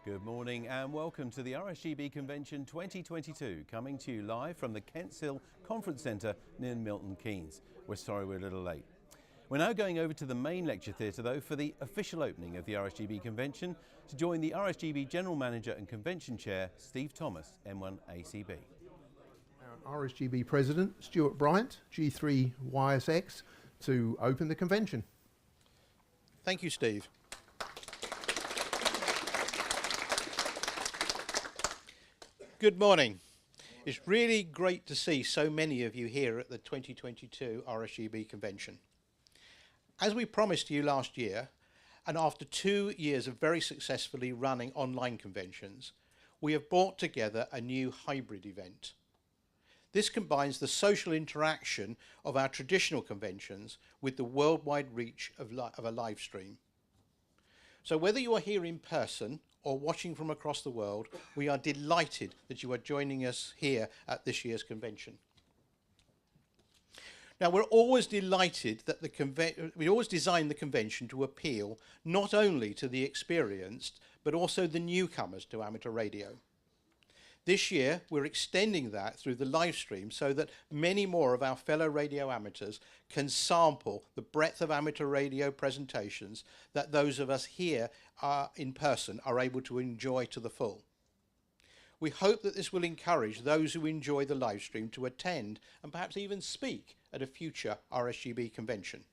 Good morning and welcome to the RSGB Convention 2022, coming to you live from the Kenshill Conference Centre near Milton Keynes. We're sorry we're a little late. We're now going over to the main lecture theatre though for the official opening of the RSGB Convention to join the RSGB General Manager and Convention Chair Steve Thomas, M1ACB. Our RSGB President Stewart Bryant, G3YSX, to open the convention. Thank you, Steve. Good morning. It's really great to see so many of you here at the 2022 RSGB Convention. As we promised you last year, and after 2 years of very successfully running online conventions, we have brought together a new hybrid event. This combines the social interaction of our traditional conventions with the worldwide reach of a live stream. So whether you are here in person or watching from across the world, we are delighted that you are joining us here at this year's convention. Now, we're always delighted that we always design the convention to appeal not only to the experienced, but also the newcomers to amateur radio. This year, we're extending that through the live stream so that many more of our fellow radio amateurs can sample the breadth of amateur radio presentations that those of us here in person are able to enjoy to the full. We hope that this will encourage those who enjoy the live stream to attend and perhaps even speak at a future RSGB convention.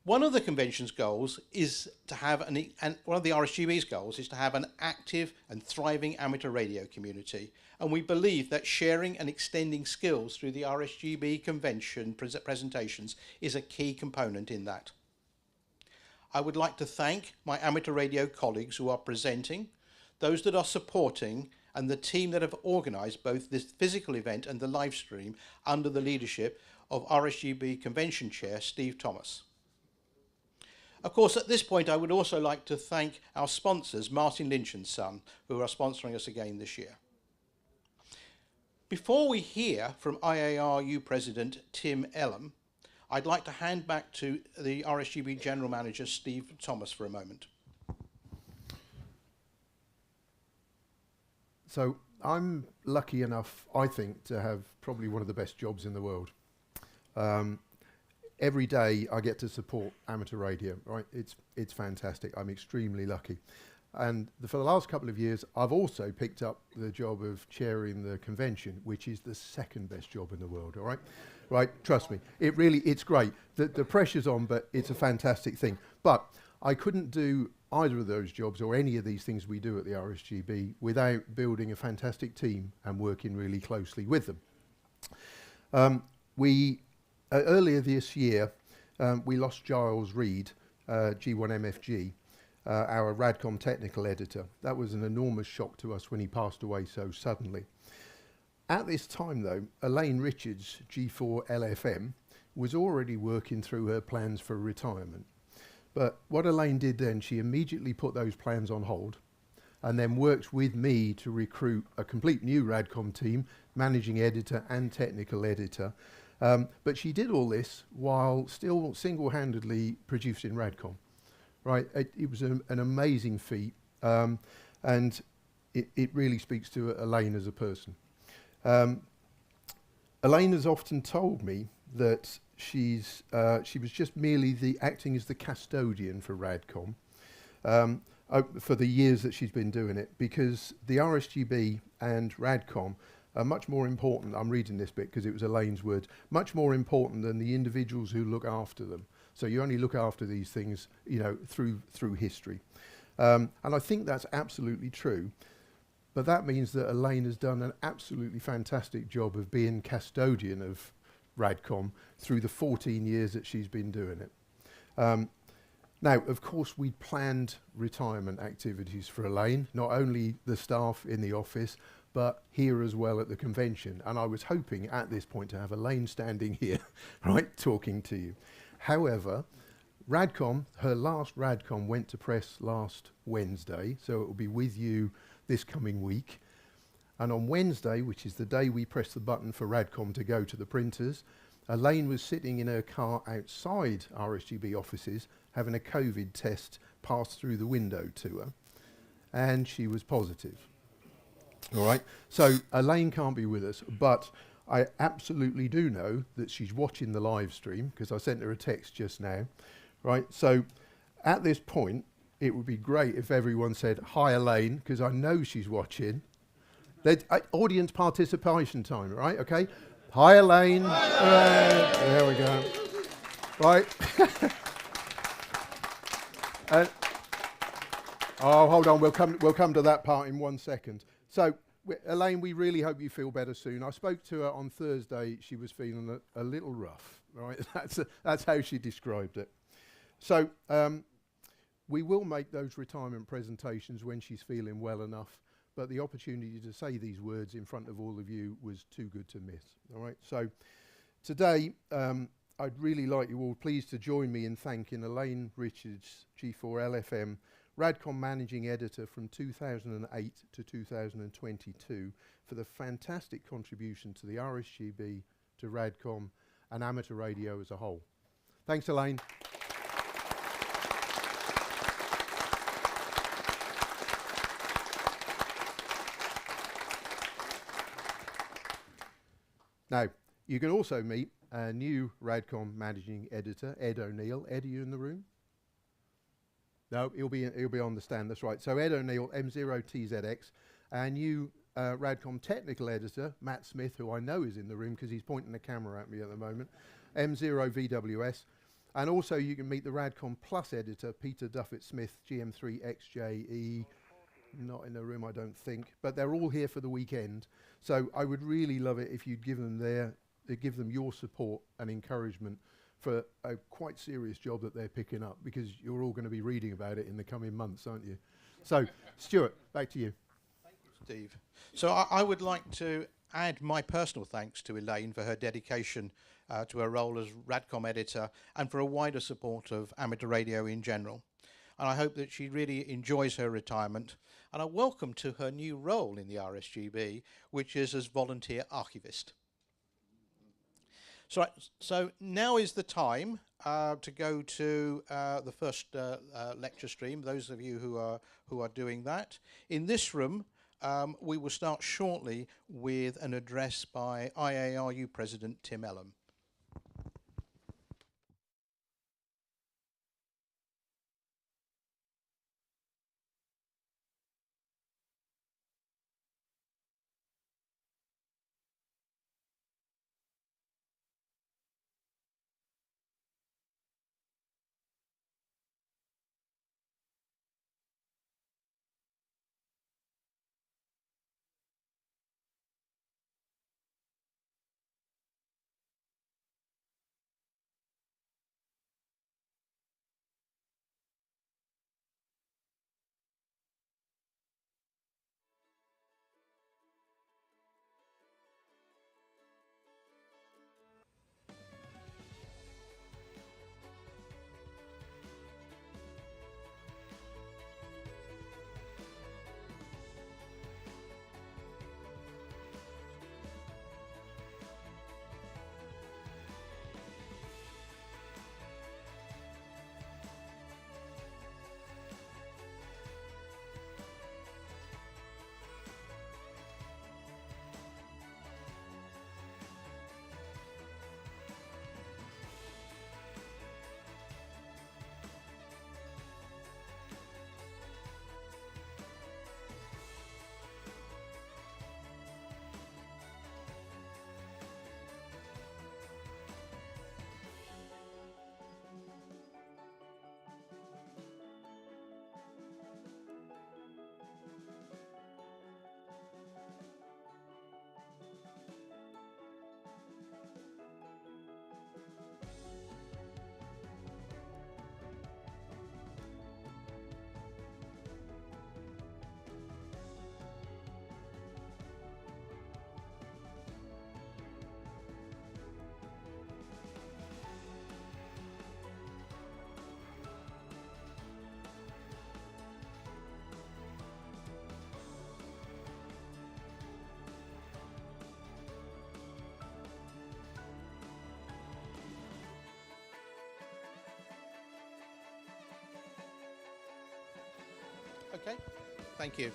One of the convention's goals is to have one of the RSGB's goals is to have an active and thriving amateur radio community, and we believe that sharing and extending skills through the RSGB convention presentations is a key component in that. I would like to thank my amateur radio colleagues who are presenting, those that are supporting, and the team that have organised both this physical event and the live stream under the leadership of RSGB Convention Chair Steve Thomas. Of course, at this point, I would also like to thank our sponsors, Martin Lynch & Son, who are sponsoring us again this year. Before we hear from IARU President Tim Ellam, I'd like to hand back to the RSGB General Manager, Steve Thomas, for a moment. So I'm lucky enough, I think, to have probably one of the best jobs in the world. Every day I get to support amateur radio, right? It's fantastic. I'm extremely lucky. And for the last couple of years, I've also picked up the job of chairing the convention, which is the second best job in the world, all right? Right, trust me, it's great. The pressure's on, but it's a fantastic thing. But I couldn't do either of those jobs or any of these things we do at the RSGB without building a fantastic team and working really closely with them. Earlier this year, we lost Giles Reid, G1MFG, our RadCom technical editor. That was an enormous shock to us when he passed away so suddenly. At this time, though, Elaine Richards, G4LFM, was already working through her plans for retirement. But what Elaine did then, she immediately put those plans on hold and then worked with me to recruit a complete new RadCom team, managing editor and technical editor. But she did all this while still single-handedly producing RadCom, right? It was an amazing feat, and it really speaks to Elaine as a person. Elaine has often told me that she was just merely acting as the custodian for RadCom for the years that she's been doing it, because the RSGB and RadCom are much more important. I'm reading this bit because it was Elaine's words, much more important than the individuals who look after them. So you only look after these things, you know, through history. And I think that's absolutely true. But that means that Elaine has done an absolutely fantastic job of being custodian of RadCom through the 14 years that she's been doing it. Now, of course, we planned retirement activities for Elaine, not only the staff in the office, but here as well at the convention. And I was hoping at this point to have Elaine standing here, right, talking to you. However, RadCom, her last RadCom went to press last Wednesday, so it will be with you this coming week. And on Wednesday, which is the day we press the button for RadCom to go to the printers, Elaine was sitting in her car outside RSGB offices having a COVID test passed through the window to her. and she was positive. All right, so Elaine can't be with us, but I absolutely do know that she's watching the live stream because I sent her a text just now, right? So at this point, it would be great if everyone said, hi Elaine, because I know she's watching. Audience participation time, right? Okay. Hi Elaine. There we go. Right. Oh, hold on. We'll come to that part in 1 second. So, Elaine, we really hope you feel better soon. I spoke to her on Thursday. She was feeling a little rough, right? That's how she described it. So, we will make those retirement presentations when she's feeling well enough, but the opportunity to say these words in front of all of you was too good to miss, all right? So, today, I'd really like you all please to join me in thanking Elaine Richards, G4LFM, RadCom Managing Editor from 2008 to 2022 for the fantastic contribution to the RSGB, to RadCom and amateur radio as a whole. Thanks, Elaine. Now, you can also meet a new RadCom Managing Editor, Ed O'Neill. Ed, are you in the room? No, he'll be on the stand, that's right. So Ed O'Neill, M0TZX, and new RadCom Technical Editor, Matt Smith, who I know is in the room because he's pointing the camera at me at the moment, M0VWS. And also you can meet the RadCom Plus Editor, Peter Duffett-Smith, GM3XJE, not in the room I don't think, but they're all here for the weekend. So I would really love it if you'd give them your support and encouragement for a quite serious job that they're picking up, because you're all going to be reading about it in the coming months, aren't you? So, Stewart, back to you. Thank you, Steve. So I would like to add my personal thanks to Elaine for her dedication to her role as RadCom editor and for a wider support of amateur radio in general. And I hope that she really enjoys her retirement, and I welcome to her new role in the RSGB, which is as volunteer archivist. So now is the time to go to the first lecture stream. Those of you who are doing that in this room, we will start shortly with an address by IARU President Tim Ellam. Okay, Thank you.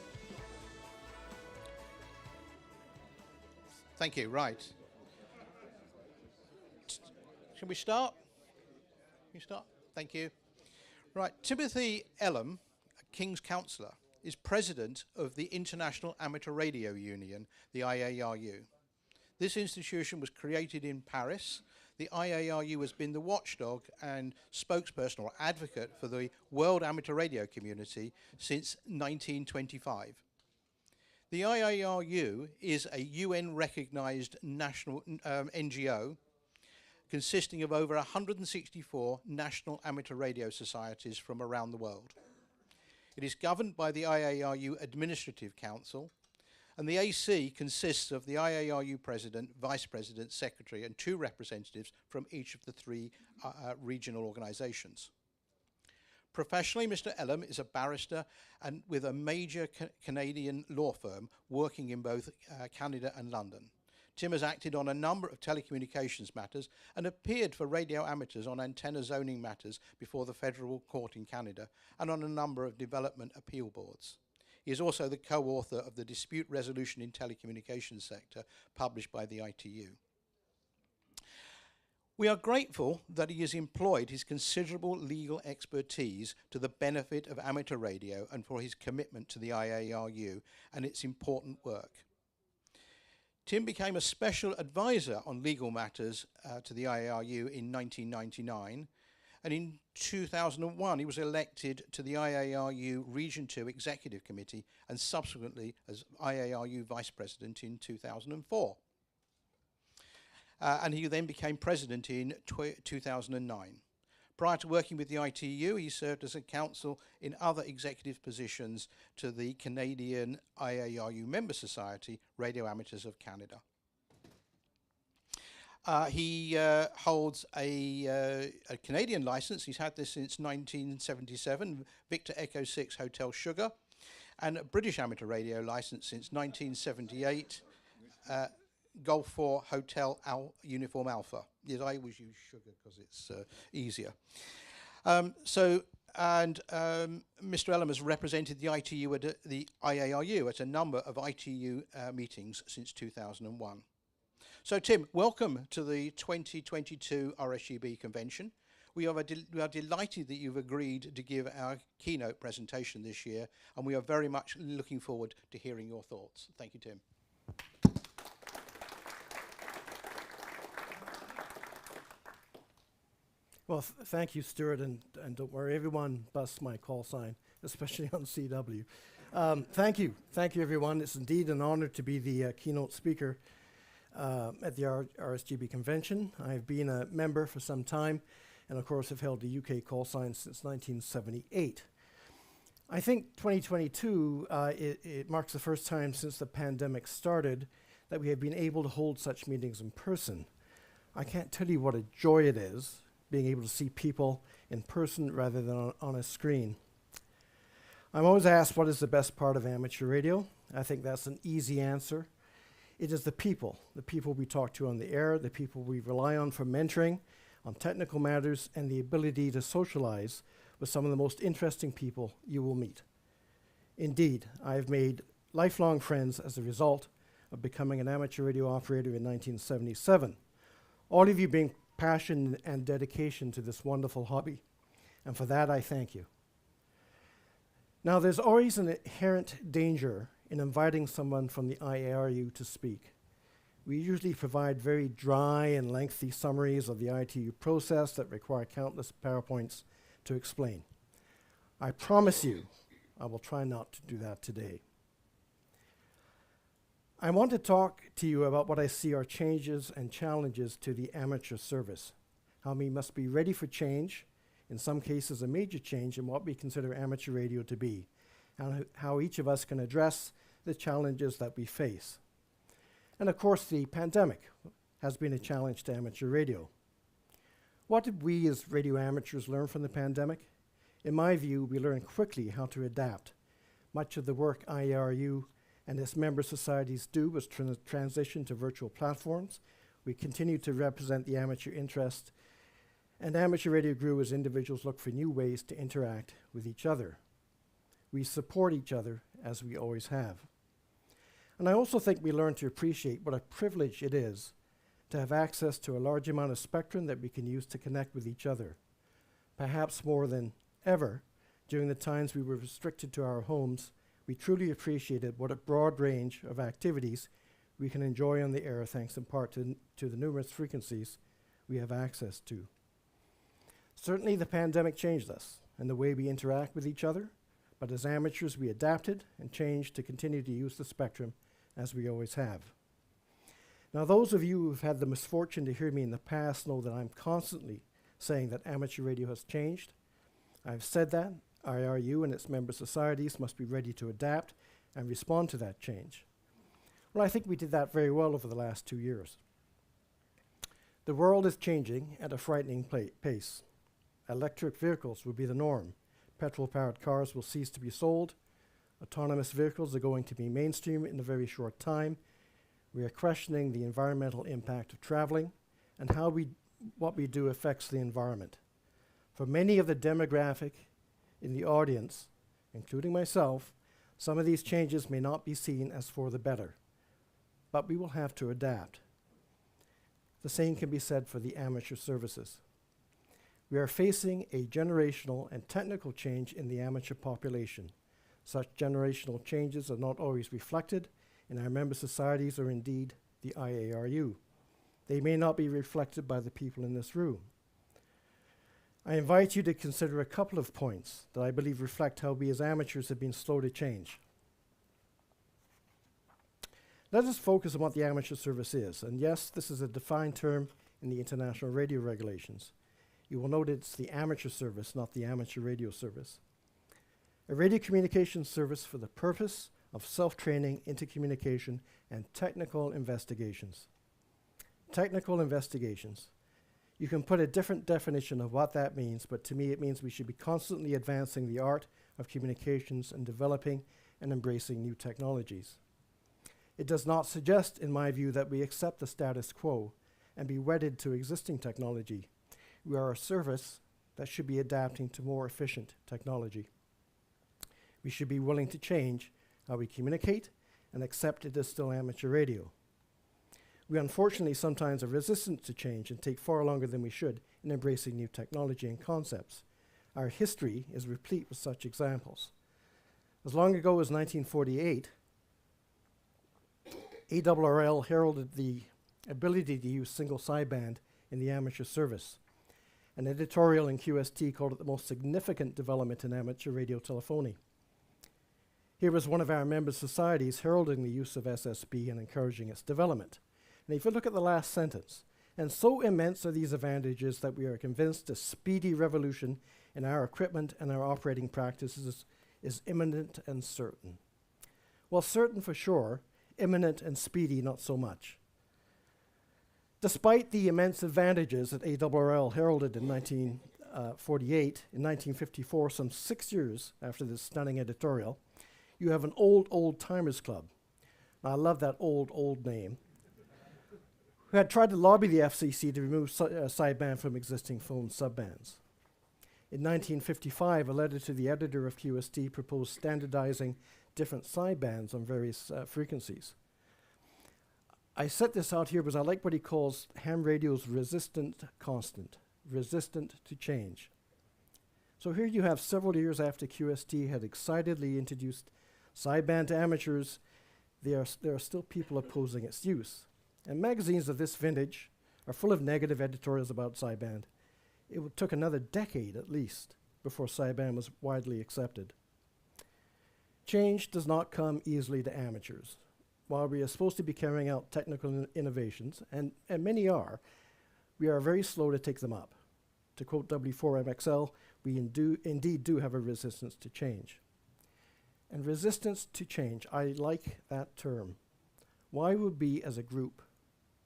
Thank you. Right. Shall we start? You start? Thank you. Right. Timothy Ellam, King's Counsellor, is president of the International Amateur Radio Union, the IARU. This institution was created in Paris. The IARU has been the watchdog and spokesperson or advocate for the world amateur radio community since 1925. The IARU is a UN-recognized national NGO consisting of over 164 national amateur radio societies from around the world. It is governed by the IARU Administrative Council, and the AC consists of the IARU President, Vice President, Secretary, and 2 representatives from each of the 3 regional organisations. Professionally, Mr. Ellam is a barrister and with a major Canadian law firm working in both Canada and London. Tim has acted on a number of telecommunications matters and appeared for radio amateurs on antenna zoning matters before the Federal Court in Canada and on a number of development appeal boards. He is also the co-author of the Dispute Resolution in Telecommunications Sector, published by the ITU. We are grateful that he has employed his considerable legal expertise to the benefit of amateur radio and for his commitment to the IARU and its important work. Tim became a special advisor on legal matters to the IARU in 1999, and in 2001 he was elected to the IARU Region 2 Executive Committee and subsequently as IARU Vice President in 2004. And he then became president in 2009. Prior to working with the ITU, he served as a counsel in other executive positions to the Canadian IARU Member Society, Radio Amateurs of Canada. He holds a Canadian license. He's had this since 1977, Victor Echo 6 Hotel Sugar, and a British amateur radio license since 1978, Golf 4 Hotel Uniform Alpha. Yes, I always use sugar because it's easier. Mr. Ellam has represented the ITU at the IARU at a number of ITU meetings since 2001. So Tim, welcome to the 2022 RSGB convention. We are delighted that you've agreed to give our keynote presentation this year, and we are very much looking forward to hearing your thoughts. Thank you, Tim. Well, thank you, Stewart, and don't worry, everyone busts my call sign, especially on CW. Thank you, everyone. It's indeed an honor to be the keynote speaker at the RSGB convention. I've been a member for some time, and of course have held the UK call sign since 1978. I think 2022, it marks the first time since the pandemic started that we have been able to hold such meetings in person. I can't tell you what a joy it is being able to see people in person rather than on a screen. I'm always asked what is the best part of amateur radio. I think that's an easy answer. It is the people we talk to on the air, the people we rely on for mentoring, on technical matters, and the ability to socialize with some of the most interesting people you will meet. Indeed, I've made lifelong friends as a result of becoming an amateur radio operator in 1977. All of you bring passion and dedication to this wonderful hobby, and for that I thank you. Now, there's always an inherent danger in inviting someone from the IARU to speak. We usually provide very dry and lengthy summaries of the ITU process that require countless PowerPoints to explain. I promise you, I will try not to do that today. I want to talk to you about what I see are changes and challenges to the amateur service, how we must be ready for change, in some cases a major change in what we consider amateur radio to be, and how each of us can address the challenges that we face. And of course, the pandemic has been a challenge to amateur radio. What did we as radio amateurs learn from the pandemic? In my view, we learned quickly how to adapt. Much of the work IARU and its member societies do was transition to virtual platforms. We continue to represent the amateur interest, and amateur radio grew as individuals looked for new ways to interact with each other. We support each other as we always have. And I also think we learn to appreciate what a privilege it is to have access to a large amount of spectrum that we can use to connect with each other. Perhaps more than ever, during the times we were restricted to our homes, we truly appreciated what a broad range of activities we can enjoy on the air thanks in part to the numerous frequencies we have access to. Certainly the pandemic changed us and the way we interact with each other, but as amateurs we adapted and changed to continue to use the spectrum as we always have. Now those of you who've had the misfortune to hear me in the past know that I'm constantly saying that amateur radio has changed. I've said that IARU and its member societies must be ready to adapt and respond to that change. Well, I think we did that very well over the last 2 years. The world is changing at a frightening pace. Electric vehicles will be the norm. Petrol-powered cars will cease to be sold. Autonomous vehicles are going to be mainstream in a very short time. We are questioning the environmental impact of traveling and how what we do affects the environment. For many of the demographic in the audience, including myself, some of these changes may not be seen as for the better, but we will have to adapt. The same can be said for the amateur services. We are facing a generational and technical change in the amateur population. Such generational changes are not always reflected in our member societies or indeed the IARU. They may not be reflected by the people in this room. I invite you to consider a couple of points that I believe reflect how we as amateurs have been slow to change. Let us focus on what the amateur service is. And yes, this is a defined term in the international radio regulations. You will note it's the amateur service, not the amateur radio service. A radio communication service for the purpose of self-training, intercommunication, and technical investigations. Technical investigations. You can put a different definition of what that means, but to me it means we should be constantly advancing the art of communications and developing and embracing new technologies. It does not suggest, in my view, that we accept the status quo and be wedded to existing technology. We are a service that should be adapting to more efficient technology. We should be willing to change how we communicate and accept it is still amateur radio. We unfortunately sometimes are resistant to change and take far longer than we should in embracing new technology and concepts. Our history is replete with such examples. As long ago as 1948, ARRL heralded the ability to use single sideband in the amateur service. An editorial in QST called it the most significant development in amateur radio telephony. Here was one of our member societies heralding the use of SSB and encouraging its development. And if you look at the last sentence, and so immense are these advantages that we are convinced a speedy revolution in our equipment and our operating practices is imminent and certain. Well, certain for sure, imminent and speedy not so much. Despite the immense advantages that ARRL heralded in 1948, in 1954, some 6 years after this stunning editorial, you have an old timers club. Now, I love that old name, who had tried to lobby the FCC to remove sideband from existing phone subbands. In 1955, a letter to the editor of QST proposed standardizing different sidebands on various frequencies. I set this out here because I like what he calls ham radio's resistant constant, resistant to change. So here you have several years after QST had excitedly introduced sideband to amateurs, there are still people opposing its use. And magazines of this vintage are full of negative editorials about sideband. It took another decade at least before sideband was widely accepted. Change does not come easily to amateurs. While we are supposed to be carrying out technical innovations, and many are, we are very slow to take them up. To quote W4MXL, we indeed do have a resistance to change. And resistance to change, I like that term. Why would we as a group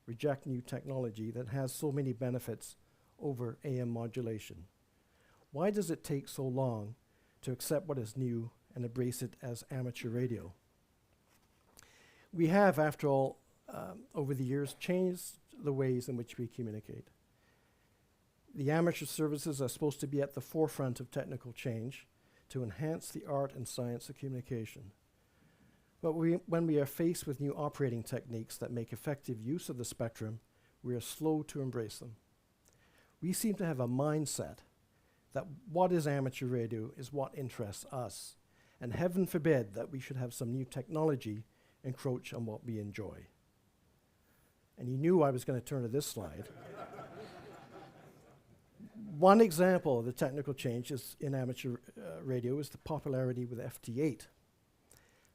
reject new technology that has so many benefits over AM modulation? Why does it take so long to accept what is new and embrace it as amateur radio? We have, after all, over the years, changed the ways in which we communicate. The amateur services are supposed to be at the forefront of technical change. to enhance the art and science of communication. But when we are faced with new operating techniques that make effective use of the spectrum, we are slow to embrace them. We seem to have a mindset that what is amateur radio is what interests us, and heaven forbid that we should have some new technology encroach on what we enjoy. And you knew I was going to turn to this slide. One example of the technical changes in amateur radio is the popularity with FT8.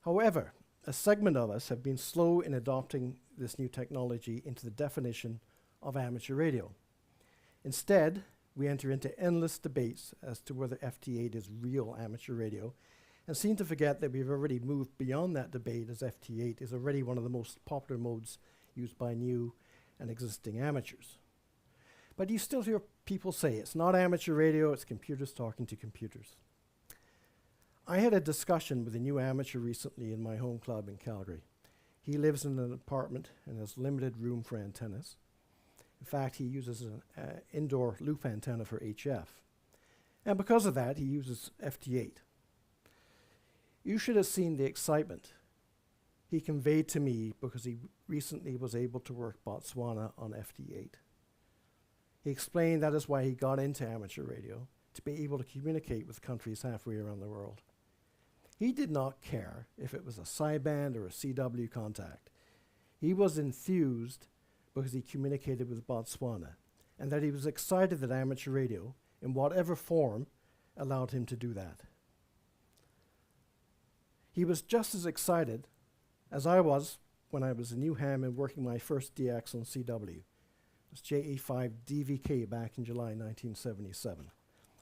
However, a segment of us have been slow in adopting this new technology into the definition of amateur radio. Instead, we enter into endless debates as to whether FT8 is real amateur radio, and seem to forget that we've already moved beyond that debate, as FT8 is already one of the most popular modes used by new and existing amateurs. But you still hear people say it's not amateur radio, it's computers talking to computers. I had a discussion with a new amateur recently in my home club in Calgary. He lives in an apartment and has limited room for antennas. In fact, he uses an indoor loop antenna for HF. And because of that, he uses FT8. You should have seen the excitement he conveyed to me because he recently was able to work Botswana on FT8. He explained that is why he got into amateur radio, to be able to communicate with countries halfway around the world. He did not care if it was a sideband or a CW contact. He was enthused because he communicated with Botswana, and that he was excited that amateur radio, in whatever form, allowed him to do that. He was just as excited as I was when I was a new ham and working my first DX on CW. It was JE5 DVK back in July 1977.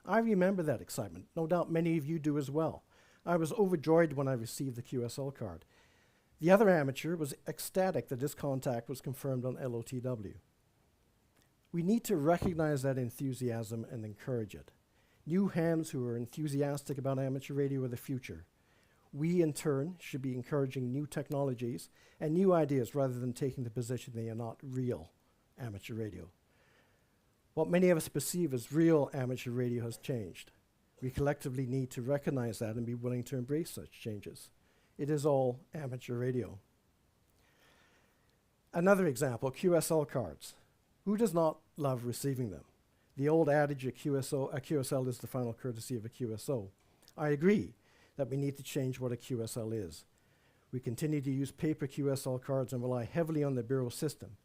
I remember that excitement. No doubt many of you do as well. I was overjoyed when I received the QSL card. The other amateur was ecstatic that his contact was confirmed on LOTW. We need to recognize that enthusiasm and encourage it. New hams who are enthusiastic about amateur radio are the future. We, in turn, should be encouraging new technologies and new ideas rather than taking the position they are not real amateur radio. What many of us perceive as real amateur radio has changed. We collectively need to recognize that and be willing to embrace such changes. It is all amateur radio. Another example, QSL cards. Who does not love receiving them? The old adage, a QSL is the final courtesy of a QSO. I agree that we need to change what a QSL is. We continue to use paper QSL cards and rely heavily on the Bureau system.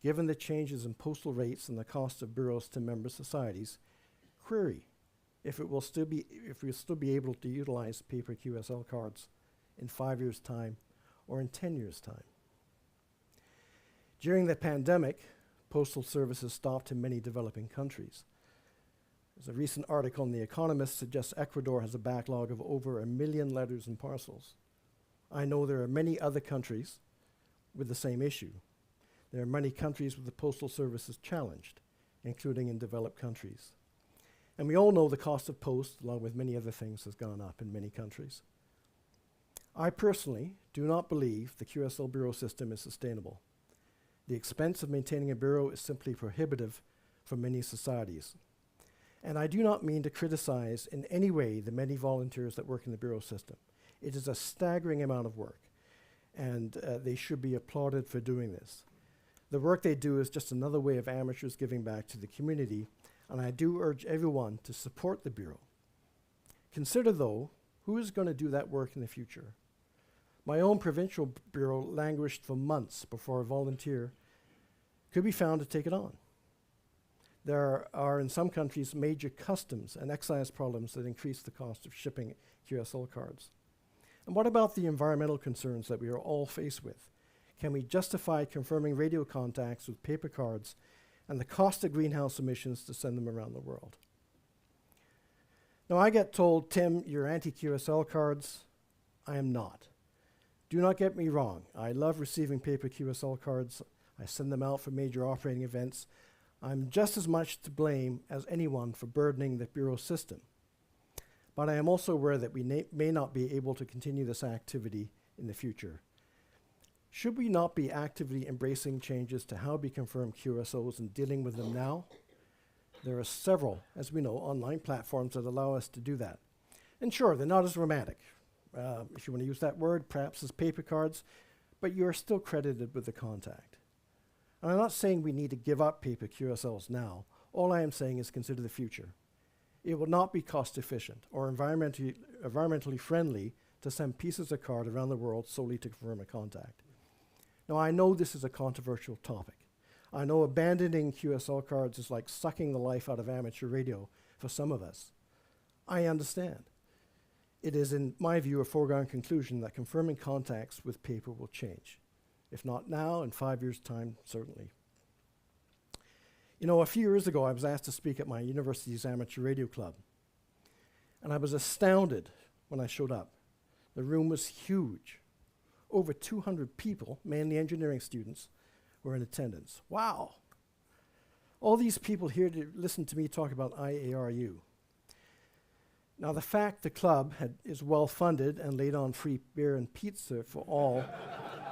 Given the changes in postal rates and the cost of bureaus to member societies, query if we'll still be able to utilize paper QSL cards in 5 years' time or in 10 years' time. During the pandemic, postal services stopped in many developing countries. As a recent article in The Economist suggests, Ecuador has a backlog of over 1 million letters and parcels. I know there are many other countries with the same issue. There are many countries with the postal services challenged, including in developed countries. And we all know the cost of post, along with many other things, has gone up in many countries. I personally do not believe the QSL Bureau system is sustainable. The expense of maintaining a bureau is simply prohibitive for many societies. And I do not mean to criticize in any way the many volunteers that work in the bureau system. It is a staggering amount of work, and they should be applauded for doing this. The work they do is just another way of amateurs giving back to the community, and I do urge everyone to support the Bureau. Consider, though, who is going to do that work in the future? My own provincial bureau languished for months before a volunteer could be found to take it on. There are in some countries major customs and excise problems that increase the cost of shipping QSL cards. And what about the environmental concerns that we are all faced with? Can we justify confirming radio contacts with paper cards and the cost of greenhouse emissions to send them around the world? Now, I get told, Tim, you're anti-QSL cards. I am not. Do not get me wrong. I love receiving paper QSL cards. I send them out for major operating events. I'm just as much to blame as anyone for burdening the Bureau system. But I am also aware that we may not be able to continue this activity in the future. Should we not be actively embracing changes to how we confirm QSOs and dealing with them now? There are several, as we know, online platforms that allow us to do that. And sure, they're not as romantic, if you want to use that word, perhaps as paper cards, but you're still credited with the contact. And I'm not saying we need to give up paper QSLs now. All I am saying is consider the future. It will not be cost efficient or environmentally friendly to send pieces of card around the world solely to confirm a contact. Now, I know this is a controversial topic. I know abandoning QSL cards is like sucking the life out of amateur radio for some of us. I understand. It is, in my view, a foregone conclusion that confirming contacts with paper will change. If not now, in 5 years' time, certainly. You know, a few years ago, I was asked to speak at my university's amateur radio club. And I was astounded when I showed up. The room was huge. Over 200 people, mainly engineering students, were in attendance. Wow. All these people here to listen to me talk about IARU. Now, the fact the club is well-funded and laid on free beer and pizza for all,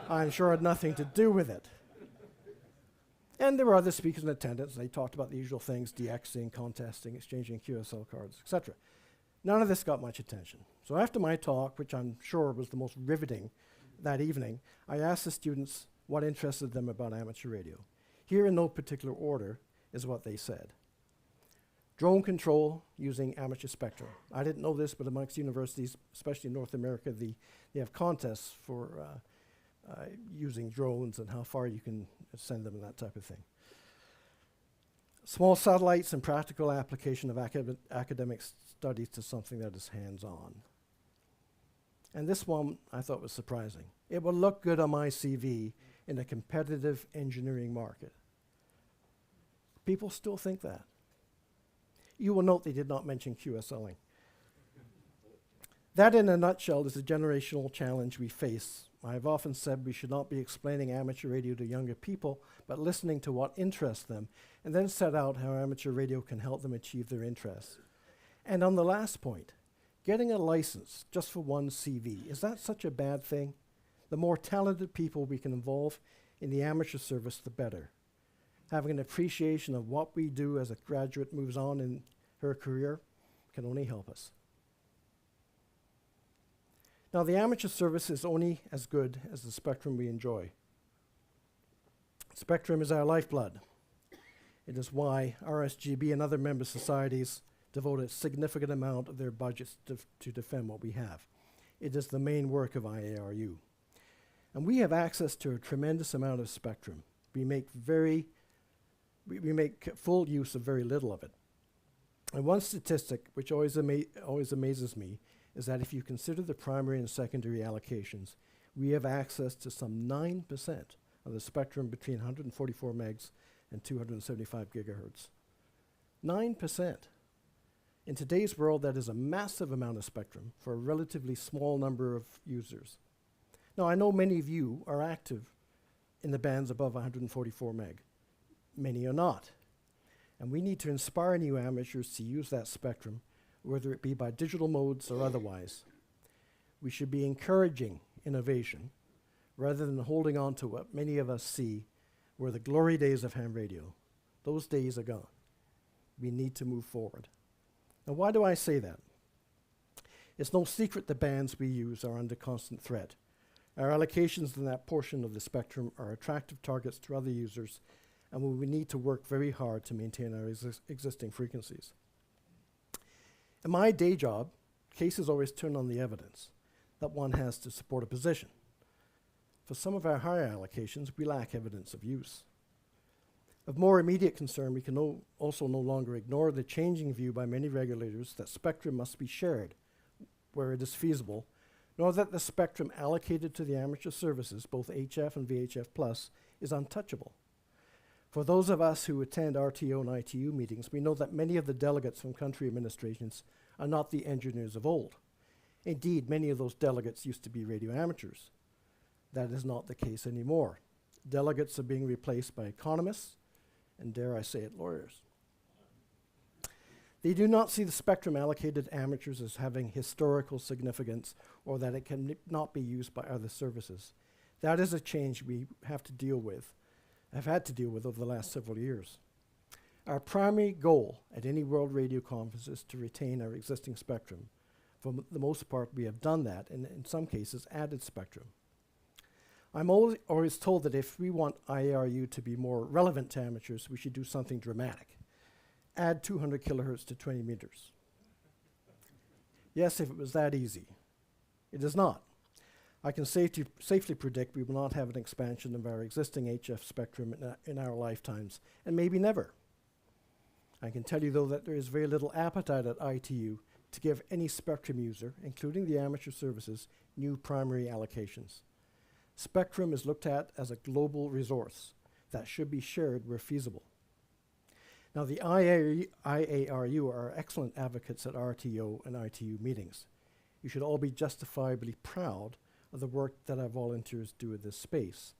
I'm sure had nothing to do with it. And there were other speakers in attendance, and they talked about the usual things, DXing, contesting, exchanging QSL cards, etc. None of this got much attention. So after my talk, which I'm sure was the most riveting that evening, I asked the students what interested them about amateur radio. Here, in no particular order, is what they said. Drone control using amateur spectrum. I didn't know this, but amongst universities, especially in North America, they have contests for using drones and how far you can send them and that type of thing. Small satellites and practical application of academic studies to something that is hands-on. And this one I thought was surprising. It will look good on my CV in a competitive engineering market. People still think that. You will note they did not mention QSLing. That, in a nutshell, is the generational challenge we face. I've often said we should not be explaining amateur radio to younger people, but listening to what interests them, and then set out how amateur radio can help them achieve their interests. And on the last point, getting a license just for one CV, is that such a bad thing? The more talented people we can involve in the amateur service, the better. Having an appreciation of what we do as a graduate moves on in her career can only help us. Now, the amateur service is only as good as the spectrum we enjoy. Spectrum is our lifeblood. It is why RSGB and other member societies devote a significant amount of their budgets to defend what we have. It is the main work of IARU. And we have access to a tremendous amount of spectrum. We make full use of very little of it. And one statistic which always amazes me is that if you consider the primary and secondary allocations, we have access to some 9% of the spectrum between 144 megs and 275 gigahertz. 9%. In today's world, that is a massive amount of spectrum for a relatively small number of users. Now, I know many of you are active in the bands above 144 meg. Many are not. And we need to inspire new amateurs to use that spectrum, whether it be by digital modes or otherwise. We should be encouraging innovation rather than holding on to what many of us see were the glory days of ham radio. Those days are gone. We need to move forward. Now, why do I say that? It's no secret the bands we use are under constant threat. Our allocations in that portion of the spectrum are attractive targets to other users, and we need to work very hard to maintain our existing frequencies. In my day job, cases always turn on the evidence that one has to support a position. For some of our higher allocations, we lack evidence of use. Of more immediate concern, we can also no longer ignore the changing view by many regulators that spectrum must be shared where it is feasible, nor that the spectrum allocated to the amateur services, both HF and VHF plus, is untouchable. For those of us who attend RTO and ITU meetings, we know that many of the delegates from country administrations are not the engineers of old. Indeed, many of those delegates used to be radio amateurs. That is not the case anymore. Delegates are being replaced by economists, and dare I say it, lawyers. They do not see the spectrum allocated amateurs as having historical significance or that it can not be used by other services. That is a change we have to deal with, have had to deal with over the last several years. Our primary goal at any World Radio Conference is to retain our existing spectrum. For the most part, we have done that, and in some cases, added spectrum. I'm always told that if we want IARU to be more relevant to amateurs, we should do something dramatic. Add 200 kilohertz to 20 meters. Yes, if it was that easy. It is not. I can safely predict we will not have an expansion of our existing HF spectrum in our lifetimes, and maybe never. I can tell you, though, that there is very little appetite at ITU to give any spectrum user, including the amateur services, new primary allocations. Spectrum is looked at as a global resource that should be shared where feasible. Now, the IARU are excellent advocates at RTO and ITU meetings. You should all be justifiably proud of the work that our volunteers do in this space.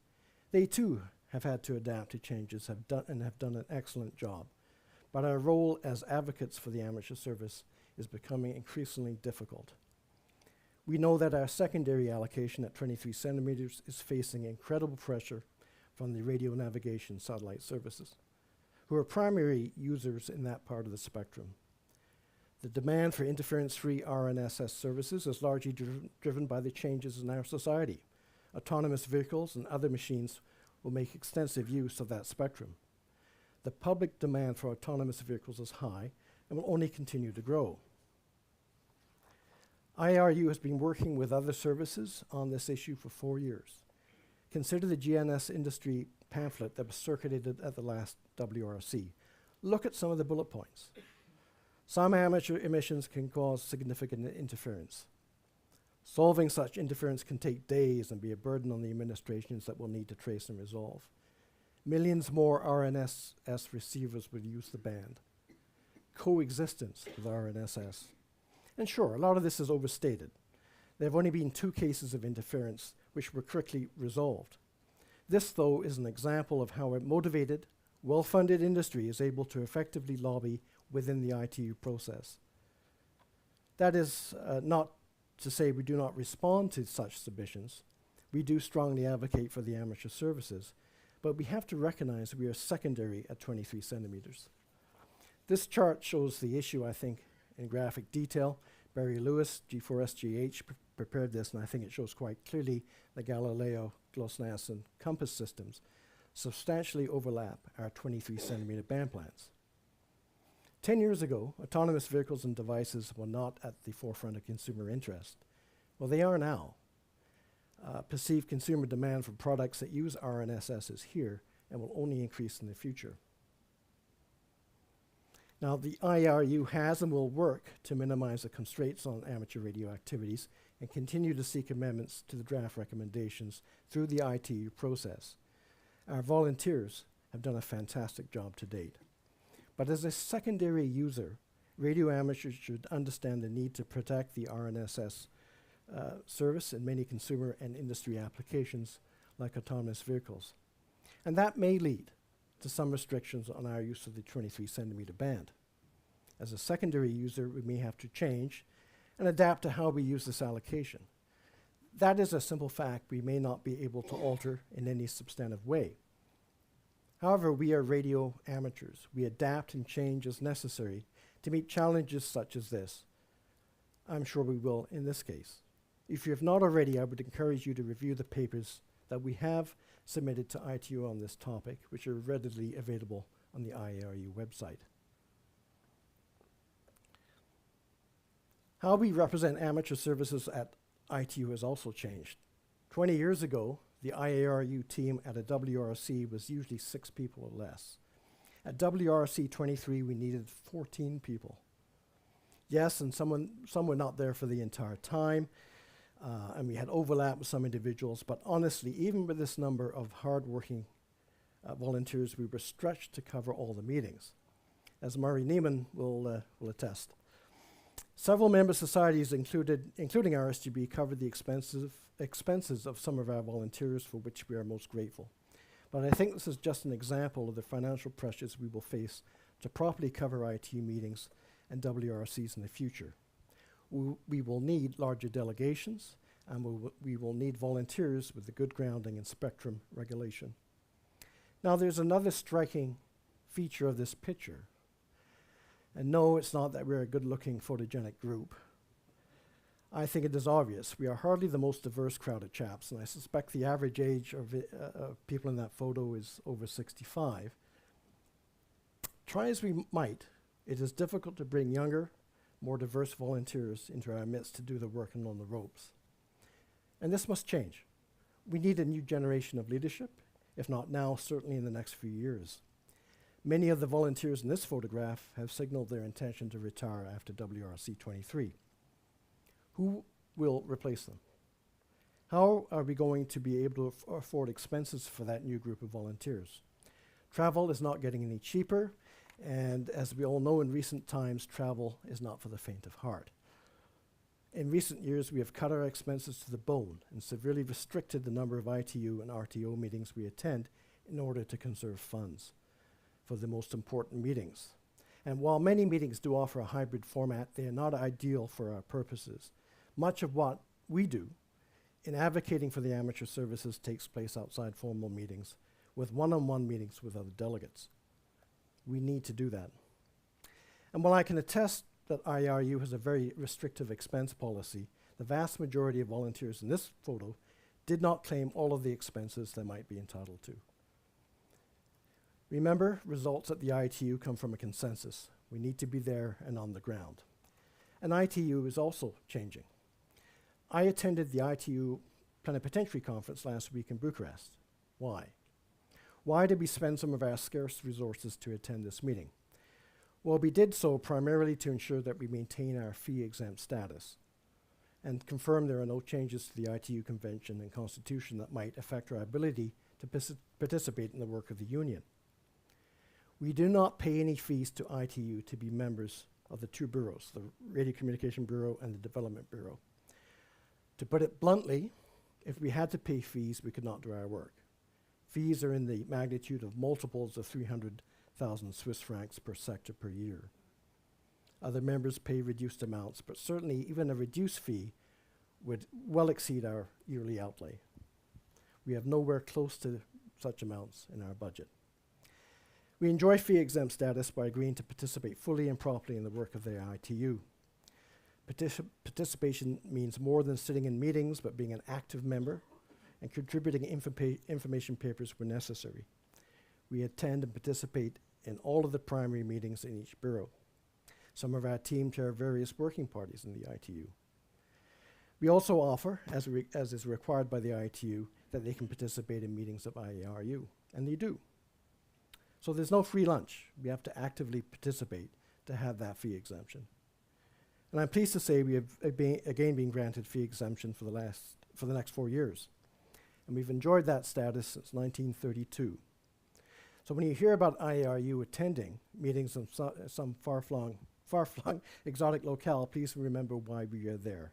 They too have had to adapt to changes have done an excellent job. But our role as advocates for the amateur service is becoming increasingly difficult. We know that our secondary allocation at 23 centimeters is facing incredible pressure from the radio navigation satellite services, who are primary users in that part of the spectrum. The demand for interference-free RNSS services is largely driven by the changes in our society. Autonomous vehicles and other machines will make extensive use of that spectrum. The public demand for autonomous vehicles is high and will only continue to grow. IARU has been working with other services on this issue for 4 years. Consider the GNS industry pamphlet that was circulated at the last WRC. Look at some of the bullet points. Some amateur emissions can cause significant interference. Solving such interference can take days and be a burden on the administrations that will need to trace and resolve. Millions more RNSS receivers will use the band. Coexistence with RNSS. And sure, a lot of this is overstated. There have only been 2 cases of interference which were quickly resolved. This, though, is an example of how a motivated, well-funded industry is able to effectively lobby within the ITU process. That is not to say we do not respond to such submissions. We do strongly advocate for the amateur services, but we have to recognize we are secondary at 23 centimeters. This chart shows the issue, I think, in graphic detail. Barry Lewis, G4SGH, prepared this, and I think it shows quite clearly the Galileo, GLONASS, and COMPASS systems substantially overlap our 23 centimeter band plans. 10 years ago, autonomous vehicles and devices were not at the forefront of consumer interest. Well, they are now. Perceived consumer demand for products that use RNSS is here and will only increase in the future. Now, the IARU has and will work to minimize the constraints on amateur radio activities and continue to seek amendments to the draft recommendations through the ITU process. Our volunteers have done a fantastic job to date. But as a secondary user, radio amateurs should understand the need to protect the RNSS service in many consumer and industry applications like autonomous vehicles. And that may lead to some restrictions on our use of the 23 centimeter band. As a secondary user, we may have to change and adapt to how we use this allocation. That is a simple fact we may not be able to alter in any substantive way. However, we are radio amateurs. We adapt and change as necessary to meet challenges such as this. I'm sure we will in this case. If you have not already, I would encourage you to review the papers that we have submitted to ITU on this topic, which are readily available on the IARU website. How we represent amateur services at ITU has also changed. 20 years ago, the IARU team at a WRC was usually 6 people or less. At WRC 23, we needed 14 people. Yes, and some were not there for the entire time, and we had overlap with some individuals, but honestly, even with this number of hard-working volunteers, we were stretched to cover all the meetings, as Murray Neiman will attest. Several member societies, including RSGB, covered the expenses of some of our volunteers, for which we are most grateful. But I think this is just an example of the financial pressures we will face to properly cover ITU meetings and WRCs in the future. We will need larger delegations, and we will need volunteers with a good grounding in spectrum regulation. Now, there's another striking feature of this picture. And no, it's not that we're a good-looking photogenic group. I think it is obvious. We are hardly the most diverse crowd of chaps, and I suspect the average age of people in that photo is over 65. Try as we might, it is difficult to bring younger, more diverse volunteers into our midst to do the work and on the ropes. And this must change. We need a new generation of leadership, if not now, certainly in the next few years. Many of the volunteers in this photograph have signaled their intention to retire after WRC 23. Who will replace them? How are we going to be able to afford expenses for that new group of volunteers? Travel is not getting any cheaper, and as we all know in recent times, travel is not for the faint of heart. In recent years, we have cut our expenses to the bone and severely restricted the number of ITU and RTO meetings we attend in order to conserve funds for the most important meetings. And while many meetings do offer a hybrid format, they are not ideal for our purposes. Much of what we do in advocating for the amateur services takes place outside formal meetings, with one-on-one meetings with other delegates. We need to do that. And while I can attest that IARU has a very restrictive expense policy, the vast majority of volunteers in this photo did not claim all of the expenses they might be entitled to. Remember, results at the ITU come from a consensus. We need to be there and on the ground. And ITU is also changing. I attended the ITU Plenipotentiary Conference last week in Bucharest. Why? Why did we spend some of our scarce resources to attend this meeting? Well, we did so primarily to ensure that we maintain our fee-exempt status and confirm there are no changes to the ITU Convention and Constitution that might affect our ability to participate in the work of the Union. We do not pay any fees to ITU to be members of the two bureaus, the Radio Communication Bureau and the Development Bureau. To put it bluntly, if we had to pay fees, we could not do our work. Fees are in the magnitude of multiples of 300,000 Swiss francs per sector per year. Other members pay reduced amounts, but certainly even a reduced fee would well exceed our yearly outlay. We have nowhere close to such amounts in our budget. We enjoy fee-exempt status by agreeing to participate fully and properly in the work of the ITU. Participation means more than sitting in meetings, but being an active member and contributing information papers where necessary. We attend and participate in all of the primary meetings in each bureau. Some of our team chair various working parties in the ITU. We also offer, as is required by the ITU, that they can participate in meetings of IARU, and they do. So there's no free lunch. We have to actively participate to have that fee exemption. And I'm pleased to say we have again been granted fee exemption for the next 4 years. And we've enjoyed that status since 1932. So when you hear about IARU attending meetings in some far-flung exotic locale, please remember why we are there.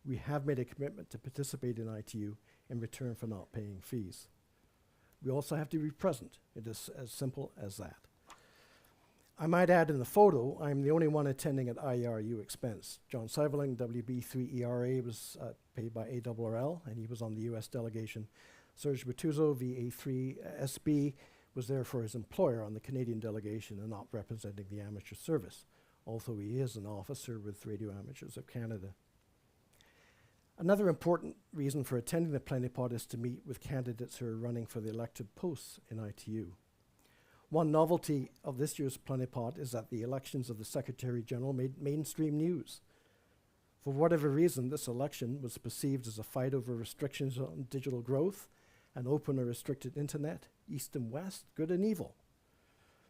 We have made a commitment to participate in ITU in return for not paying fees. We also have to be present. It is as simple as that. I might add in the photo, I'm the only one attending at IARU expense. John Seiberling, WB3ERA, was paid by ARRL, and he was on the US delegation. Serge Bertuzzo, VA3SB, was there for his employer on the Canadian delegation and not representing the amateur service, although he is an officer with Radio Amateurs of Canada. Another important reason for attending the Plenipot is to meet with candidates who are running for the elected posts in ITU. One novelty of this year's Plenipot is that the elections of the Secretary General made mainstream news. For whatever reason, this election was perceived as a fight over restrictions on digital growth, an open or restricted internet, East and West, good and evil.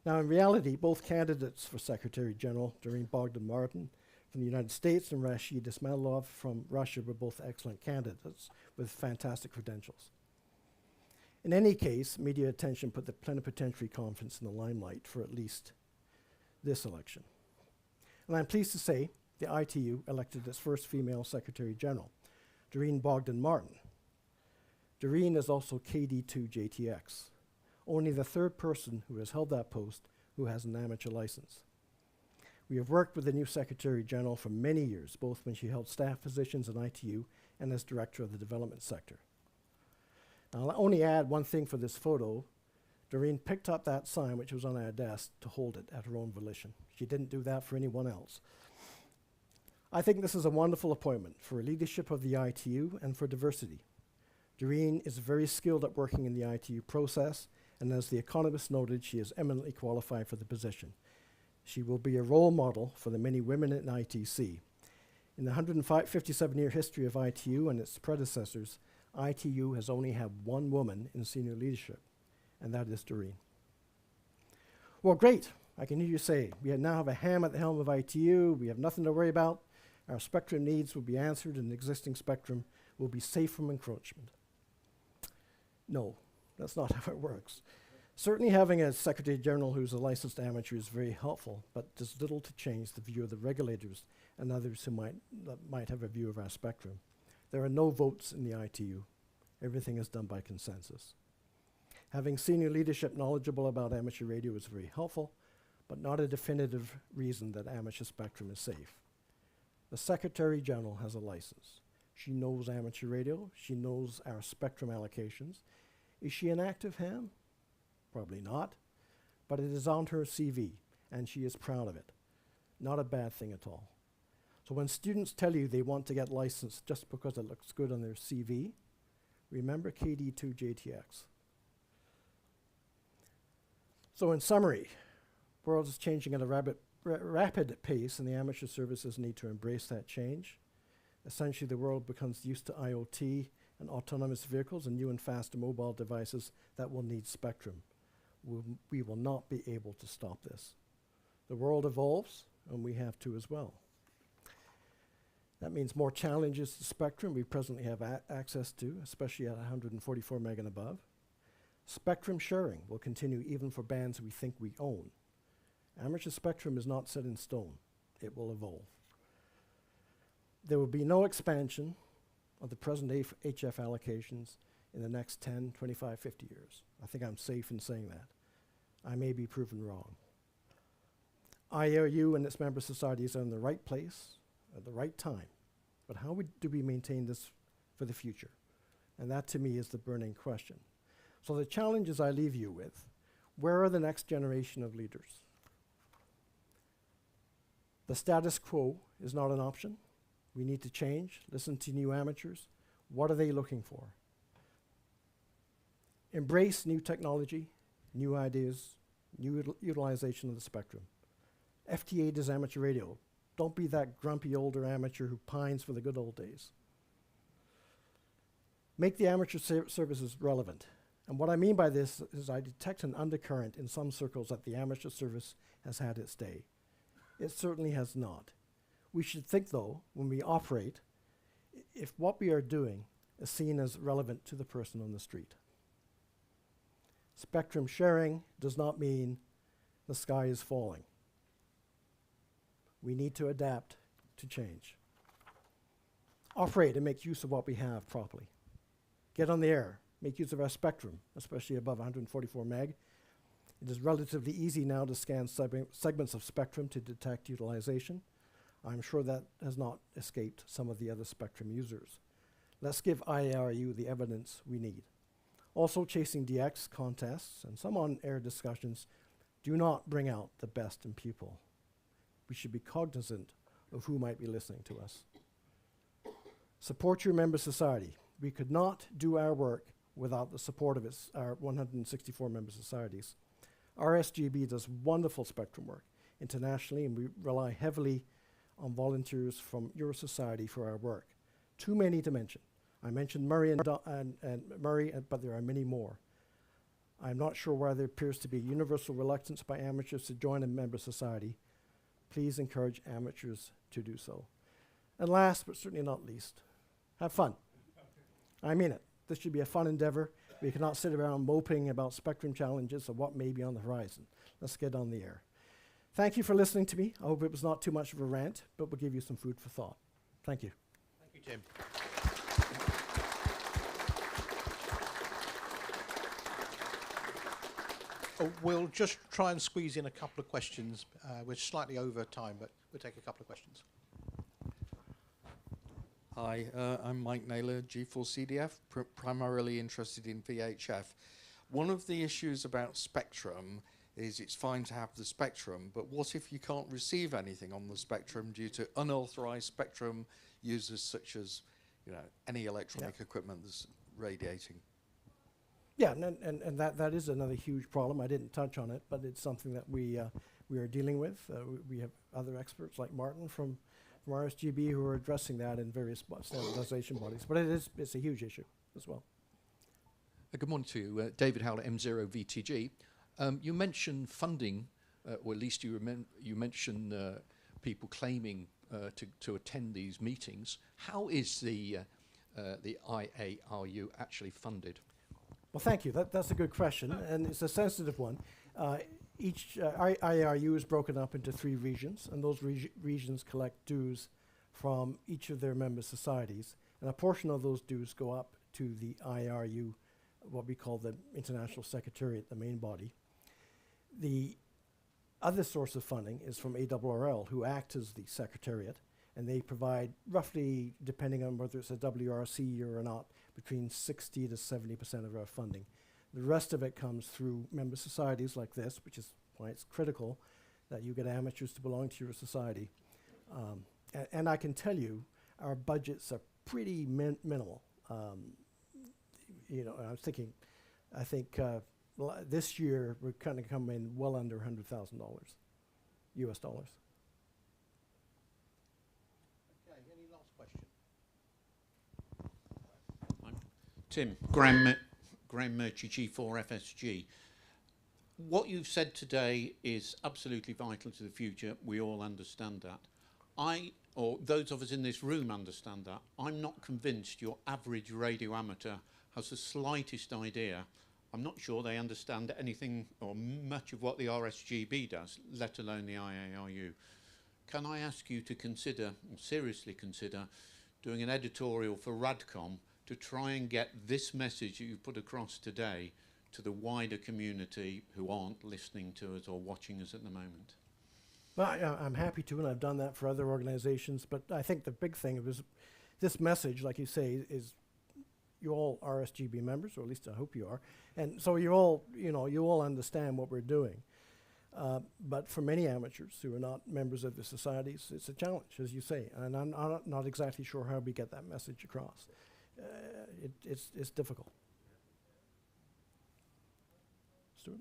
Now, in reality, both candidates for Secretary General, Doreen Bogdan-Martin from the United States and Rashid Ismailov from Russia, were both excellent candidates with fantastic credentials. In any case, media attention put the Plenipotentiary Conference in the limelight for at least this election. And I'm pleased to say the ITU elected its first female Secretary General, Doreen Bogdan-Martin. Doreen is also KD2JTX, only the third person who has held that post who has an amateur license. We have worked with the new Secretary General for many years, both when she held staff positions in ITU and as Director of the Development Sector. I'll only add one thing for this photo. Doreen picked up that sign which was on our desk to hold it at her own volition. She didn't do that for anyone else. I think this is a wonderful appointment for leadership of the ITU and for diversity. Doreen is very skilled at working in the ITU process, and as the economist noted, she is eminently qualified for the position. She will be a role model for the many women in ITC. In the 157-year history of ITU and its predecessors, ITU has only had one woman in senior leadership, and that is Doreen. Well, great. I can hear you say, we now have a ham at the helm of ITU, we have nothing to worry about, our spectrum needs will be answered and the existing spectrum will be safe from encroachment. No, that's not how it works. Certainly having a Secretary General who's a licensed amateur is very helpful, but does little to change the view of the regulators and others who might have a view of our spectrum. There are no votes in the ITU. Everything is done by consensus. Having senior leadership knowledgeable about amateur radio is very helpful, but not a definitive reason that amateur spectrum is safe. The Secretary General has a license. She knows amateur radio. She knows our spectrum allocations. Is she an active ham? Probably not, but it is on her CV, and she is proud of it. Not a bad thing at all. So when students tell you they want to get licensed just because it looks good on their CV, remember KD2JTX. So in summary, the world is changing at a rapid pace, and the amateur services need to embrace that change. Essentially, the world becomes used to IoT and autonomous vehicles and new and faster mobile devices that will need spectrum. We will not be able to stop this. The world evolves, and we have to as well. That means more challenges to spectrum we presently have access to, especially at 144 meg and above. Spectrum sharing will continue even for bands we think we own. Amateur spectrum is not set in stone. It will evolve. There will be no expansion of the present HF allocations in the next 10, 25, 50 years. I think I'm safe in saying that. I may be proven wrong. IARU and its member societies are in the right place at the right time. But how do we maintain this for the future? And that to me is the burning question. So the challenges I leave you with, where are the next generation of leaders? The status quo is not an option. We need to change, listen to new amateurs. What are they looking for? Embrace new technology, new ideas, new utilization of the spectrum. FT8 is amateur radio. Don't be that grumpy older amateur who pines for the good old days. Make the amateur services relevant. And what I mean by this is I detect an undercurrent in some circles that the amateur service has had its day. It certainly has not. We should think, though, when we operate, if what we are doing is seen as relevant to the person on the street. Spectrum sharing does not mean the sky is falling. We need to adapt to change. Operate and make use of what we have properly. Get on the air. Make use of our spectrum, especially above 144 meg. It is relatively easy now to scan segments of spectrum to detect utilization. I'm sure that has not escaped some of the other spectrum users. Let's give IARU the evidence we need. Also, chasing DX contests and some on-air discussions do not bring out the best in people. We should be cognizant of who might be listening to us. Support your member society. We could not do our work without the support of our 164 member societies. RSGB does wonderful spectrum work internationally, and we rely heavily on volunteers from your society for our work. Too many to mention. I mentioned Murray and Murray, but there are many more. I'm not sure why there appears to be universal reluctance by amateurs to join a member society. Please encourage amateurs to do so. And last, but certainly not least, have fun. I mean it. This should be a fun endeavor. We cannot sit around moping about spectrum challenges or what may be on the horizon. Let's get on the air. Thank you for listening to me. I hope it was not too much of a rant, but will give you some food for thought. Thank you. Thank you, Tim. We'll just try and squeeze in a couple of questions. We're slightly over time, but we'll take a couple of questions. Hi, I'm Mike Naylor, G4CDF, primarily interested in VHF. One of the issues about spectrum is it's fine to have the spectrum, but what if you can't receive anything on the spectrum due to unauthorized spectrum users such as, you know, any electronic equipment that's radiating? Yeah, and that is another huge problem. I didn't touch on it, but it's something that we are dealing with. We have other experts like Martin from RSGB who are addressing that in various standardization bodies. But it's a huge issue as well. Good morning to you. David Howlett, M0VTG. You mentioned funding, or at least you mentioned people claiming to attend these meetings. How is the IARU actually funded? Well, thank you. That's a good question, and it's a sensitive one. Each IARU is broken up into 3 regions, and those regions collect dues from each of their member societies, and a portion of those dues go up to the IARU, what we call the International Secretariat, the main body. The other source of funding is from ARRL, who act as the Secretariat, and they provide roughly, depending on whether it's a WRC year or not, between 60 to 70% of our funding. The rest of it comes through member societies like this, which is why it's critical that you get amateurs to belong to your society. And I can tell you, our budgets are pretty minimal. You know, I think this year we're kind of come in well under $100,000 US dollars. Okay, any last question? Tim, Graham Murchie, G4 FSG. What you've said today is absolutely vital to the future. We all understand that. Or those of us in this room understand that. I'm not convinced your average radio amateur has the slightest idea. I'm not sure they understand anything or much of what the RSGB does, let alone the IARU. Can I ask you to consider, or seriously consider, doing an editorial for RadCom to try and get this message that you put across today to the wider community who aren't listening to us or watching us at the moment? Well, I'm happy to, and I've done that for other organizations, but I think the big thing is this message, like you say, is you all RSGB members, or at least I hope you are, and so you all understand what we're doing. But for many amateurs who are not members of the societies, it's a challenge, as you say, and I'm not exactly sure how we get that message across. It's difficult. Stewart?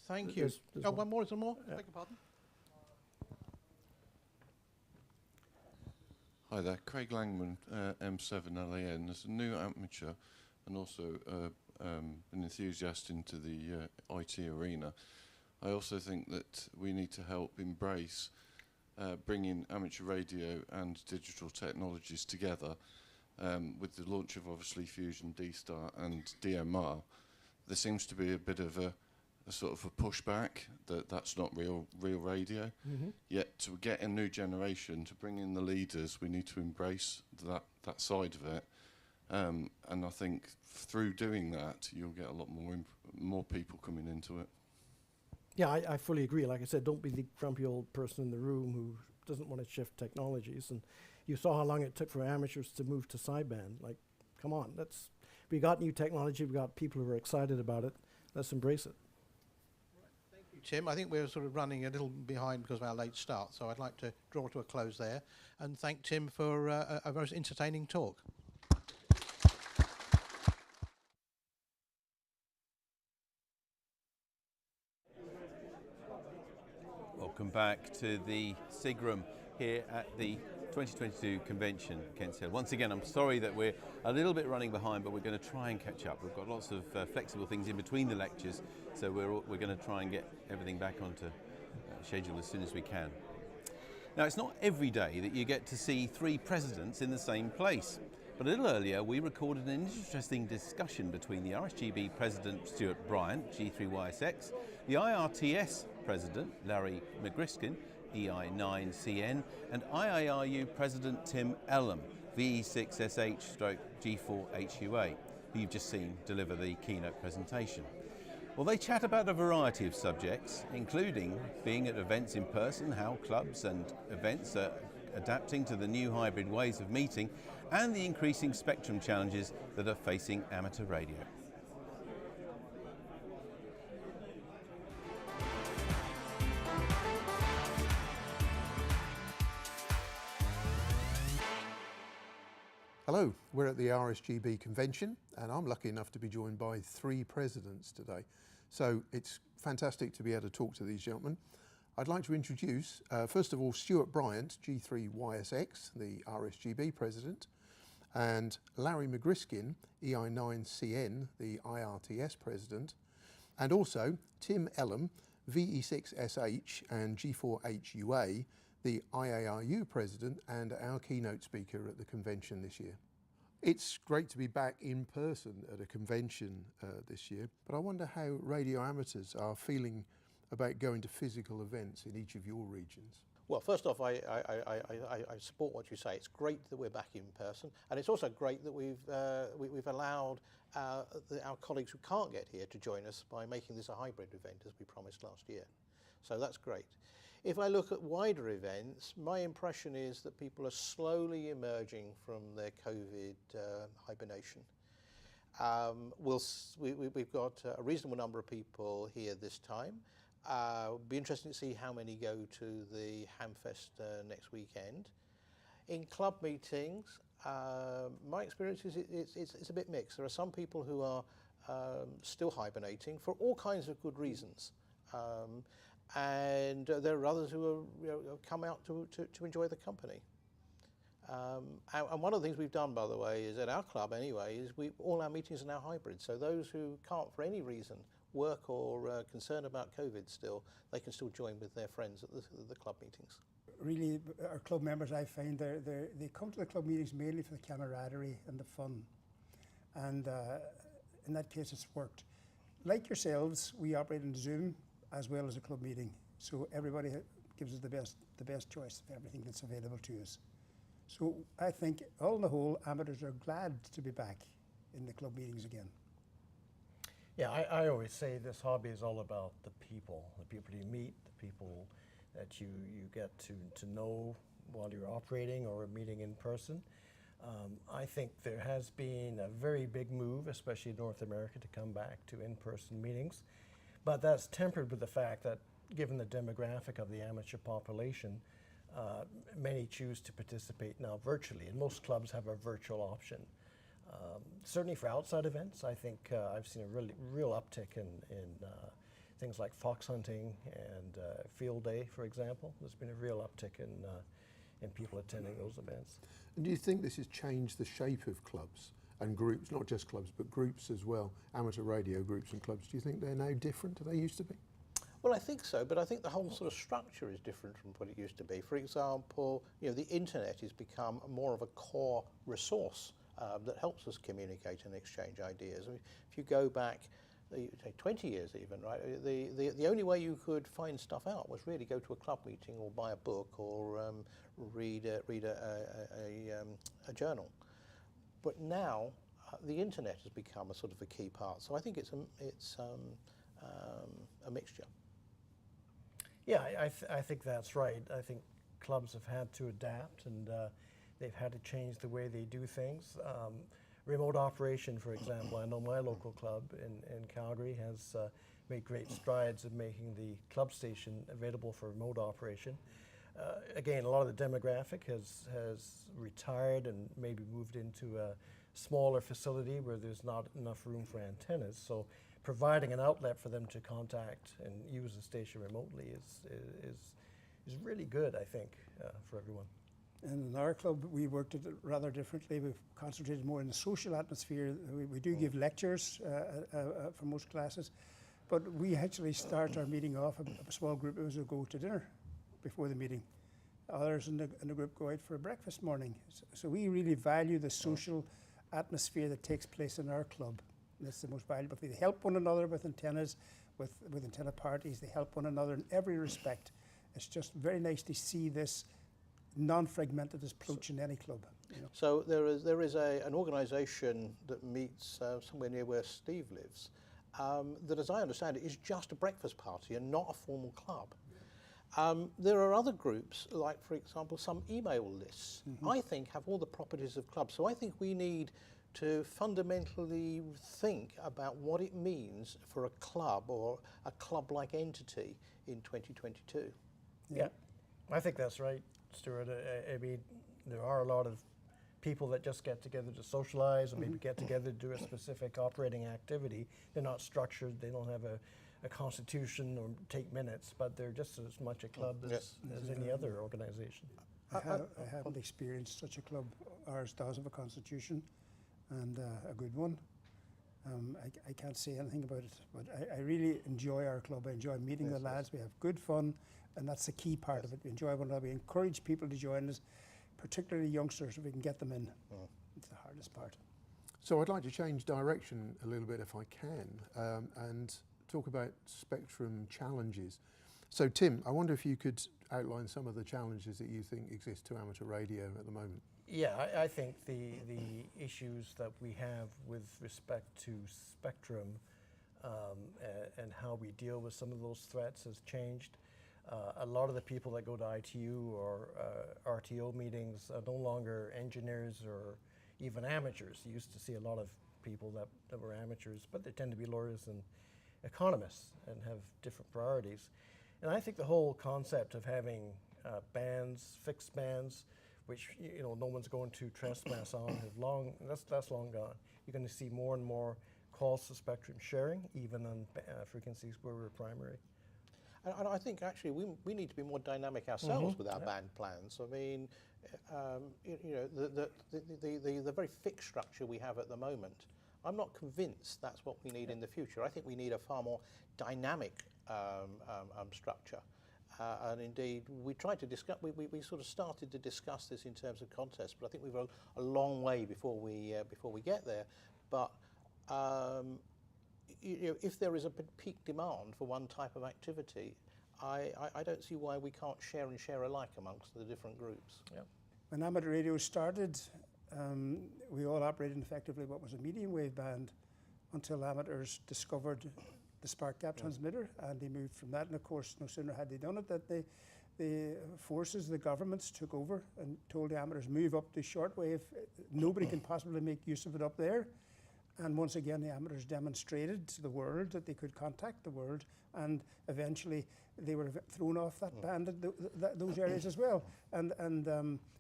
Thank you. There's one more, is there more? Yeah. Beg your pardon? Hi there, Craig Langman, M7LAN. As a new amateur and also an enthusiast into the IT arena, I also think that we need to help embrace bringing amateur radio and digital technologies together. With the launch of obviously Fusion, D-Star and DMR, there seems to be a bit of a sort of a pushback that's not real radio. Yet to get a new generation, to bring in the leaders, we need to embrace that side of it. And I think through doing that, you'll get a lot more people coming into it. Yeah, I fully agree. Like I said, don't be the grumpy old person in the room who doesn't want to shift technologies. And you saw how long it took for amateurs to move to sideband. Like, come on, we got new technology, we got people who are excited about it. Let's embrace it. Thank you, Tim. I think we're sort of running a little behind because of our late start, so I'd like to draw to a close there and thank Tim for a very entertaining talk. Welcome back to the SIG room here at the 2022 convention, Kent Hill. Once again, I'm sorry that we're a little bit running behind, but we're going to try and catch up. We've got lots of flexible things in between the lectures, so we're going to try and get everything back onto schedule as soon as we can. Now, it's not every day that you get to see 3 presidents in the same place, but a little earlier we recorded an interesting discussion between the RSGB President Stewart Bryant, G3YSX, the IRTS President Larry McGriskin, EI9CN, and IARU President Tim Ellam, VE6SH/G4HUA, who you've just seen deliver the keynote presentation. Well, they chat about a variety of subjects, including being at events in person, how clubs and events are adapting to the new hybrid ways of meeting, and the increasing spectrum challenges that are facing amateur radio. Hello, we're at the RSGB convention and I'm lucky enough to be joined by 3 presidents today. So it's fantastic to be able to talk to these gentlemen. I'd like to introduce, first of all, Stewart Bryant, G3YSX, the RSGB president, and Larry McGriskin, EI9CN, the IRTS president, and also Tim Ellam, VE6SH and G4HUA, the IARU president and our keynote speaker at the convention this year. It's great to be back in person at a convention this year, but I wonder how radio amateurs are feeling about going to physical events in each of your regions. Well, first off, I support what you say. It's great that we're back in person, and it's also great that we've allowed our colleagues who can't get here to join us by making this a hybrid event, as we promised last year. So that's great. If I look at wider events, my impression is that people are slowly emerging from their COVID hibernation. We've got a reasonable number of people here this time. It'll be interesting to see how many go to the Hamfest next weekend. In club meetings, my experience is it's a bit mixed. There are some people who are still hibernating for all kinds of good reasons. And there are others who have come out to enjoy the company. And one of the things we've done, by the way, is at our club anyway, is all our meetings are now hybrid. So those who can't for any reason work or concerned about COVID still, they can still join with their friends at the club meetings. Really, our club members, I find, they come to the club meetings mainly for the camaraderie and the fun. And in that case, it's worked. Like yourselves, we operate in Zoom as well as a club meeting. So everybody gives us the best choice of everything that's available to us. So I think, all in the whole, amateurs are glad to be back in the club meetings again. Yeah, I always say this hobby is all about the people you meet, the people that you get to know while you're operating or meeting in person. I think there has been a very big move, especially in North America, to come back to in-person meetings. But that's tempered with the fact that, given the demographic of the amateur population, many choose to participate now virtually, and most clubs have a virtual option. Certainly for outside events, I think I've seen a real uptick in things like fox hunting and field day, for example. There's been a real uptick in people attending those events. And do you think this has changed the shape of clubs and groups, not just clubs, but groups as well, amateur radio groups and clubs? Do you think they're now different to they used to be? Well, I think so, but I think the whole sort of structure is different from what it used to be. For example, the internet has become more of a core resource that helps us communicate and exchange ideas. I mean, if you go back, say 20 years even, right? The only way you could find stuff out was really go to a club meeting or buy a book or read a journal. But now the internet has become a sort of a key part. So I think it's a mixture. Yeah, I think that's right. I think clubs have had to adapt, and they've had to change the way they do things. Remote operation, for example, I know my local club in Calgary has made great strides in making the club station available for remote operation. Again, a lot of the demographic has retired and maybe moved into a smaller facility where there's not enough room for antennas. So providing an outlet for them to contact and use the station remotely is really good, I think, for everyone. And in our club, we worked it rather differently. We've concentrated more in the social atmosphere. We do give lectures for most classes, but we actually start our meeting off, a small group of us will go to dinner before the meeting. Others in the group go out for a breakfast morning. So we really value the social atmosphere that takes place in our club. That's the most valuable thing. They help one another with antennas, with antenna parties. They help one another in every respect. It's just very nice to see this non-fragmented approach in any club. So there is an organisation that meets somewhere near where Steve lives that, as I understand it, is just a breakfast party and not a formal club. There are other groups, like, for example, some email lists, I think have all the properties of clubs. So I think we need to fundamentally think about what it means for a club or a club-like entity in 2022. Yeah, I think that's right, Stewart. I mean, there are a lot of people that just get together to socialize or maybe get together to do a specific operating activity. They're not structured, they don't have a constitution or take minutes, but they're just as much a club as any other organization. I haven't experienced such a club. Ours does have a constitution, and a good one. I can't say anything about it, but I really enjoy our club. I enjoy meeting the lads. We have good fun, and that's the key part of it. We enjoy one another. We encourage people to join us, particularly youngsters, if we can get them in. It's the hardest part. So I'd like to change direction a little bit if I can, and talk about spectrum challenges. So Tim, I wonder if you could outline some of the challenges that you think exist to amateur radio at the moment. Yeah, I think the issues that we have with respect to spectrum and how we deal with some of those threats has changed. A lot of the people that go to ITU or RTO meetings are no longer engineers or even amateurs. You used to see a lot of people that were amateurs, but they tend to be lawyers and economists and have different priorities. And I think the whole concept of having bands, fixed bands, which no one's going to trespass on, that's long gone. You're going to see more and more calls to spectrum sharing, even on frequencies where we're primary. And I think actually we need to be more dynamic ourselves with our band plans. I mean, the very fixed structure we have at the moment, I'm not convinced that's what we need in the future. I think we need a far more dynamic structure. And indeed, we tried to discuss. We sort of started to discuss this in terms of contests, but I think we've got a long way before we get there. But if there is a peak demand for one type of activity, I don't see why we can't share and share alike amongst the different groups. Yep. When amateur radio started, we all operated effectively what was a medium wave band until amateurs discovered the spark gap transmitter, and they moved from that. And of course, no sooner had they done it that the forces, the governments took over and told the amateurs, move up to shortwave. Nobody can possibly make use of it up there. And once again, the amateurs demonstrated to the world that they could contact the world, and eventually they were thrown off that band at those areas as well. And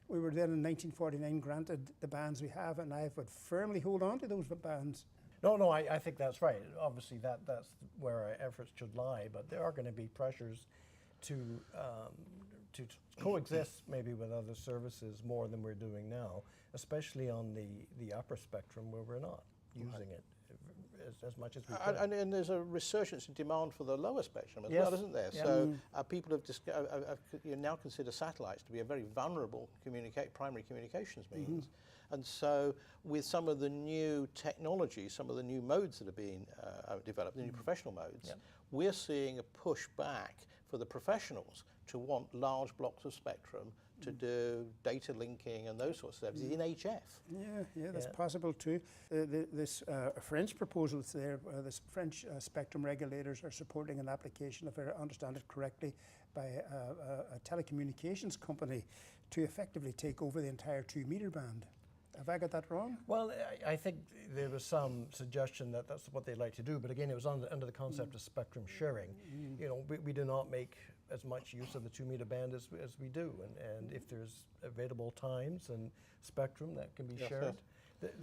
we were then in 1949 granted the bands we have, and I would firmly hold on to those bands. No, I think that's right. Obviously, that's where our efforts should lie, but there are going to be pressures to coexist maybe with other services more than we're doing now, especially on the upper spectrum where we're not using it as much as we can. And there's a resurgence in demand for the lower spectrum as Yes. well, isn't there? Yeah. So people have now consider satellites to be a very vulnerable primary communications means. And so with some of the new technology, some of the new modes that are being developed, the new professional modes, we're seeing a push back for the professionals to want large blocks of spectrum to do data linking and those sorts of services in HF. Yeah, that's possible too. This French proposal that's there, the French spectrum regulators are supporting an application, if I understand it correctly, by a telecommunications company to effectively take over the entire 2-meter band. Have I got that wrong? Well, I think there was some suggestion that that's what they'd like to do, but again, it was under the concept of spectrum sharing. We do not make as much use of the 2-meter band as we do, and if there's available times and spectrum that can be shared,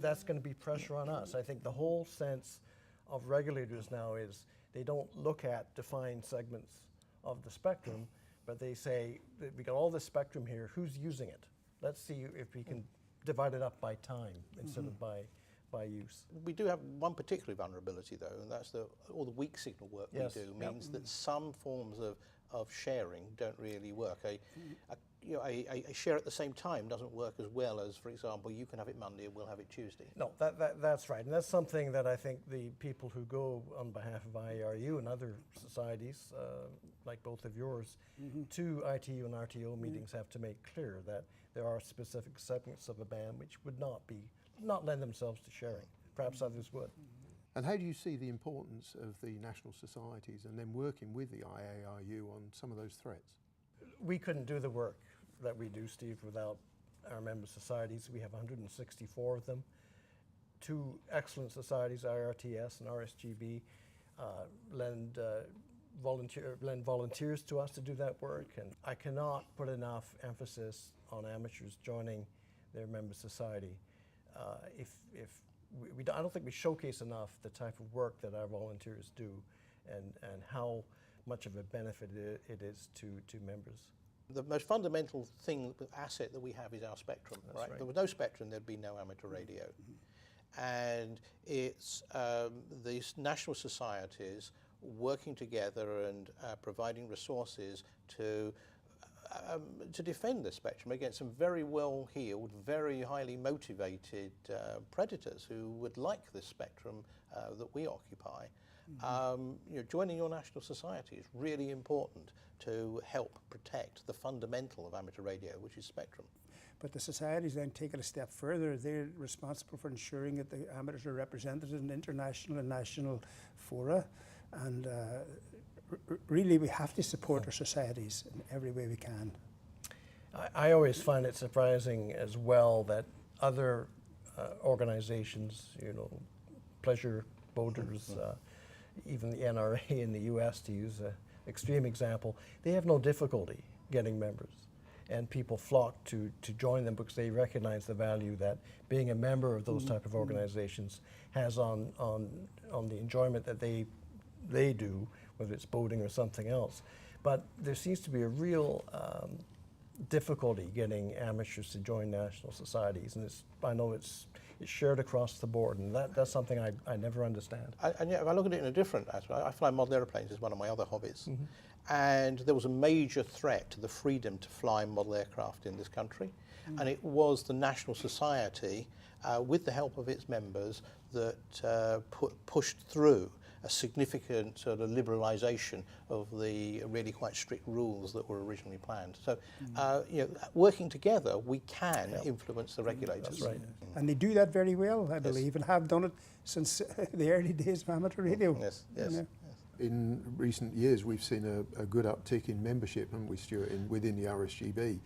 that's going to be pressure on us. I think the whole sense of regulators now is they don't look at defined segments of the spectrum, but they say, we got all this spectrum here, who's using it? Let's see if we can divide it up by time instead of by use. We do have one particular vulnerability though, and that's all the weak signal work we do means that some forms of sharing don't really work. A share at the same time doesn't work as well as, for example, you can have it Monday and we'll have it Tuesday. No, that's right, and that's something that I think the people who go on behalf of IARU and other societies, like both of yours, to ITU and RTO meetings have to make clear that there are specific segments of a band which would not lend themselves to sharing. Perhaps others would. And how do you see the importance of the national societies and then working with the IARU on some of those threats? We couldn't do the work that we do, Steve, without our member societies. We have 164 of them. 2 excellent societies, IRTS and RSGB, lend volunteers to us to do that work. And I cannot put enough emphasis on amateurs joining their member society. I don't think we showcase enough the type of work that our volunteers do and how much of a benefit it is to members. The most fundamental asset that we have is our spectrum. Right? If there was no spectrum, there'd be no amateur radio. And it's these national societies working together and providing resources to defend the spectrum against some very well-heeled, very highly motivated predators who would like this spectrum that we occupy. Joining your national society is really important to help protect the fundamental of amateur radio, which is spectrum. But the societies then take it a step further. They're responsible for ensuring that the amateurs are represented in international and national fora. And really, we have to support our societies in every way we can. I always find it surprising as well that other organizations, pleasure boaters, even the NRA in the US, to use an extreme example, they have no difficulty getting members. And people flock to join them because they recognize the value that being a member of those type of organizations has on the enjoyment that they do, whether it's boating or something else. But there seems to be a real difficulty getting amateurs to join national societies, and I know it's shared across the board, and that's something I never understand. And yet, if I look at it in a different aspect, I fly model airplanes as one of my other hobbies. And there was a major threat to the freedom to fly model aircraft in this country. And it was the National Society, with the help of its members, that pushed through a significant sort of liberalisation of the really quite strict rules that were originally planned. So, working together, we can influence the regulators. That's right. And they do that very well, I believe, and have done it since the early days of amateur radio. Yes. In recent years, we've seen a good uptick in membership, haven't we, Stewart, within the RSGB,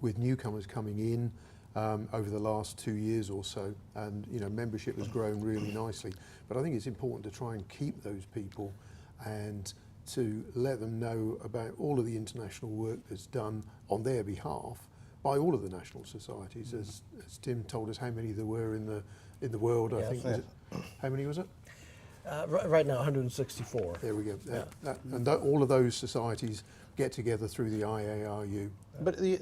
with newcomers coming in over the last 2 years or so, and membership has grown really nicely. But I think it's important to try and keep those people and to let them know about all of the international work that's done on their behalf by all of the national societies. As Tim told us how many there were in the world, I think. How many was it? Right now, 164. There we go. All of those societies get together through the IARU. But the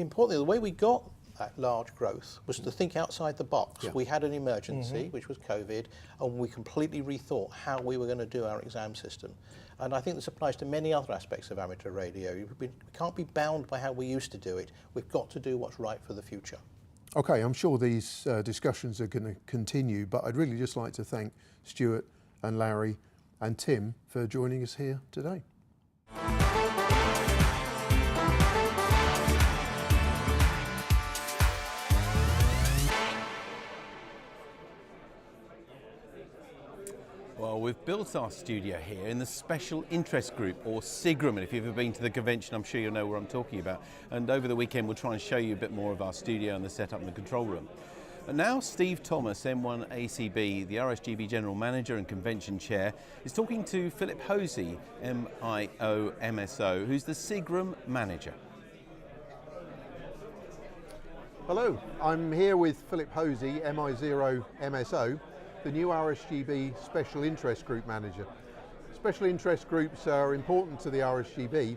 important thing, the way we got that large growth was to think outside the box. We had an emergency, which was COVID, and we completely rethought how we were going to do our exam system. And I think this applies to many other aspects of amateur radio. We can't be bound by how we used to do it. We've got to do what's right for the future. Okay, I'm sure these discussions are going to continue, but I'd really just like to thank Stewart and Larry and Tim for joining us here today. Well, we've built our studio here in the Special Interest Group, or SIGRUM, and if you've ever been to the convention, I'm sure you'll know what I'm talking about. And over the weekend, we'll try and show you a bit more of our studio and the setup in the control room. And now Steve Thomas, M1ACB, the RSGB General Manager and Convention Chair, is talking to Philip Hosey, MIO MSO, who's the SIGRUM Manager. Hello, I'm here with Philip Hosey, MI0 MSO, the new RSGB Special Interest Group Manager. Special interest groups are important to the RSGB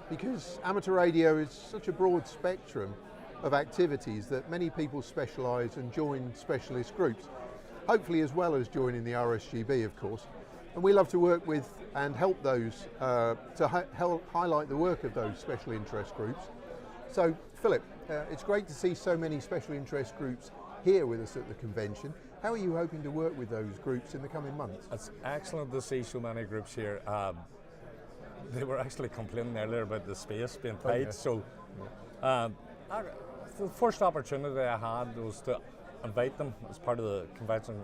because amateur radio is such a broad spectrum of activities that many people specialise and join specialist groups, hopefully as well as joining the RSGB, of course. And we love to work with and help those to help highlight the work of those special interest groups. So, Philip, it's great to see so many special interest groups here with us at the convention. How are you hoping to work with those groups in the coming months? It's excellent to see so many groups here. They were actually complaining earlier about the space being tight, so the first opportunity I had was to invite them as part of the convention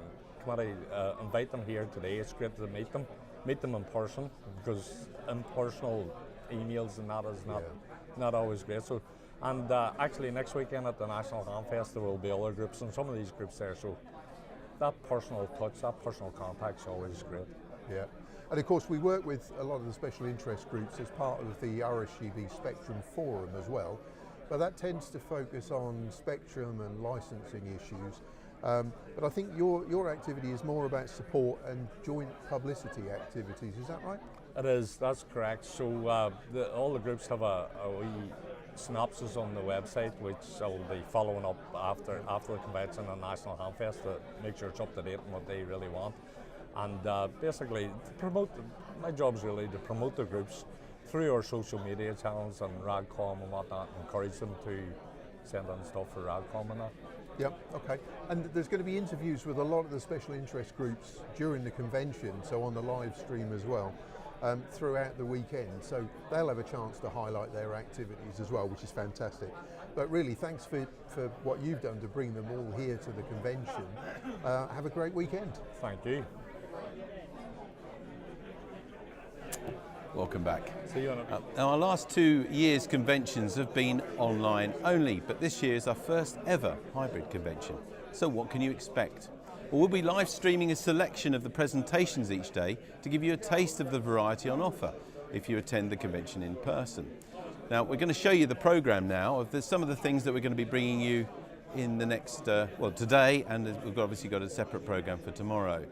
committee, invite them here today. It's great to meet them in person, because impersonal emails and that is not always great. So, and actually next weekend at the National Ham Fest there will be other groups, and some of these groups there, so that personal touch, that personal contact is always great. Yeah, and of course we work with a lot of the special interest groups as part of the RSGB Spectrum Forum as well. but that tends to focus on spectrum and licensing issues. But I think your activity is more about support and joint publicity activities, is that right? It is, that's correct. So all the groups have a wee synopsis on the website, which I'll be following up after the convention and National Hamfest to make sure it's up to date and what they really want. And basically, to promote, my job is really to promote the groups through our social media channels and RadCom and whatnot, and encourage them to send in stuff for RadCom and that. Yep, okay. And there's going to be interviews with a lot of the special interest groups during the convention, so on the live stream as well, throughout the weekend. So they'll have a chance to highlight their activities as well, which is fantastic. But really, thanks for what you've done to bring them all here to the convention. Have a great weekend. Thank you. Welcome back. See you on a Now, our last 2 years' conventions have been online only, but this year is our first ever hybrid convention. So what can you expect? Well, we'll be live streaming a selection of the presentations each day to give you a taste of the variety on offer if you attend the convention in person. Now, we're going to show you the program now of some of the things that we're going to be bringing you in the next, today, and we've obviously got a separate program for tomorrow.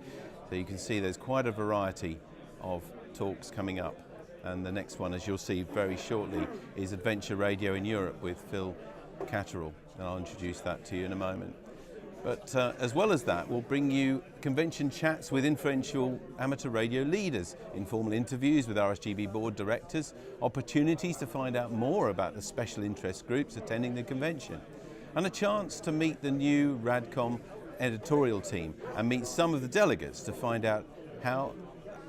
So you can see there's quite a variety of talks coming up. And the next one, as you'll see very shortly, is Adventure Radio in Europe with Phil Catterall, and I'll introduce that to you in a moment. But as well as that, we'll bring you convention chats with influential amateur radio leaders, informal interviews with RSGB Board Directors, opportunities to find out more about the special interest groups attending the convention, and a chance to meet the new RadCom editorial team and meet some of the delegates to find out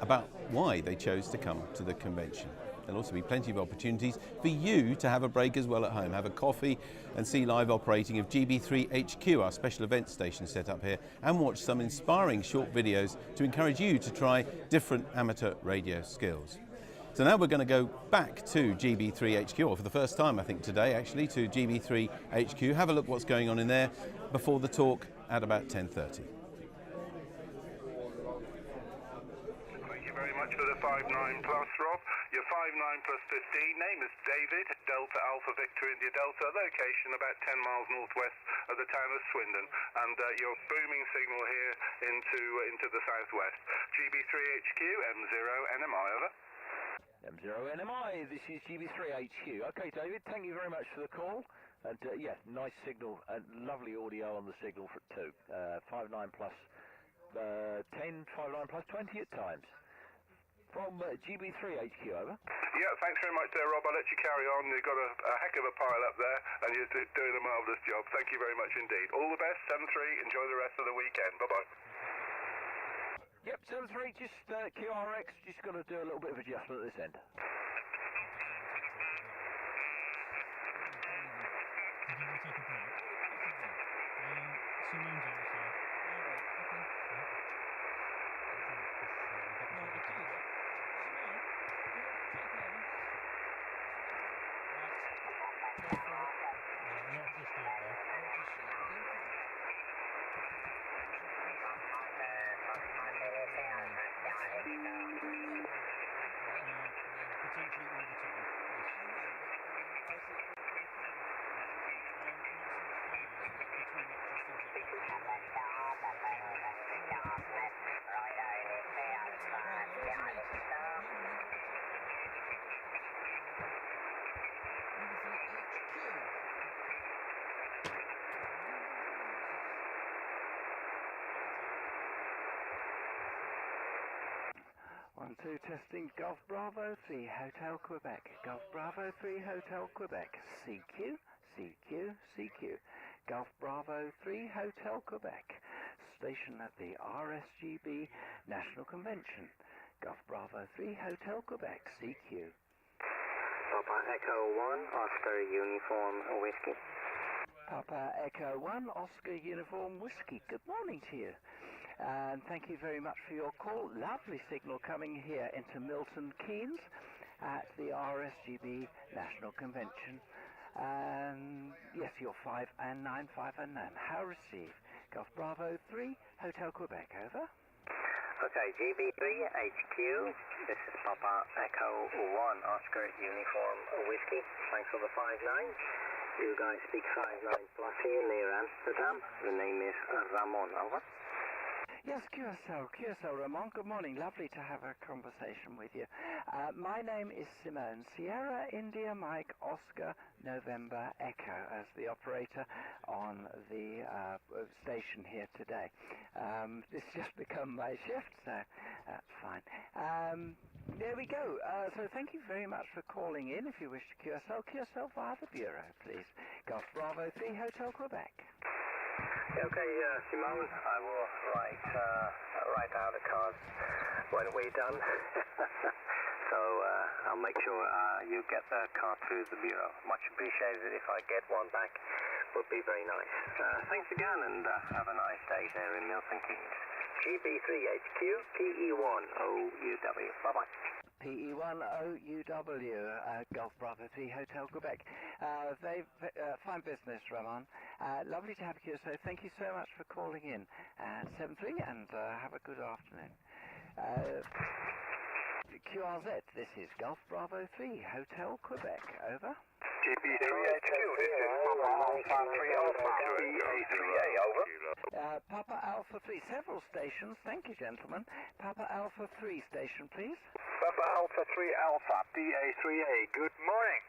about why they chose to come to the convention. There'll also be plenty of opportunities for you to have a break as well at home, have a coffee and see live operating of GB3 HQ, our special event station set up here, and watch some inspiring short videos to encourage you to try different amateur radio skills. So now we're going to go back to GB3 HQ, or for the first time I think today actually, to GB3 HQ, have a look what's going on in there before the talk at about 10:30. For the 59 plus, Rob. Your 59 plus 15, name is David, Delta Alpha Victor India Delta, location about 10 miles northwest of the town of Swindon, and your booming signal here into the southwest. GB3HQ, M0NMI, over. M0NMI, this is GB3HQ. Okay, David, thank you very much for the call. And yeah, nice signal, lovely audio on the signal for too. 59 plus 10, 59 plus 20 at times. From GB3HQ, over. Yeah, thanks very much there, Rob. I'll let you carry on. You've got a heck of a pile up there, and you're doing a marvellous job. Thank you very much indeed. All the best, 7-3. Enjoy the rest of the weekend. Bye-bye. Yep, 7-3, just QRX, just got to do a little bit of adjustment at this end. One, two, testing, Golf Bravo 3, Hotel Quebec. Golf Bravo 3, Hotel Quebec. CQ, CQ, CQ. Golf Bravo 3, Hotel Quebec. Station at the RSGB National Convention. Golf Bravo 3, Hotel Quebec, CQ. Papa Echo 1, Oscar Uniform Whiskey. Papa Echo 1, Oscar Uniform Whiskey. Good morning to you. And thank you very much for your call. Lovely signal coming here into Milton Keynes at the RSGB National Convention. Yes, you're 5 and 9, 5 and 9. How received? Golf Bravo 3, Hotel Quebec, over. Okay, GB3 HQ. This is Papa Echo 1, Oscar Uniform Whiskey. Thanks for the 5-9. You guys speak 59 plus here near Amsterdam. The name is Ramon. Over. Yes, QSL Ramon, good morning. Lovely to have a conversation with you. My name is Simone, Sierra India Mike Oscar November Echo, as the operator on the station here today. This just become my shift, so that's fine. There we go. So thank you very much for calling in. If you wish to QSL via the Bureau, please. Golf Bravo 3 Hotel Quebec. Okay, Simone, I will write out the cards when we're done. So I'll make sure you get the card through the Bureau. Much appreciated. If I get one back, would be very nice. Thanks again, and have a nice day there in Milton Keynes. GB3HQ, PE1OUW. Bye-bye. PE1OUW, Golf Bravo 3 Hotel Quebec. They've fine business, Ramon. Lovely to have you, so thank you so much for calling in. 7-3, and have a good afternoon. QRZ, this is Golf Bravo 3 Hotel Quebec. Over. GB3HQ, this is Papa Alpha 3 Alpha, DA3A, over. Papa Alpha 3, several stations, thank you gentlemen. Papa Alpha 3 station, please. Papa Alpha 3 Alpha, DA3A, good morning.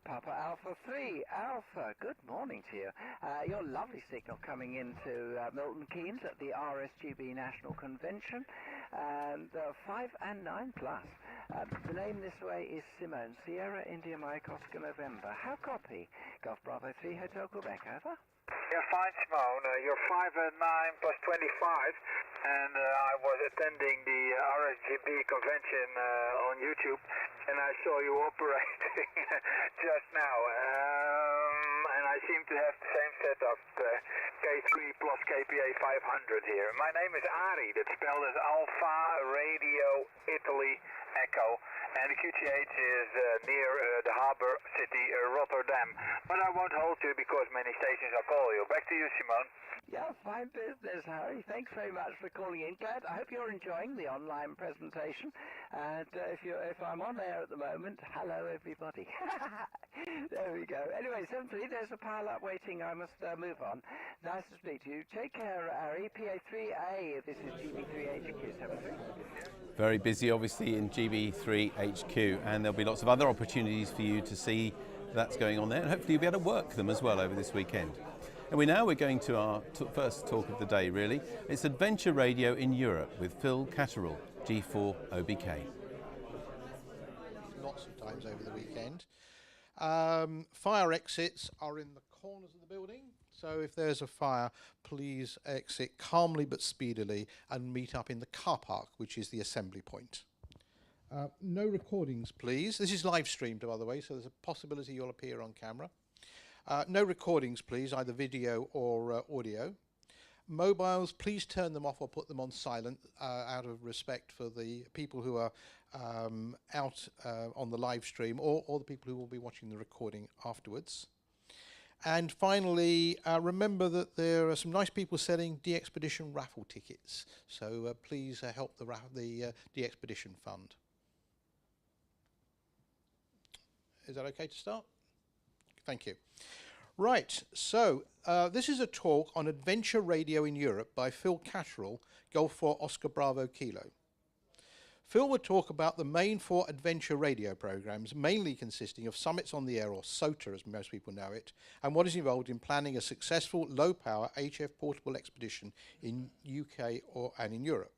Papa Alpha 3 Alpha, good morning to you. Your lovely signal coming into Milton Keynes at the RSGB National Convention, and 5 and 9 plus. The name this way is Simone, Sierra India Mike Oscar November. How copy? Golf Bravo 3 Hotel Quebec, over. You're fine, Simone. You're 5 and 9 plus 25, and I was attending the RSGB convention on YouTube, and I saw you operating just now, and I seem to have the same setup, K3 plus KPA 500 here. My name is Ari, that's spelled as Alpha Radio Italy Echo, and the QCH is near the harbor city Rotterdam. But I won't hold you because many stations will call you. Back to you, Simone. Yeah, fine business, Harry. Thanks very much for calling in. Glad. I hope you're enjoying the online presentation. And if I'm on air at the moment, hello everybody. There we go. Anyway, 7-3, there's a pile up waiting. I must move on. Nice to speak to you. Take care, Harry. PA3A. This is GB3HQ 7-3. Very busy, obviously, in GB3HQ, and there'll be lots of other opportunities for you to see that's going on there, and hopefully you'll be able to work them as well over this weekend. And we're going to our first talk of the day, really. It's Adventure Radio in Europe with Phil Catterall, G4OBK. Lots of times over the weekend. Fire exits are in the corners of the building. So if there's a fire, please exit calmly but speedily and meet up in the car park, which is the assembly point. No recordings, please. This is live streamed, by the way, so there's a possibility you'll appear on camera. No recordings, please, either video or audio. Mobiles, please turn them off or put them on silent out of respect for the people who are out on the live stream or the people who will be watching the recording afterwards. And finally, remember that there are some nice people selling DXpedition raffle tickets, so please help the DXpedition fund. Is that okay to start? Thank you. Right, so this is a talk on Adventure Radio in Europe by Phil Catterall, Golf 4 Oscar Bravo Kilo. Phil will talk about the main 4 adventure radio programs, mainly consisting of Summits on the Air, or SOTA as most people know it, and what is involved in planning a successful low-power HF portable expedition in UK and in Europe.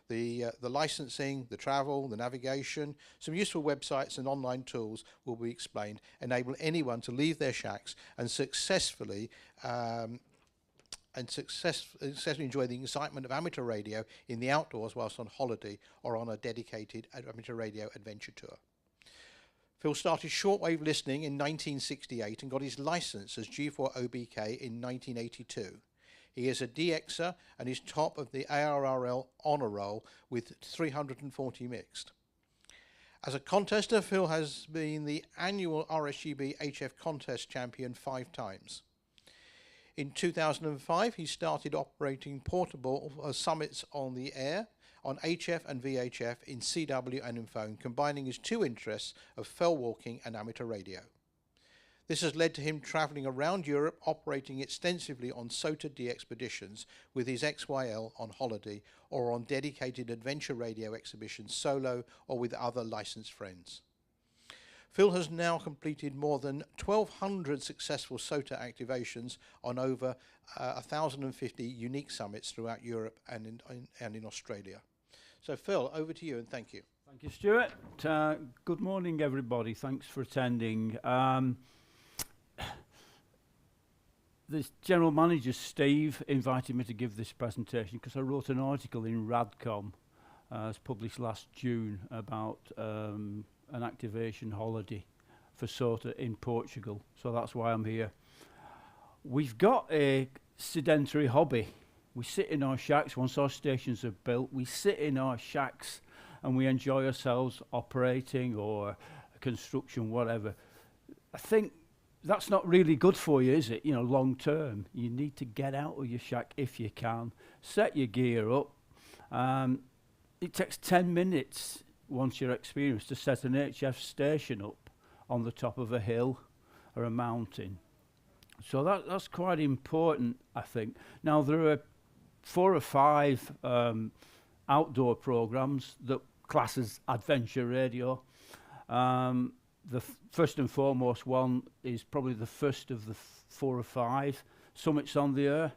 The licensing, the travel, the navigation, some useful websites and online tools will be explained, enable anyone to leave their shacks and successfully enjoy the excitement of amateur radio in the outdoors whilst on holiday or on a dedicated amateur radio adventure tour. Phil started shortwave listening in 1968 and got his license as G4OBK in 1982. He is a DXer and is top of the IARU honour roll with 340 mixed. As a contester, Phil has been the annual RSGB HF contest champion 5 times. In 2005, he started operating portable summits on the air, on HF and VHF, in CW and in phone, combining his 2 interests of fell walking and amateur radio. This has led to him travelling around Europe, operating extensively on SOTA DXpeditions with his XYL on holiday or on dedicated adventure radio exhibitions solo or with other licensed friends. Phil has now completed more than 1,200 successful SOTA activations on over 1,050 unique summits throughout Europe and in Australia. So Phil, over to you and thank you. Thank you, Stuart. Good morning, everybody. Thanks for attending. The General Manager, Steve, invited me to give this presentation because I wrote an article in RadCom, as published last June, about an activation holiday for SOTA in Portugal. So that's why I'm here. We've got a sedentary hobby. We sit in our shacks. Once our stations are built, we sit in our shacks and we enjoy ourselves operating or construction, whatever. I think that's not really good for you, is it? You know, long term. You need to get out of your shack if you can. Set your gear up. It takes 10 minutes once you're experienced to set an HF station up on the top of a hill or a mountain. So that's quite important, I think. Now, there are 4 or 5 outdoor programs that class as adventure radio. The first and foremost one is probably the first of the 4 or 5 summits on the Air.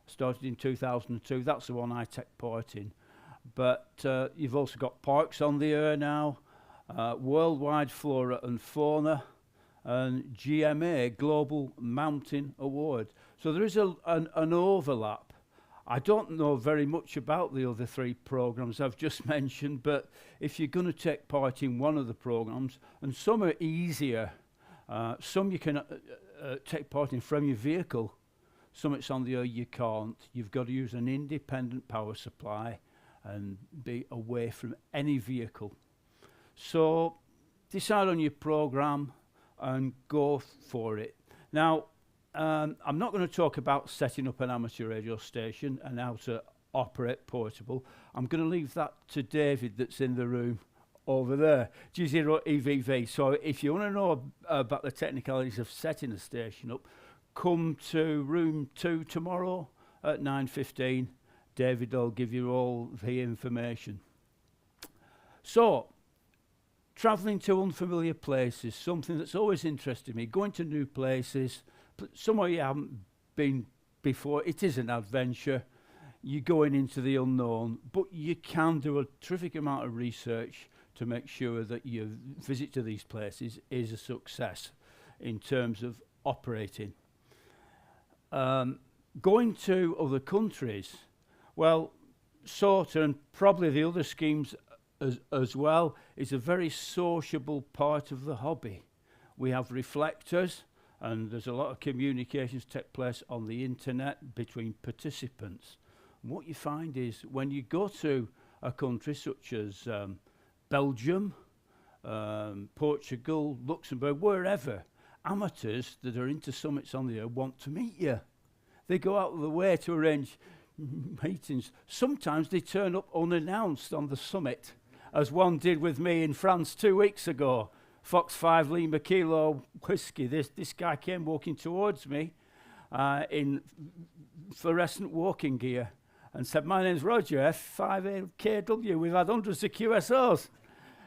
Started in 2002. That's the one I take part in. But you've also got Parks on the Air now, Worldwide Flora and Fauna, and GMA, Global Mountain Award. So there is an overlap. I don't know very much about the other 3 programs I've just mentioned, but if you're going to take part in one of the programs, and some are easier, some you can take part in from your vehicle. Some it's on the Air you can't. You've got to use an independent power supply and be away from any vehicle. So decide on your program and go for it. Now, I'm not going to talk about setting up an amateur radio station and how to operate portable. I'm going to leave that to David that's in the room over there, G0EVV. So if you want to know about the technicalities of setting a station up, come to room 2 tomorrow at 9:15. David will give you all the information. So, travelling to unfamiliar places, something that's always interested me. Going to new places, somewhere you haven't been before. It is an adventure. You're going into the unknown, but you can do a terrific amount of research to make sure that your visit to these places is a success in terms of operating. Going to other countries, well, SOTA and probably the other schemes as well is a very sociable part of the hobby. We have reflectors, and there's a lot of communications take place on the internet between participants. And what you find is when you go to a country such as Belgium, Portugal, Luxembourg, wherever, amateurs that are into summits on the Air want to meet you. They go out of the way to arrange meetings. Sometimes they turn up unannounced on the summit, as one did with me in France 2 weeks ago. Fox 5 Lima Kilo Whiskey. This guy came walking towards me in fluorescent walking gear and said, "My name's Roger, F5KW. We've had hundreds of QSOs."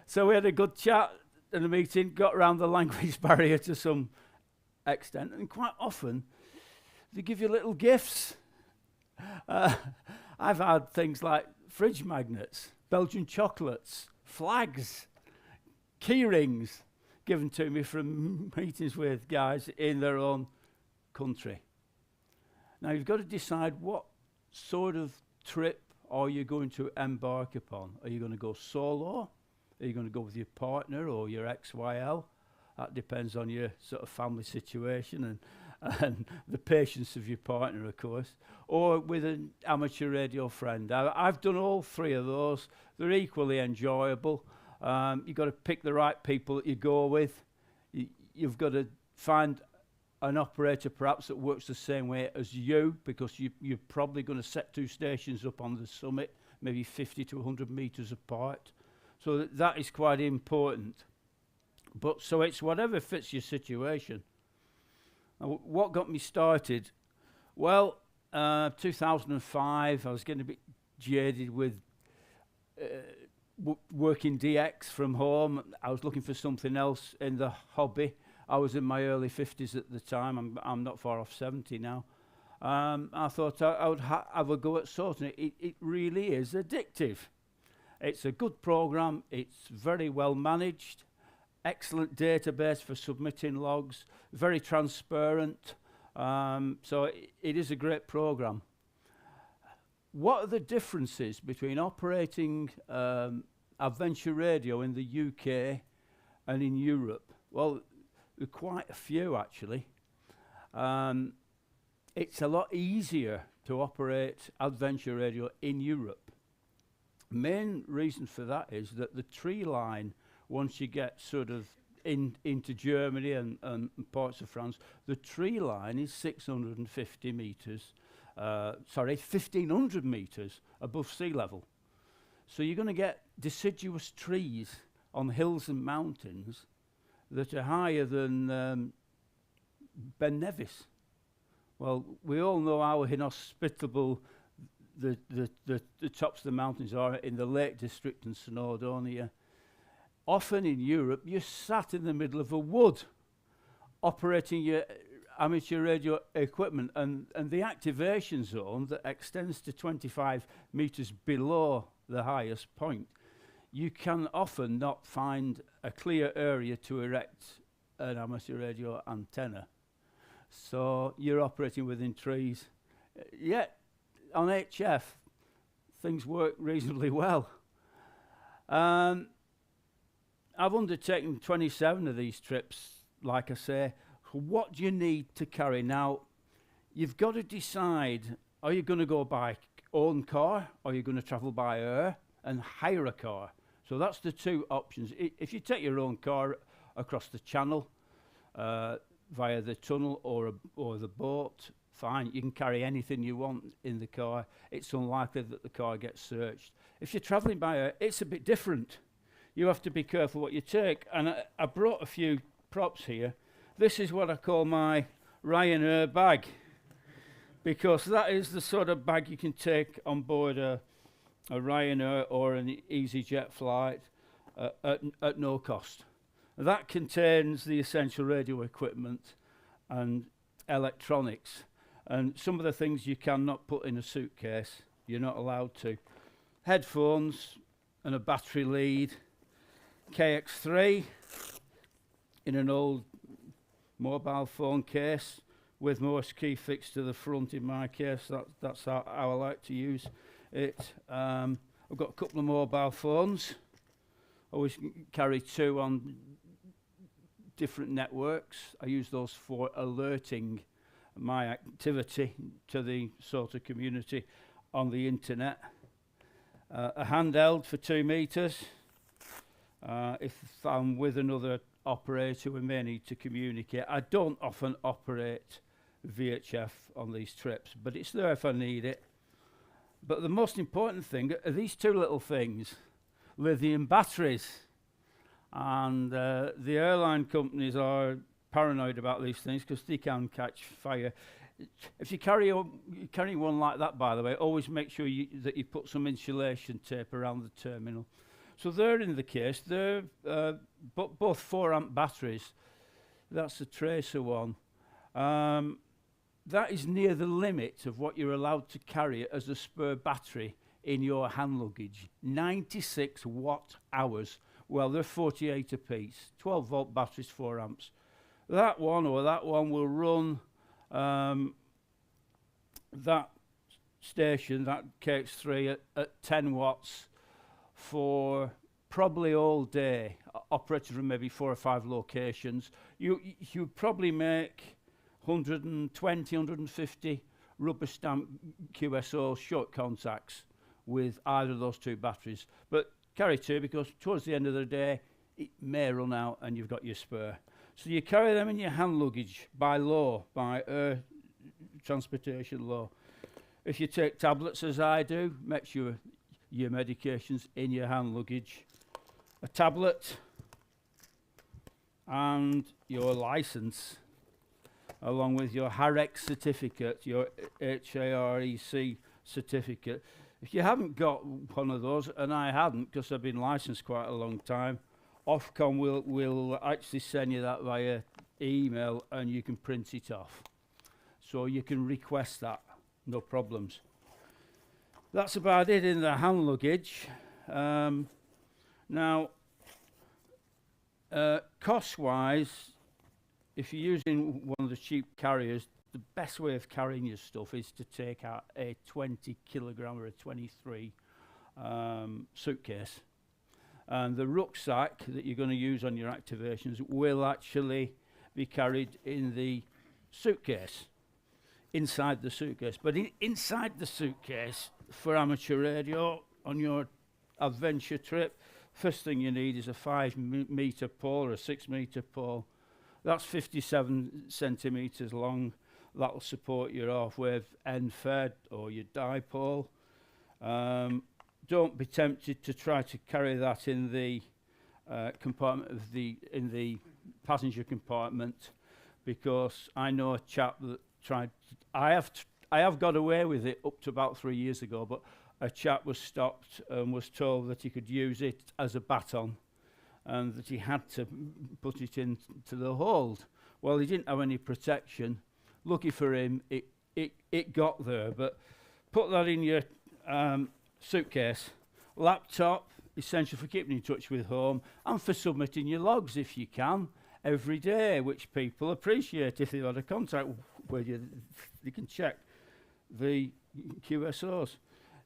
So we had a good chat and a meeting, got around the language barrier to some extent, and quite often they give you little gifts. I've had things like fridge magnets, Belgian chocolates, flags, key rings given to me from meetings with guys in their own country. Now you've got to decide what sort of trip are you going to embark upon. Are you going to go solo? Are you going to go with your partner or your XYL? That depends on your sort of family situation and the patience of your partner, of course, or with an amateur radio friend. I've done all 3 of those. They're equally enjoyable. You've got to pick the right people that you go with. You've got to find an operator perhaps that works the same way as you, because you're probably going to set 2 stations up on the summit, maybe 50 to 100 meters apart. So that is quite important. But so it's whatever fits your situation. What got me started? Well, 2005, I was getting a bit jaded with working DX from home. I was looking for something else in the hobby. I was in my early 50s at the time. I'm not far off 70 now. I thought I would have a go at sorting it. It really is addictive. It's a good program. It's very well managed. Excellent database for submitting logs. Very transparent. So it is a great program. What are the differences between operating adventure radio in the UK and in Europe? Well, there are quite a few actually. It's a lot easier to operate adventure radio in Europe. Main reason for that is that the tree line, once you get sort of into Germany and parts of France, the tree line is 650 metres, 1,500 metres above sea level. So you're going to get deciduous trees on hills and mountains that are higher than Ben Nevis. Well, we all know how inhospitable the tops of the mountains are in the Lake District and Snowdonia. Often in Europe, you're sat in the middle of a wood operating your amateur radio equipment, and the activation zone that extends to 25 metres below the highest point, you can often not find a clear area to erect an amateur radio antenna. So you're operating within trees. Yet on HF, things work reasonably well. I've undertaken 27 of these trips, like I say. What do you need to carry? Now, you've got to decide, are you going to go by own car, or are you going to travel by air and hire a car? So that's the two options. If you take your own car across the channel, via the tunnel or the boat, fine, you can carry anything you want in the car. It's unlikely that the car gets searched. If you're travelling by air, it's a bit different. You have to be careful what you take. And I brought a few props here. This is what I call my Ryanair bag, because that is the sort of bag you can take on board a Ryanair or an EasyJet flight at no cost. That contains the essential radio equipment and electronics, and some of the things you cannot put in a suitcase, you're not allowed to. Headphones and a battery lead, KX3 in an old mobile phone case with Morse key fixed to the front in my case. That's how I like to use it. I've got a couple of mobile phones. Always carry two on different networks. I use those for alerting my activity to the sort of community on the internet. A handheld for 2 meters. If I'm with another operator, we may need to communicate. I don't often operate VHF on these trips, but it's there if I need it. But the most important thing are these two little things, lithium batteries. And the airline companies are paranoid about these things because they can catch fire. If you carry one like that, by the way, always make sure that you put some insulation tape around the terminal. So they're in the case. They're both 4 amp batteries. That's the tracer one. That is near the limit of what you're allowed to carry as a spare battery in your hand luggage. 96 watt hours. Well, they're 48 apiece. 12 volt batteries, 4 amps. That one will run that station, that KX3 at 10 watts for probably all day, operated from maybe 4 or 5 locations. You probably make 120, 150 rubber stamp QSO short contacts with either of those 2 batteries. But carry 2 because towards the end of the day, it may run out and you've got your spare. So you carry them in your hand luggage by law, by air transportation law. If you take tablets as I do, make sure your medication's in your hand luggage. A tablet and your license. along with your HAREC certificate, your HAREC certificate. If you haven't got one of those, and I hadn't because I've been licensed quite a long time, Ofcom will actually send you that via email and you can print it off. So you can request that, no problems. That's about it in the hand luggage. Now, cost-wise, if you're using one of the cheap carriers, the best way of carrying your stuff is to take out a 20 kilogram or a 23 suitcase. And the rucksack that you're going to use on your activations will actually be carried in the suitcase, inside the suitcase. But inside the suitcase for amateur radio on your adventure trip, first thing you need is a 5-meter pole or a 6-meter pole. That's 57 centimeters long. That'll support your half-wave end fed or your dipole. Don't be tempted to try to carry that in the compartment of in the passenger compartment, because I know a chap that tried. I have got away with it up to about 3 years ago, but a chap was stopped and was told that he could use it as a baton, and that he had to put it into the hold. Well, he didn't have any protection. Lucky for him, it got there. But put that in your suitcase. Laptop, essential for keeping in touch with home and for submitting your logs if you can every day, which people appreciate if they've had a contact with you. You can check the QSOs.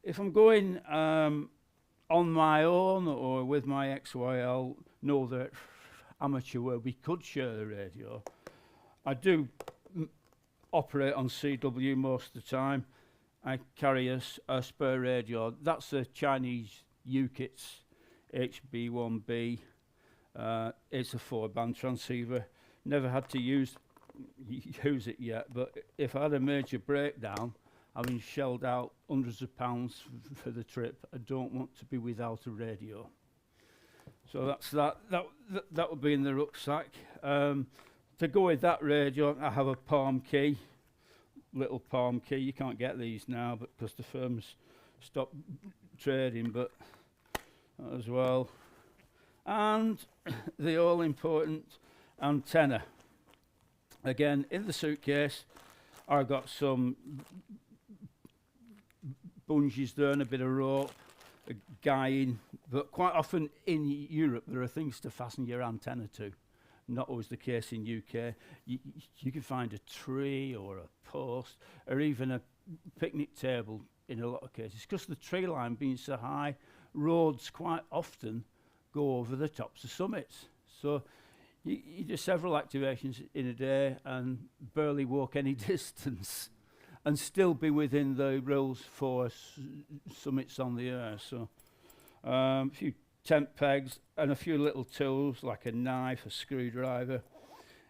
If I'm going on my own or with my XYL, know that amateur where we could share the radio. I do operate on CW most of the time. I carry a spare radio. That's the Chinese UKITS HB1B. It's a 4-band transceiver. Never had to use it yet, but if I had a major breakdown, having shelled out hundreds of pounds for the trip, I don't want to be without a radio. So that's that. That would be in the rucksack. To go with that radio, I have a palm key. Little palm key. You can't get these now, but because the firms stopped trading, but as well. And the all-important antenna. Again, in the suitcase, I've got some bungees there and a bit of rope, a guying, but quite often in Europe there are things to fasten your antenna to. Not always the case in UK. You can find a tree or a post or even a picnic table in a lot of cases. Because the tree line being so high, roads quite often go over the tops of summits. So you do several activations in a day and barely walk any distance and still be within the rules for summits on the air. So a few tent pegs and a few little tools like a knife, a screwdriver,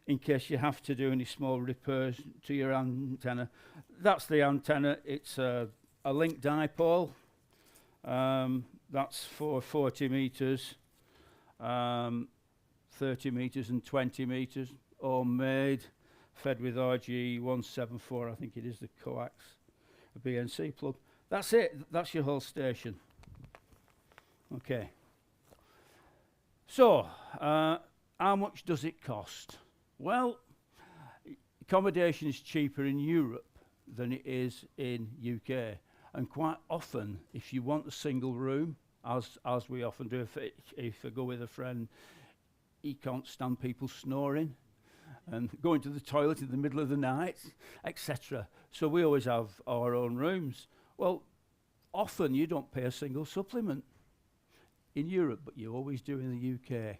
in case you have to do any small repairs to your antenna. That's the antenna. It's a link dipole. That's for 40 meters, 30 meters and 20 meters, all made, fed with RG174, I think it is the coax, a BNC plug. That's it. That's your whole station. Okay. So, how much does it cost? Well, accommodation is cheaper in Europe than it is in UK. And quite often, if you want a single room, as we often do, if I go with a friend, he can't stand people snoring and going to the toilet in the middle of the night, etc. So we always have our own rooms. Well, often you don't pay a single supplement in Europe, but you always do in the UK.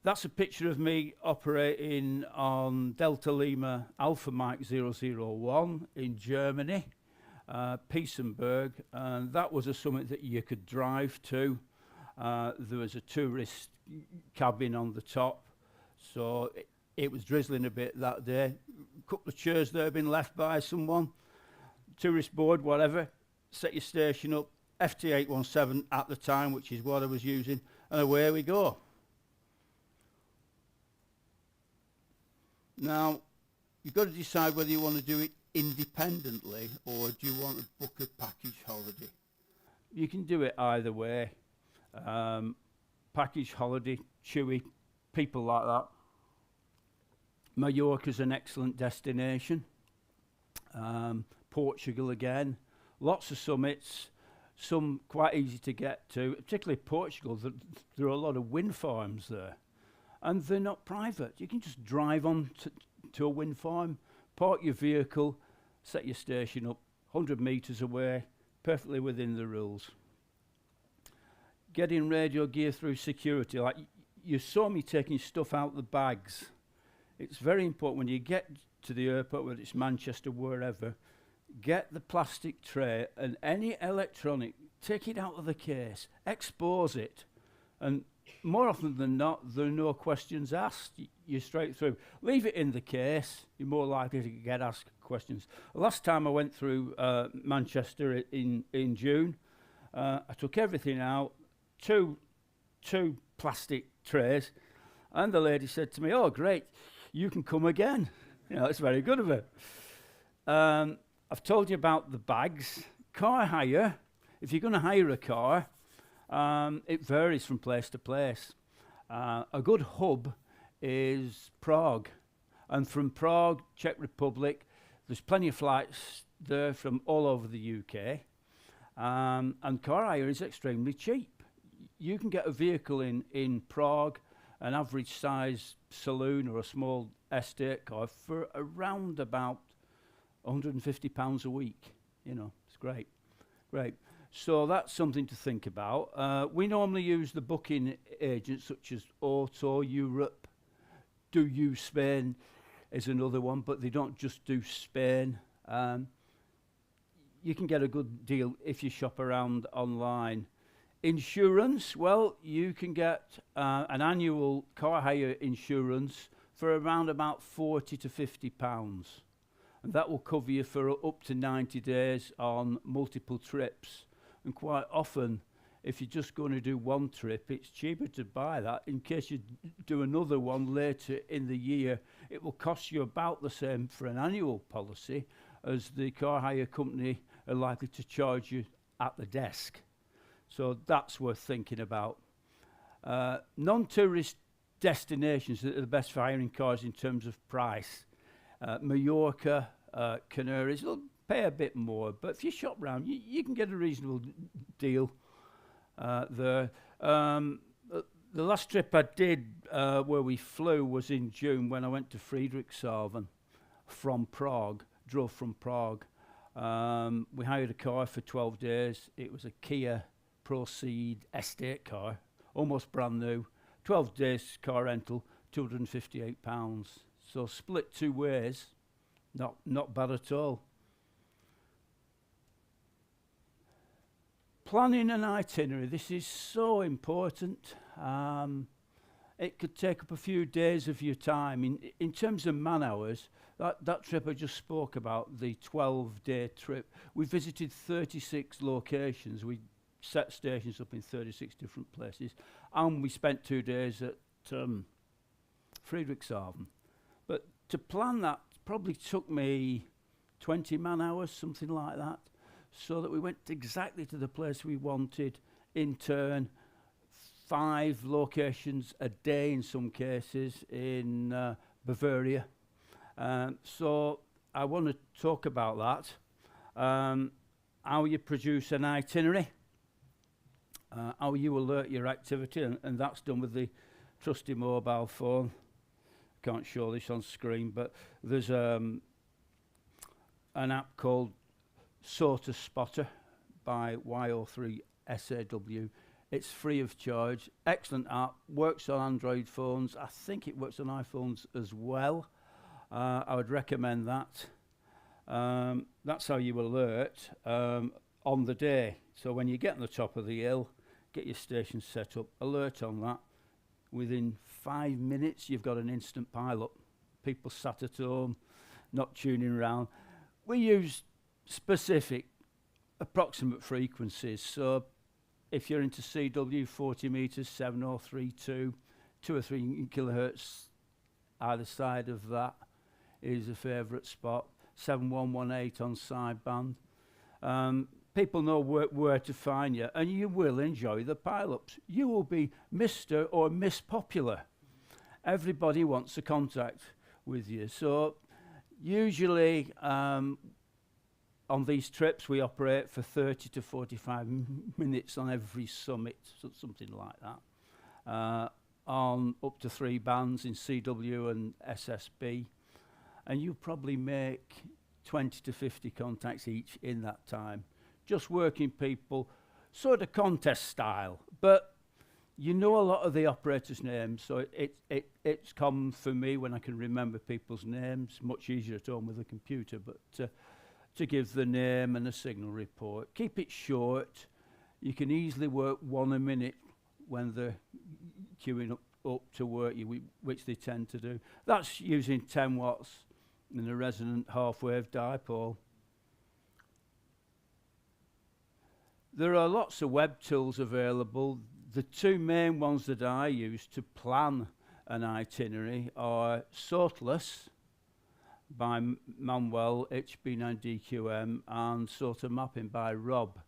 That's a picture of me operating on Delta Lima Alpha Mike 001 in Germany, Piesenberg, and that was a summit that you could drive to. There was a tourist cabin on the top, so it was drizzling a bit that day. A couple of chairs there been left by someone, tourist board, whatever. Set your station up, FT817 at the time, which is what I was using, and away we go. Now, you've got to decide whether you want to do it independently or do you want to book a package holiday. You can do it either way. Package holiday, chewy, people like that. Mallorca's an excellent destination. Portugal again. Lots of summits, some quite easy to get to, particularly Portugal. There are a lot of wind farms there. And they're not private. You can just drive on to a wind farm, park your vehicle, set your station up 100 metres away, perfectly within the rules. Getting radio gear through security, like you saw me taking stuff out the bags. It's very important when you get to the airport, whether it's Manchester, wherever, get the plastic tray and any electronic, take it out of the case, expose it, and more often than not, there are no questions asked. You're straight through. Leave it in the case, you're more likely to get asked questions. Last time I went through Manchester in June, I took everything out, two plastic trays, and the lady said to me, "Oh, great, you can come again." You know, it's very good of her. I've told you about the bags. Car hire, if you're going to hire a car, it varies from place to place. A good hub is Prague. And from Prague, Czech Republic, there's plenty of flights there from all over the UK. And car hire is extremely cheap. You can get a vehicle in Prague, an average size saloon or a small estate car for around about £150 a week. You know, it's great. Great. So that's something to think about. We normally use the booking agents such as Auto Europe. Do You Spain is another one, but they don't just do Spain. You can get a good deal if you shop around online. Insurance, well, you can get an annual car hire insurance for around about £40 to £50. And that will cover you for up to 90 days on multiple trips. And quite often, if you're just going to do one trip, it's cheaper to buy that. In case you do another one later in the year, it will cost you about the same for an annual policy as the car hire company are likely to charge you at the desk. So that's worth thinking about. Non-tourist destinations that are the best for hiring cars in terms of price. Mallorca, Canaries, will pay a bit more, but if you shop round, you can get a reasonable deal there. The last trip I did where we flew was in June when I went to Friedrichshafen from Prague, drove from Prague. We hired a car for 12 days. It was a Kia Proceed estate car, almost brand new. 12 days car rental, £258. So split two ways, not bad at all. Planning an itinerary, this is so important. It could take up a few days of your time. In terms of man hours, that trip I just spoke about, the 12-day trip, we visited 36 locations. We set stations up in 36 different places, and we spent 2 days at Friedrichshafen. But to plan that probably took me 20 man hours, something like that, so that we went exactly to the place we wanted in turn. 5 locations a day in some cases in Bavaria. So I want to talk about that. How you produce an itinerary, how you alert your activity, and that's done with the trusty mobile phone. Can't show this on screen, but there's an app called SOTA Spotter by YO3 SAW. It's free of charge, excellent app, works on Android phones. I think it works on iPhones as well. I would recommend that. That's how you alert on the day. So when you get on the top of the hill, get your station set up, alert on that. Within 5 minutes, you've got an instant pilot. People sat at home, not tuning around. We use specific, approximate frequencies. So if you're into CW, 40 meters, 7032, 2 or 3 kilohertz either side of that. is a favourite spot. 7118 on sideband. People know where to find you, and you will enjoy the pile-ups. You will be Mr. or Miss Popular. Everybody wants a contact with you. So usually on these trips we operate for 30 to 45 minutes on every summit, so something like that, on up to 3 bands in CW and SSB. And you probably make 20 to 50 contacts each in that time. Just working people, sort of contest style, but you know a lot of the operators' names, so it's common for me when I can remember people's names. Much easier at home with a computer, but to give the name and a signal report. Keep it short. You can easily work 1 a minute when they're queuing up to work you, which they tend to do. That's using 10 watts in a resonant half-wave dipole. There are lots of web tools available. The 2 main ones that I use to plan an itinerary are Sortless by Manuel, HB9DQM, and Sort of Mapping by Rob,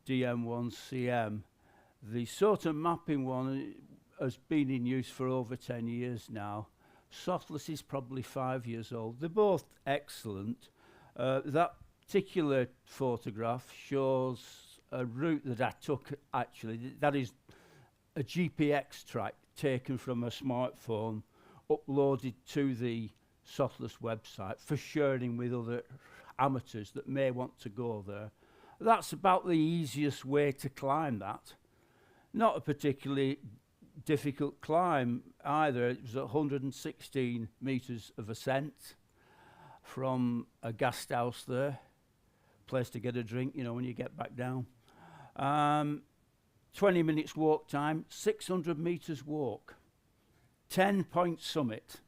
DM1CM. The Sort of Mapping one has been in use for over 10 years now. Sortless is probably 5 years old. They're both excellent. That particular photograph shows a route that I took, actually. That is a GPX track taken from a smartphone, uploaded to the Sortless website for sharing with other amateurs that may want to go there. That's about the easiest way to climb that. Not a particularly difficult climb either. It was 116 metres of ascent from a guest house there, place to get a drink, you know, when you get back down. 20 minutes walk time, 600 metres walk, 10-point summit.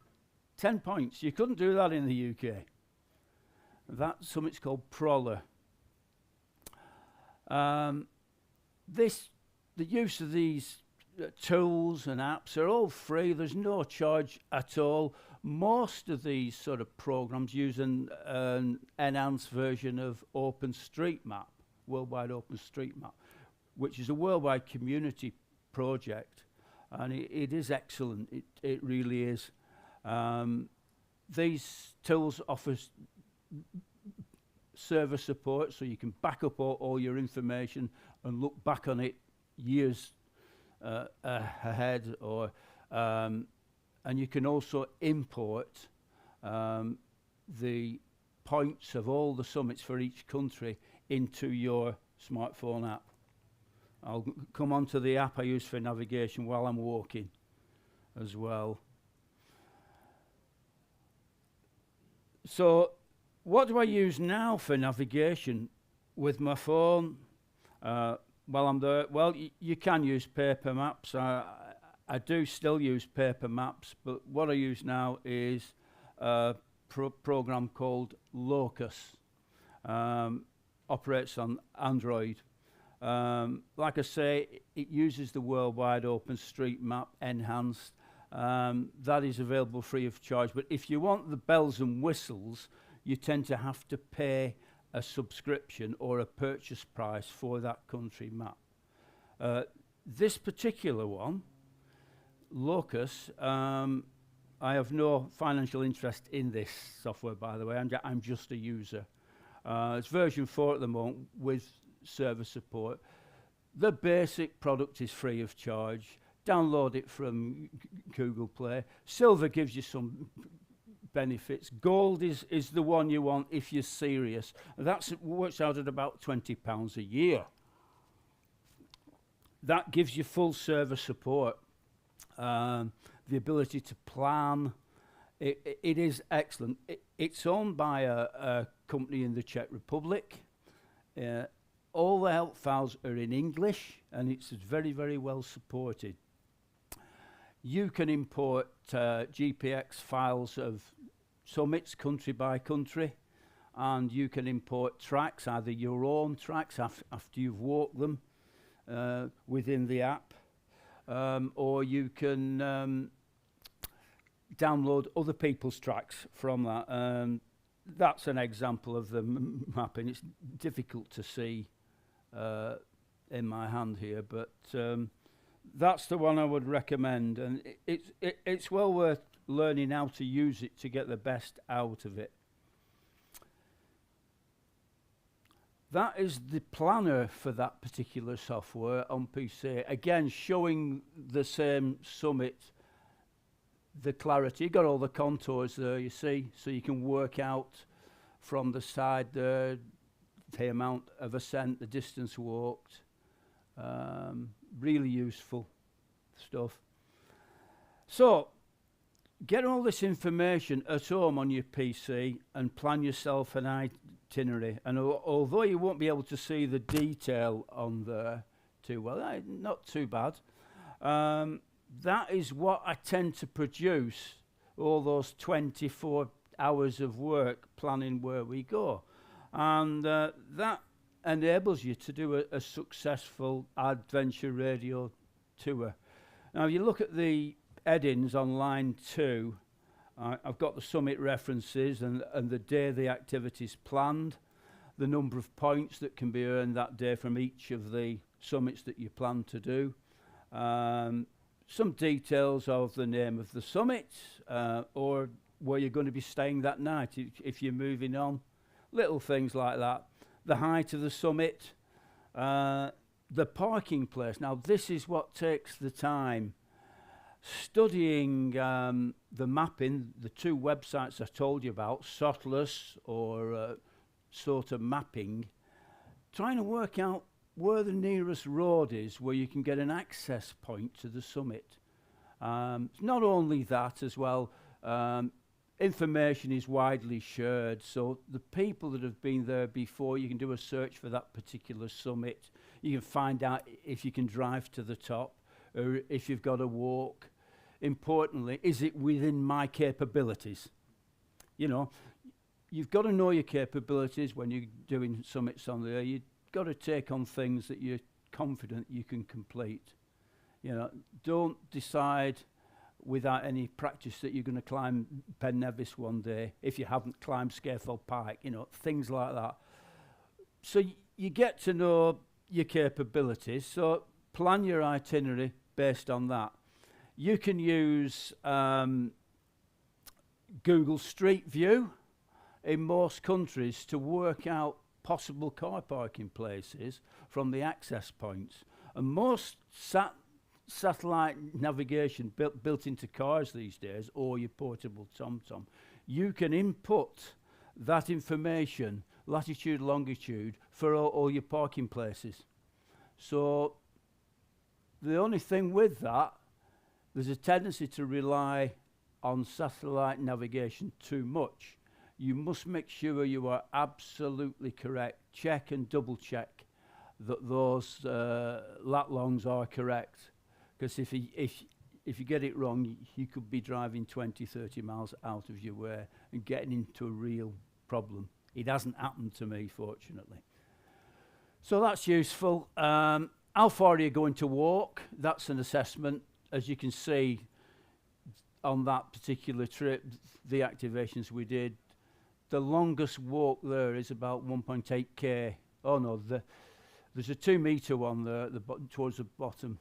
10 points. You couldn't do that in the UK. That summit's called Proller. The use of these tools and apps are all free. There's no charge at all. Most of these sort of programs use an enhanced version of OpenStreetMap, Worldwide OpenStreetMap, which is a worldwide community project, and it is excellent. It really is. These tools offer server support, so you can back up all your information and look back on it years ahead, or and you can also import the points of all the summits for each country into your smartphone app. I'll come on to the app I use for navigation while I'm walking as well. So what do I use now for navigation with my phone while I'm there? Well, you can use paper maps. I do still use paper maps, but what I use now is a program called Locus. Operates on Android. Like I say, it uses the worldwide OpenStreetMap enhanced. That is available free of charge, but if you want the bells and whistles, you tend to have to pay a subscription or a purchase price for that country map. This particular one, Locus, I have no financial interest in this software, by the way. I'm just a user. It's version 4 at the moment with server support. The basic product is free of charge. Download it from Google Play. Silver gives you some benefits. Gold is the one you want if you're serious. That works out at about £20 a year. That gives you full server support, the ability to plan. It is excellent. It's owned by a company in the Czech Republic. All the help files are in English, and it's very, very well supported. You can import GPX files of summits country by country, and you can import tracks, either your own tracks after you've walked them within the app, or you can download other people's tracks from that. That's an example of the mapping. It's difficult to see in my hand here, but that's the one I would recommend, and it's well worth learning how to use it to get the best out of it. That is the planner for that particular software on PC. Again, showing the same summit, the clarity. You've got all the contours there, you see, so you can work out from the side there the amount of ascent, the distance walked. Really useful stuff. So, get all this information at home on your PC and plan yourself an itinerary. And although you won't be able to see the detail on there too well, not too bad. That is what I tend to produce, all those 24 hours of work planning where we go. And that enables you to do a successful adventure radio tour. Now, if you look at the headings on line 2, I've got the summit references and the day the activity's planned, the number of points that can be earned that day from each of the summits that you plan to do, some details of the name of the summit or where you're going to be staying that night if you're moving on, little things like that, the height of the summit, the parking place. Now, this is what takes the time. Studying the mapping, the two websites I told you about, Sotless or sort of mapping, trying to work out where the nearest road is where you can get an access point to the summit. Not only that as well, information is widely shared, so the people that have been there before, you can do a search for that particular summit. You can find out if you can drive to the top or if you've got to walk. Importantly, is it within my capabilities? You know, you've got to know your capabilities when you're doing summits on there. You've got to take on things that you're confident you can complete. You know, don't decide without any practice that you're going to climb Ben Nevis one day if you haven't climbed Scafell Pike, you know, things like that. So you get to know your capabilities, so plan your itinerary based on that. You can use Google Street View in most countries to work out possible car parking places from the access points. And most satellite navigation built into cars these days, or your portable TomTom, you can input that information, latitude, longitude, for all your parking places. So the only thing with that, there's a tendency to rely on satellite navigation too much. You must make sure you are absolutely correct. Check and double check that those lat longs are correct. Because if you get it wrong, you could be driving 20, 30 miles out of your way and getting into a real problem. It hasn't happened to me, fortunately. So that's useful. How far are you going to walk? That's an assessment. As you can see on that particular trip, the activations we did, the longest walk there is about 1.8k. Oh no, there's a 2 meter one there towards the bottom.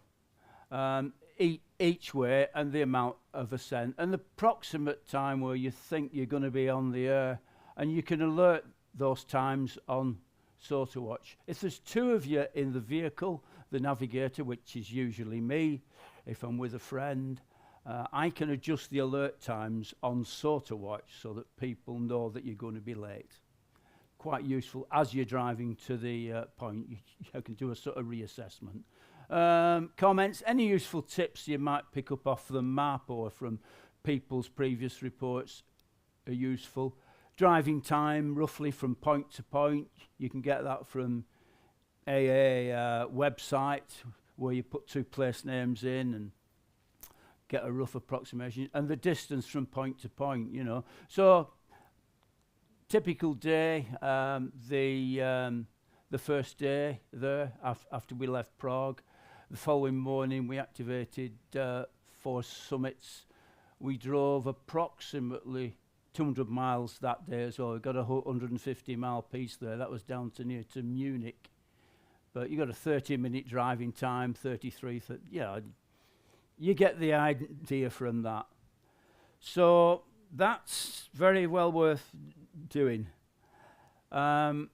Each way, and the amount of ascent and the approximate time where you think you're going to be on the air, and you can alert those times on SotaWatch. If there's 2 of you in the vehicle, the navigator, which is usually me, if I'm with a friend, I can adjust the alert times on SotaWatch so that people know that you're going to be late. Quite useful as you're driving to the point. You can do a sort of reassessment. Comments, any useful tips you might pick up off the map or from people's previous reports are useful. Driving time, roughly from point to point, you can get that from AA website where you put 2 place names in and get a rough approximation, and the distance from point to point, you know. So, typical day, the first day there after we left Prague. The following morning we activated 4 summits. we drove approximately 200 miles that day, so we got a 150-mile piece there. That was down to near to Munich. But you got a 30-minute driving time, 33, yeah, you get the idea from that. So that's very well worth doing. We'll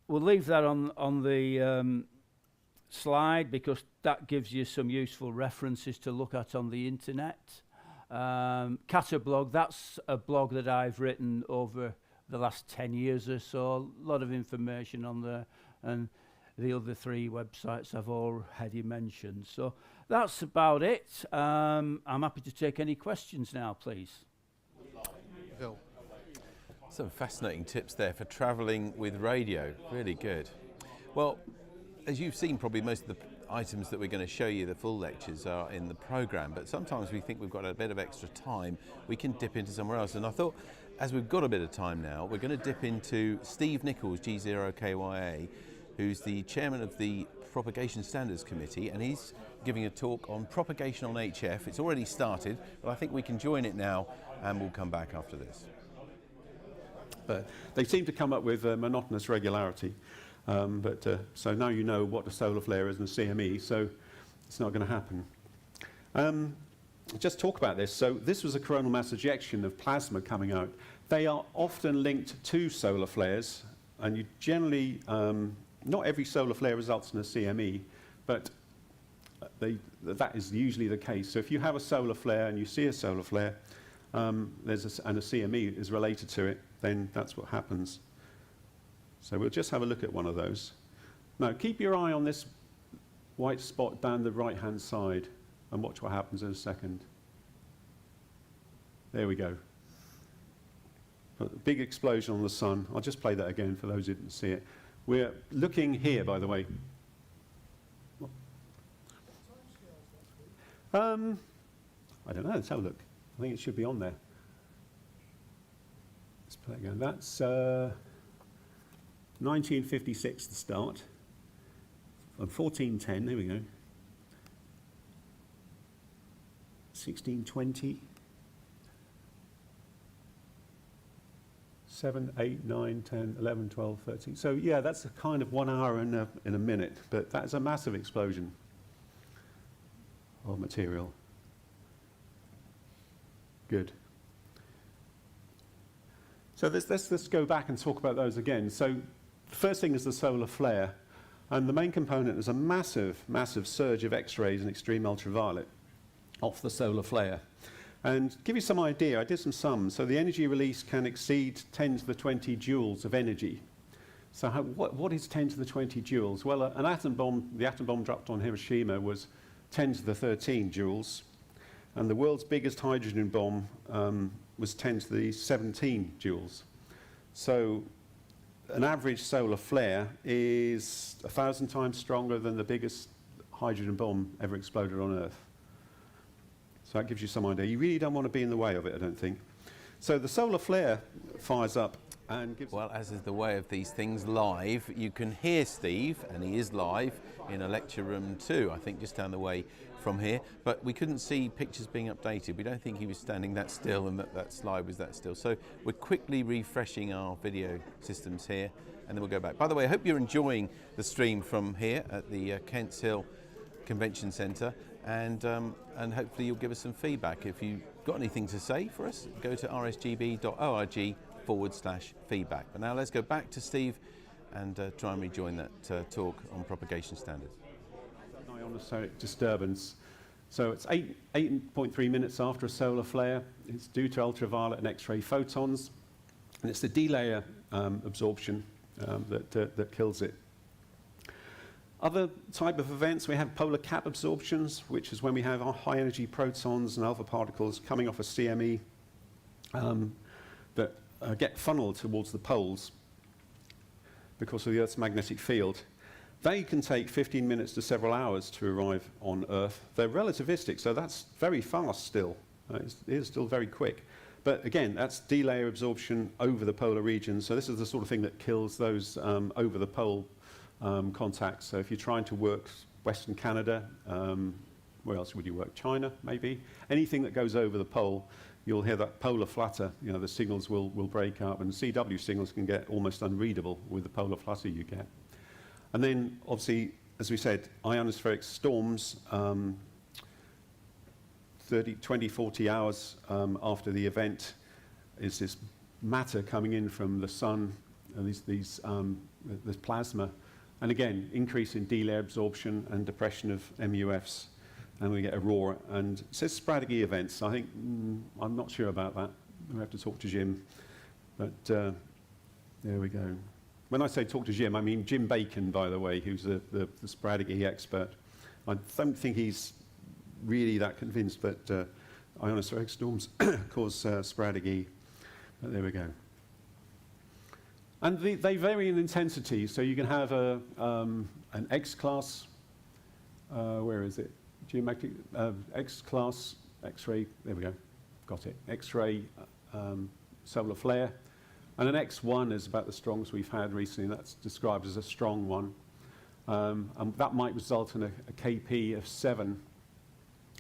leave that on the slide because that gives you some useful references to look at on the internet. Catterall, that's a blog that I've written over the last 10 years or so. A lot of information on there, and the other 3 websites I've already mentioned. So that's about it. I'm happy to take any questions now, please. Bill. Some fascinating tips there for travelling with radio. Really good. Well, as you've seen, probably most of the items that we're going to show you, the full lectures, are in the programme, but sometimes we think we've got a bit of extra time, we can dip into somewhere else. And I thought, as we've got a bit of time now, we're going to dip into Steve Nichols, G0KYA, who's the chairman of the Propagation Standards Committee, and he's giving a talk on propagation on HF. It's already started, but I think we can join it now, and we'll come back after this. They seem to come up with monotonous regularity. So now you know what a solar flare is and a CME, so it's not going to happen. Just talk about this. So this was a coronal mass ejection of plasma coming out. They are often linked to solar flares, and you generally, not every solar flare results in a CME, but that is usually the case. So if you have a solar flare and you see a solar flare, and a CME is related to it, then that's what happens. So we'll just have a look at one of those. Now keep your eye on this white spot down the right-hand side and watch what happens in a second. There we go. A big explosion on the sun. I'll just play that again for those who didn't see it. We're looking here, by the way. I don't know, let's have a look. I think it should be on there. Let's play it again. That's 1956, the start. On 1410, there we go. 1620. 7, 8, 9, 10, 11, 12, 13. So yeah, that's a kind of 1 hour in a minute, but that's a massive explosion of material. Good. So let's go back and talk about those again. So the first thing is the solar flare, and the main component is a massive, massive surge of X-rays and extreme ultraviolet off the solar flare. And to give you some idea, I did some sums. So the energy release can exceed 10 to the 20 joules of energy. So what is 10 to the 20 joules? Well, an atom bomb, the atom bomb dropped on Hiroshima was 10 to the 13 joules. And the world's biggest hydrogen bomb was 10 to the 17 joules. So an average solar flare is 1,000 times stronger than the biggest hydrogen bomb ever exploded on Earth. So that gives you some idea. You really don't want to be in the way of it, I don't think. So the solar flare fires up and gives... Well, as is the way of these things live, you can hear Steve, and he is live in a lecture room too, I think just down the way from here. But we couldn't see pictures being updated. We don't think he was standing that still and that slide was that still. So we're quickly refreshing our video systems here, and then we'll go back. By the way, I hope you're enjoying the stream from here at the Kents Hill Convention Centre. And hopefully you'll give us some feedback. If you've got anything to say for us, go to rsgb.org/feedback. But now let's go back to Steve and try and rejoin that talk on propagation standards. Ionospheric disturbance. So it's 8.3 minutes after a solar flare. It's due to ultraviolet and X-ray photons, and it's the D-layer absorption that kills it. Other type of events, we have polar cap absorptions, which is when we have our high energy protons and alpha particles coming off a CME that get funneled towards the poles because of the Earth's magnetic field. They can take 15 minutes to several hours to arrive on Earth. They're relativistic, so that's very fast still. It is still very quick. But again, that's D-layer absorption over the polar region. So this is the sort of thing that kills those over the pole contacts. So if you're trying to work Western Canada, Where else would you work? China, maybe. Anything that goes over the pole, you'll hear that polar flutter. You know, the signals will break up, and CW signals can get almost unreadable with the polar flutter you get. And then, obviously, as we said, ionospheric storms, 20, 40 hours after the event, is this matter coming in from the sun, this plasma, and again, increase in delay absorption and depression of MUFs, and we get aurora. And it says sporadic E events. I think, I'm not sure about that. We have to talk to Jim, but there we go. When I say talk to Jim, I mean Jim Bacon, by the way, who's the sporadic E expert. I don't think he's really that convinced that ionospheric storms cause sporadic E, but there we go. And they vary in intensity, so you can have an X-class, where is it? Geomagnetic, X-class, X-ray, there we go, got it. X-ray solar flare, and an X1 is about the strongest we've had recently. That's described as a strong one. And that might result in a KP of 7.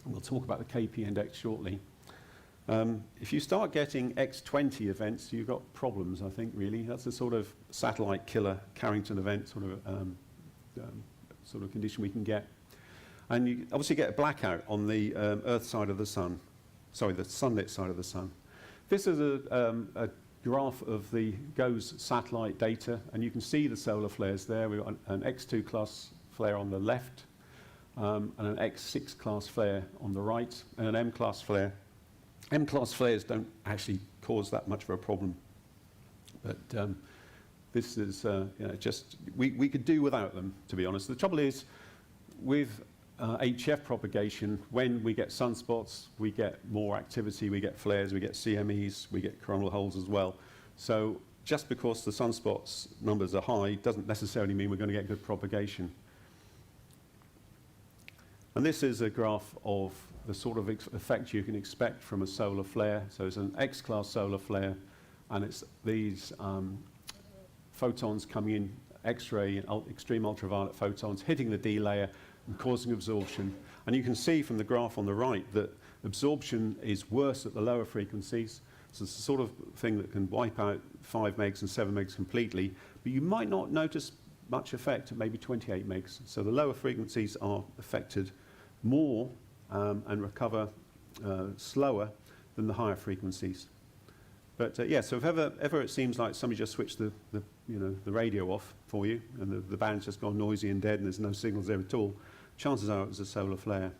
We'll talk about the KP index shortly. If you start getting X20 events, you've got problems, I think, really. That's a sort of satellite killer Carrington event sort of condition we can get. And you obviously get a blackout on the Earth side of the sun. Sorry, the sunlit side of the sun. This is a graph of the GOES satellite data, and you can see the solar flares there. We've got an X2 class flare on the left, and an X6 class flare on the right, and an M class flare. M class flares don't actually cause that much of a problem, but this is just we could do without them, to be honest. The trouble is with HF propagation, when we get sunspots, we get more activity, we get flares, we get CMEs, we get coronal holes as well. So just because the sunspots numbers are high doesn't necessarily mean we're going to get good propagation. And this is a graph of the sort of effect you can expect from a solar flare. So it's an X-class solar flare, and it's these photons coming in, X-ray, extreme ultraviolet photons, hitting the D layer and causing absorption. And you can see from the graph on the right that absorption is worse at the lower frequencies. So it's the sort of thing that can wipe out 5 megs and 7 megs completely, but you might not notice much effect at maybe 28 megs. So the lower frequencies are affected more and recover slower than the higher frequencies. But yeah, so if ever it seems like somebody just switched the radio off for you, and the band's just gone noisy and dead, and there's no signals there at all, chances are it was a solar flare.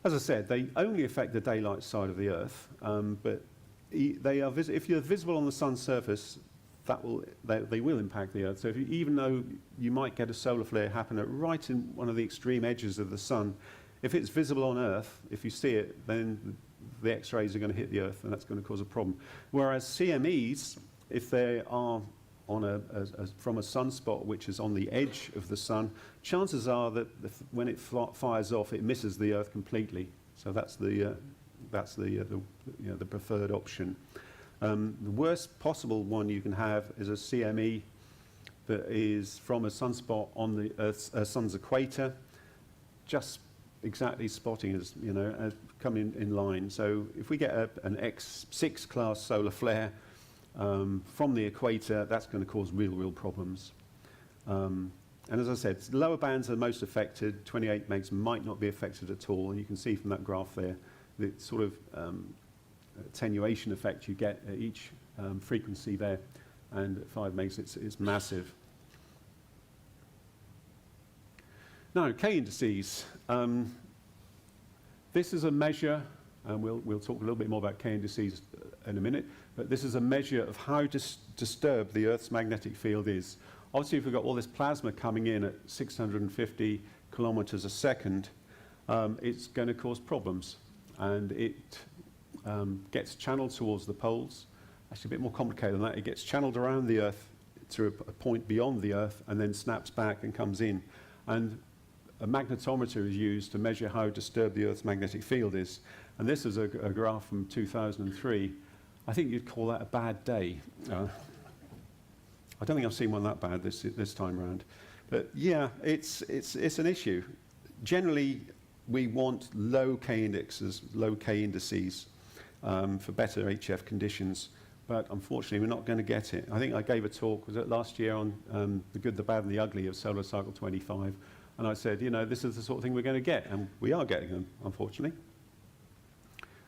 As I said, they only affect the daylight side of the Earth, but they are if you're visible on the sun's surface, they will impact the Earth. So even though you might get a solar flare happen right in one of the extreme edges of the sun, if it's visible on Earth, if you see it, then the X-rays are going to hit the Earth, and that's going to cause a problem. Whereas CMEs, if they are on from a sunspot which is on the edge of the sun, chances are that when it fires off, it misses the Earth completely. So that's the preferred option. The worst possible one you can have is a CME that is from a sunspot on the sun's equator, just exactly spotting as coming in line. So if we get an X6 class solar flare from the equator, that's going to cause real problems. And as I said, lower bands are most affected. 28 megs might not be affected at all, and you can see from that graph there the sort of attenuation effect you get at each frequency there, and at 5 megs it's massive. Now, K indices. This is a measure, and we'll talk a little bit more about K indices in a minute, but this is a measure of how disturbed the Earth's magnetic field is. Obviously, if we've got all this plasma coming in at 650 kilometers a second, it's going to cause problems, and it gets channeled towards the poles. Actually, a bit more complicated than that. It gets channeled around the Earth to a point beyond the Earth, and then snaps back and comes in. And a magnetometer is used to measure how disturbed the Earth's magnetic field is. And this is a graph from 2003. I think you'd call that a bad day. I don't think I've seen one that bad this time around. But yeah, it's an issue. generally, we want low K indices for better HF conditions. But unfortunately, we're not going to get it. I think I gave a talk, was it last year, on the good, the bad, and the ugly of solar cycle 25. And I said, you know, this is the sort of thing we're going to get. And we are getting them, unfortunately.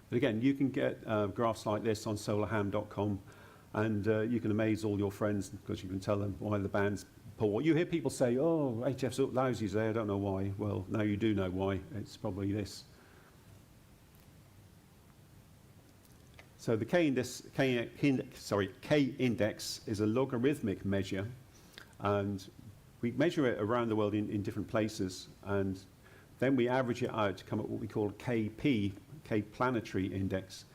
But again, you can get graphs like this on solarham.com. And you can amaze all your friends because you can tell them why the band's poor. You hear people say, oh, HF's lousy today, I don't know why. Well, now you do know why. It's probably this. So the K index is a logarithmic measure, and we measure it around the world in different places, and then we average it out to come up with what we call KP, K planetary index,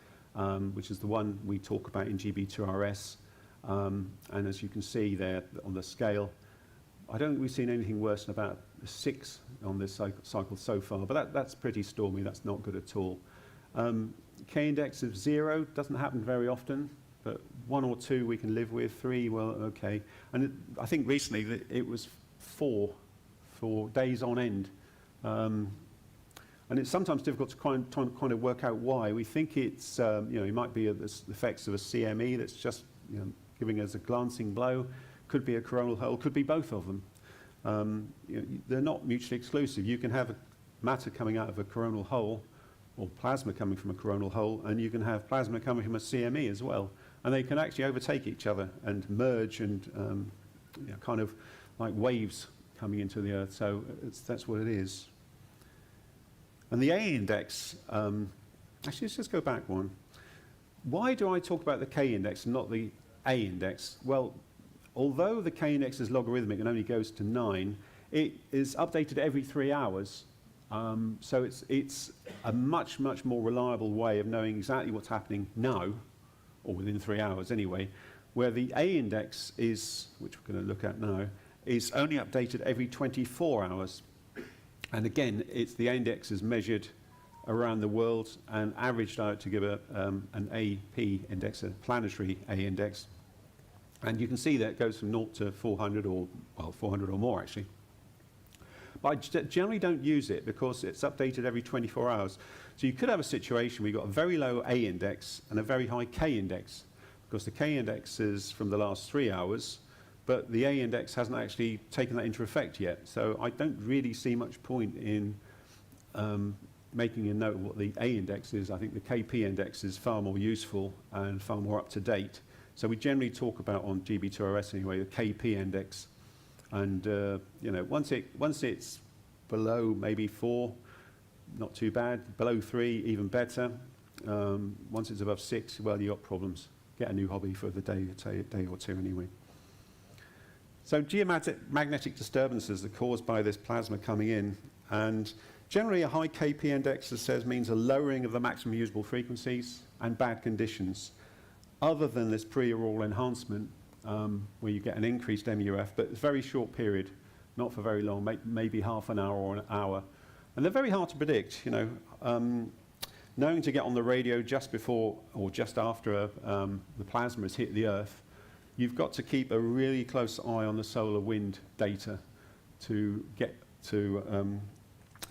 which is the one we talk about in GB2RS. And as you can see there on the scale, I don't think we've seen anything worse than about a 6 on this cycle so far, but that's pretty stormy. That's not good at all. K index of 0 doesn't happen very often, but 1 or 2 we can live with. 3, well, okay. And I think recently that it was 4 for days on end. And it's sometimes difficult to kind of work out why. We think it's, you know, it might be the effects of a CME that's just, you know, giving us a glancing blow. Could be a coronal hole, could be both of them. You know, they're not mutually exclusive. You can have matter coming out of a coronal hole, or plasma coming from a coronal hole, and you can have plasma coming from a CME as well. And they can actually overtake each other and merge and you know, kind of like waves coming into the Earth. So that's what it is. And the A index, actually let's just go back one. Why do I talk about the K index and not the A index? Well, although the K index is logarithmic and only goes to 9, it is updated every 3 hours. So it's a much more reliable way of knowing exactly what's happening now, or within 3 hours anyway, where the A index is, which we're going to look at now, is only updated every 24 hours. And again, it's the A index is measured around the world and averaged out to give an AP index, a planetary A index. And you can see that it goes from 0 to 400, or, well, 400 or more actually. But I generally don't use it because it's updated every 24 hours. So you could have a situation where you've got a very low A index and a very high K index, because the K index is from the last 3 hours, but the A index hasn't actually taken that into effect yet. So I don't really see much point in making a note of what the A index is. I think the KP index is far more useful and far more up to date. So we generally talk about, on GB2RS anyway, the KP index. And you know, once it's below maybe 4, not too bad. Below 3, even better. Once it's above 6, well, you got problems. Get a new hobby for the day or two anyway. So geomagnetic disturbances are caused by this plasma coming in, and generally a high KP index, as says, means a lowering of the maximum usable frequencies and bad conditions, other than this pre-auroral enhancement, where you get an increased MUF, but it's a very short period, not for very long, maybe half an hour or an hour. And they're very hard to predict, you know. Knowing to get on the radio just before or just after the plasma has hit the Earth, you've got to keep a really close eye on the solar wind data to get to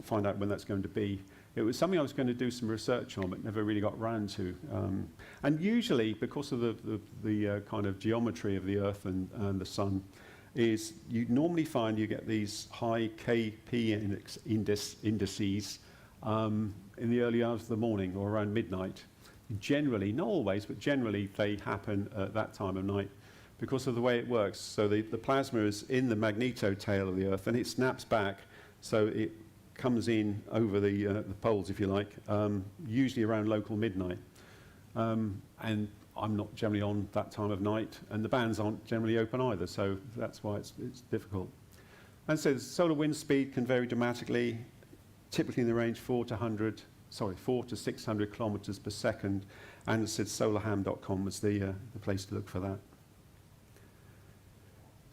find out when that's going to be. It was something I was going to do some research on, but never really got round to. And usually, because of the kind of geometry of the Earth and the Sun, is you normally find you get these high KP indices in the early hours of the morning or around midnight. Generally, not always, but generally they happen at that time of night because of the way it works. So the plasma is in the magnetotail of the Earth, and it snaps back, so it comes in over the poles, if you like, usually around local midnight. And I'm not generally on that time of night, and the bands aren't generally open either, so that's why it's difficult. And so the solar wind speed can vary dramatically, typically in the range 4 to 600 kilometers per second, and it said solarham.com was the place to look for that.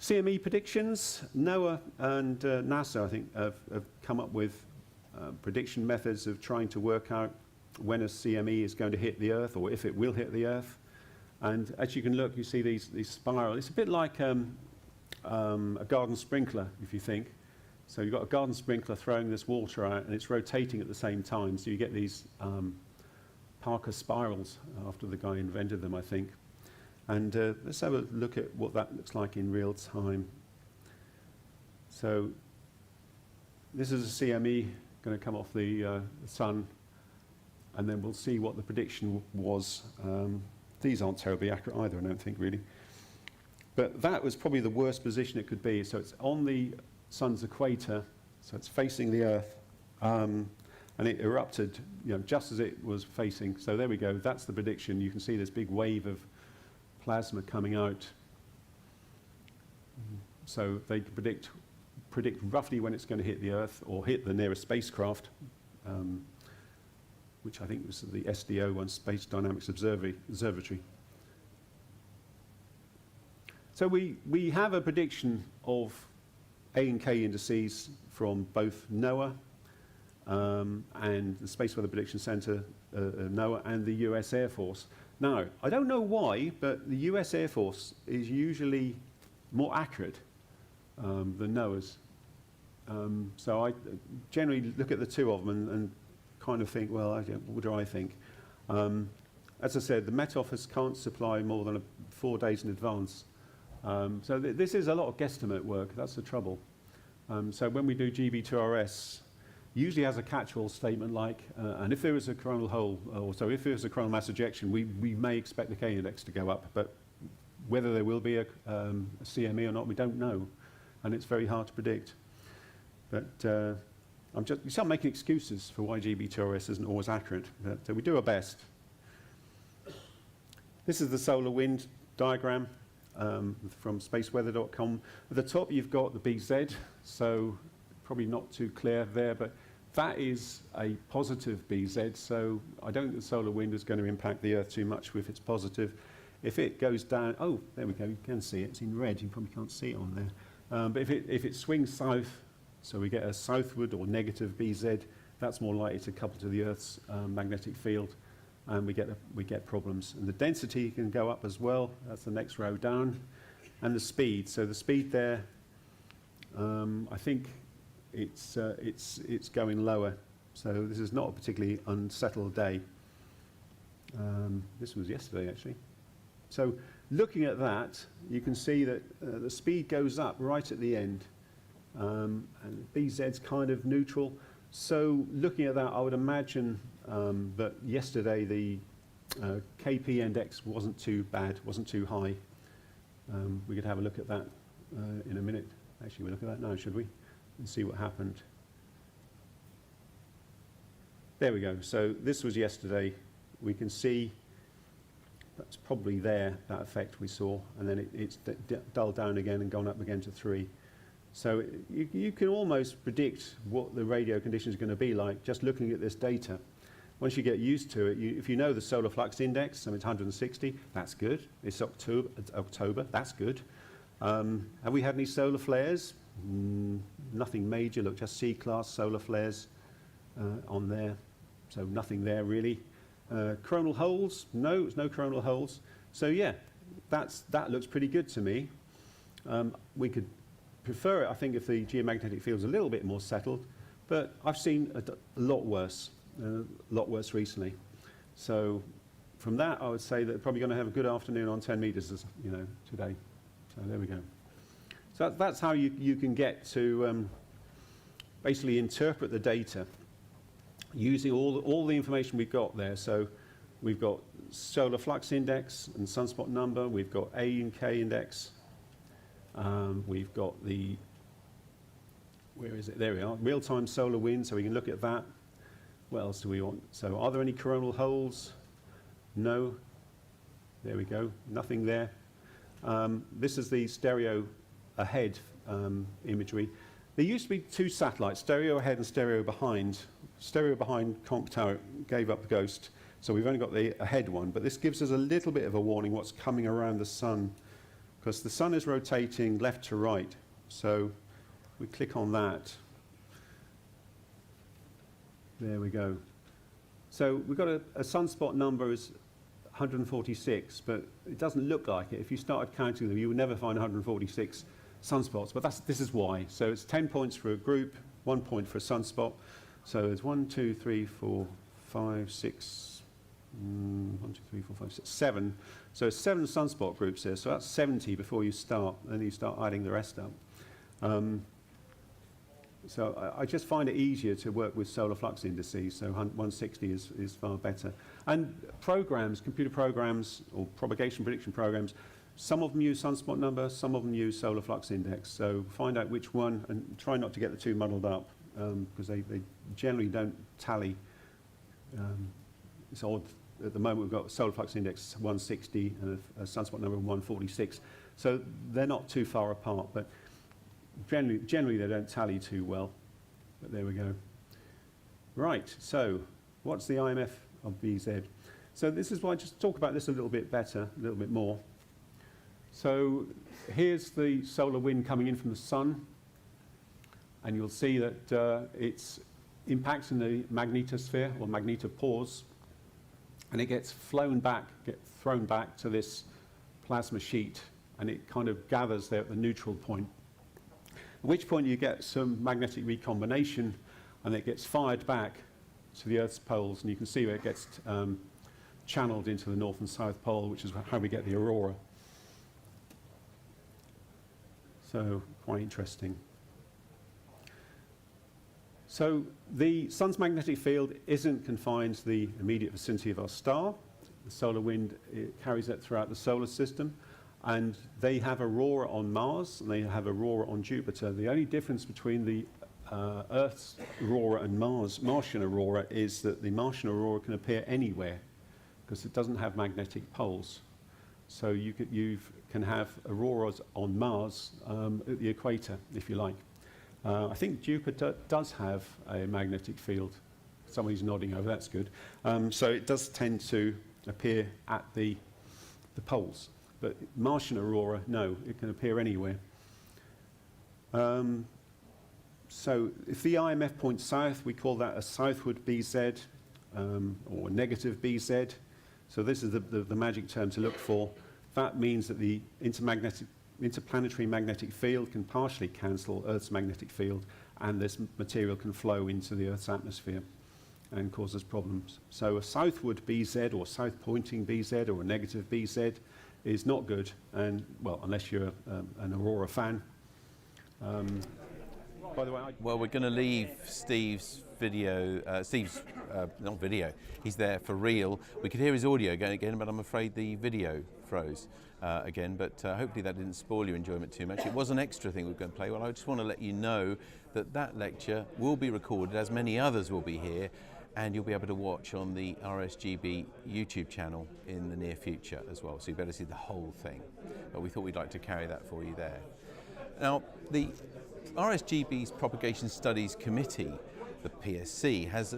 CME predictions. NOAA and NASA, I think, have come up with prediction methods of trying to work out when a CME is going to hit the Earth, or if it will hit the Earth. And as you can look, you see these spirals. It's a bit like a garden sprinkler, if you think. So you've got a garden sprinkler throwing this water out, and it's rotating at the same time. So you get these Parker spirals after the guy invented them, I think. And let's have a look at what that looks like in real time. So this is a CME going to come off the sun, and then we'll see what the prediction was. These aren't terribly accurate either, I don't think, really. But that was probably the worst position it could be. So it's on the sun's equator, so it's facing the Earth, and it erupted, just as it was facing. So there we go. That's the prediction. You can see this big wave of plasma coming out. So they predict roughly when it's going to hit the Earth or hit the nearest spacecraft, which I think was the SDO one, Space Dynamics Observatory. So we have a prediction of A and K indices from both NOAA and the Space Weather Prediction Center, NOAA, and the US Air Force. Now, I don't know why, but the US Air Force is usually more accurate than NOAA's. So I generally look at the two of them and kind of think, well, what do I think? As I said, the Met Office can't supply more than 4 days in advance. So this is a lot of guesstimate work. That's the trouble. So when we do GB2RS, usually has a catch-all statement like, and if there is a coronal hole, or so if there is a coronal mass ejection, we may expect the K index to go up, but whether there will be a CME or not, we don't know, and it's very hard to predict. But you start making excuses for why GB2RS isn't always accurate, but we do our best. This is the solar wind diagram from spaceweather.com. At the top, you've got the BZ, so probably not too clear there, but that is a positive BZ, so I don't think the solar wind is going to impact the Earth too much if it's positive. If it goes down, oh, there we go, you can see it, it's in red, you probably can't see it on there. But if it swings south, so we get a southward or negative BZ, that's more likely to couple to the Earth's magnetic field, and we get problems. And the density can go up as well, that's the next row down, and the speed. So the speed there, I think it's going lower. So this is not a particularly unsettled day. This was yesterday, actually. So looking at that, you can see that the speed goes up right at the end, and BZ's kind of neutral. So looking at that, I would imagine that yesterday the KP index wasn't too bad, wasn't too high. We could have a look at that in a minute. Actually, we'll look at that now, should we? And see what happened. There we go. So this was yesterday. We can see that's probably there, that effect we saw, and then it's dulled down again and gone up again to 3. So you can almost predict what the radio condition is going to be like just looking at this data. Once you get used to it, if you know the solar flux index, so it's 160, that's good. It's October, that's good. Have we had any solar flares? Nothing major, look, just C-class solar flares on there. So nothing there really. Coronal holes? No, it's no coronal holes. So yeah, that looks pretty good to me. We could prefer it, I think, if the geomagnetic field's a little bit more settled, but I've seen a lot worse recently. So from that, I would say that they're probably going to have a good afternoon on 10 meters, today. So there we go. So that's how you can get to basically interpret the data using all the information we've got there. So we've got solar flux index and sunspot number. We've got A and K index. We've got the, where is it? There we are, real-time solar wind, so we can look at that. What else do we want? So are there any coronal holes? No. There we go, nothing there. This is the stereo ahead imagery. There used to be 2 satellites, stereo ahead and stereo behind. Stereo behind Conch Tower gave up the ghost, so we've only got the ahead one, but this gives us a little bit of a warning what's coming around the sun, because the sun is rotating left to right. So we click on that. There we go. So we've got a sunspot number is 146, but it doesn't look like it. If you started counting them, you would never find 146 sunspots, but this is why. So it's 10 points for a group, 1 point for a sunspot. So it's 1, 2, 3, 4, 5, 6, 1, 2, 3, 4, 5, 6, 7. So it's 7 sunspot groups there. So that's 70 before you start. Then you start adding the rest up. So I just find it easier to work with solar flux indices. So 160 is far better. And programs, computer programs or propagation prediction programs, some of them use sunspot number, some of them use solar flux index. So find out which one and try not to get the two muddled up because they generally don't tally. It's odd. At the moment, we've got solar flux index 160 and a sunspot number of 146. So they're not too far apart, but generally they don't tally too well. But there we go. Right, so what's the IMF of BZ? So this is why I just talk about this a little bit better, a little bit more. So here's the solar wind coming in from the sun, and you'll see that it's impacts in the magnetosphere or magnetopause, and it gets thrown back to this plasma sheet, and it kind of gathers there at the neutral point. At which point you get some magnetic recombination, and it gets fired back to the Earth's poles, and you can see where it gets channeled into the North and South Pole, which is how we get the aurora. So quite interesting. So the sun's magnetic field isn't confined to the immediate vicinity of our star. The solar wind, it carries that throughout the solar system. And they have aurora on Mars, and they have aurora on Jupiter. The only difference between the Earth's aurora and Martian aurora is that the Martian aurora can appear anywhere because it doesn't have magnetic poles. So you can have auroras on Mars at the equator, if you like. I think Jupiter does have a magnetic field. Somebody's nodding over, that's good. So it does tend to appear at the poles. But Martian aurora, no, it can appear anywhere. So if the IMF points south, we call that a southward BZ or negative BZ. So this is the magic term to look for. That means that the interplanetary magnetic field can partially cancel Earth's magnetic field, and this material can flow into the Earth's atmosphere and cause us problems. So a southward BZ or south-pointing BZ or a negative BZ is not good, and well, unless you're an aurora fan. By the way, well, we're going to leave Steve's video. Not video. He's there for real. We could hear his audio going again, but I'm afraid the video froze again. But hopefully that didn't spoil your enjoyment too much. It was an extra thing we were going to play. Well, I just want to let you know that that lecture will be recorded, as many others will be here, and you'll be able to watch on the RSGB YouTube channel in the near future as well. So you better see the whole thing. But we thought we'd like to carry that for you there. Now, the RSGB's Propagation Studies Committee, the PSC, has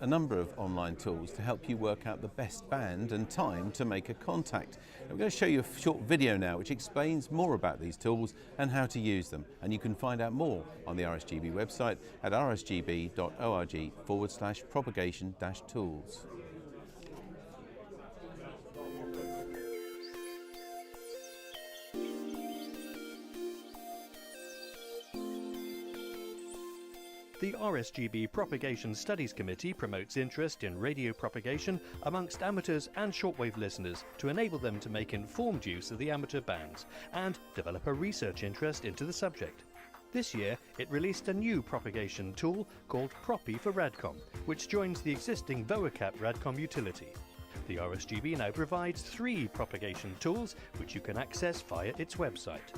a number of online tools to help you work out the best band and time to make a contact. And we're going to show you a short video now which explains more about these tools and how to use them. And you can find out more on the RSGB website at rsgb.org/propagation-tools. The RSGB Propagation Studies Committee promotes interest in radio propagation amongst amateurs and shortwave listeners to enable them to make informed use of the amateur bands and develop a research interest into the subject. This year, it released a new propagation tool called Propy for RadCom, which joins the existing VOACAP RadCom utility. The RSGB now provides 3 propagation tools which you can access via its website.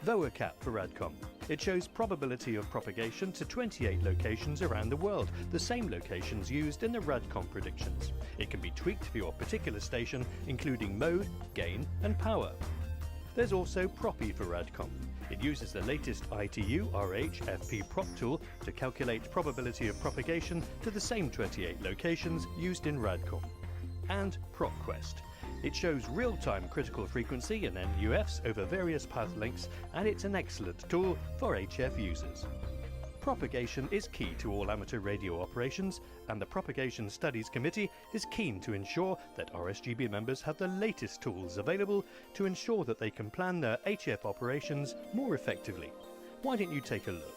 VOACAP for RadCom. It shows probability of propagation to 28 locations around the world, the same locations used in the RadCom predictions. It can be tweaked for your particular station, including mode, gain and power. There's also Propy for RadCom. It uses the latest ITU RH FP prop tool to calculate probability of propagation to the same 28 locations used in RadCom. And PropQuest. It shows real-time critical frequency and NUFs over various path lengths, and it's an excellent tool for HF users. Propagation is key to all amateur radio operations, and the Propagation Studies Committee is keen to ensure that RSGB members have the latest tools available to ensure that they can plan their HF operations more effectively. Why don't you take a look?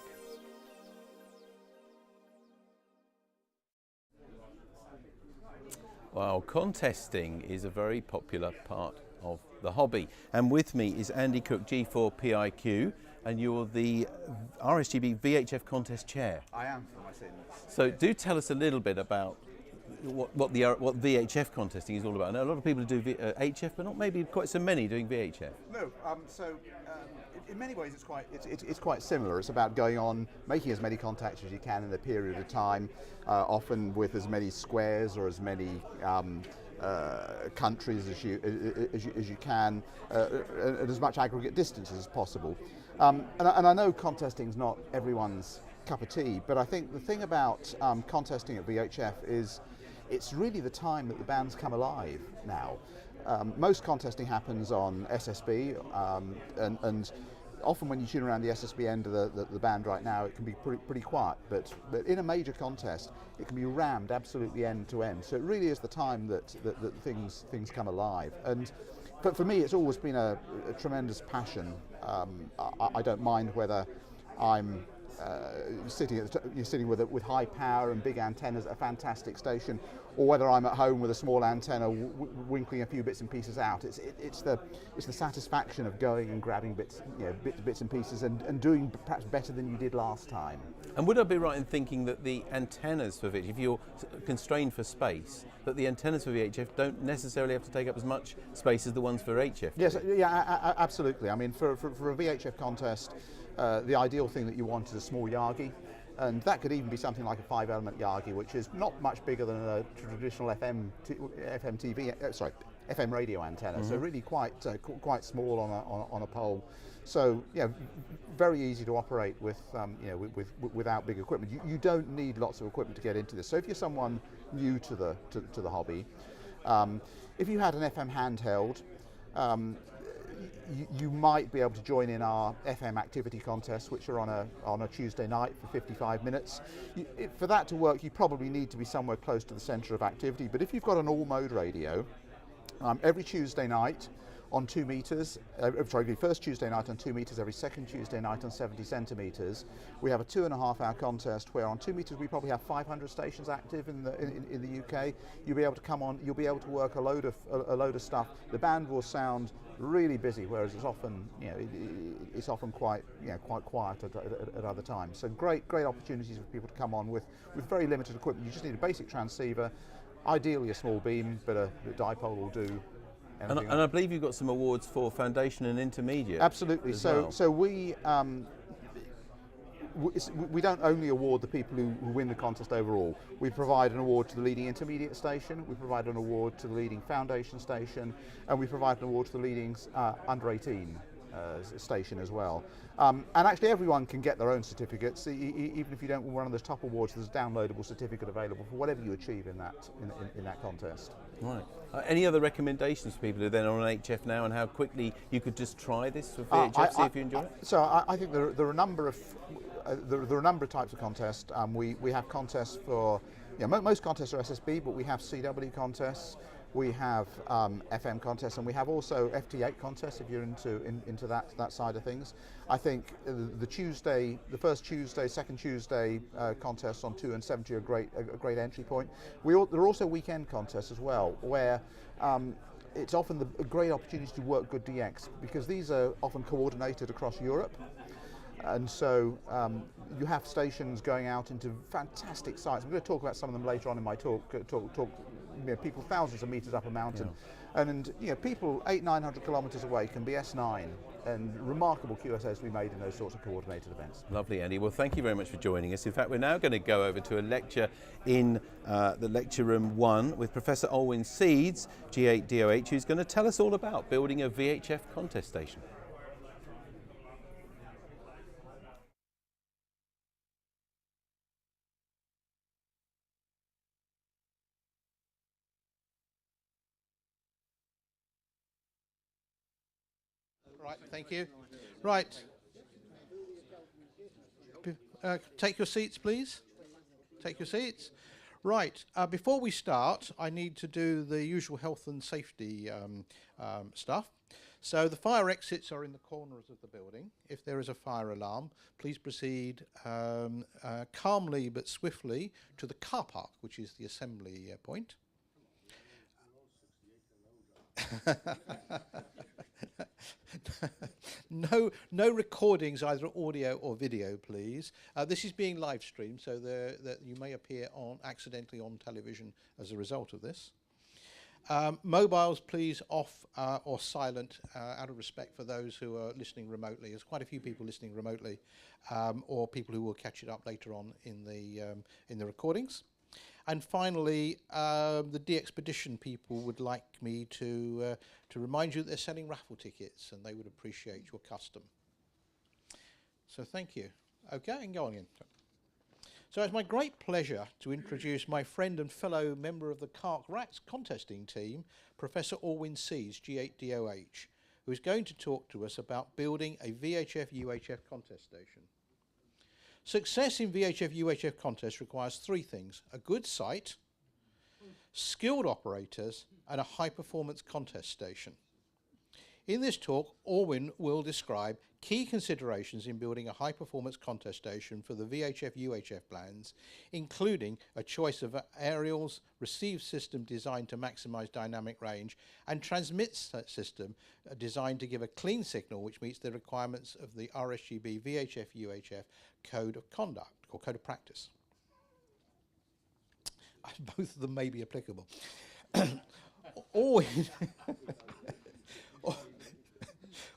Well, contesting is a very popular part of the hobby. And with me is Andy Cook, G4PIQ, and you're the RSGB VHF contest chair. I am, for my sins. So do tell us a little bit about what VHF contesting is all about. I know a lot of people do HF, but not maybe quite so many doing VHF. No, in many ways it's quite similar. It's about going on, making as many contacts as you can in a period of time, often with as many squares or as many countries as you can, at as much aggregate distances as possible. And I know contesting is not everyone's cup of tea, but I think the thing about contesting at VHF is it's really the time that the bands come alive now. Most contesting happens on SSB, and often when you tune around the SSB end of the band right now, it can be pretty quiet, but in a major contest, it can be rammed absolutely end to end. So it really is the time that things come alive. And for me, it's always been a tremendous passion. I don't mind whether I'm sitting with high power and big antennas at a fantastic station, or whether I'm at home with a small antenna winkling a few bits and pieces out. It's the satisfaction of going and grabbing bits and pieces and doing perhaps better than you did last time. And would I be right in thinking that the antennas for VHF, if you're constrained for space, that the antennas for VHF don't necessarily have to take up as much space as the ones for HF? Yes, yeah, absolutely. I mean, for a VHF contest, the ideal thing that you want is a small Yagi, and that could even be something like a 5-element Yagi, which is not much bigger than a traditional FM radio antenna. Mm-hmm. So really quite small on a pole. So yeah, very easy to operate with without big equipment. You don't need lots of equipment to get into this. So if you're someone new to the hobby, if you had an FM handheld, you might be able to join in our FM activity contests, which are on a Tuesday night for 55 minutes. For that to work, you probably need to be somewhere close to the centre of activity. But if you've got an all-mode radio, every Tuesday night on 2 meters, every first Tuesday night on 2 meters, every second Tuesday night on 70 centimeters, we have a 2.5-hour contest where on 2 meters we probably have 500 stations active in the UK. You'll be able to come on, you'll be able to work a load of stuff. The band will sound really busy, whereas it's often quite quiet at other times. So great opportunities for people to come on with very limited equipment. You just need a basic transceiver, ideally a small beam, but a dipole will do. And I believe you've got some awards for foundation and intermediate. Absolutely. So we don't only award the people who win the contest overall. We provide an award to the leading intermediate station, we provide an award to the leading foundation station, and we provide an award to the leading under 18 station as well. And actually everyone can get their own certificates. Even if you don't win one of those top awards, there's a downloadable certificate available for whatever you achieve in that contest. Right. Any other recommendations for people who are then on an HF now, and how quickly you could just try this for VHF, see if you enjoy it? So I think there are a number of types of contests. We have contests for, most contests are SSB, but we have CW contests, we have FM contests, and we have also FT8 contests if you're into that side of things. I think the first Tuesday, second Tuesday contests on 2 and 70 are a great entry point. There are also weekend contests as well, where it's often a great opportunity to work good DX, because these are often coordinated across Europe. And so you have stations going out into fantastic sites. I'm going to talk about some of them later on in my talk. People thousands of meters up a mountain, and people 800-900 kilometers away can be S9, and remarkable QSOs to be made in those sorts of coordinated events. Lovely, Andy. Well, thank you very much for joining us. In fact, we're now going to go over to a lecture in the lecture room 1 with Professor Alwyn Seeds, G8DOH, who's going to tell us all about building a VHF contest station. Right, thank you. Right. take your seats, please. Take your seats. Right, before we start, I need to do the usual health and safety stuff. So the fire exits are in the corners of the building. If there is a fire alarm, please proceed calmly but swiftly to the car park, which is the assembly point. No recordings, either audio or video, please. This is being live streamed, so that you may appear accidentally on television as a result of this. Mobiles, please off or silent out of respect for those who are listening remotely. There's quite a few people listening remotely, or people who will catch it up later on in the recordings. And finally, the DXpedition people would like me to remind you that they're selling raffle tickets, and they would appreciate your custom. So thank you. Okay, and go on in. So it's my great pleasure to introduce my friend and fellow member of the CARC RACS contesting team, Professor Alwyn Sees, G8DOH, who is going to talk to us about building a VHF-UHF contest station. Success in VHF-UHF contests requires three things: a good site, skilled operators, and a high-performance contest station. In this talk, Alwyn will describe key considerations in building a high-performance contest station for the VHF-UHF plans, including a choice of aerials, receive system designed to maximize dynamic range, and transmit system designed to give a clean signal which meets the requirements of the RSGB VHF-UHF Code of Conduct, or Code of Practice. Both of them may be applicable.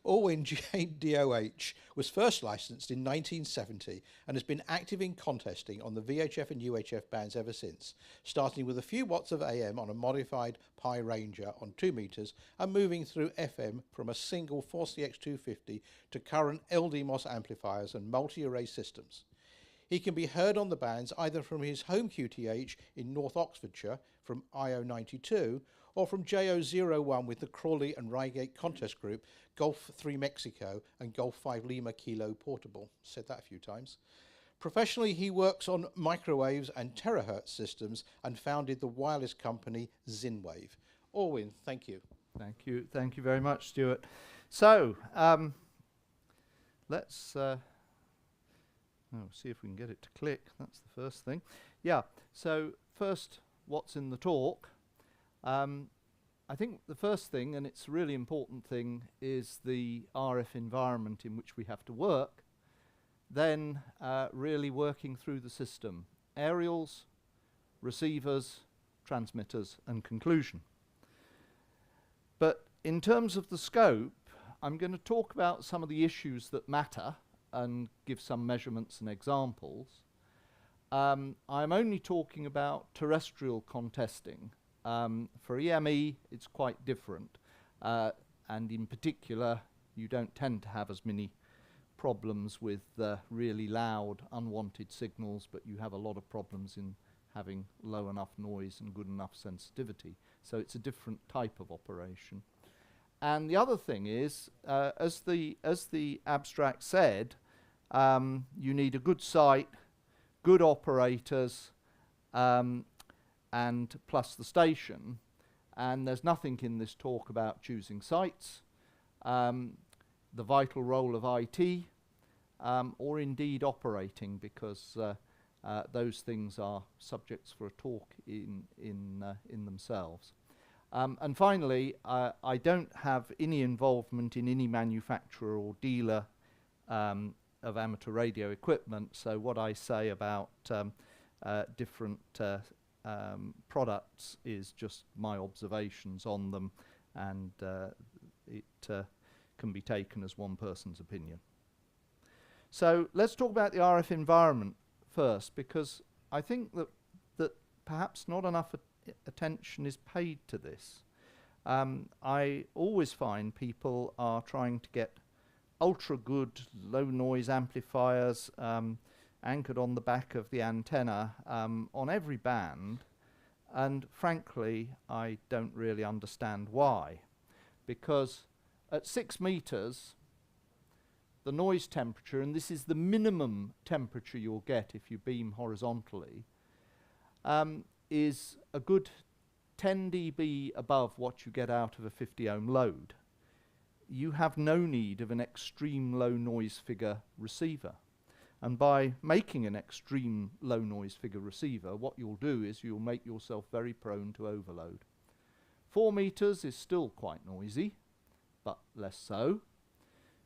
Alwyn G8DOH was first licensed in 1970 and has been active in contesting on the VHF and UHF bands ever since, starting with a few watts of AM on a modified Pi Ranger on 2 meters and moving through FM from a single 4CX250 to current LDMOS amplifiers and multi-array systems. He can be heard on the bands either from his home QTH in North Oxfordshire from IO92 or from JO01 with the Crawley and Reigate contest group, Golf 3 Mexico and Golf 5 Lima Kilo Portable. Said that a few times. Professionally, he works on microwaves and terahertz systems and founded the wireless company Zinwave. Alwyn, thank you. Thank you very much, Stuart. So, let's see if we can get it to click. That's the first thing. Yeah, so first, what's in the talk? I think the first thing, and it's a really important thing, is the RF environment in which we have to work, then really working through the system. Aerials, receivers, transmitters, and conclusion. But in terms of the scope, I'm going to talk about some of the issues that matter and give some measurements and examples. I'm only talking about terrestrial contesting. For EME, it's quite different, and in particular, you don't tend to have as many problems with really loud, unwanted signals, but you have a lot of problems in having low enough noise and good enough sensitivity. So it's a different type of operation. And the other thing is, as the abstract said, you need a good site, good operators, and plus the station, and there's nothing in this talk about choosing sites, the vital role of IT, or indeed operating, because those things are subjects for a talk in themselves. And finally, I don't have any involvement in any manufacturer or dealer of amateur radio equipment, so what I say about different products is just my observations on them, and it can be taken as one person's opinion. So let's talk about the RF environment first, because I think that perhaps not enough attention is paid to this. I always find people are trying to get ultra good low noise amplifiers anchored on the back of the antenna on every band, and frankly I don't really understand why, because at 6 meters the noise temperature, and this is the minimum temperature you'll get if you beam horizontally, is a good 10 dB above what you get out of a 50 ohm load. You have no need of an extreme low noise figure receiver. And by making an extreme low noise figure receiver, what you'll do is you'll make yourself very prone to overload. 4 meters is still quite noisy, but less so.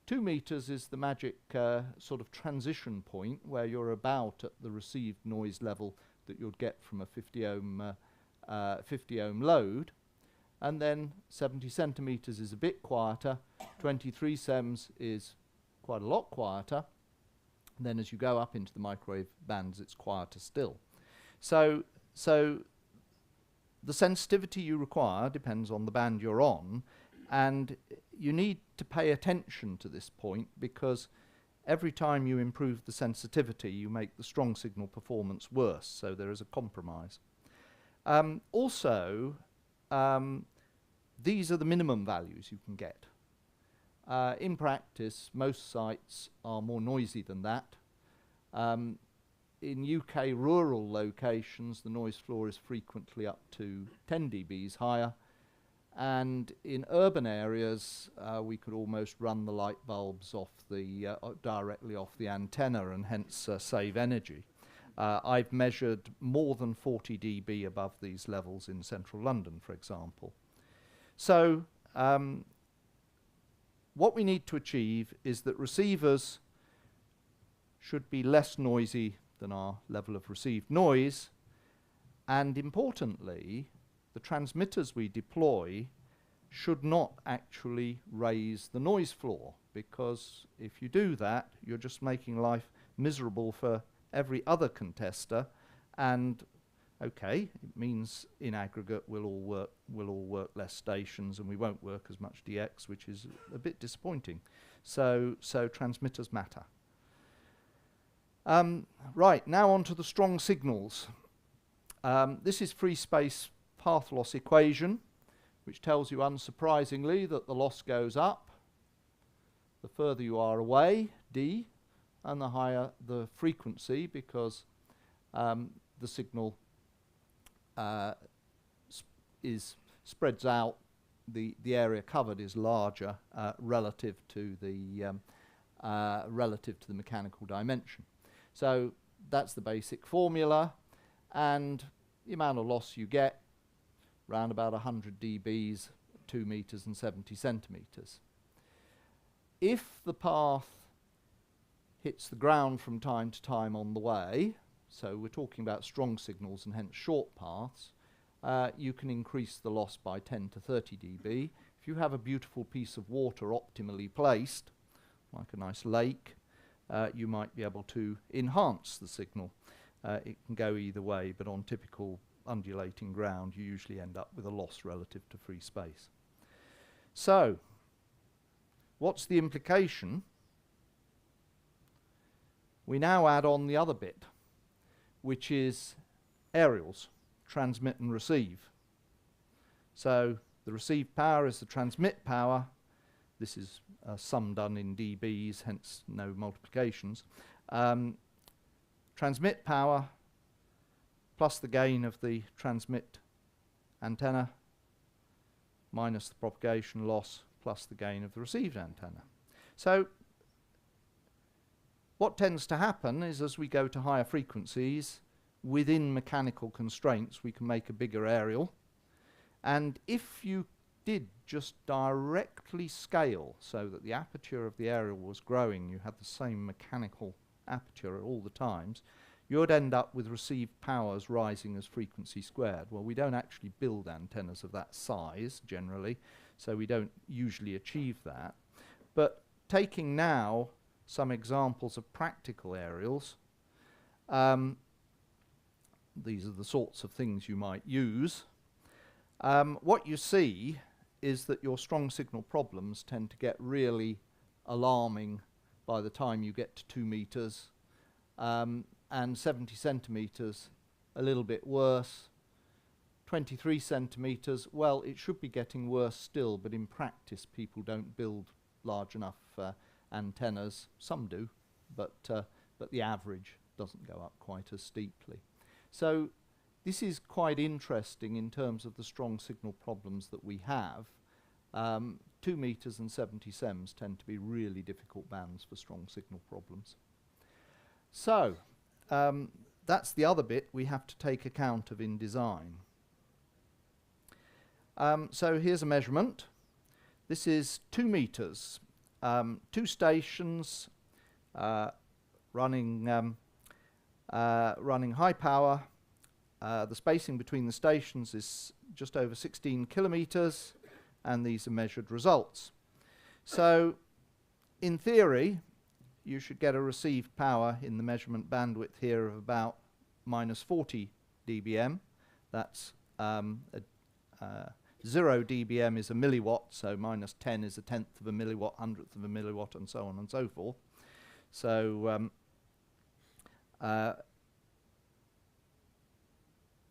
2 meters is the magic sort of transition point where you're about at the received noise level that you'd get from a 50 ohm load. And then 70 centimeters is a bit quieter, 23 sems is quite a lot quieter. And then as you go up into the microwave bands, it's quieter still. So the sensitivity you require depends on the band you're on, and you need to pay attention to this point, because every time you improve the sensitivity, you make the strong signal performance worse, so there is a compromise. These are the minimum values you can get. In practice, most sites are more noisy than that. In UK rural locations, the noise floor is frequently up to 10 dBs higher, and in urban areas, we could almost run the light bulbs off the directly off the antenna, and hence save energy. I've measured more than 40 dB above these levels in central London, for example. So what we need to achieve is that receivers should be less noisy than our level of received noise, and importantly, the transmitters we deploy should not actually raise the noise floor, because if you do that, you're just making life miserable for every other contester, and okay, it means in aggregate we'll all work less stations and we won't work as much DX, which is a bit disappointing. So transmitters matter. Right, now on to the strong signals. This is free space path loss equation, which tells you unsurprisingly that the loss goes up the further you are away, D, and the higher the frequency, because the signal spreads out, the area covered is larger relative to the mechanical dimension. So that's the basic formula, and the amount of loss you get, around about 100 dBs, 2 meters and 70 centimeters. If the path hits the ground from time to time on the way, so we're talking about strong signals and hence short paths, you can increase the loss by 10 to 30 dB. If you have a beautiful piece of water optimally placed, like a nice lake, you might be able to enhance the signal. It can go either way, but on typical undulating ground, you usually end up with a loss relative to free space. So, what's the implication? We now add on the other bit, which is aerials, transmit and receive. So the receive power is the transmit power. This is a sum done in dBs, hence no multiplications. Transmit power plus the gain of the transmit antenna minus the propagation loss plus the gain of the received antenna. So what tends to happen is, as we go to higher frequencies, within mechanical constraints, we can make a bigger aerial. And if you did just directly scale so that the aperture of the aerial was growing, you had the same mechanical aperture at all the times, you would end up with received powers rising as frequency squared. Well, we don't actually build antennas of that size, generally, so we don't usually achieve that. But taking now some examples of practical aerials, these are the sorts of things you might use. What you see is that your strong signal problems tend to get really alarming by the time you get to 2 meters, and 70 centimeters a little bit worse. 23 centimeters, well, it should be getting worse still, but in practice people don't build large enough antennas. Some do, but the average doesn't go up quite as steeply. So this is quite interesting in terms of the strong signal problems that we have. 2 meters and 70 sems tend to be really difficult bands for strong signal problems. So that's the other bit we have to take account of in design. So here's a measurement. This is 2 meters, 2 stations running high power. The spacing between the stations is just over 16 kilometers, and these are measured results. So in theory, you should get a received power in the measurement bandwidth here of about minus 40 dBm. That's 0 dBm is a milliwatt, so minus 10 is a tenth of a milliwatt, hundredth of a milliwatt, and so on and so forth. So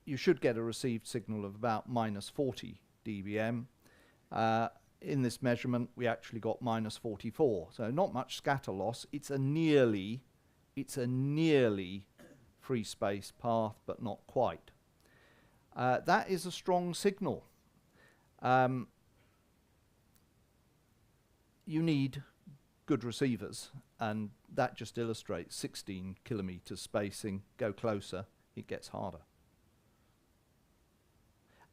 you should get a received signal of about minus 40 dBm. In this measurement, we actually got minus 44, so not much scatter loss. It's a nearly free space path, but not quite. That is a strong signal. You need good receivers, and that just illustrates 16 kilometers spacing. Go closer, it gets harder.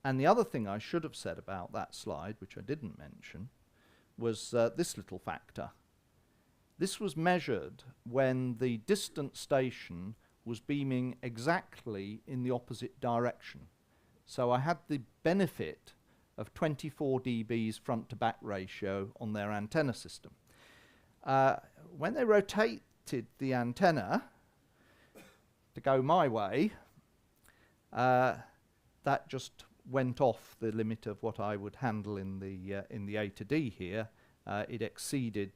And the other thing I should have said about that slide, which I didn't mention, was this little factor. This was measured when the distant station was beaming exactly in the opposite direction. So I had the benefit of 24 dBs front to back ratio on their antenna system. When they rotated the antenna to go my way, that just went off the limit of what I would handle in the A to D here. It exceeded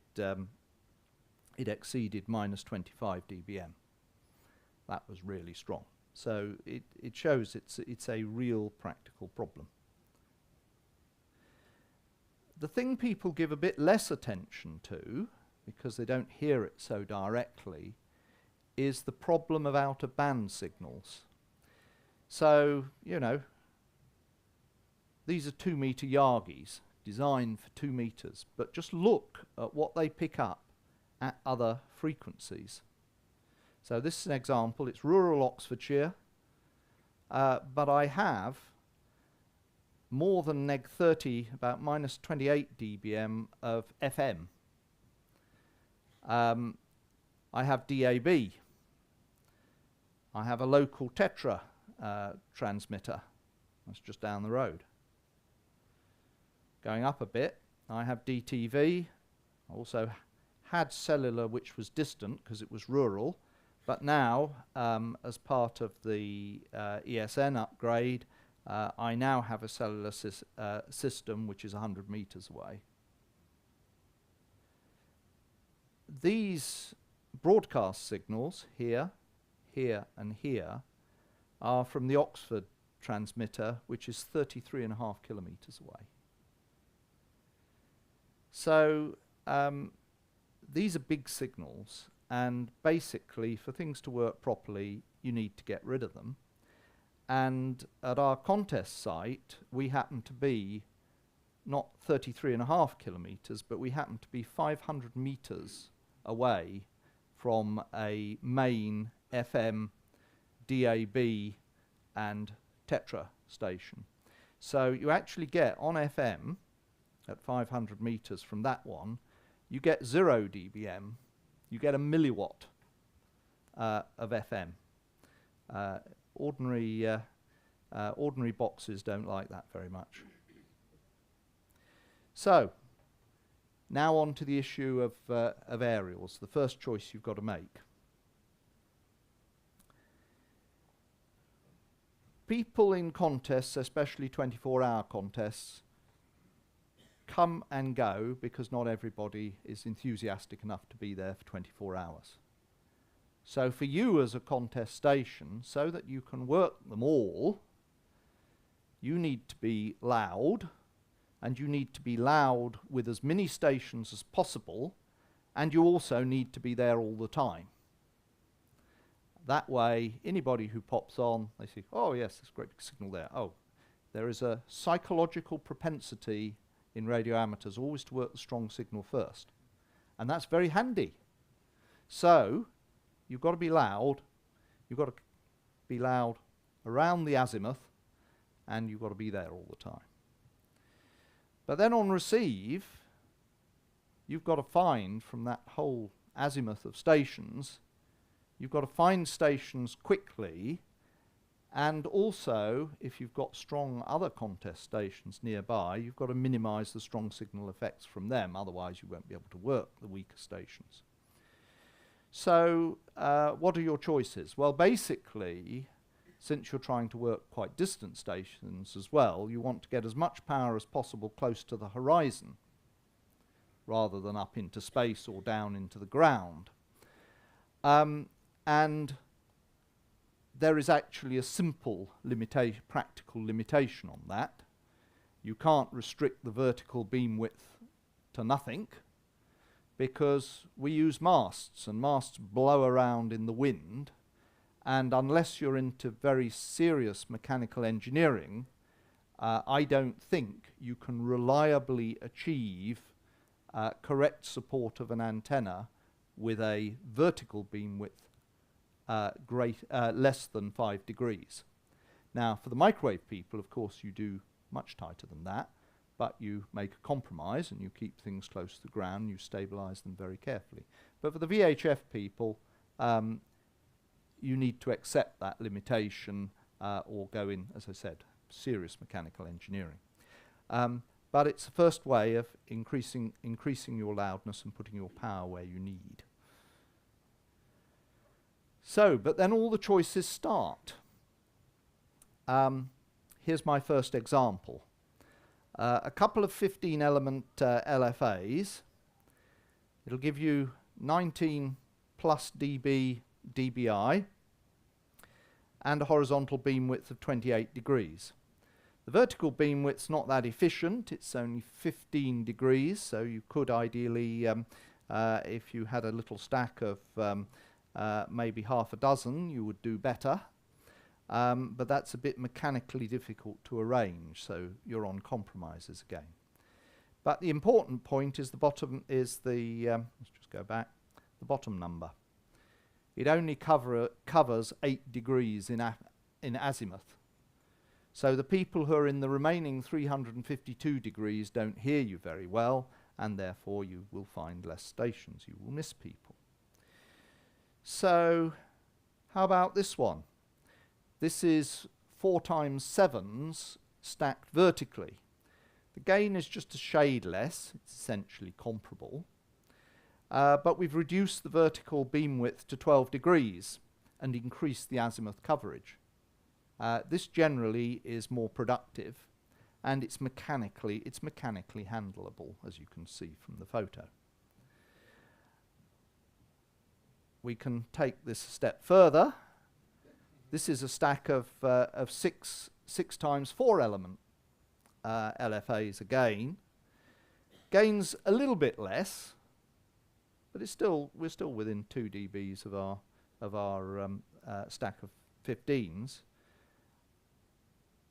minus 25 dBm. That was really strong. So it shows it's a real practical problem. The thing people give a bit less attention to, because they don't hear it so directly, is the problem of out-of-band signals. So, you know, these are 2 meter Yagis, designed for 2 meters, but just look at what they pick up at other frequencies. So this is an example. It's rural Oxfordshire, but I have more than neg 30, about minus 28 dBm of FM. I have DAB. I have a local Tetra transmitter. That's just down the road. Going up a bit, I have DTV. I also had cellular, which was distant because it was rural, but now, as part of the ESN upgrade, I now have a cellular system which is 100 meters away. These broadcast signals here, here, and here are from the Oxford transmitter, which is 33.5 kilometers away. So these are big signals, and basically for things to work properly, you need to get rid of them. And at our contest site, we happen to be not 33.5 kilometers, but we happen to be 500 meters away from a main FM, DAB, and Tetra station. So you actually get on FM at 500 meters from that one, you get 0 dBm, you get a milliwatt of FM. Ordinary boxes don't like that very much. So, now on to the issue of aerials, the first choice you've got to make. People in contests, especially 24-hour contests, come and go because not everybody is enthusiastic enough to be there for 24 hours. So for you as a contest station, so that you can work them all, you need to be loud, and you need to be loud with as many stations as possible, and you also need to be there all the time. That way, anybody who pops on, they see, oh yes, there's a great big signal there. Oh, there is a psychological propensity in radio amateurs always to work the strong signal first. And that's very handy. So, you've got to be loud. You've got to be loud around the azimuth, and you've got to be there all the time. But then on receive, you've got to find from that whole azimuth of stations, you've got to find stations quickly, and also, if you've got strong other contest stations nearby, you've got to minimize the strong signal effects from them, otherwise you won't be able to work the weaker stations. So, what are your choices? Well, basically, since you're trying to work quite distant stations as well, you want to get as much power as possible close to the horizon, rather than up into space or down into the ground. And there is actually a simple practical limitation on that. You can't restrict the vertical beam width to nothing, because we use masts, and masts blow around in the wind, and unless you're into very serious mechanical engineering, I don't think you can reliably achieve correct support of an antenna with a vertical beam width less than 5 degrees. Now, for the microwave people, of course, you do much tighter than that, but you make a compromise and you keep things close to the ground, you stabilize them very carefully. But for the VHF people, you need to accept that limitation or go in, as I said, serious mechanical engineering. But it's the first way of increasing your loudness and putting your power where you need. So, but then all the choices start. Here's my first example. A couple of 15-element LFAs. It'll give you 19 plus dB dBi and a horizontal beam width of 28 degrees. The vertical beam width's not that efficient. It's only 15 degrees, so you could ideally, if you had a little stack of maybe half a dozen, you would do better. But that's a bit mechanically difficult to arrange, so you're on compromises again. But the important point is the bottom is the, let's just go back, the bottom number. It only covers 8 degrees in azimuth. So the people who are in the remaining 352 degrees don't hear you very well, and therefore you will find less stations. You will miss people. So how about this one? This is 4 times 7s stacked vertically. The gain is just a shade less. It's essentially comparable. But we've reduced the vertical beam width to 12 degrees and increased the azimuth coverage. This generally is more productive, and it's mechanically handleable, as you can see from the photo. We can take this a step further. This is a stack of 6 times 4 element LFAs again. Gains a little bit less, but we're still within 2 dBs of our stack of 15s.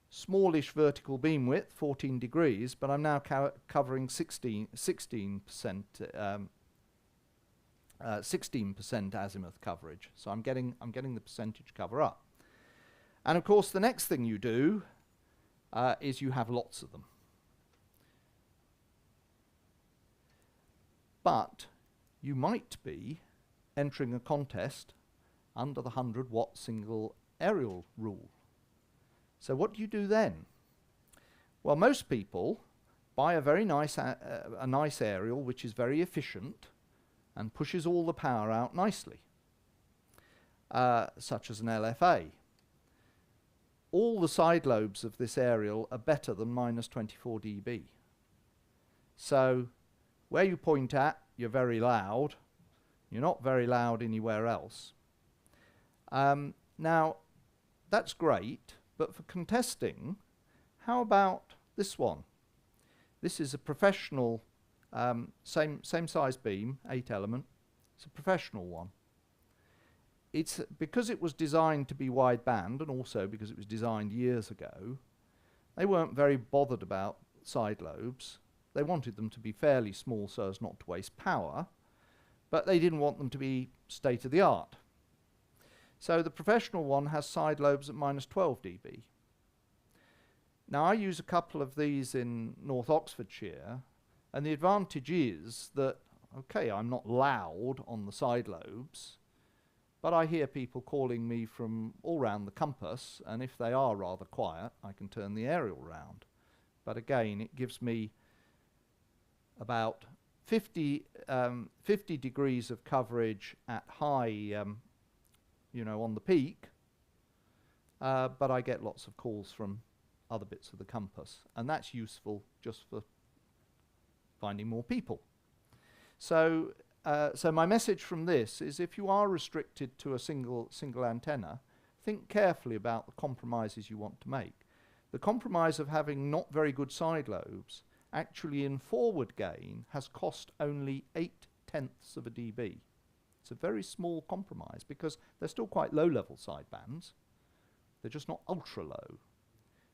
Smallish vertical beam width, 14 degrees, but I'm now covering 16% azimuth coverage. So I'm getting the percentage cover up. And of course, the next thing you do is you have lots of them. But you might be entering a contest under the 100-watt single aerial rule. So what do you do then? Well, most people buy a very nice aerial which is very efficient and pushes all the power out nicely, such as an LFA. All the side lobes of this aerial are better than minus 24 dB. So where you point at, you're very loud. You're not very loud anywhere else. Now, that's great, but for contesting, how about this one? This is a professional Same size beam, 8 element. It's a professional one. It's because it was designed to be wideband, and also because it was designed years ago, they weren't very bothered about side lobes. They wanted them to be fairly small so as not to waste power, but they didn't want them to be state-of-the-art. So the professional one has side lobes at -12 dB. Now I use a couple of these in North Oxfordshire, and the advantage is that, okay, I'm not loud on the side lobes, but I hear people calling me from all round the campus, and if they are rather quiet, I can turn the aerial round. But again, it gives me about 50 degrees of coverage at high, on the peak, but I get lots of calls from other bits of the campus, and that's useful just for finding more people. So my message from this is, if you are restricted to a single antenna, think carefully about the compromises you want to make. The compromise of having not very good side lobes actually in forward gain has cost only 0.8 of a dB. It's a very small compromise because they're still quite low-level sidebands. They're just not ultra-low.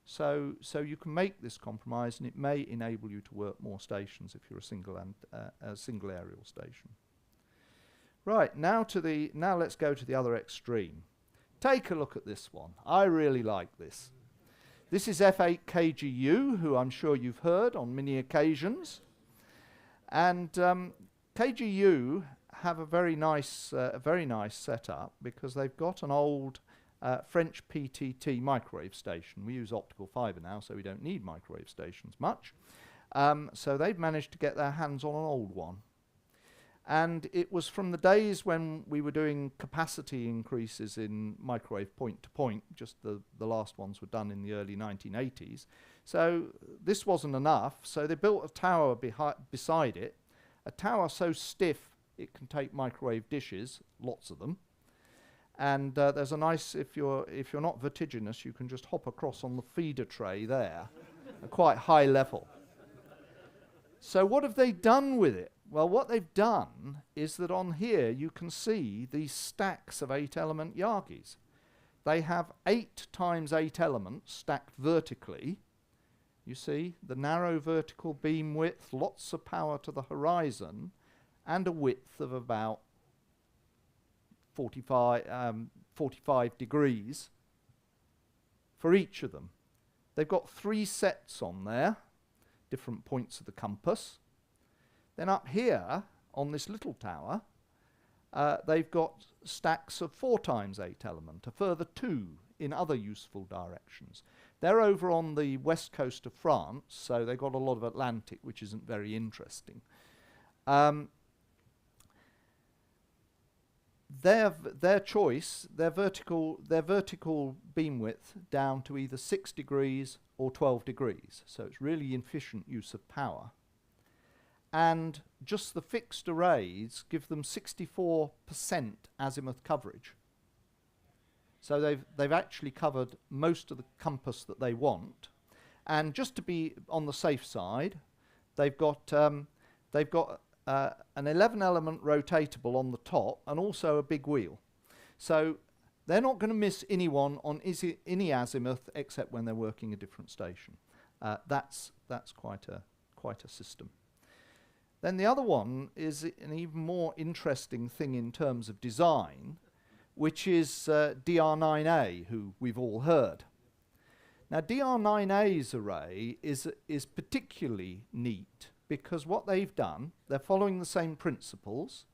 So you can make this compromise, and it may enable you to work more stations if you're a single aerial station. Right, now let's go to the other extreme. Take a look at this one. I really like this. This is F8KGU, who I'm sure you've heard on many occasions. And KGU have a very nice setup because they've got an old French PTT microwave station. We use optical fibre now, so we don't need microwave stations much. So they've managed to get their hands on an old one. And it was from the days when we were doing capacity increases in microwave point-to-point, just the last ones were done in the early 1980s. So this wasn't enough, so they built a tower beside it, a tower so stiff it can take microwave dishes, lots of them. And there's a nice, if you're not vertiginous, you can just hop across on the feeder tray there, a quite high level. So what have they done with it? Well, what they've done is that on here you can see these stacks of 8-element Yagis. They have 8 times 8 elements stacked vertically. You see, the narrow vertical beam width, lots of power to the horizon, and a width of about 45 degrees for each of them. They've got 3 sets on there, different points of the compass. Then up here, on this little tower, they've got stacks of 4 times 8 element, a further 2 in other useful directions. They're over on the west coast of France, so they've got a lot of Atlantic, which isn't very interesting. Their choice, their vertical beam width down to either 6 degrees or 12 degrees. So it's really efficient use of power. And just the fixed arrays give them 64% azimuth coverage. So they've actually covered most of the compass that they want. And just to be on the safe side, they've got an 11-element rotatable on the top and also a big wheel. So they're not going to miss anyone on any azimuth except when they're working a different station. That's quite a system. Then the other one is an even more interesting thing in terms of design, which is DR9A, who we've all heard. Now DR9A's array is particularly neat because what they've done, they're following the same principles.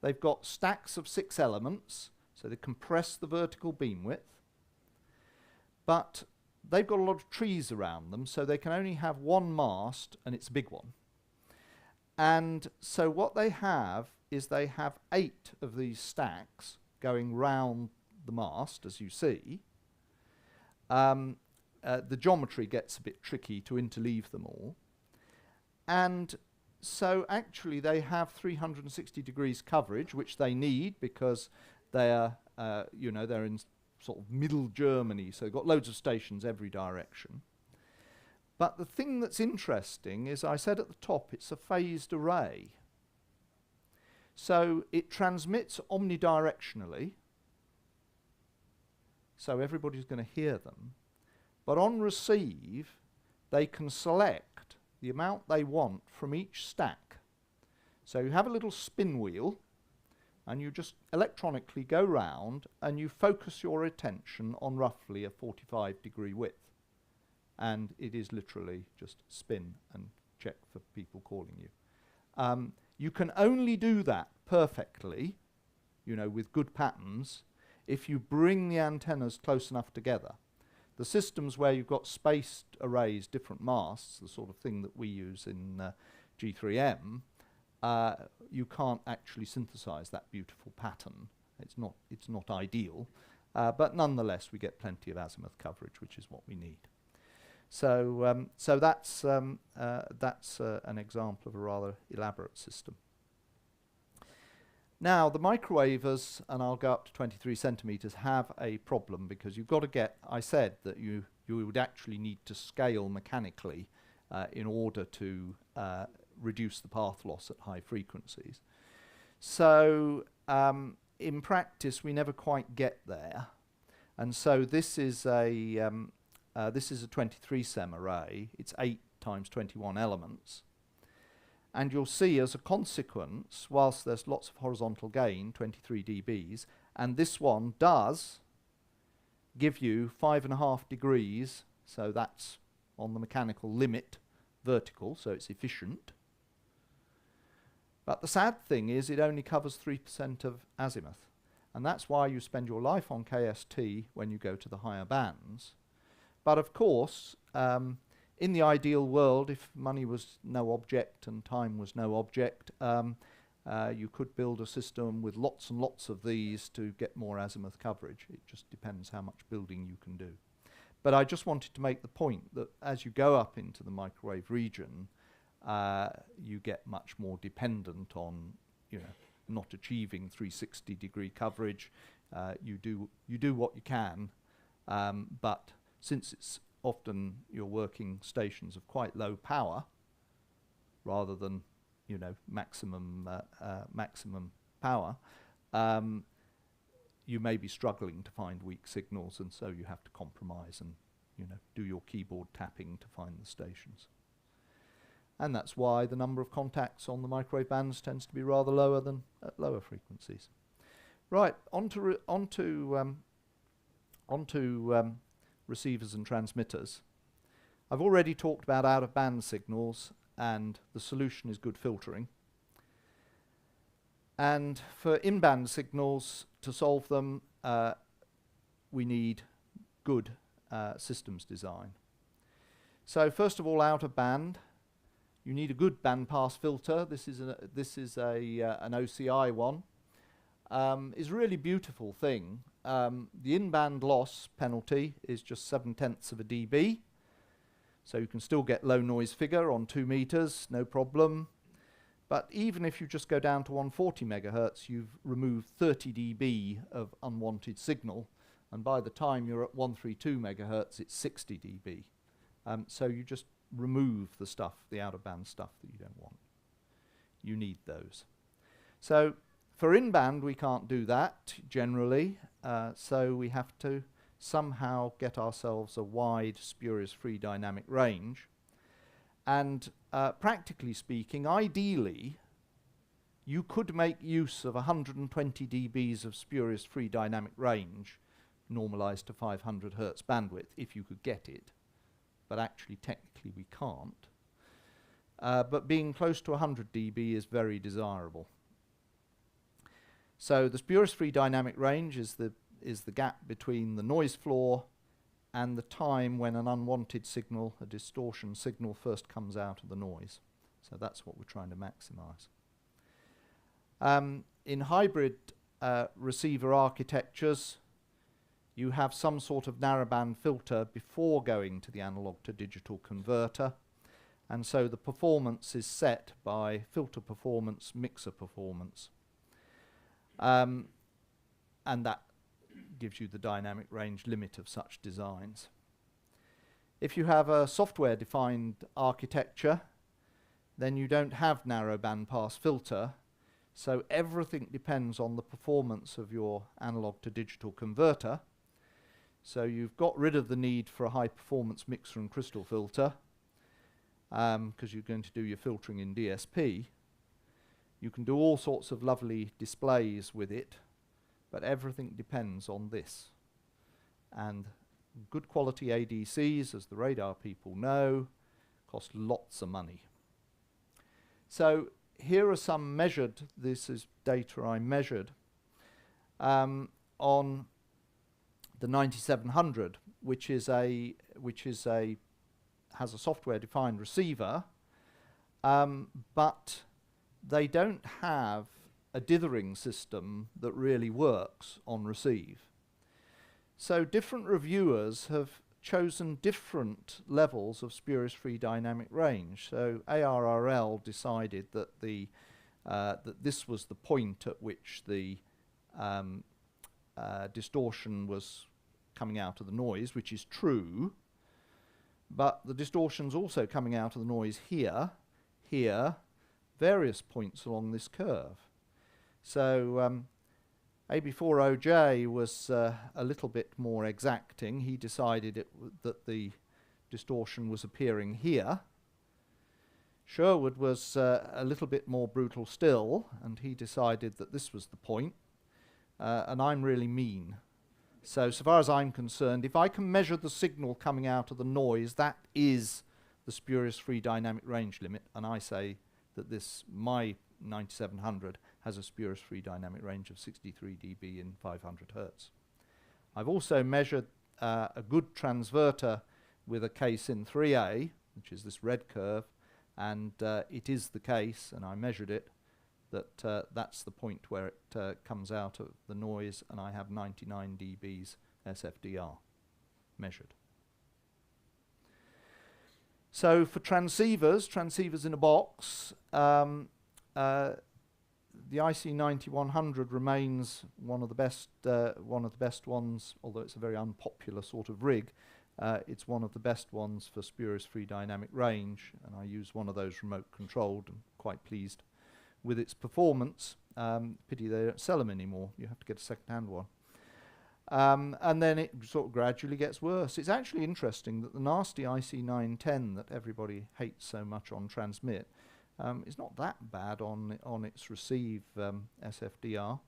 They've got stacks of 6 elements, so they compress the vertical beam width, but they've got a lot of trees around them, so they can only have 1 mast, and it's a big one. And so what they have is they have 8 of these stacks going round the mast, as you see. The geometry gets a bit tricky to interleave them all. And so actually they have 360 degrees coverage, which they need because they're in sort of middle Germany, so they've got loads of stations every direction. But the thing that's interesting is, I said at the top, it's a phased array. So it transmits omnidirectionally, so everybody's going to hear them. But on receive, they can select the amount they want from each stack. So you have a little spin wheel, and you just electronically go round, and you focus your attention on roughly a 45-degree width. And it is literally just spin and check for people calling you. You can only do that perfectly, you know, with good patterns, if you bring the antennas close enough together. The systems where you've got spaced arrays, different masts, the sort of thing that we use in G3M, you can't actually synthesize that beautiful pattern. It's not ideal, but nonetheless we get plenty of azimuth coverage, which is what we need. So that's an example of a rather elaborate system. Now the microwavers, and I'll go up to 23 centimeters, have a problem because you've got to get, I said that you would actually need to scale mechanically in order to reduce the path loss at high frequencies. So in practice we never quite get there, and so this is a 23 cem array. It's 8 times 21 elements. And you'll see as a consequence, whilst there's lots of horizontal gain, 23 dBs, and this one does give you 5.5 degrees, so that's on the mechanical limit vertical, so it's efficient. But the sad thing is it only covers 3% of azimuth. And that's why you spend your life on KST when you go to the higher bands. But of course, in the ideal world, if money was no object and time was no object, you could build a system with lots and lots of these to get more azimuth coverage. It just depends how much building you can do. But I just wanted to make the point that as you go up into the microwave region, you get much more dependent on, you know, not achieving 360-degree coverage. You do what you can, but since it's often your working stations of quite low power, rather than, you know, maximum power, you may be struggling to find weak signals, and so you have to compromise and, you know, do your keyboard tapping to find the stations. And that's why the number of contacts on the microwave bands tends to be rather lower than at lower frequencies. Right, onto receivers and transmitters. I've already talked about out-of-band signals, and the solution is good filtering. And for in-band signals, to solve them, we need good systems design. So first of all, out-of-band, you need a good bandpass filter. This is an OCI one. Is a really beautiful thing. The in-band loss penalty is just 0.7 of a dB, so you can still get low noise figure on 2 meters, no problem. But even if you just go down to 140 megahertz, you've removed 30 dB of unwanted signal, and by the time you're at 132 megahertz, it's 60 dB. So you just remove the stuff, the out-of-band stuff that you don't want. You need those. So for in-band, we can't do that generally, so we have to somehow get ourselves a wide, spurious free dynamic range. And practically speaking, ideally, you could make use of 120 dBs of spurious free dynamic range, normalized to 500 hertz bandwidth, if you could get it. But actually, technically, we can't. But being close to 100 dB is very desirable. So the spurious free dynamic range is the gap between the noise floor and the time when an unwanted signal, a distortion signal, first comes out of the noise. So that's what we're trying to maximize. In hybrid receiver architectures, you have some sort of narrowband filter before going to the analog to digital converter, and so the performance is set by filter performance, mixer performance. And that gives you the dynamic range limit of such designs. If you have a software-defined architecture, then you don't have narrow bandpass filter, so everything depends on the performance of your analog to digital converter. So you've got rid of the need for a high-performance mixer and crystal filter, because you're going to do your filtering in DSP. You can do all sorts of lovely displays with it, but everything depends on this. And good quality ADCs, as the radar people know, cost lots of money. So here are some measured, this is data I measured, on the 9700, which has a software-defined receiver, but they don't have a dithering system that really works on receive. So different reviewers have chosen different levels of spurious-free dynamic range. So IARU decided that that this was the point at which the distortion was coming out of the noise, which is true, but the distortion's also coming out of the noise here, here, various points along this curve. So AB4OJ was a little bit more exacting. He decided that the distortion was appearing here. Sherwood was a little bit more brutal still, and he decided that this was the point. And I'm really mean. So far as I'm concerned, if I can measure the signal coming out of the noise, that is the spurious-free dynamic range limit, and I say that my 9700 has a spurious-free dynamic range of 63 dB in 500 Hertz. I've also measured a good transverter with a case in 3A, which is this red curve, and it is the case, and I measured it, that that's the point where it comes out of the noise, and I have 99 dBs SFDR measured. So for transceivers in a box, the IC9100 remains one of the best ones, although it's a very unpopular sort of rig. It's one of the best ones for spurious-free dynamic range, and I use one of those remote controlled, and quite pleased with its performance. Pity they don't sell them anymore. You have to get a second-hand one. And then it sort of gradually gets worse. It's actually interesting that the nasty IC910 that everybody hates so much on transmit is not that bad on its receive SFDR.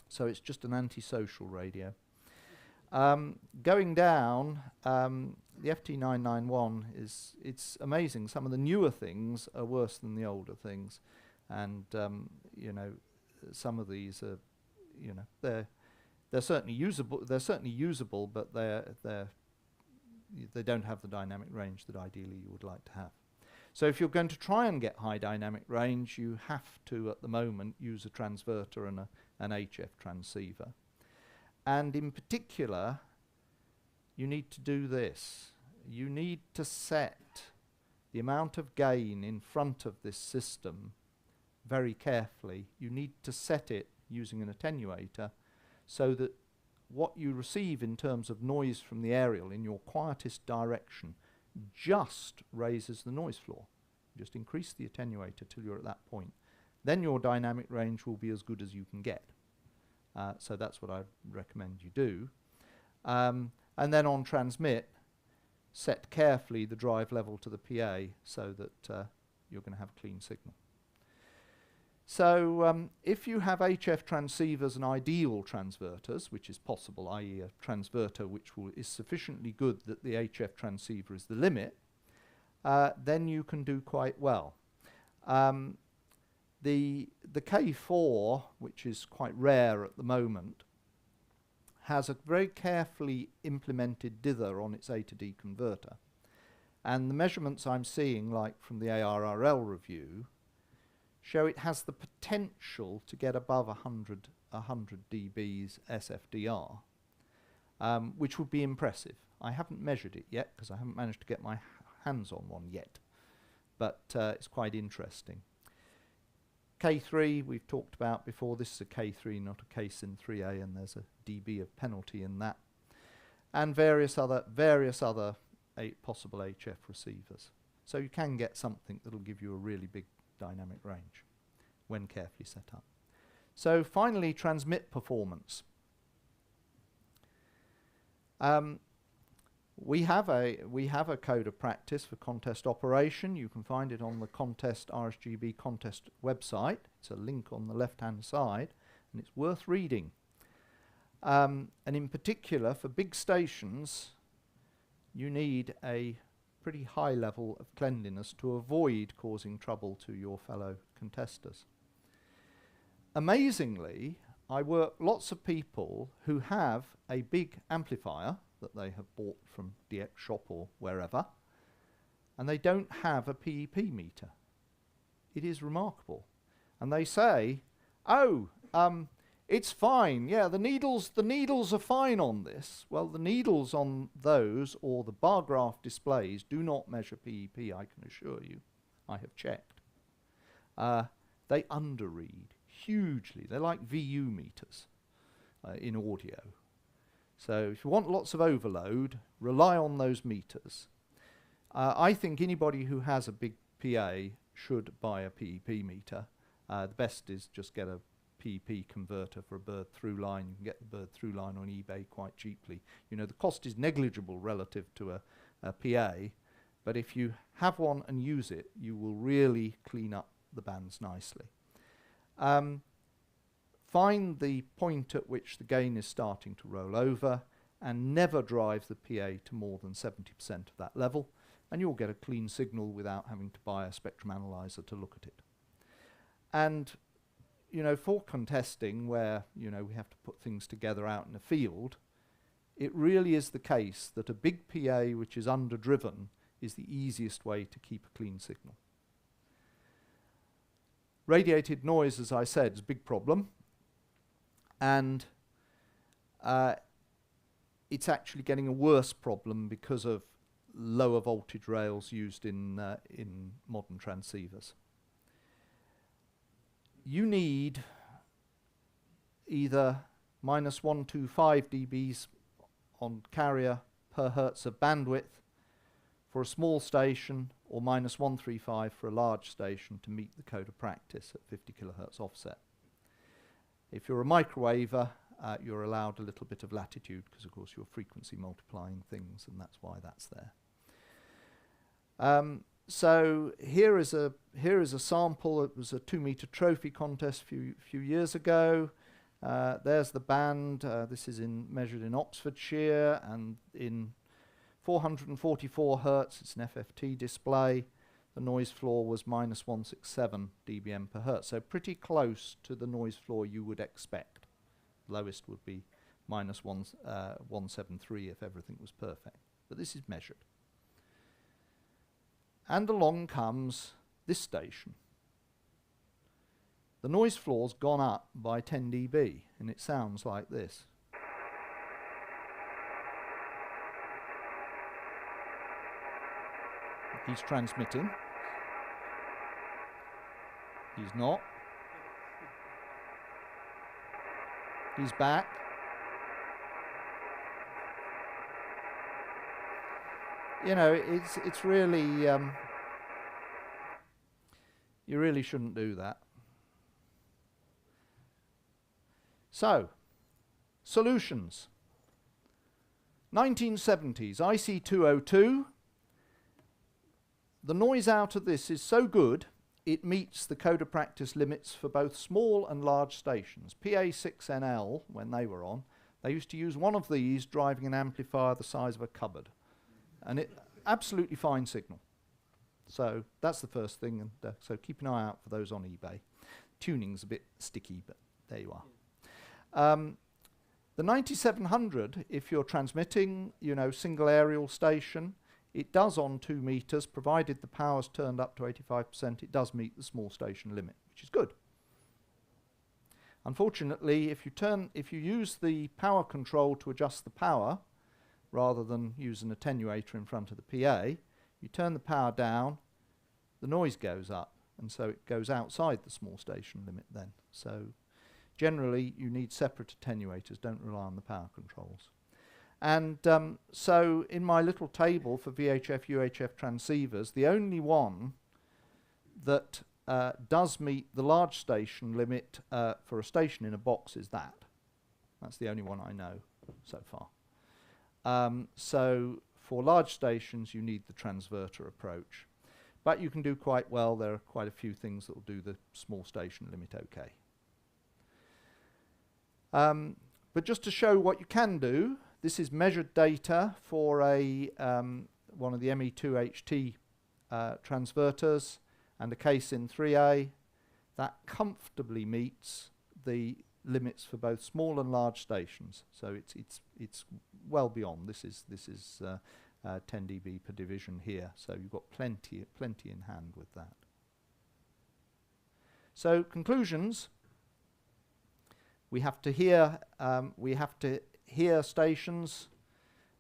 So it's just an antisocial radio. Going down, the FT991 it's amazing. Some of the newer things are worse than the older things, and some of these are, they're certainly usable. They're certainly usable, but they don't have the dynamic range that ideally you would like to have. So if you're going to try and get high dynamic range, you have to, at the moment, use a transverter and an HF transceiver. And in particular, you need to do this. You need to set the amount of gain in front of this system very carefully. You need to set it using an attenuator so that what you receive in terms of noise from the aerial in your quietest direction just raises the noise floor. Just increase the attenuator till you're at that point. Then your dynamic range will be as good as you can get. So that's what I recommend you do. And then on transmit, set carefully the drive level to the PA so that you're going to have a clean signal. So if you have HF transceivers and ideal transverters, which is possible, i.e. a transverter which is sufficiently good that the HF transceiver is the limit, then you can do quite well. The K4, which is quite rare at the moment, has a very carefully implemented dither on its A to D converter. And the measurements I'm seeing, like from the IARU review, show it has the potential to get above 100 dBs SFDR, which would be impressive. I haven't measured it yet because I haven't managed to get my hands on one yet, but it's quite interesting. K3 we've talked about before. This is a K3, not a case in 3A, and there's a dB of penalty in that. And various other possible HF receivers. So you can get something that will give you a really big dynamic range when carefully set up. So finally, transmit performance. We have a code of practice for contest operation. You can find it on the contest RSGB contest website. It's a link on the left-hand side, and it's worth reading. And in particular, for big stations, you need a pretty high level of cleanliness to avoid causing trouble to your fellow contesters. Amazingly, I work lots of people who have a big amplifier that they have bought from DX Shop or wherever, and they don't have a PEP meter. It is remarkable. And they say, oh, it's fine. Yeah, the needles are fine on this. Well, the needles on those or the bar graph displays do not measure PEP, I can assure you. I have checked. They underread hugely. They're like VU meters in audio. So if you want lots of overload, rely on those meters. I think anybody who has a big PA should buy a PEP meter. The best is just get a PEP converter for a bird through line. You can get the bird through line on eBay quite cheaply. You know, the cost is negligible relative to a PA, but if you have one and use it, you will really clean up the bands nicely. Find the point at which the gain is starting to roll over and never drive the PA to more than 70% of that level, and you'll get a clean signal without having to buy a spectrum analyzer to look at it. And you know, for contesting where, you know, we have to put things together out in the field, it really is the case that a big PA which is underdriven is the easiest way to keep a clean signal. Radiated noise, as I said, is a big problem, and it's actually getting a worse problem because of lower voltage rails used in modern transceivers. You need either -125 dBs on carrier per hertz of bandwidth for a small station, or -135 for a large station to meet the code of practice at 50 kilohertz offset. If you're a microwaver, you're allowed a little bit of latitude because, of course, you're frequency multiplying things, and that's why that's there. So here is a sample. It was a 2-meter trophy contest a few years ago. There's the band. This is measured in Oxfordshire, and in 444 hertz. It's an FFT display. The noise floor was -167 dBm per hertz, so pretty close to the noise floor you would expect. Lowest would be -173 if everything was perfect. But this is measured. And along comes this station. The noise floor's gone up by 10 dB, and it sounds like this. He's transmitting. He's not. He's back. You know, it's really, you really shouldn't do that. So, solutions. 1970s, IC202. The noise out of this is so good, it meets the code of practice limits for both small and large stations. PA6NL, when they were on, they used to use one of these driving an amplifier the size of a cupboard. And it absolutely fine signal. So that's the first thing, and so keep an eye out for those on eBay. Tuning's a bit sticky, but there you are. The 9700, if you're transmitting, you know, single aerial station, it does on 2 meters, provided the power's turned up to 85%, it does meet the small station limit, which is good. Unfortunately, if you use the power control to adjust the power, rather than use an attenuator in front of the PA, you turn the power down, the noise goes up, and so it goes outside the small station limit then. So generally, you need separate attenuators, don't rely on the power controls. And so in my little table for VHF, UHF transceivers, the only one that does meet the large station limit for a station in a box is that. That's the only one I know so far. So for large stations, you need the transverter approach. But you can do quite well. There are quite a few things that will do the small station limit okay. But just to show what you can do, this is measured data for a one of the ME2HT transverters and a case in 3A that comfortably meets the limits for both small and large stations. So it's well beyond. This is 10 dB per division here. So you've got plenty in hand with that. So conclusions. We have to hear stations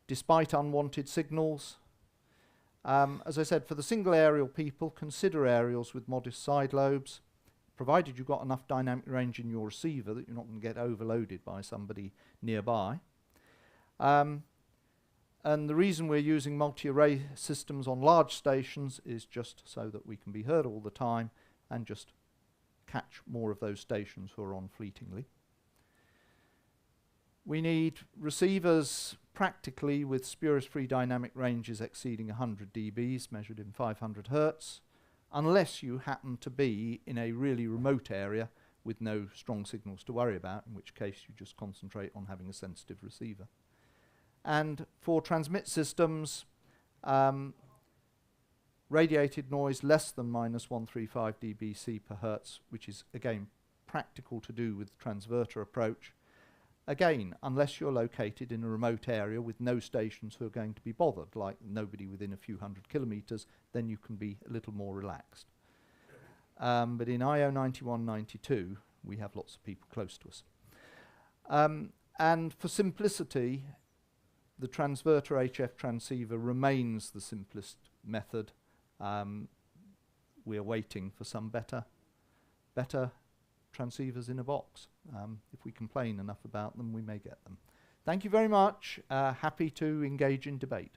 despite unwanted signals. As I said, for the single aerial people, consider aerials with modest side lobes, provided you've got enough dynamic range in your receiver that you're not going to get overloaded by somebody nearby. And the reason we're using multi-array systems on large stations is just so that we can be heard all the time and just catch more of those stations who are on fleetingly. We need receivers practically with spurious-free dynamic ranges exceeding 100 dBs measured in 500 Hertz, unless you happen to be in a really remote area with no strong signals to worry about, in which case you just concentrate on having a sensitive receiver. And for transmit systems, radiated noise less than -135 dBc per Hertz, which is again practical to do with the transverter approach. Again, unless you're located in a remote area with no stations who are going to be bothered, like nobody within a few 100 kilometers, then you can be a little more relaxed. But in IO 9192, we have lots of people close to us. And for simplicity, the transverter HF transceiver remains the simplest method. We're waiting for some better transceivers in a box. If we complain enough about them, we may get them. Thank you very much. Happy to engage in debate.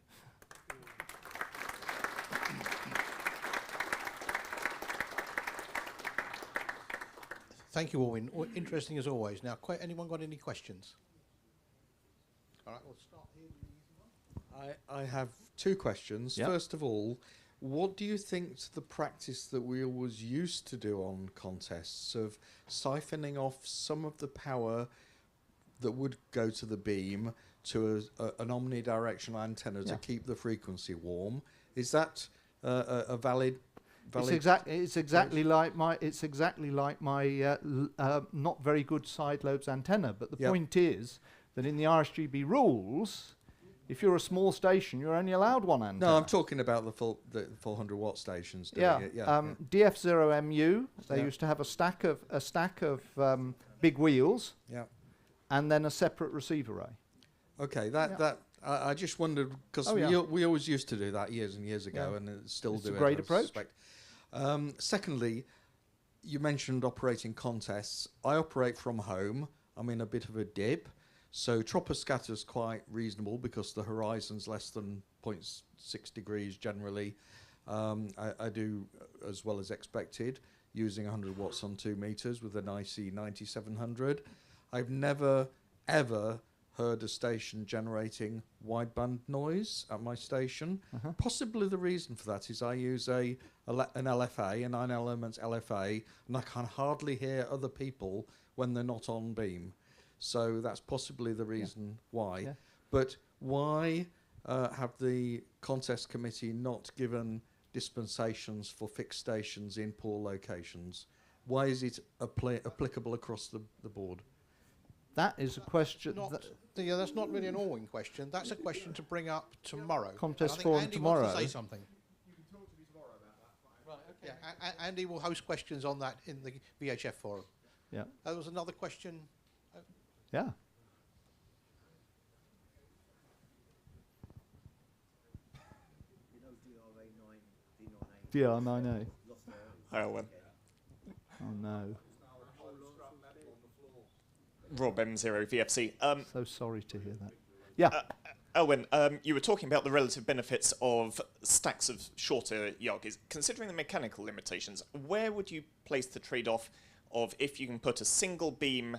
Thank you, Alwyn. Interesting as always. Now, anyone got any questions? All right, we'll start here. I have two questions. Yep. First of all, what do you think to the practice that we always used to do on contests of siphoning off some of the power that would go to the beam to an omnidirectional antenna to keep the frequency warm? Is that a valid? It's exactly like my not very good side lobes antenna. But the point is that in the RSGB rules, if you're a small station, you're only allowed one antenna. No, I'm talking about the 400 watt stations. DF0MU. They used to have a stack of big wheels. And then a separate receive array. Okay, I just wondered because we always used to do that years and years ago, and it still do. It's a great approach. Secondly, you mentioned operating contests. I operate from home. I'm in a bit of a dip. So troposcatter is quite reasonable because the horizon's less than 0.6 degrees generally. I do as well as expected, using 100 watts on 2 meters with an IC 9700. I've never, ever heard a station generating wideband noise at my station. Possibly the reason for that is I use an LFA, a 9 elements LFA, and I can hardly hear other people when they're not on beam. So that's possibly the reason why. But why have the contest committee not given dispensations for fixed stations in poor locations? Why is it applicable across the board? That is a question. That's not really an Alwyn question. That's a question to bring up tomorrow. Contest forum tomorrow. Wants to say something. You can talk to me tomorrow about that. Right, okay. Yeah, Andy will host questions on that in the VHF forum. Yeah. There was another question. Yeah. DR9A. Hi, Alwyn. Oh no. Rob M0 VFC. So sorry to hear that. Yeah. Alwyn, you were talking about the relative benefits of stacks of shorter YOGs. Considering the mechanical limitations, where would you place the trade-off of if you can put a single beam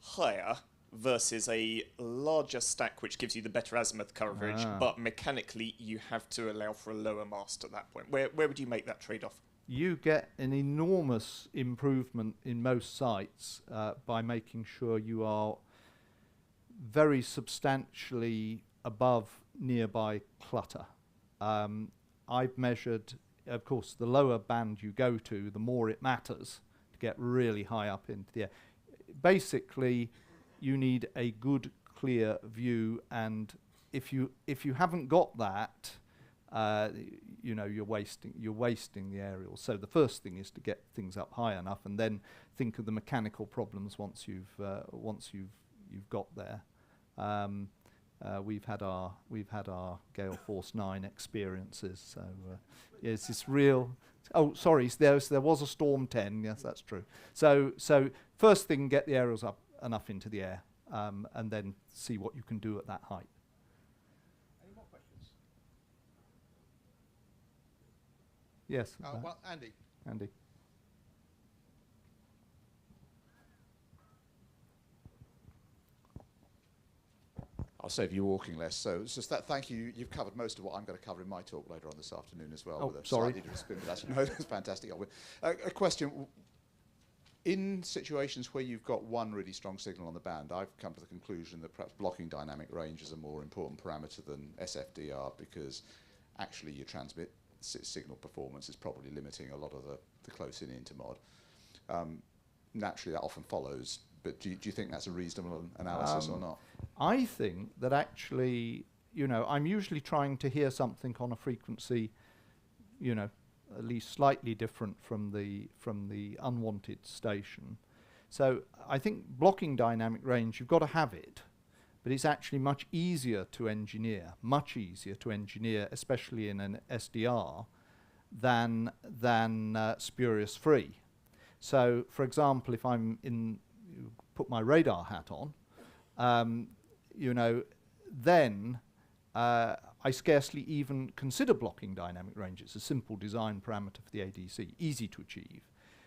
higher versus a larger stack which gives you the better azimuth coverage, but mechanically you have to allow for a lower mast at that point? Where would you make that trade-off? You get an enormous improvement in most sites by making sure you are very substantially above nearby clutter. I've measured, of course, the lower band you go to, the more it matters to get really high up into the air. Basically, you need a good, clear view, and if you haven't got that, you know, you're wasting the aerial. So the first thing is to get things up high enough, and then think of the mechanical problems once you've got there. We've had our Gale Force 9 experiences, so yes, it's real. Oh, sorry, there was a Storm 10. Yes, that's true. So first thing, get the aerials up enough into the air, and then see what you can do at that height. Any more questions? Yes. Well, Andy. Andy. I'll save you walking less. So it's just that. Thank you. You've covered most of what I'm going to cover in my talk later on this afternoon as well. Oh, with a sorry. slightly different spin, but that's, no, that's fantastic. A question. In situations where you've got one really strong signal on the band, I've come to the conclusion that perhaps blocking dynamic range is a more important parameter than SFDR, because actually your transmit signal performance is probably limiting a lot of the close-in intermod. Naturally, that often follows, but do you think that's a reasonable analysis or not? I think that actually, you know, I'm usually trying to hear something on a frequency, you know, at least slightly different from the unwanted station. So I think blocking dynamic range, you've got to have it, but it's actually much easier to engineer, especially in an SDR, than spurious free. So, for example, if put my radar hat on, you know, then I scarcely even consider blocking dynamic range. It's a simple design parameter for the ADC, easy to achieve.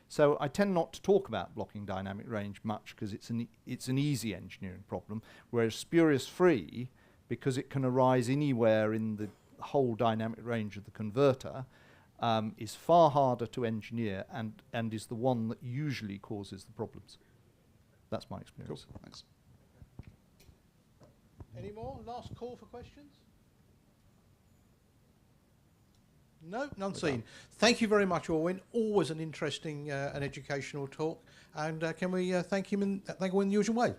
So I tend not to talk about blocking dynamic range much because it's an easy engineering problem, whereas spurious free, because it can arise anywhere in the whole dynamic range of the converter, is far harder to engineer and is the one that usually causes the problems. That's my experience. Cool. Thanks. Any more? Last call for questions? No, none seen. Thank you very much, Alwyn. Always an interesting and educational talk. And can we thank him in the usual way?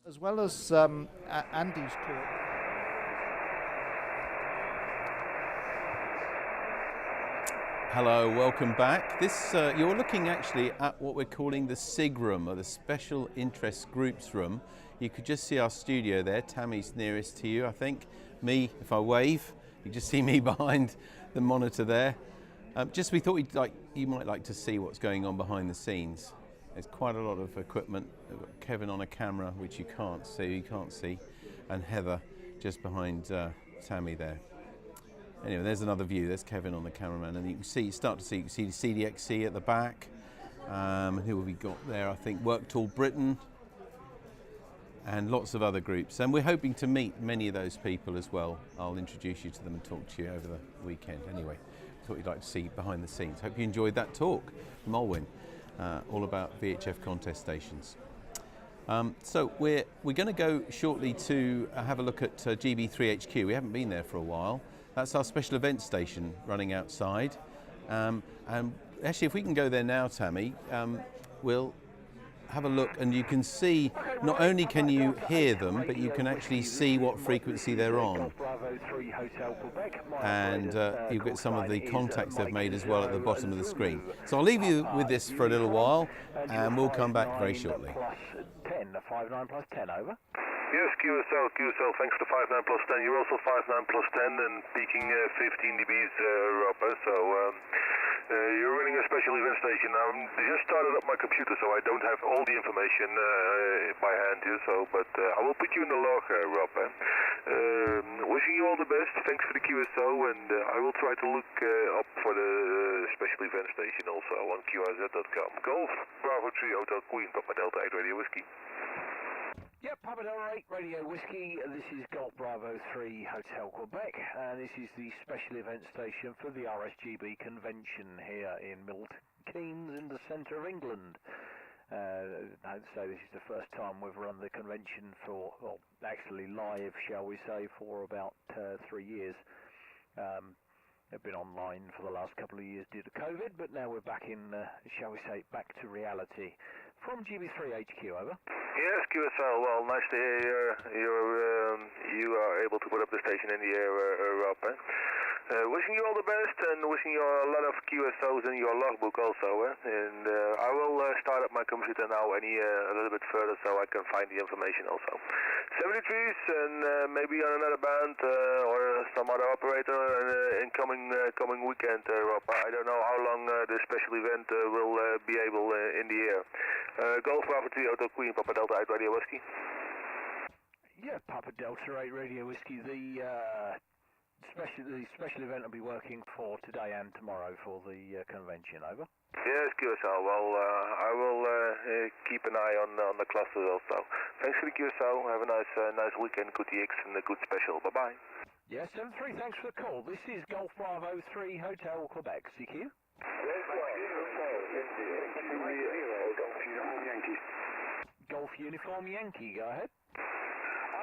As well as Andy's talk. Hello, welcome back. This you're looking actually at what we're calling the SIG room, or the Special Interest Groups room. You could just see our studio there. Tammy's nearest to you, I think. Me, if I wave, you just see me behind the monitor there. We thought you might like to see what's going on behind the scenes. There's quite a lot of equipment. We've got Kevin on a camera, which you can't see, and Heather just behind Tammy there. Anyway, there's another view. There's Kevin on the cameraman, and you can see the CDXC at the back. Who have we got there? I think Work Tool Britain, and lots of other groups. And we're hoping to meet many of those people as well. I'll introduce you to them and talk to you over the weekend. Anyway, thought you'd like to see behind the scenes. Hope you enjoyed that talk from Alwyn, all about VHF contest stations. So we're going to go shortly to have a look at GB3HQ. We haven't been there for a while. That's our special event station running outside. And actually, if we can go there now, Tammy, we'll have a look, and you can see, not only can you hear them, but you can actually see what frequency they're on. And you've got some of the contacts they've made as well at the bottom of the screen. So I'll leave you with this for a little while, and we'll come back very shortly. 10, 59 plus 10, over. Yes, QSL, thanks to 59 plus 10. You're also 59 plus 10 and peaking 15 dBs, Robert. So You're running a special event station. I just started up my computer, so I don't have all the information by hand here. But I will put you in the log, Rob. Wishing you all the best. Thanks for the QSO, and I will try to look up for the special event station also on QRZ.com. Golf Bravo 3 Hotel Queen, Papa Delta 8 Radio Whiskey. Yep, Papa Delta 8 Radio Whiskey. This is Golf Bravo 3 Hotel Quebec. This is the special event station for the RSGB convention here in Milton Keynes in the centre of England. I'd say this is the first time we've run the convention for, well, actually live, shall we say, for about 3 years. They've been online for the last couple of years due to COVID, but now we're back in, shall we say, back to reality. From GB3 HQ, over. Yes, QSL. Well, nice to hear you are able to put up the station in the air, Rob. Wishing you all the best, and wishing you a lot of QSOs in your logbook also. And I will start up my computer now a little bit further so I can find the information also. 73s and maybe on another band or some other operator in coming weekend, Rob. I don't know how long the special event will be able in the air. Golf Bravo 3 Hotel Queen, Papa Delta 8 Radio Whiskey. Yeah, Papa Delta 8 Radio Whiskey. The special event will be working for today and tomorrow for the convention. Over. Yes, QSL. Well, I will keep an eye on the clusters also. Thanks for the QSL. Have a nice weekend, good DX, and a good special. Bye bye. Yeah, 73. Thanks for the call. This is Golf Bravo 3 Hotel Quebec. CQ. Golf Uniform Yankee, go ahead.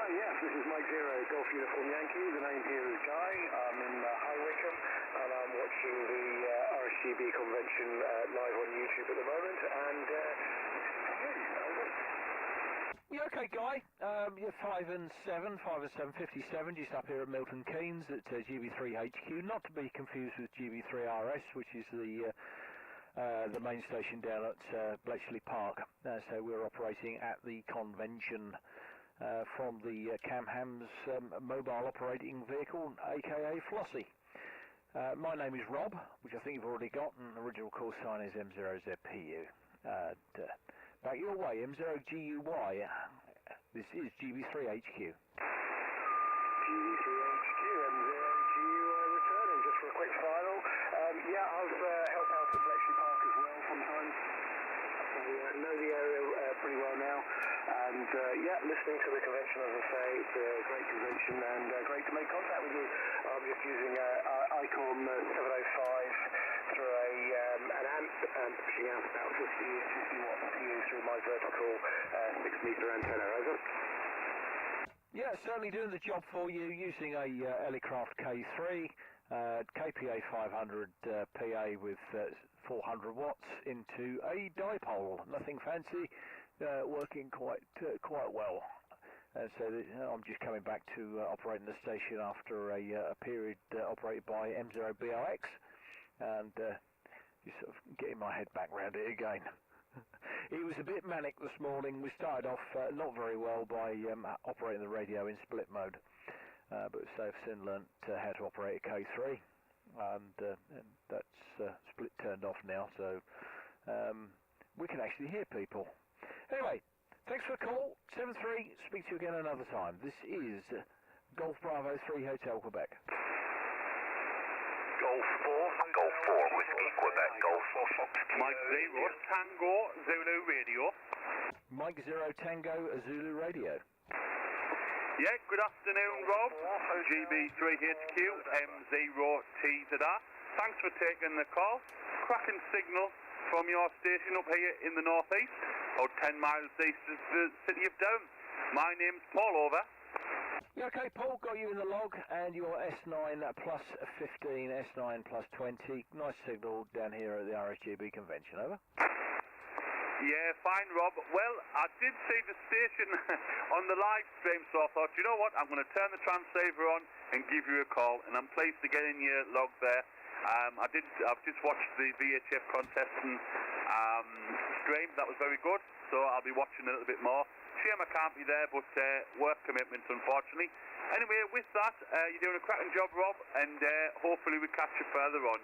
Yes, this is Mike Zero, Golf Uniform Yankee. The name here is Guy. I'm in High Wycombe, and I'm watching the RSGB convention live on YouTube at the moment. And Yeah, okay, Guy. You're 5 and 7, 57, just up here at Milton Keynes at GB3 HQ. Not to be confused with GB3 RS, which is the main station down at Bletchley Park. So we're operating at the convention from the Hamzah mobile operating vehicle, aka Flossie. My name is Rob, which I think you've already got, and the original call sign is M0ZPU. Back your way, M0GUY. This is GB3 HQ. GB3 HQ, M0GUY returning, just for a quick final. Yeah, I've helped out at Bletchley Park as well sometimes. So I know the area pretty well now. And yeah, listening to the convention, as I say, it's a great convention and great to make contact with you. I'm just using ICOM 705 through an amp and pushing out about 50 watt PU through my vertical 6-meter antenna. Over. Yeah, certainly doing the job for you using a Ellicraft K3, KPA 500 PA with 400 watts into a dipole. Nothing fancy. Working quite well. So I'm just coming back to operating the station after a period operated by M0BRX, and just sort of getting my head back round it again. It was a bit manic this morning. We started off not very well by operating the radio in split mode, but so I've soon learnt how to operate a K3, and that's split turned off now, so we can actually hear people. Anyway, thanks for the call. 73, speak to you again another time. This is Golf Bravo 3 Hotel Quebec. Golf 4 Whiskey Quebec, Golf 4 Fox. Mike 0 Tango Zulu Radio. Mike 0 Tango Zulu Radio. Yeah, good afternoon, Rob. GB3 HQ, M0TZR. Thanks for taking the call. Cracking signal from your station up here in the northeast, about 10 miles east of the city of Down. My name's Paul, over. Yeah, okay, Paul, got you in the log, and your S9 plus 15, S9 plus 20. Nice signal down here at the RSGB convention, over. Yeah, fine, Rob. Well, I did see the station on the live stream, so I thought, you know what, I'm going to turn the transceiver on and give you a call, and I'm pleased to get in your log there. I've just watched the VHF contest and stream. That was very good, so I'll be watching a little bit more. Shame I can't be there, but work commitments, unfortunately. Anyway, with that, you're doing a cracking job, Rob, and hopefully we catch you further on.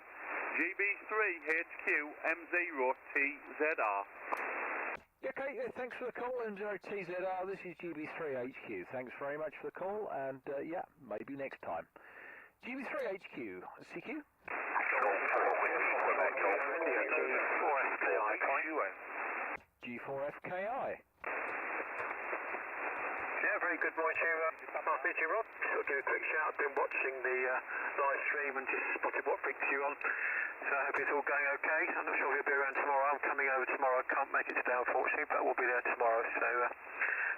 GB3 HQ M0TZR. Okay, thanks for the call, M0TZR. This is GB3 HQ. Thanks very much for the call, and yeah, maybe next time. GB3 HQ, CQ? G4FKI. Yeah, very good morning to you, Rob. I'll do a quick shout. I've been watching the live stream and just spotted what freaks you on. So I hope it's all going okay. I'm not sure if you'll be around tomorrow. I'm coming over tomorrow. I can't make it today, unfortunately, but we'll be there tomorrow. So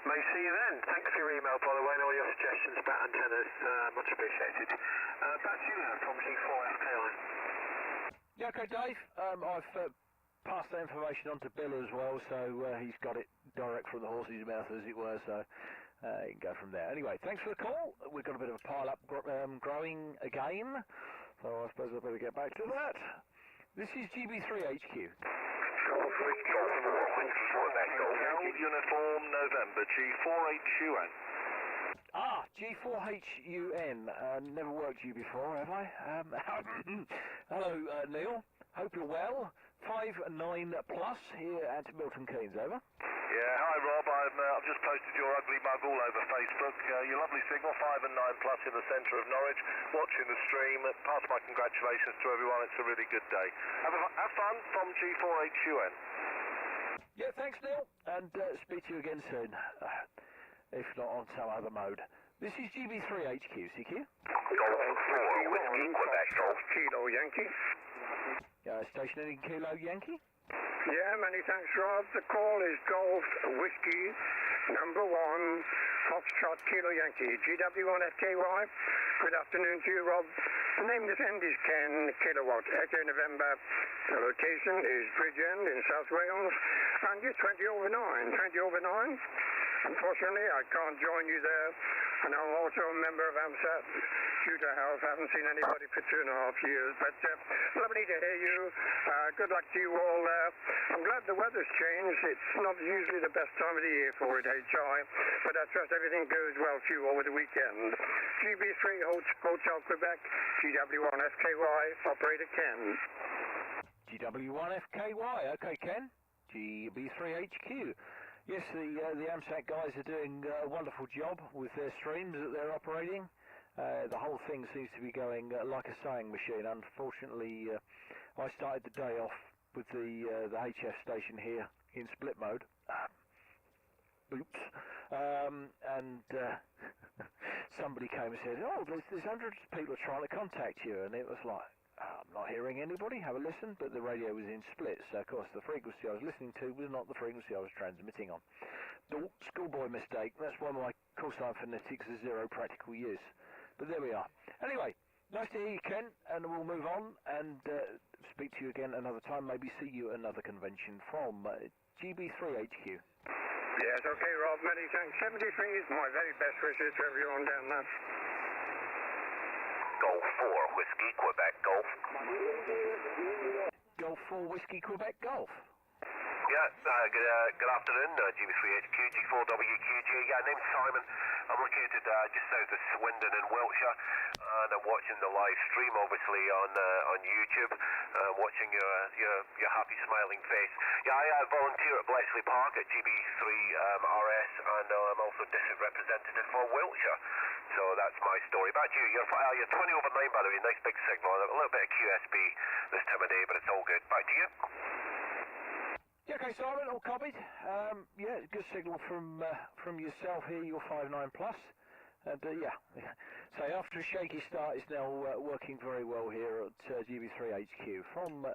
may see you then. Thanks for your email, by the way, and all your suggestions about antennas. Much appreciated. Back to you now from G4FKI. Yeah, okay, Dave. I've passed that information on to Bill as well, so he's got it direct from the horse's mouth, as it were, so you can go from there. Anyway, thanks for the call. We've got a bit of a pile-up growing again, so I suppose I better get back to that. This is GB3 HQ. Uniform November, G4HUN. Ah, G4HUN. Never worked you before, have I? Hello, Neil. Hope you're well. 59 plus here at Milton Keynes, over. Yeah, hi Rob, I've just posted your ugly mug all over Facebook. Your lovely signal, 5 and 9 plus in the centre of Norwich, watching the stream. Pass my congratulations to everyone, it's a really good day. Have fun from G4HUN. Yeah, thanks Neil, and speak to you again soon, if not on some other mode. This is GB3 HQ, CQ. Golf 4, Whiskey, Quebec, Golf, Kilo, Yankee. Station ending Kilo Yankee. Yeah, many thanks, Rob. The call is Golf Whiskey, number 1, Foxtrot Kilo Yankee, GW1FKY. Good afternoon to you, Rob. The name this end is 10 kilowatt, Echo November. The location is Bridgend in South Wales, and you're 20 over 9. 20 over 9. Unfortunately, I can't join you there, and I'm also a member of Hamzah due to health. I haven't seen anybody for 2.5 years, but lovely to hear you. Good luck to you all. I'm glad the weather's changed. It's not usually the best time of the year for it, HI, but I trust everything goes well for you over the weekend. GB3 Hotel Quebec, GW1FKY, Operator Ken. GW1FKY, okay Ken. GB3HQ. Yes, the AMSAT guys are doing a wonderful job with their streams that they're operating. The whole thing seems to be going like a sewing machine. Unfortunately, I started the day off with the HF station here in split mode. Oops. And somebody came and said, oh, there's hundreds of people trying to contact you. And it was like, I'm not hearing anybody, have a listen, but the radio was in splits, so of course the frequency I was listening to was not the frequency I was transmitting on. Schoolboy mistake, that's why my call sign phonetics is 0 practical use. But there we are. Anyway, nice to hear you, Ken, and we'll move on and speak to you again another time, maybe see you at another convention from GB3 HQ. Yes, okay, Rob, many thanks. 73 is my very best wishes to everyone down there. Golf 4, Whiskey, Quebec, Golf. Golf 4, Whiskey, Quebec, Golf. Yeah, good afternoon, GB3HQ, G4WQG. Yeah, name's Simon. I'm located just south of Swindon in Wiltshire, and I'm watching the live stream, obviously, on YouTube, watching your happy, smiling face. Yeah, I volunteer at Bletchley Park at GB3 RS, and I'm also district representative for Wiltshire. So that's my story. Back to you. You're 20 over 9, by the way. Nice big signal. A little bit of QSB this time of day, but it's all good. Back to you. Yeah, okay, Simon, all copied. Yeah, good signal from yourself here. You're 59 plus, and yeah. So after a shaky start, it's now working very well here at GB3 HQ. From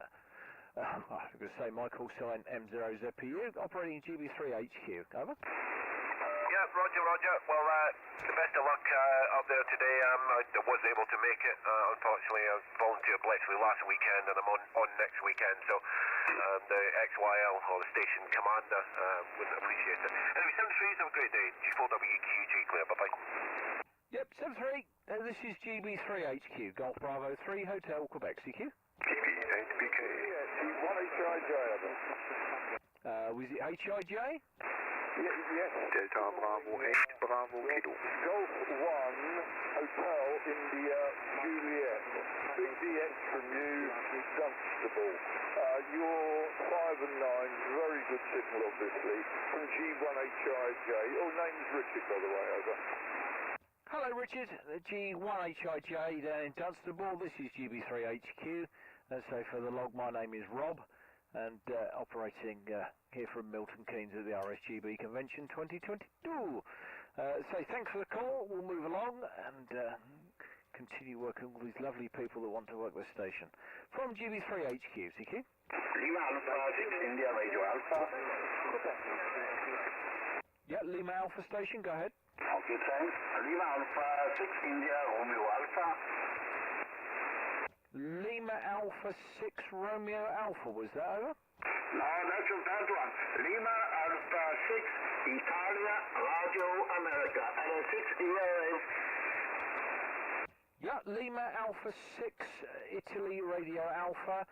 I was going to say my call sign M0ZPU, operating GB3 HQ. Over. Yeah, Roger. Well, best of luck up there today. I was able to make it. Unfortunately, I volunteered Bletchley last weekend, and I'm on next weekend. So the XYL or the station commander wouldn't appreciate it. Anyway, 73, have a great day. G4WQG, clear. Bye bye. Yep, 73. This is GB3 HQ, Golf Bravo 3 Hotel Quebec, CQ. GB8BK. G1HIJ. Was it HIJ? Yes. Delta Bravo 8, Bravo Kilo. Golf 1, Hotel India, Juliet. Big DX from you, Dunstable. Your 5 and 9, very good signal obviously, from G1HIJ. Oh, name's Richard by the way, over. Hello Richard, G1HIJ down in Dunstable. This is GB3HQ. So for the log, my name is Rob, and operating here from Milton Keynes at the RSGB Convention 2022. So thanks for the call. We'll move along and continue working with these lovely people that want to work the station. From GB3HQ, CQ. Lima Alpha 6 India Radio Alpha. Yeah, Lima Alpha station, go ahead. Okay, thanks. Lima Alpha 6 India Romeo Alpha. Lima Alpha 6 Romeo Alpha, was that over? No, that's that one. Lima Alpha 6 Italia Radio America. And 6 ERA. Yeah, Lima Alpha 6 Italy Radio Alpha.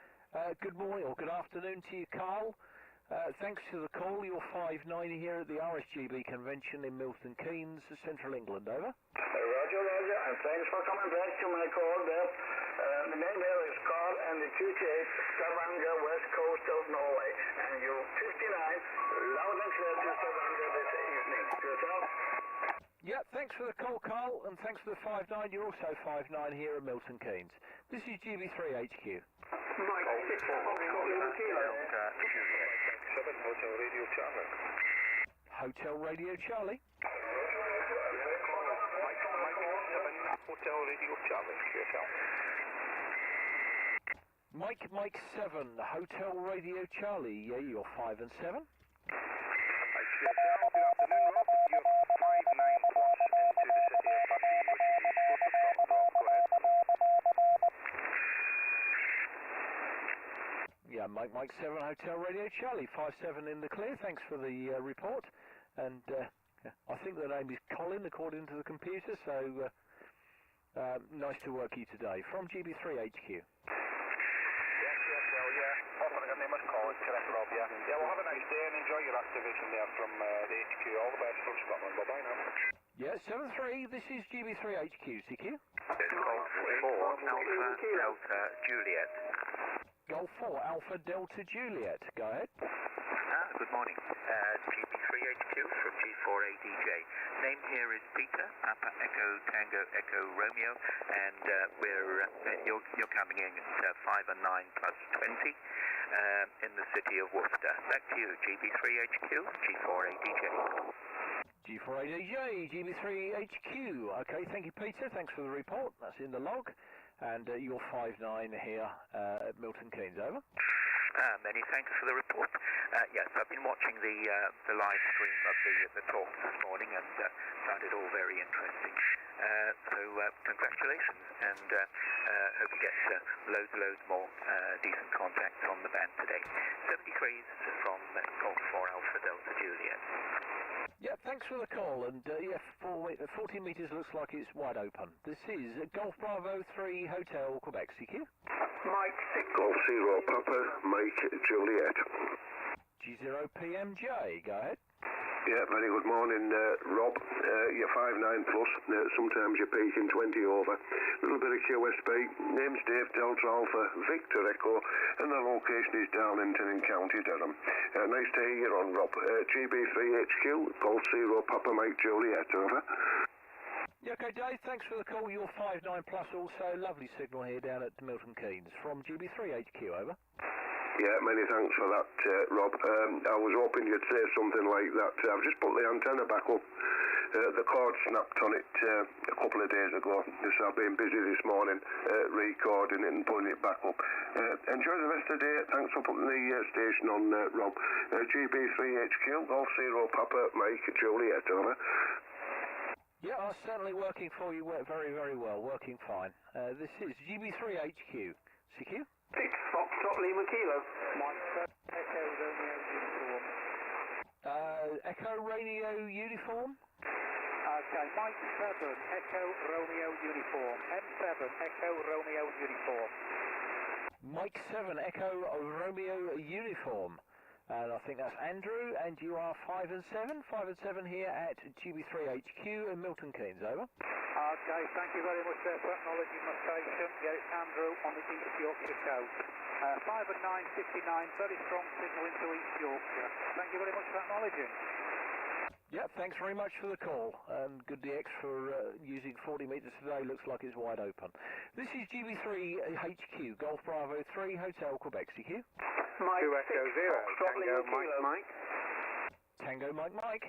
Good morning or good afternoon to you, Carl. Thanks for the call. You're 5-9 here at the RSGB Convention in Milton Keynes, Central England. Over. Roger, Roger, and thanks for coming back to my call there. The name here is Carl and the QCX Stavanger, west coast of Norway. And you're 59, loud and clear to Stavanger this evening. Yourself? Yeah, thanks for the call, Carl, and thanks for the 5-9. You're also 5-9 here at Milton Keynes. This is GB3HQ. Mike 6 Kilo. Hotel Radio Charlie. Hotel Radio Charlie. Hotel Radio Charlie. Mike 7, Hotel Radio Charlie. Yeah, you're 5 and 7. Good afternoon, Rob. You're 5-9 plus into the city of Dundee, which is east coast of Scotland, Rob. Go ahead. Yeah, Mike 7, Hotel Radio Charlie, 5-7 in the clear. Thanks for the report. And I think the name is Colin, according to the computer, so nice to work you today. From GB3HQ. Correct, Rob, yeah. Yeah, well, have a nice day and enjoy your activation there from the HQ. All the best from Scotland. Bye-bye now. Yeah, 7-3, this is GB3HQ, CQ. Golf 4, Alpha Delta Juliet. Golf 4, Alpha Delta Juliet. Go ahead. Good morning. GB3HQ from G4ADJ. Name here is Peter, Papa Echo Tango Echo Romeo, and you're coming in at 5 and 9 plus 20 in the city of Worcester. Back to you, GB3HQ, G4ADJ. G4ADJ, GB3HQ. Okay, thank you, Peter. Thanks for the report. That's in the log. And you're 5-9 here at Milton Keynes. Over. Many thanks for the report. Yes, I've been watching the live stream of the talk this morning and found it all very interesting. So congratulations, and hope you get loads more decent contacts on the band today. 73s from Golf 4 Alpha Delta Juliet. Yeah, thanks for the call, and yeah, 40 metres looks like it's wide open. This is Golf Bravo 3 Hotel, Quebec, CQ. Mike 6. Golf 0 Papa, Mike Juliet. G0 PMJ, go ahead. Yeah, very good morning, Rob. You're 5-9 plus, sometimes you're peaking 20 over. A little bit of QSB, name's Dave Delta Alpha, Victor Echo, and the location is Darlington in County Durham. Nice to hear you on, Rob. GB3HQ, Golf 0 Papa Mike Juliet, over. Yeah, okay, Dave, thanks for the call. You're 5-9 plus also. Lovely signal here down at Milton Keynes. From GB3HQ, over. Yeah, many thanks for that, Rob. I was hoping you'd say something like that. I've just put the antenna back up. The cord snapped on it a couple of days ago. So I've been busy this morning recording it and putting it back up. Enjoy the rest of the day. Thanks for putting the station on, Rob. GB3HQ, Golf 0 Papa, Mike Juliet, over. Yeah, I'm certainly working for you very well. Working fine. This is GB3HQ. CQ? 6 Foxtrot Lima Kilo. Mike 7 Echo Romeo Uniform. Echo Radio Uniform? Okay, Mike 7 Echo Romeo Uniform. M7 Echo Romeo Uniform. Mike 7 Echo Romeo Uniform. And I think that's Andrew, and you are 5 and 7. 5 and 7 here at GB3HQ in Milton Keynes, over. Okay, thank you very much there for acknowledging my station. Yeah, it's Andrew on the East Yorkshire coast. 5 and 959, very strong signal into East Yorkshire. Thank you very much for acknowledging. Yeah, thanks very much for the call, and good DX for using 40 metres today. Looks like it's wide open. This is GB3 HQ, Golf Bravo 3, Hotel Quebec, CQ. Mike 2 Echo 0, Tango Mike Mike. Tango Mike Mike.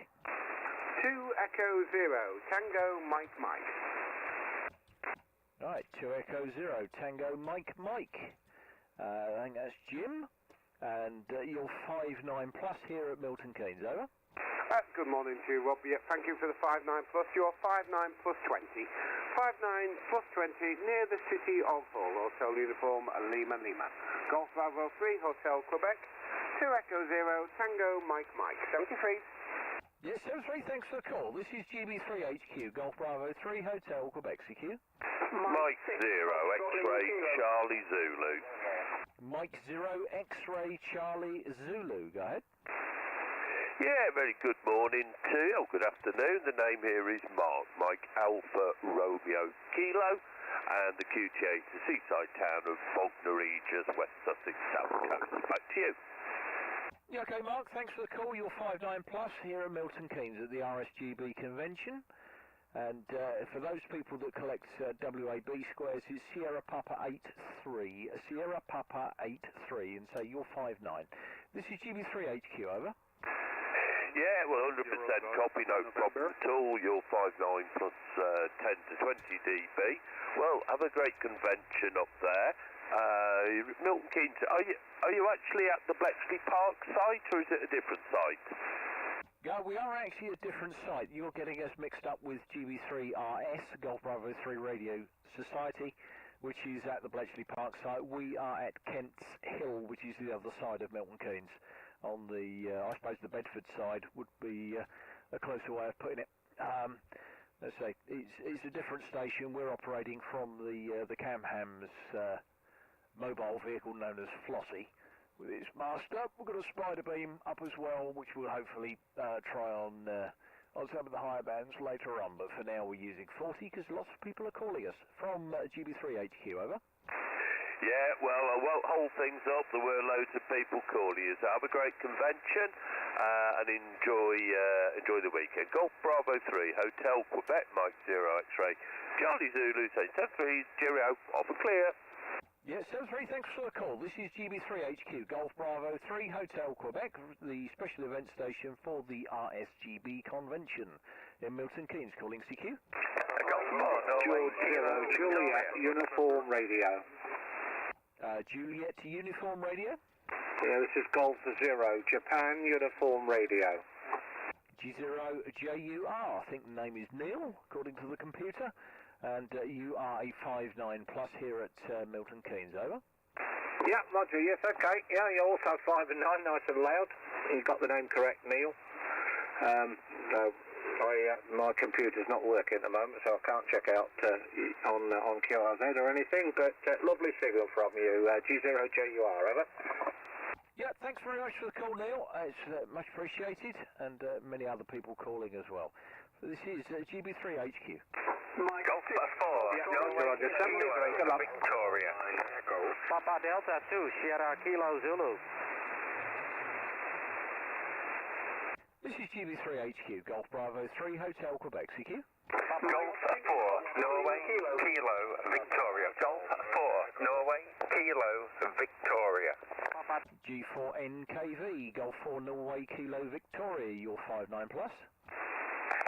2 Echo 0, Tango Mike Mike. Right, 2 Echo 0, Tango Mike Mike. I think that's Jim, and you're 59 plus here at Milton Keynes, over. Good morning to you, Rob. Yeah, thank you for the 59 plus. You are 59 plus 20. 59 plus 20 near the city of Hull. Hotel Uniform Lima Lima. Golf Bravo 3, Hotel Quebec. 2 Echo 0, Tango Mike Mike. 73. Yes, 73, thanks for the call. This is GB3 HQ, Golf Bravo 3, Hotel Quebec, CQ. Mike 0, X-ray Charlie Zulu. Mike 0, X-ray Charlie Zulu, go ahead. Yeah, very good morning to you. Oh, good afternoon. The name here is Mark. Mike Alpha Romeo Kilo, and the QCX, the seaside town of Bognor Regis, West Sussex, South Coast. Back to you. Yeah, okay, Mark, thanks for the call. You're 59 plus here at Milton Keynes at the RSGB convention. And for those people that collect WAB squares, is Sierra Papa 83, Sierra Papa 83, and say you're 59. This is GB3 HQ, over. Yeah, well, 100% copy, no problem at all. You're 59 plus 10 to 20 dB. Well, have a great convention up there. Milton Keynes, are you actually at the Bletchley Park site, or is it a different site? Yeah, we are actually a different site. You're getting us mixed up with GB3RS, Golf Bravo 3 Radio Society, which is at the Bletchley Park site. We are at Kent's Hill, which is the other side of Milton Keynes. On the, I suppose the Bedford side would be a closer way of putting it. Let's say it's a different station. We're operating from the Camhams mobile vehicle known as Flossie, with its mast up. We've got a spider beam up as well, which we'll hopefully try on some of the higher bands later on. But for now, we're using 40 because lots of people are calling us from GB3 HQ. Over. Yeah, well, I won't hold things up. There were loads of people calling you. So have a great convention and enjoy the weekend. Golf Bravo 3, Hotel Quebec, Mike 0 X-ray, Charlie Zulu, say 10-3, cheerio, off and clear. Yes, 73, thanks for the call. This is GB3 HQ, Golf Bravo 3, Hotel Quebec, the special event station for the RSGB convention in Milton Keynes, calling CQ. George 0, Juliet, Uniform Radio. Juliet Uniform Radio. Yeah, this is Golf 0, Japan Uniform Radio. G0 JUR, I think the name is Neil, according to the computer. And you are a 59 plus here at Milton Keynes, over. Yeah, Roger, yes, okay. Yeah, you're also 5 and 9, nice and loud. You got the name correct, Neil. My computer's not working at the moment, so I can't check out on QRZ or anything, but lovely signal from you, G0JUR, over. Yeah, thanks very much for the call, Neil. It's much appreciated, and many other people calling as well. So this is GB3 HQ. Golf 4, Victoria. Papa Delta 2, Sierra Kilo Zulu. This is GB3 HQ, Golf Bravo 3, Hotel Quebec, CQ. Golf 4, Norway, Kilo, Victoria. Golf 4, Norway, Kilo, Victoria. G4NKV, Golf 4, Norway, Kilo, Victoria, you're 59 plus.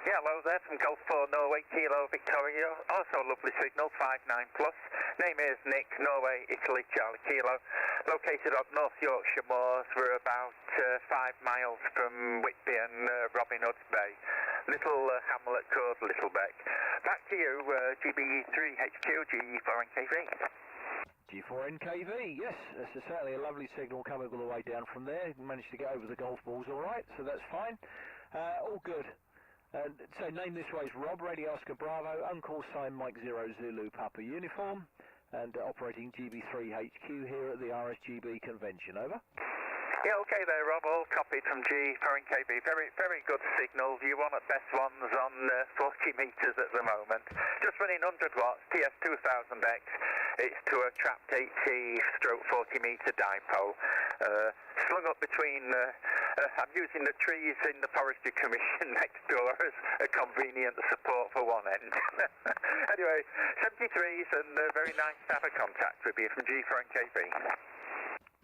Yeah, hello there from Golf 4 Norway, Kilo, Victoria. Also a lovely signal, 59 plus. Name is Nick, Norway, Italy, Charlie, Kilo. Located on North Yorkshire Moors. We're about 5 miles from Whitby and Robin Hood's Bay. Little hamlet called Littlebeck. Back to you, GB3HQ, G4NKV. G4NKV, yes, that's certainly a lovely signal coming all the way down from there. Managed to get over the golf balls all right, so that's fine. All good. So name this way is Rob, Radio Oscar Bravo, uncall sign Mike 0 Zulu Papa Uniform, and operating GB3 HQ here at the RSGB convention, over. Yeah, okay there, Rob. All copied from G for KB. Very, very good signal. You want at best ones on 40 metres at the moment. Just running 100 watts, TS2000X. It's to a trapped 80/40 metre dipole. Slung up between, I'm using the trees in the Forestry Commission next door as a convenient support for one end. Anyway, 73s and very nice to have a contact with you from G for KB.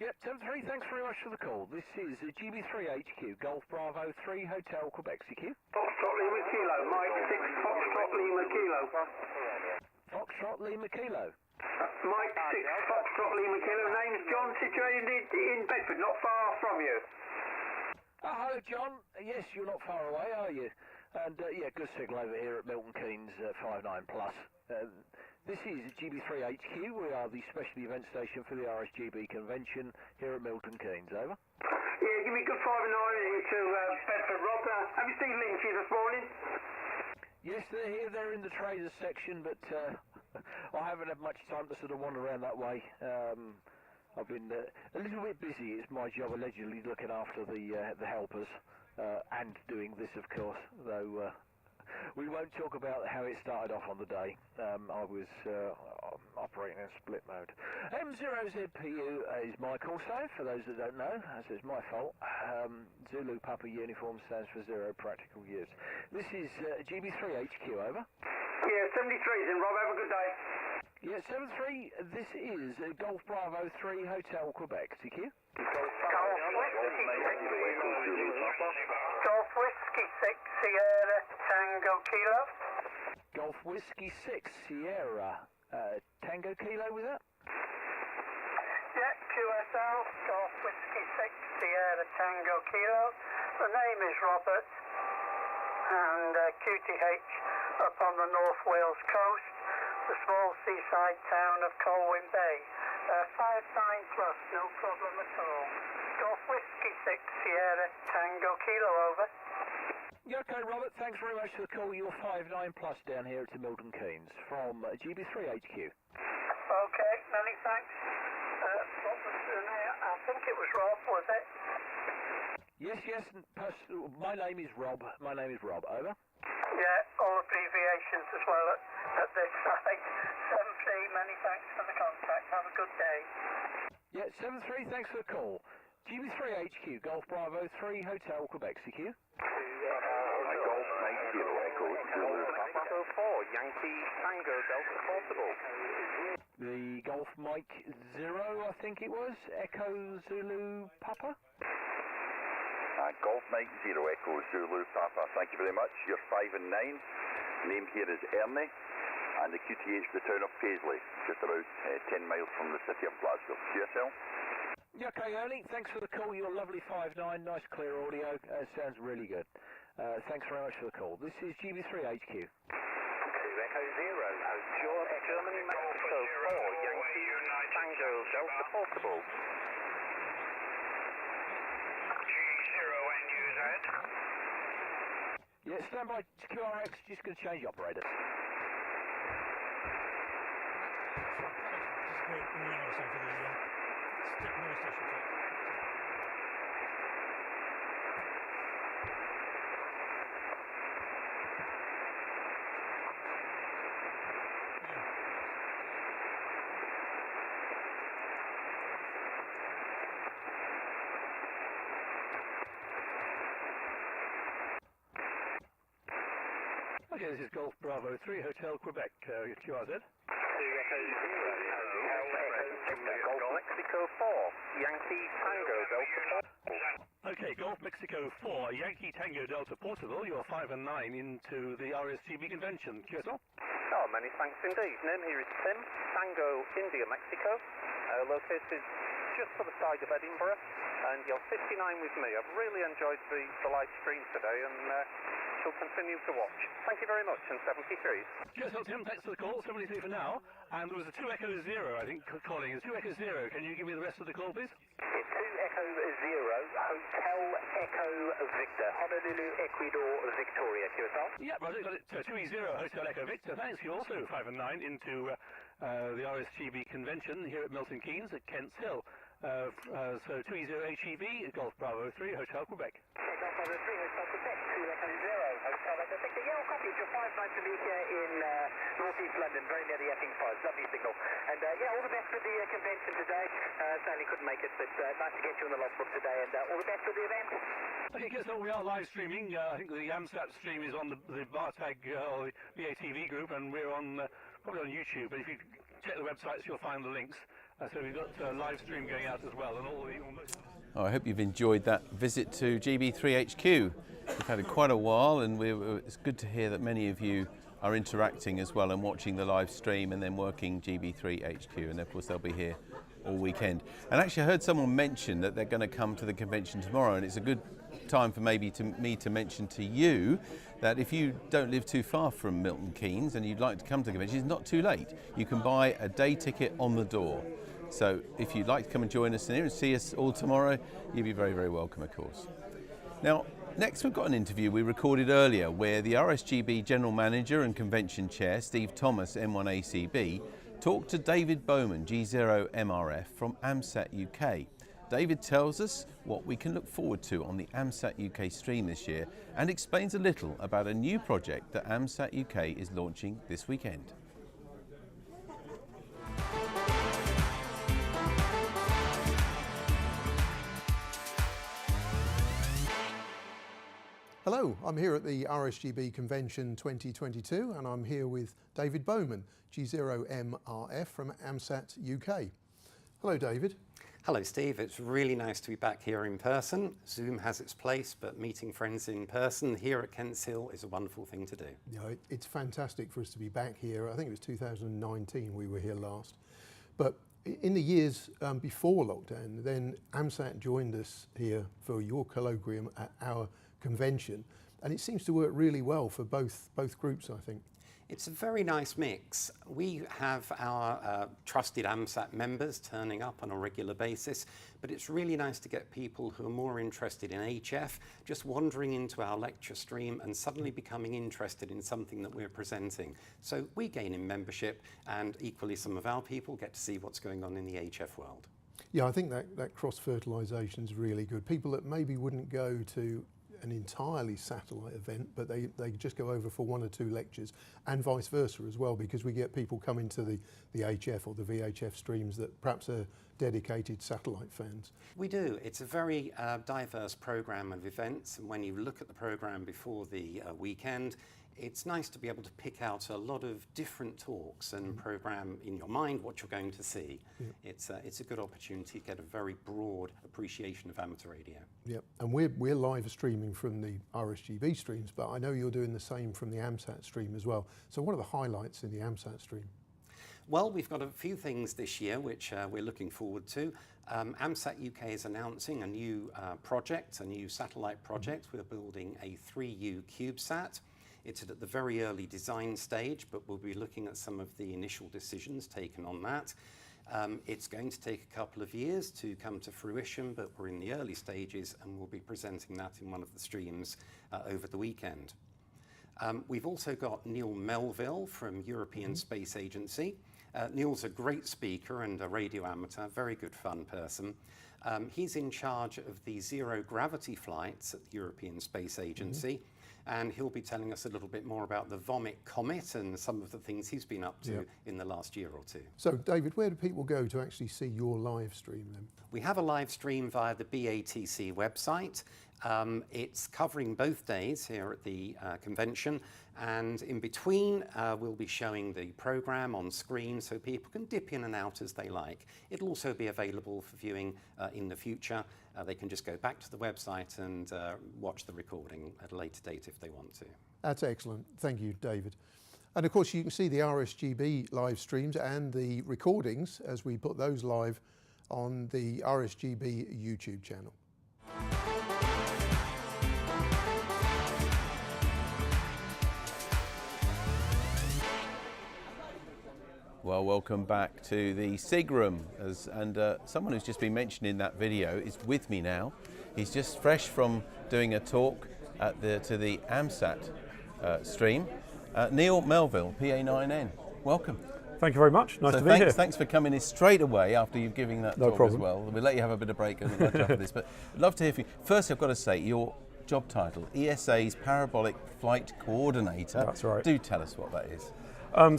Yep, 73, thanks very much for the call. This is GB3 HQ, Golf Bravo 3 Hotel Quebec CQ. Foxtrot Lima Kilo, Mike 6 Foxtrot Lima Kilo. Foxtrot Lima Kilo. Mike 6 Foxtrot Lima Kilo, name's John, situated in Bedford, not far from you. Hello, John. Yes, you're not far away, are you? And yeah, good signal over here at Milton Keynes 59 plus. This is GB3 HQ. We are the special event station for the RSGB convention here at Milton Keynes. Over. Yeah, give me a good 5 and 9 into Bedford, Rob. Have you seen Lynchy this morning? Yes, they're here. They're in the traders section, but I haven't had much time to sort of wander around that way. I've been a little bit busy. It's my job, allegedly, looking after the helpers and doing this, of course, though we won't talk about how it started off on the day. I was operating in split mode. M0ZPU is my call sign, for those that don't know, as it's my fault. Zulu Papa uniform stands for 0 practical years. This is GB3 HQ, over. Yeah, 73's in, Rob. Have a good day. Yeah, 73, this is Golf Bravo 3 Hotel Quebec, CQ. Golf Whiskey 6 Sierra Tango Kilo. Golf Whiskey 6 Sierra Tango Kilo with that? Yeah, QSL Golf Whiskey 6 Sierra Tango Kilo. The name is Robert and QTH up on the North Wales coast, the small seaside town of Colwyn Bay. 59 plus, no problem at all. Golf Whiskey 6 Sierra Tango Kilo, over. Yeah, okay, Robert, thanks very much for the call. You're 59 plus down here at Milton Keynes from GB3 HQ. Okay, many thanks. What was the name? I think it was Rob, was it? Yes, my name is Rob. My name is Rob, over. Yeah, all abbreviations as well at this site. 73, many thanks for the contact. Have a good day. Yeah, 73, thanks for the call. GB3 HQ, Golf Bravo 3 Hotel Quebec, CQ. Golf 90 Echo Zulu Papa 4 Yankee Tango Delta Portable. The Golf Mike 0, I think it was, Echo Zulu Papa. Golf Mike 0 Echo Zulu Papa. Thank you very much. You're 5 and 9. Name here is Ernie, and the QTH the town of Paisley, just about 10 miles from the city of Glasgow. QSL. Yeah, okay, Ernie, thanks for the call. You're lovely 5'9", nice clear audio. Sounds really good. Thanks very much for the call. This is GB3 HQ. 2 Echo 0, Germany Mexico 4 Yankee Tango Delta Portable. Yeah, stand by QRX, just going to change operator. Okay, this is Golf Bravo 3 Hotel Quebec, QRZ. 2 Echo 0, Golf Mexico 4 Yankee Tango Delta Portable. Okay, Golf Mexico 4 Yankee Tango Delta Portable. You're 5 and 9 into the RSGB convention. QSL? Oh, many thanks indeed. Name here is Tim, Tango India Mexico, located just to the side of Edinburgh, and you're 59 with me. I've really enjoyed the live stream today, and shall continue to watch. Thank you very much, and 73. QSL Tim, thanks for the call. 73 for now. And there was a 2 Echo 0, I think, calling. 2 Echo 0. Can you give me the rest of the call, please? 2 Echo 0, Hotel Echo Victor, Honolulu, Ecuador, Victoria. QSL? Yeah, Roger, got it. 2E0, Hotel Echo Victor. Thanks. You're also 5 and 9 into the RSGB convention here at Milton Keynes at Kent's Hill. So 20HEB, Golf Bravo 3, Hotel Quebec. Golf Bravo 3, Hotel Quebec, 2 Echo 0, Hotel Echo Victor. Yeah, I'll copy. It's your 5 nights a week here in northeast London, very near the Epping Forest. Lovely signal. And yeah, all the best with the convention today. Sadly couldn't make it, but nice to get you in the logbook today, and all the best with the event. Okay, so we are live streaming. I think the AMSAT stream is on the BARTAG or the BATV group, and we're on probably on YouTube. But if you check the websites, you'll find the links. So we've got live stream going out as well, and all the. I hope you've enjoyed that visit to GB3HQ. We've had it quite a while, and it's good to hear that many of you are interacting as well and watching the live stream and then working GB3HQ, and of course they'll be here all weekend. And actually I heard someone mention that they're going to come to the convention tomorrow, and it's a good time for me to mention to you that if you don't live too far from Milton Keynes and you'd like to come to the convention, it's not too late. You can buy a day ticket on the door. So if you'd like to come and join us in here and see us all tomorrow, you'll be very, very welcome, of course. Now, next we've got an interview we recorded earlier where the RSGB General Manager and Convention Chair, Steve Thomas, M1ACB, talked to David Bowman, G0MRF from AMSAT UK. David tells us what we can look forward to on the AMSAT UK stream this year and explains a little about a new project that AMSAT UK is launching this weekend. Hello, I'm here at the RSGB Convention 2022 and I'm here with David Bowman, G0MRF from AMSAT UK. Hello David. Hello Steve, it's really nice to be back here in person. Zoom has its place, but meeting friends in person here at Kents Hill is a wonderful thing to do. Yeah, it's fantastic for us to be back here. I think it was 2019 we were here last. But in the years before lockdown, then AMSAT joined us here for your colloquium at our convention, and it seems to work really well for both groups, I think. It's a very nice mix. We have our trusted AMSAT members turning up on a regular basis, but it's really nice to get people who are more interested in HF just wandering into our lecture stream and suddenly becoming interested in something that we're presenting. So we gain in membership, and equally some of our people get to see what's going on in the HF world. Yeah, I think that cross-fertilisation is really good. People that maybe wouldn't go to an entirely satellite event, but they just go over for 1 or 2 lectures, and vice versa as well, because we get people coming to the HF or the VHF streams that perhaps are dedicated satellite fans. We do. It's a very diverse programme of events, and when you look at the programme before the weekend, it's nice to be able to pick out a lot of different talks and programme in your mind what you're going to see. Yeah. It's a good opportunity to get a very broad appreciation of amateur radio. Yeah, and we're live streaming from the RSGB streams, but I know you're doing the same from the AMSAT stream as well. So what are the highlights in the AMSAT stream? Well, we've got a few things this year which we're looking forward to. AMSAT UK is announcing a new project, a new satellite project. We're building a 3U CubeSat. It's at the very early design stage, but we'll be looking at some of the initial decisions taken on that. It's going to take a couple of years to come to fruition, but we're in the early stages and we'll be presenting that in one of the streams over the weekend. We've also got Neil Melville from European Space Agency. Neil's a great speaker and a radio amateur, very good fun person. He's in charge of the zero gravity flights at the European Space Agency. And he'll be telling us a little bit more about the Vomit Comet and some of the things he's been up to in the last year or two. So David, where do people go to actually see your live stream then? We have a live stream via the BATC website. It's covering both days here at the convention, and in between we'll be showing the programme on screen so people can dip in and out as they like. It'll also be available for viewing in the future. They can just go back to the website and watch the recording at a later date if they want to. That's excellent. Thank you, David. And of course you can see the RSGB live streams and the recordings as we put those live on the RSGB YouTube channel. Well, welcome back to the SIG room, and someone who's just been mentioned in that video is with me now. He's just fresh from doing a talk at to the AMSAT stream. Neil Melville, PA9N, welcome. Thank you very much. Nice to be here. Thanks for coming in straight away after you've given that talk as well. We'll let you have a bit of break and lunch after this. But I'd love to hear from you. First, I've got to say, your job title, ESA's Parabolic Flight Coordinator. That's right. Do tell us what that is.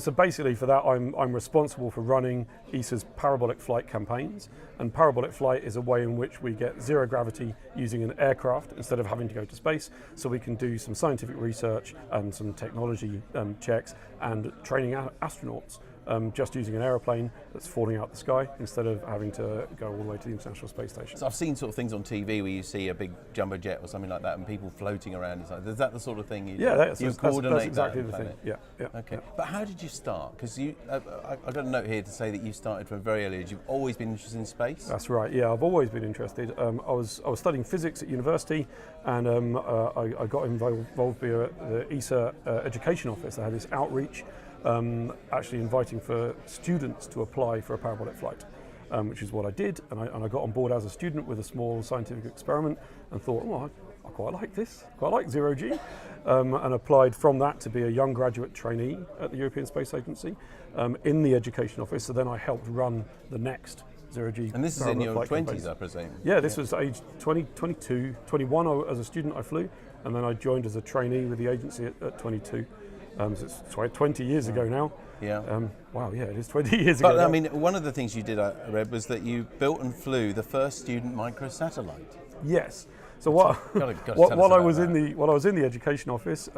So basically for that I'm responsible for running ESA's parabolic flight campaigns, and parabolic flight is a way in which we get zero gravity using an aircraft instead of having to go to space, so we can do some scientific research and some technology checks and training astronauts just using an aeroplane that's falling out the sky instead of having to go all the way to the International Space Station. So I've seen sort of things on TV where you see a big jumbo jet or something like that and people floating around inside. Is that the sort of thing you do? Yeah, that's coordinate exactly that the thing. Yeah. Okay. Yeah. But how did you start? Because I got a note here to say that you started from a very early age. You've always been interested in space? That's right. Yeah, I've always been interested. I was studying physics at university, and I got involved via the ESA education office. I had this outreach actually inviting for students to apply for a parabolic flight, which is what I did, and I got on board as a student with a small scientific experiment and thought, oh, I quite like this, quite like zero G, and applied from that to be a young graduate trainee at the European Space Agency in the education office. So then I helped run the next zero G. And this is in your 20s, I presume? Yeah, this was age 20, 22, 21 as a student I flew, and then I joined as a trainee with the agency at 22. So it's 20 years ago now. Yeah. Wow, yeah, it is 20 years ago. But now. I mean, one of the things you did, I read, was that you built and flew the first student microsatellite. Yes. So while I was in the education office,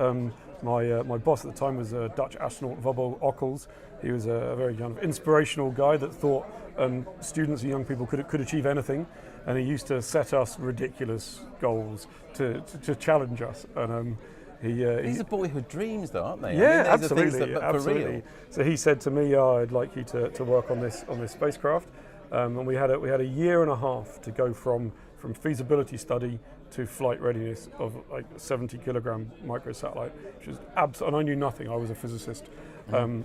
my boss at the time was a Dutch astronaut, Wobbo Ockels. He was a very kind of inspirational guy that thought students and young people could achieve anything, and he used to set us ridiculous goals to challenge us. And these are boyhood dreams, though, aren't they? Yeah, I mean, absolutely, absolutely. For real. So he said to me, I'd like you to work on this spacecraft, and we had a year and a half to go from feasibility study to flight readiness of like 70 kilogram microsatellite, which is and I knew nothing. I was a physicist.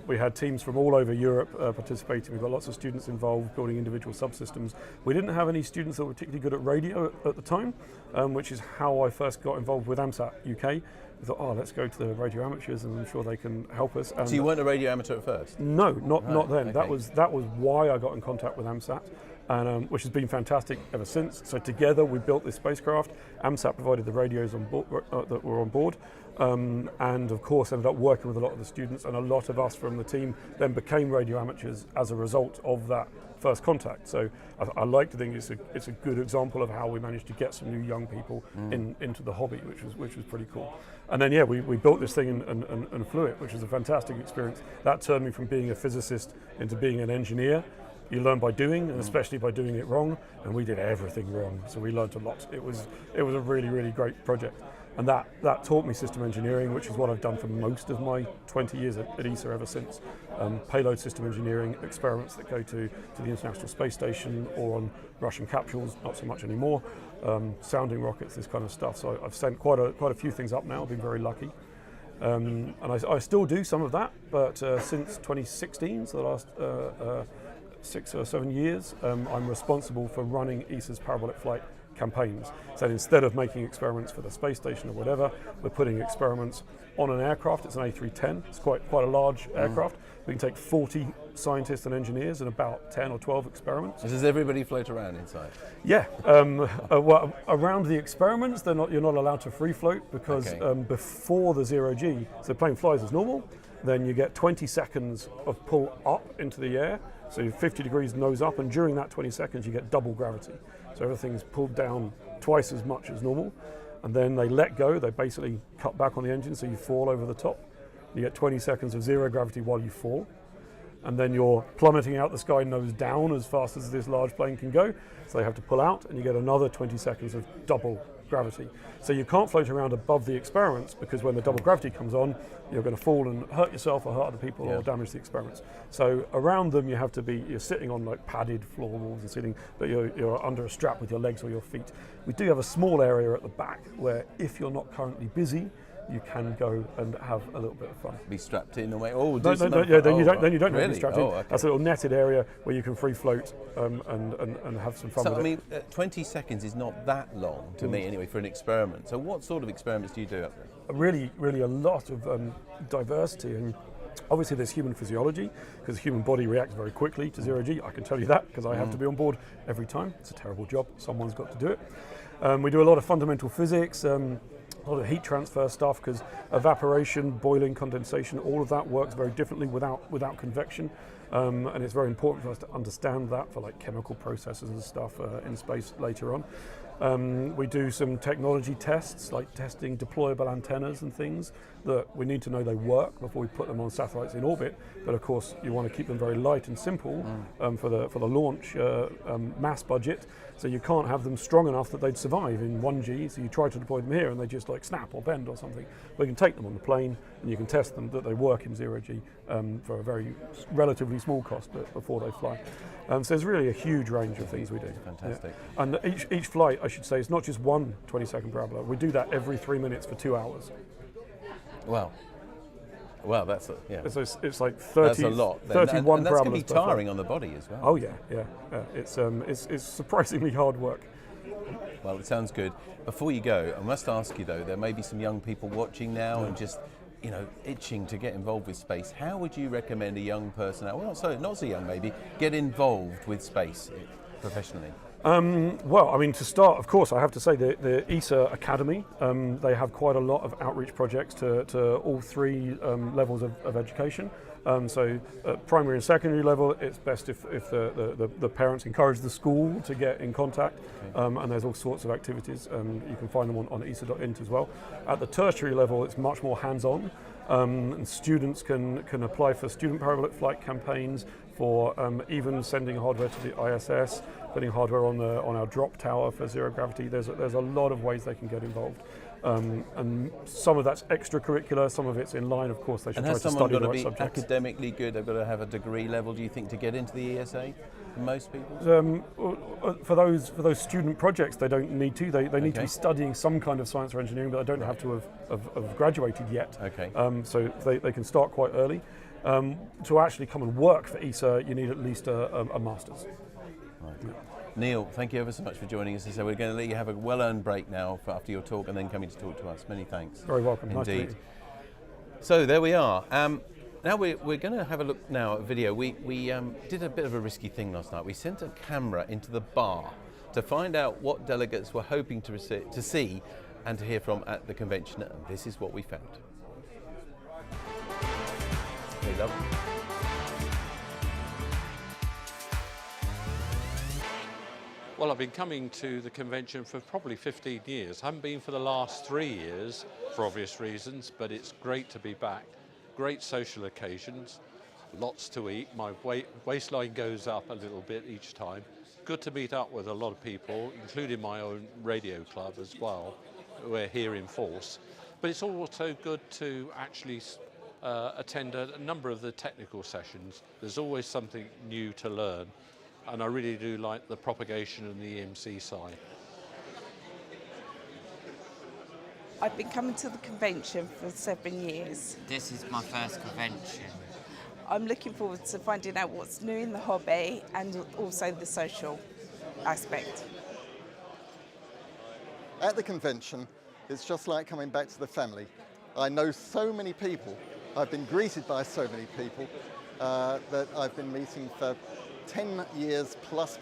We had teams from all over Europe participating. We got lots of students involved building individual subsystems. We didn't have any students that were particularly good at radio at the time, which is how I first got involved with AMSAT UK. We thought, oh, let's go to the radio amateurs, and I'm sure they can help us. And so you weren't a radio amateur at first? No, not then. Okay. That was why I got in contact with AMSAT, and which has been fantastic ever since. So together we built this spacecraft. AMSAT provided the radios on board, that were on board, and of course ended up working with a lot of the students, and a lot of us from the team then became radio amateurs as a result of that first contact. So I like to think it's a good example of how we managed to get some new young people into the hobby, which was pretty cool. And then yeah, we built this thing and flew it, which was a fantastic experience. That turned me from being a physicist into being an engineer. You learn by doing, and especially by doing it wrong, and we did everything wrong, so we learned a lot. It was a really, really great project. And that taught me system engineering, which is what I've done for most of my 20 years at ESA ever since. Payload system engineering, experiments that go to the International Space Station or on Russian capsules, not so much anymore, sounding rockets, this kind of stuff. So I've sent quite a few things up now, I've been very lucky. And I still do some of that, but since 2016, so the last 6 or 7 years, I'm responsible for running ESA's parabolic flight campaigns. So instead of making experiments for the space station or whatever, we're putting experiments on an aircraft. It's an A310. It's quite a large aircraft. We can take 40 scientists and engineers in about 10 or 12 experiments. Does everybody float around inside? Yeah. Well, around the experiments, you're not allowed to free float because before the zero G, so the plane flies as normal, then you get 20 seconds of pull up into the air. So you're 50 degrees nose up, and during that 20 seconds you get double gravity. So everything's pulled down twice as much as normal, and then they let go. They basically cut back on the engine, so you fall over the top. You get 20 seconds of zero gravity while you fall, and then you're plummeting out the sky nose down as fast as this large plane can go. So they have to pull out, and you get another 20 seconds of double gravity. So you can't float around above the experiments, because when the double gravity comes on, you're going to fall and hurt yourself or hurt other people or damage the experiments. So around them you have to be, you're sitting on like padded floor walls and sitting, but you're under a strap with your legs or your feet. We do have a small area at the back where if you're not currently busy, you can go and have a little bit of fun. Be strapped in away. Then you don't need to be strapped in. Okay. That's a little netted area where you can free float and have some fun with it. I mean, 20 seconds is not that long to me anyway for an experiment. So what sort of experiments do you do up there? Really a lot of diversity, and Obviously there's human physiology, because the human body reacts very quickly to zero-G. I can tell you that, because I have to be on board every time. It's a terrible job, someone's got to do it. We do a lot of fundamental physics, a lot of heat transfer stuff, because evaporation, boiling, condensation, all of that works very differently without convection. And it's very important for us to understand that for like chemical processes and stuff in space later on. We do some technology tests, like testing deployable antennas and things that we need to know they work before we put them on satellites in orbit. But of course, you want to keep them very light and simple for the launch mass budget. So you can't have them strong enough that they'd survive in 1G. So you try to deploy them here and they just like snap or bend or something. But you can take them on the plane and you can test them that they work in 0G for a very relatively small cost before they fly. So there's really a huge range of things we do. Fantastic. Yeah. And each flight, I should say, is not just one 20-second parabola. We do that every 3 minutes for 2 hours. Wow. Well, that's it's like 30. That's a lot. 31 and that's going to be parabolas per tiring flight. on the body as well. Oh yeah. It's surprisingly hard work. Well, it sounds good. Before you go, I must ask you though, there may be some young people watching now and just, itching to get involved with space. How would you recommend a young person, well, not so young maybe, get involved with space professionally? Well, I mean, to start, of course, I have to say the ESA Academy, they have quite a lot of outreach projects to all three levels of education. So at primary and secondary level, it's best if the parents encourage the school to get in contact, and there's all sorts of activities. You can find them on ESA.int as well. At the tertiary level, it's much more hands-on, and students can apply for student parabolic flight campaigns, for even sending hardware to the ISS, putting hardware on our drop tower for zero gravity. There's a lot of ways they can get involved. And some of that's extracurricular, some of it's in line, of course. They should try to study the right subjects. And has someone got to be academically good? They've got to have a degree level, do you think, to get into the ESA? For most people? For those student projects, they don't need to. They need to be studying some kind of science or engineering, but they don't have to have graduated yet. Okay. So they can start quite early. To actually come and work for ESA, you need at least a master's. Right. Yeah. Neil, thank you ever so much for joining us. So we're going to let you have a well-earned break now after your talk and then coming to talk to us. Many thanks. Very welcome. Indeed. Nice to meet you. So there we are. Now we're going to have a look now at a video. We did a bit of a risky thing last night. We sent a camera into the bar to find out what delegates were hoping to see and to hear from at the convention, and this is what we found. Hey, love. Well, I've been coming to the convention for probably 15 years. I haven't been for the last 3 years for obvious reasons, but it's great to be back. Great social occasions, lots to eat. My waistline goes up a little bit each time. Good to meet up with a lot of people, including my own radio club as well. We're here in force. But it's also good to actually attend a number of the technical sessions. There's always something new to learn. And I really do like the propagation and the EMC side. I've been coming to the convention for 7 years. This is my first convention. I'm looking forward to finding out what's new in the hobby and also the social aspect. At the convention, it's just like coming back to the family. I know so many people. I've been greeted by so many people that I've been meeting for 10 years plus.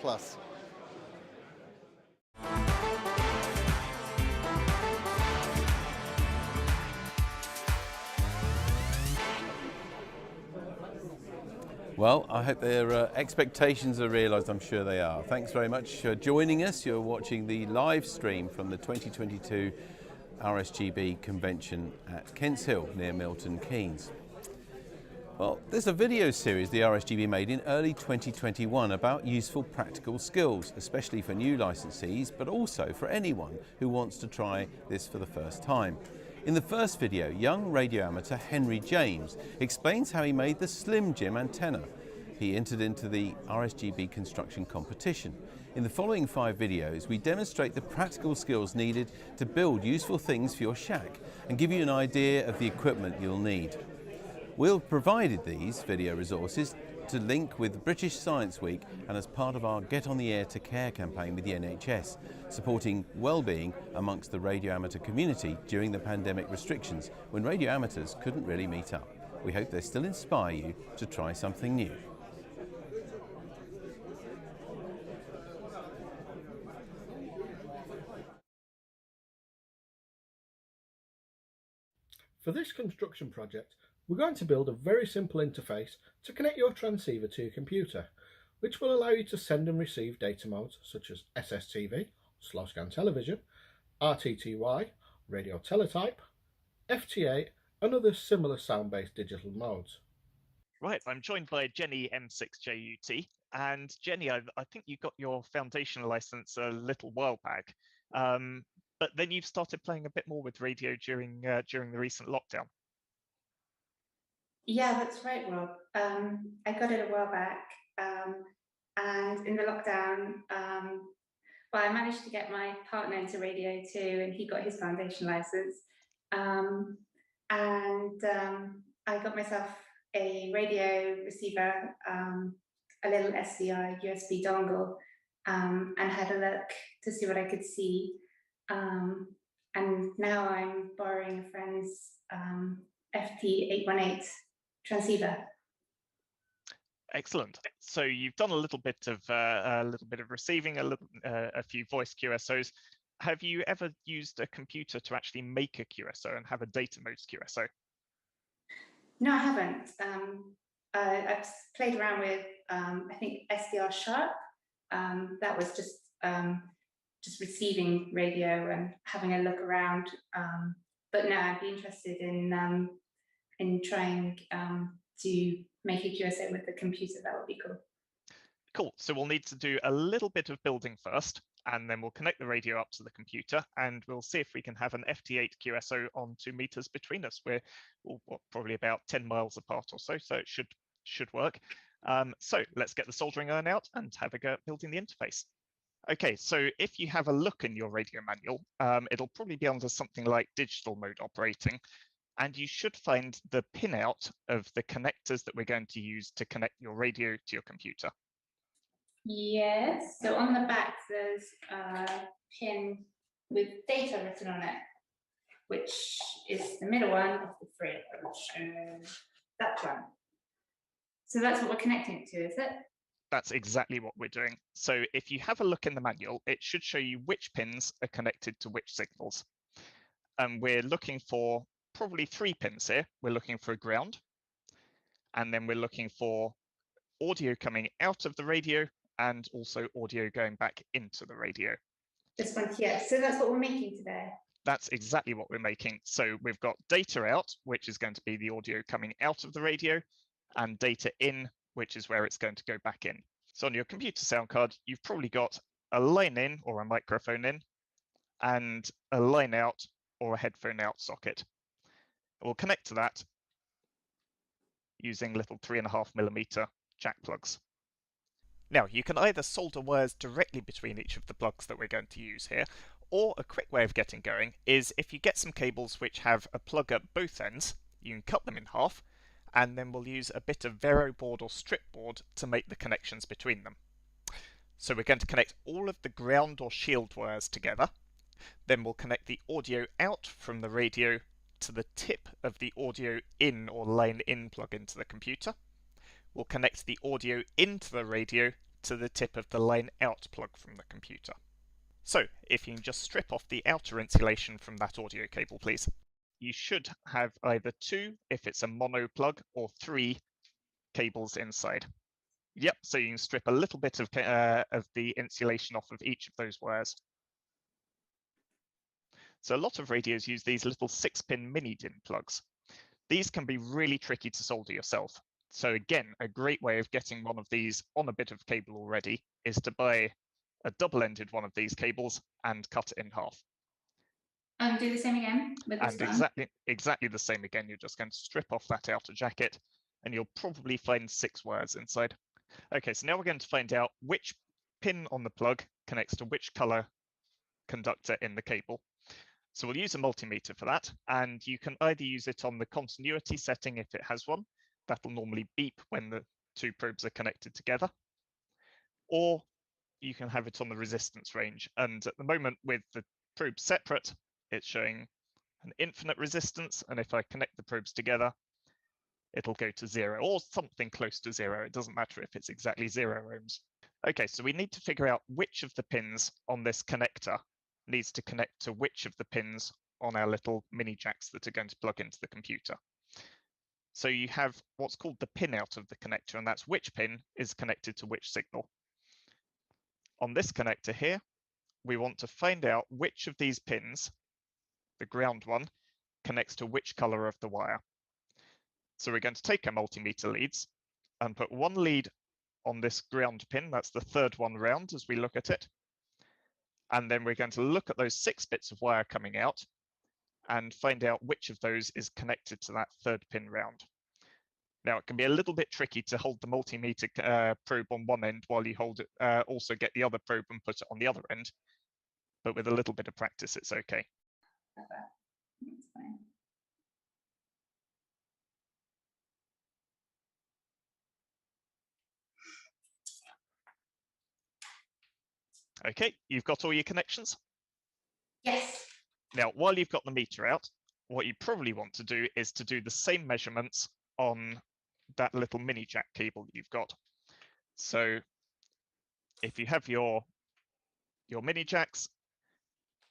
Well, I hope their expectations are realised. I'm sure they are. Thanks very much for joining us. You're watching the live stream from the 2022 RSGB convention at Kents Hill near Milton Keynes. Well, there's a video series the RSGB made in early 2021 about useful practical skills, especially for new licensees, but also for anyone who wants to try this for the first time. In the first video, young radio amateur Henry James explains how he made the Slim Jim antenna. He entered into the RSGB construction competition. In the following 5 videos, we demonstrate the practical skills needed to build useful things for your shack and give you an idea of the equipment you'll need. We've provided these video resources to link with British Science Week and as part of our Get on the Air to Care campaign with the NHS, supporting well-being amongst the radio amateur community during the pandemic restrictions when radio amateurs couldn't really meet up. We hope they still inspire you to try something new. For this construction project, we're going to build a very simple interface to connect your transceiver to your computer, which will allow you to send and receive data modes such as SSTV, slow scan television, RTTY, radio teletype, FT8 and other similar sound-based digital modes. Right, I'm joined by Jenny M6JUT, and Jenny, I think you got your foundation license a little while back, but then you've started playing a bit more with radio during the recent lockdown. Yeah, that's right, Rob. I got it a while back, and in the lockdown, well, I managed to get my partner into radio too, and he got his foundation license, and I got myself a radio receiver, a little SDI USB dongle, and had a look to see what I could see. And now I'm borrowing a friend's FT818 transceiver. Excellent. So you've done a little bit of receiving, a few voice QSOs. Have you ever used a computer to actually make a QSO and have a data modes QSO? No, I haven't. I've played around with I think SDR Sharp. That was just receiving radio and having a look around. But no, I'd be interested in trying to make a QSO with the computer. That would be cool. Cool. So we'll need to do a little bit of building first, and then we'll connect the radio up to the computer, and we'll see if we can have an FT8 QSO on 2 meters between us. We're probably about 10 miles apart or so, so it should work. So let's get the soldering iron out and have a go at building the interface. Okay, so if you have a look in your radio manual, it'll probably be under something like digital mode operating, and you should find the pinout of the connectors that we're going to use to connect your radio to your computer. Yes, so on the back there's a pin with data written on it, which is the middle one of the three of them. That one. So that's what we're connecting it to, is it? That's exactly what we're doing. So if you have a look in the manual, it should show you which pins are connected to which signals. And we're looking for probably 3 pins here. We're looking for a ground, and then we're looking for audio coming out of the radio and also audio going back into the radio. This one here. So that's what we're making today. That's exactly what we're making. So we've got data out, which is going to be the audio coming out of the radio, and data in, which is where it's going to go back in. So on your computer sound card, you've probably got a line in or a microphone in, and a line out or a headphone out socket. We'll connect to that using little 3.5mm jack plugs. Now, you can either solder wires directly between each of the plugs that we're going to use here, or a quick way of getting going is if you get some cables which have a plug at both ends, you can cut them in half, and then we'll use a bit of Vero board or strip board to make the connections between them. So we're going to connect all of the ground or shield wires together, then we'll connect the audio out from the radio to the tip of the audio in or line in plug into the computer. We'll connect the audio into the radio to the tip of the line out plug from the computer. So if you can just strip off the outer insulation from that audio cable, please. You should have either 2 if it's a mono plug or 3 cables inside. Yep, so you can strip a little bit of the insulation off of each of those wires. So a lot of radios use these little 6-pin mini DIN plugs. These can be really tricky to solder yourself. So again, a great way of getting one of these on a bit of cable already is to buy a double-ended one of these cables and cut it in half. Do the same again with this one. Exactly the same again. You're just going to strip off that outer jacket, and you'll probably find 6 wires inside. Okay, so now we're going to find out which pin on the plug connects to which color conductor in the cable. So we'll use a multimeter for that, and you can either use it on the continuity setting if it has one. That'll normally beep when the 2 probes are connected together, or you can have it on the resistance range. And at the moment, with the probes separate, it's showing an infinite resistance, and if I connect the probes together, it'll go to 0 or something close to 0. It doesn't matter if it's exactly 0 ohms. Okay, so we need to figure out which of the pins on this connector needs to connect to which of the pins on our little mini jacks that are going to plug into the computer. So you have what's called the pin out of the connector, and that's which pin is connected to which signal. On this connector here, we want to find out which of these pins, the ground one, connects to which color of the wire. So we're going to take our multimeter leads and put one lead on this ground pin. That's the third one round as we look at it. And then we're going to look at those 6 bits of wire coming out and find out which of those is connected to that third pin round. Now, it can be a little bit tricky to hold the multimeter probe on one end while you hold it, also get the other probe and put it on the other end. But with a little bit of practice, it's okay. That's fine. Okay, you've got all your connections? Yes. Now, while you've got the meter out, what you probably want to do is to do the same measurements on that little mini jack cable that you've got. So if you have your mini jacks,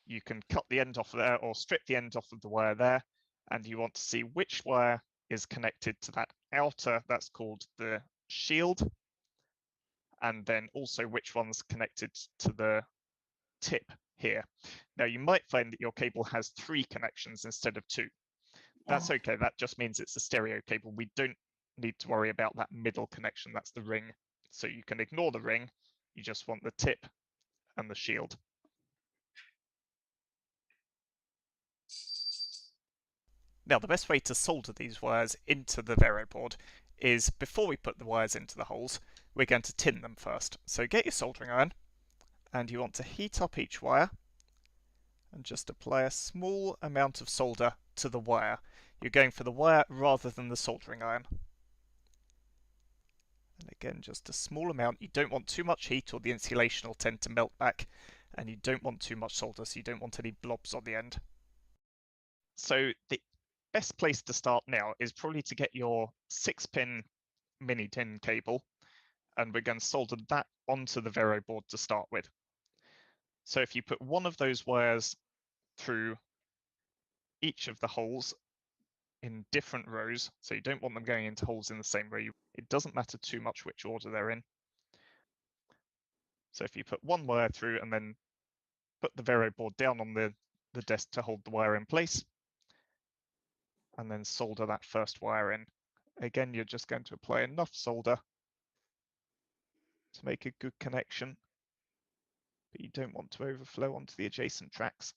you can cut the end off there or strip the end off of the wire there, and you want to see which wire is connected to that outer, that's called the shield, and then also which one's connected to the tip here. Now, you might find that your cable has 3 connections instead of 2. That's okay, that just means it's a stereo cable. We don't need to worry about that middle connection, that's the ring. So you can ignore the ring, you just want the tip and the shield. Now, the best way to solder these wires into the Vero board is before we put the wires into the holes, we're going to tin them first. So get your soldering iron, and you want to heat up each wire and just apply a small amount of solder to the wire. You're going for the wire rather than the soldering iron. And again, just a small amount. You don't want too much heat or the insulation will tend to melt back, and you don't want too much solder, so you don't want any blobs on the end. So the best place to start now is probably to get your 6-pin mini tin cable, and we're going to solder that onto the Vero board to start with. So if you put one of those wires through each of the holes in different rows, so you don't want them going into holes in the same row, it doesn't matter too much which order they're in. So if you put one wire through and then put the Vero board down on the desk to hold the wire in place, and then solder that first wire in. Again, you're just going to apply enough solder to make a good connection, but you don't want to overflow onto the adjacent tracks.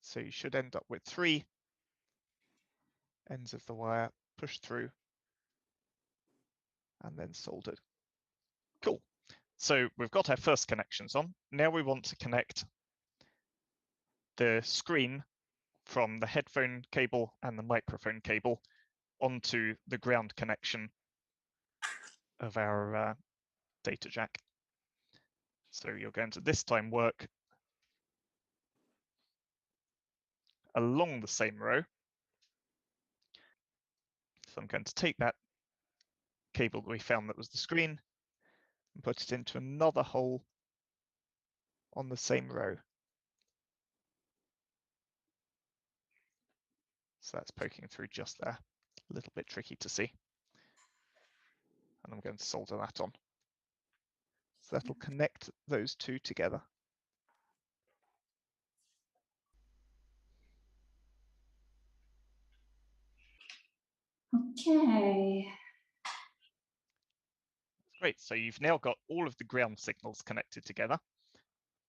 So you should end up with 3 ends of the wire pushed through and then soldered. Cool. So we've got our first connections on. Now we want to connect the screen from the headphone cable and the microphone cable onto the ground connection of our data jack. So you're going to this time work along the same row. So I'm going to take that cable that we found that was the screen and put it into another hole on the same row. So that's poking through just there, a little bit tricky to see. And I'm going to solder that on. So that'll connect those 2 together. Okay. Great, so you've now got all of the ground signals connected together.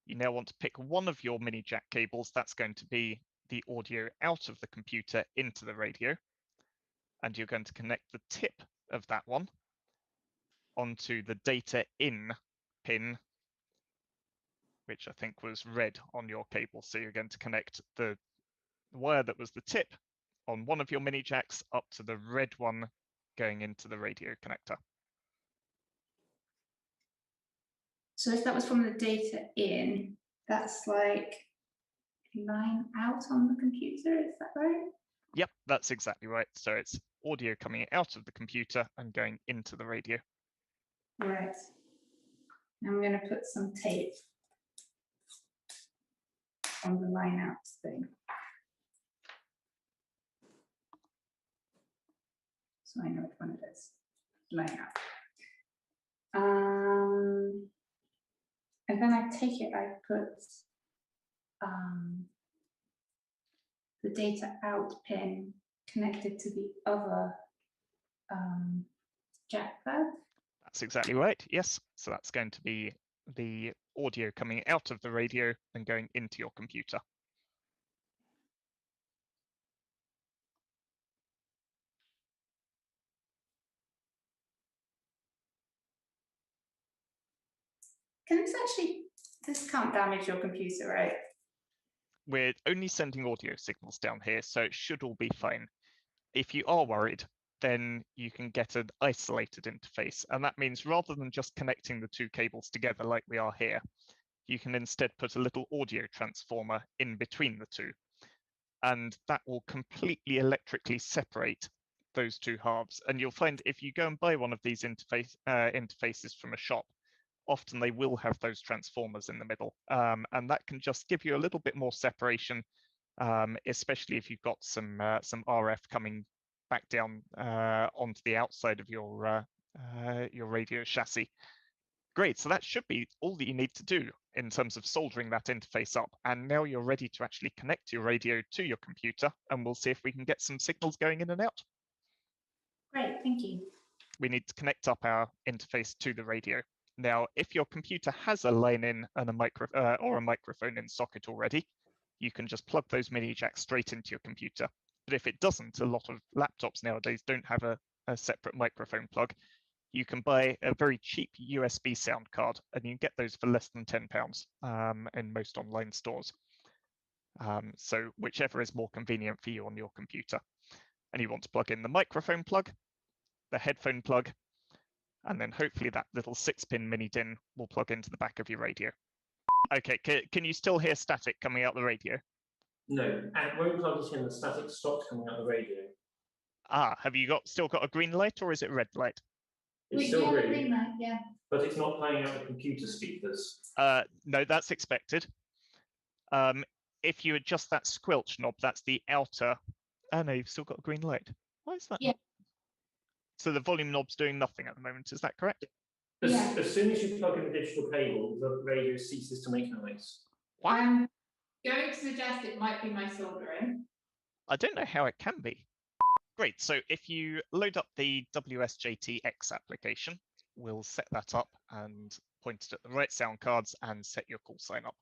You now want to pick one of your mini jack cables. That's going to be the audio out of the computer into the radio. And you're going to connect the tip of that one onto the data in pin, which I think was red on your cable. So you're going to connect the wire that was the tip on one of your mini jacks up to the red one going into the radio connector. So if that was from the data in, that's like line out on the computer, is that right? Yep, that's exactly right. So it's audio coming out of the computer and going into the radio. Right. I'm going to put some tape on the line out thing. So I know which one it is. Line out. And then I take it, I put the data out pin connected to the other jack plug. That's exactly right, yes. So that's going to be the audio coming out of the radio and going into your computer. Can this can't damage your computer, right? We're only sending audio signals down here, so it should all be fine. If you are worried, then you can get an isolated interface. And that means rather than just connecting the two cables together like we are here, you can instead put a little audio transformer in between the two. And that will completely electrically separate those two halves. And you'll find if you go and buy one of these interfaces from a shop, often they will have those transformers in the middle. And that can just give you a little bit more separation, especially if you've got some RF coming back down onto the outside of your radio chassis. Great, so that should be all that you need to do in terms of soldering that interface up. And now you're ready to actually connect your radio to your computer, and we'll see if we can get some signals going in and out. Great, thank you. We need to connect up our interface to the radio. Now, if your computer has a line in and a microphone in socket already, you can just plug those mini jacks straight into your computer. But if it doesn't, a lot of laptops nowadays don't have a separate microphone plug. You can buy a very cheap USB sound card, and you can get those for less than £10 in most online stores. So whichever is more convenient for you on your computer. And you want to plug in the microphone plug, the headphone plug, and then hopefully that little 6-pin mini DIN will plug into the back of your radio. Okay, can you still hear static coming out the radio? No, and when we plug it in, the static stopped coming out the radio. Ah, have you still got a green light, or is it red light? It's still green, light, yeah. but it's not playing out the computer speakers. No, that's expected. If you adjust that squelch knob, that's the outer. Oh no, you've still got a green light. Why is that? Yeah. So the volume knob's doing nothing at the moment, is that correct? As soon as you plug in the digital cable, the radio ceases to make noise. I'm going to suggest it might be my soldering. I don't know how it can be. Great, so if you load up the WSJT-X application, we'll set that up and point it at the right sound cards and set your call sign up.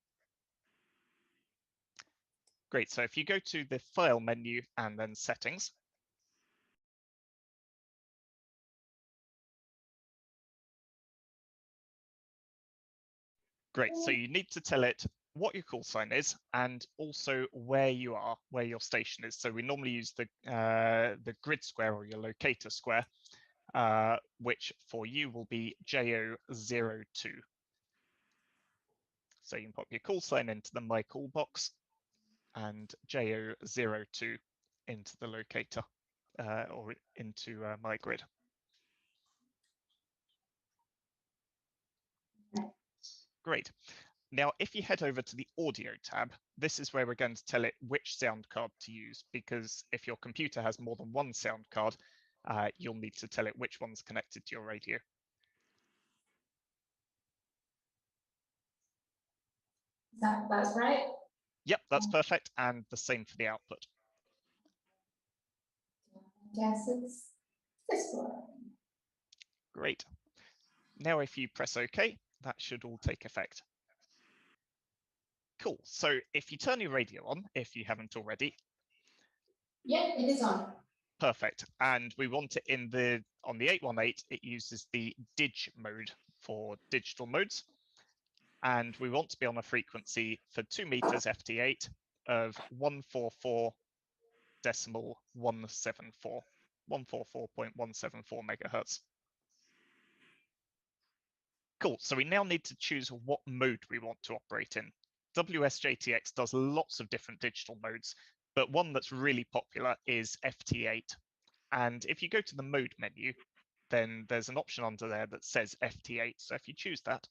Great, so if you go to the File menu and then Settings, great, so you need to tell it what your call sign is and also where you are, where your station is. So we normally use the grid square or your locator square, which for you will be JO02. So you can pop your call sign into the My Call box and JO02 into the locator or into My Grid. Great. Now, if you head over to the audio tab, this is where we're going to tell it which sound card to use, because if your computer has more than one sound card, you'll need to tell it which one's connected to your radio. That's right? Yep, that's perfect, and the same for the output. I guess it's this one. Great. Now, if you press OK, that should all take effect. Cool. So if you turn your radio on, if you haven't already. Yeah, it is on. Perfect. And we want it on the 818, it uses the dig mode for digital modes. And we want to be on a frequency for 2 meters FT8 of 144.174. 144.174 megahertz. Cool, so we now need to choose what mode we want to operate in. WSJTX does lots of different digital modes, but one that's really popular is FT8. And if you go to the mode menu, then there's an option under there that says FT8. So if you choose that,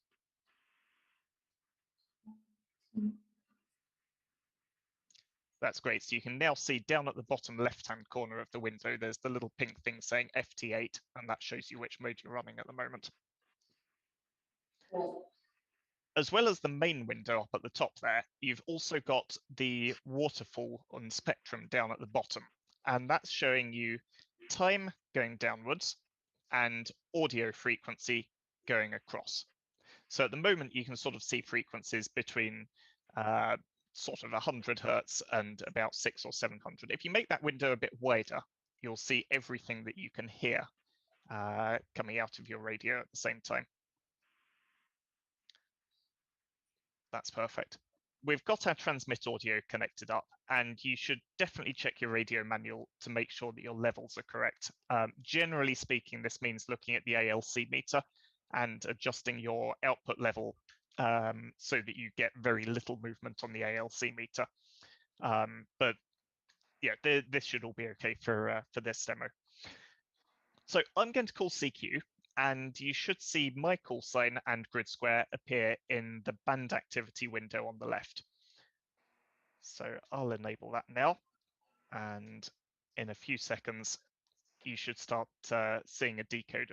that's great. So you can now see down at the bottom left-hand corner of the window, there's the little pink thing saying FT8, and that shows you which mode you're running at the moment. As well as the main window up at the top there, you've also got the waterfall on spectrum down at the bottom, and that's showing you time going downwards and audio frequency going across. So at the moment, you can sort of see frequencies between sort of 100 hertz and about 600 or 700. If you make that window a bit wider, you'll see everything that you can hear coming out of your radio at the same time. That's perfect. We've got our transmit audio connected up, and you should definitely check your radio manual to make sure that your levels are correct. Generally speaking, this means looking at the ALC meter and adjusting your output level so that you get very little movement on the ALC meter. But yeah, this should all be okay for this demo. So I'm going to call CQ, and you should see my call sign and grid square appear in the band activity window on the left. So I'll enable that now, and in a few seconds, you should start seeing a decode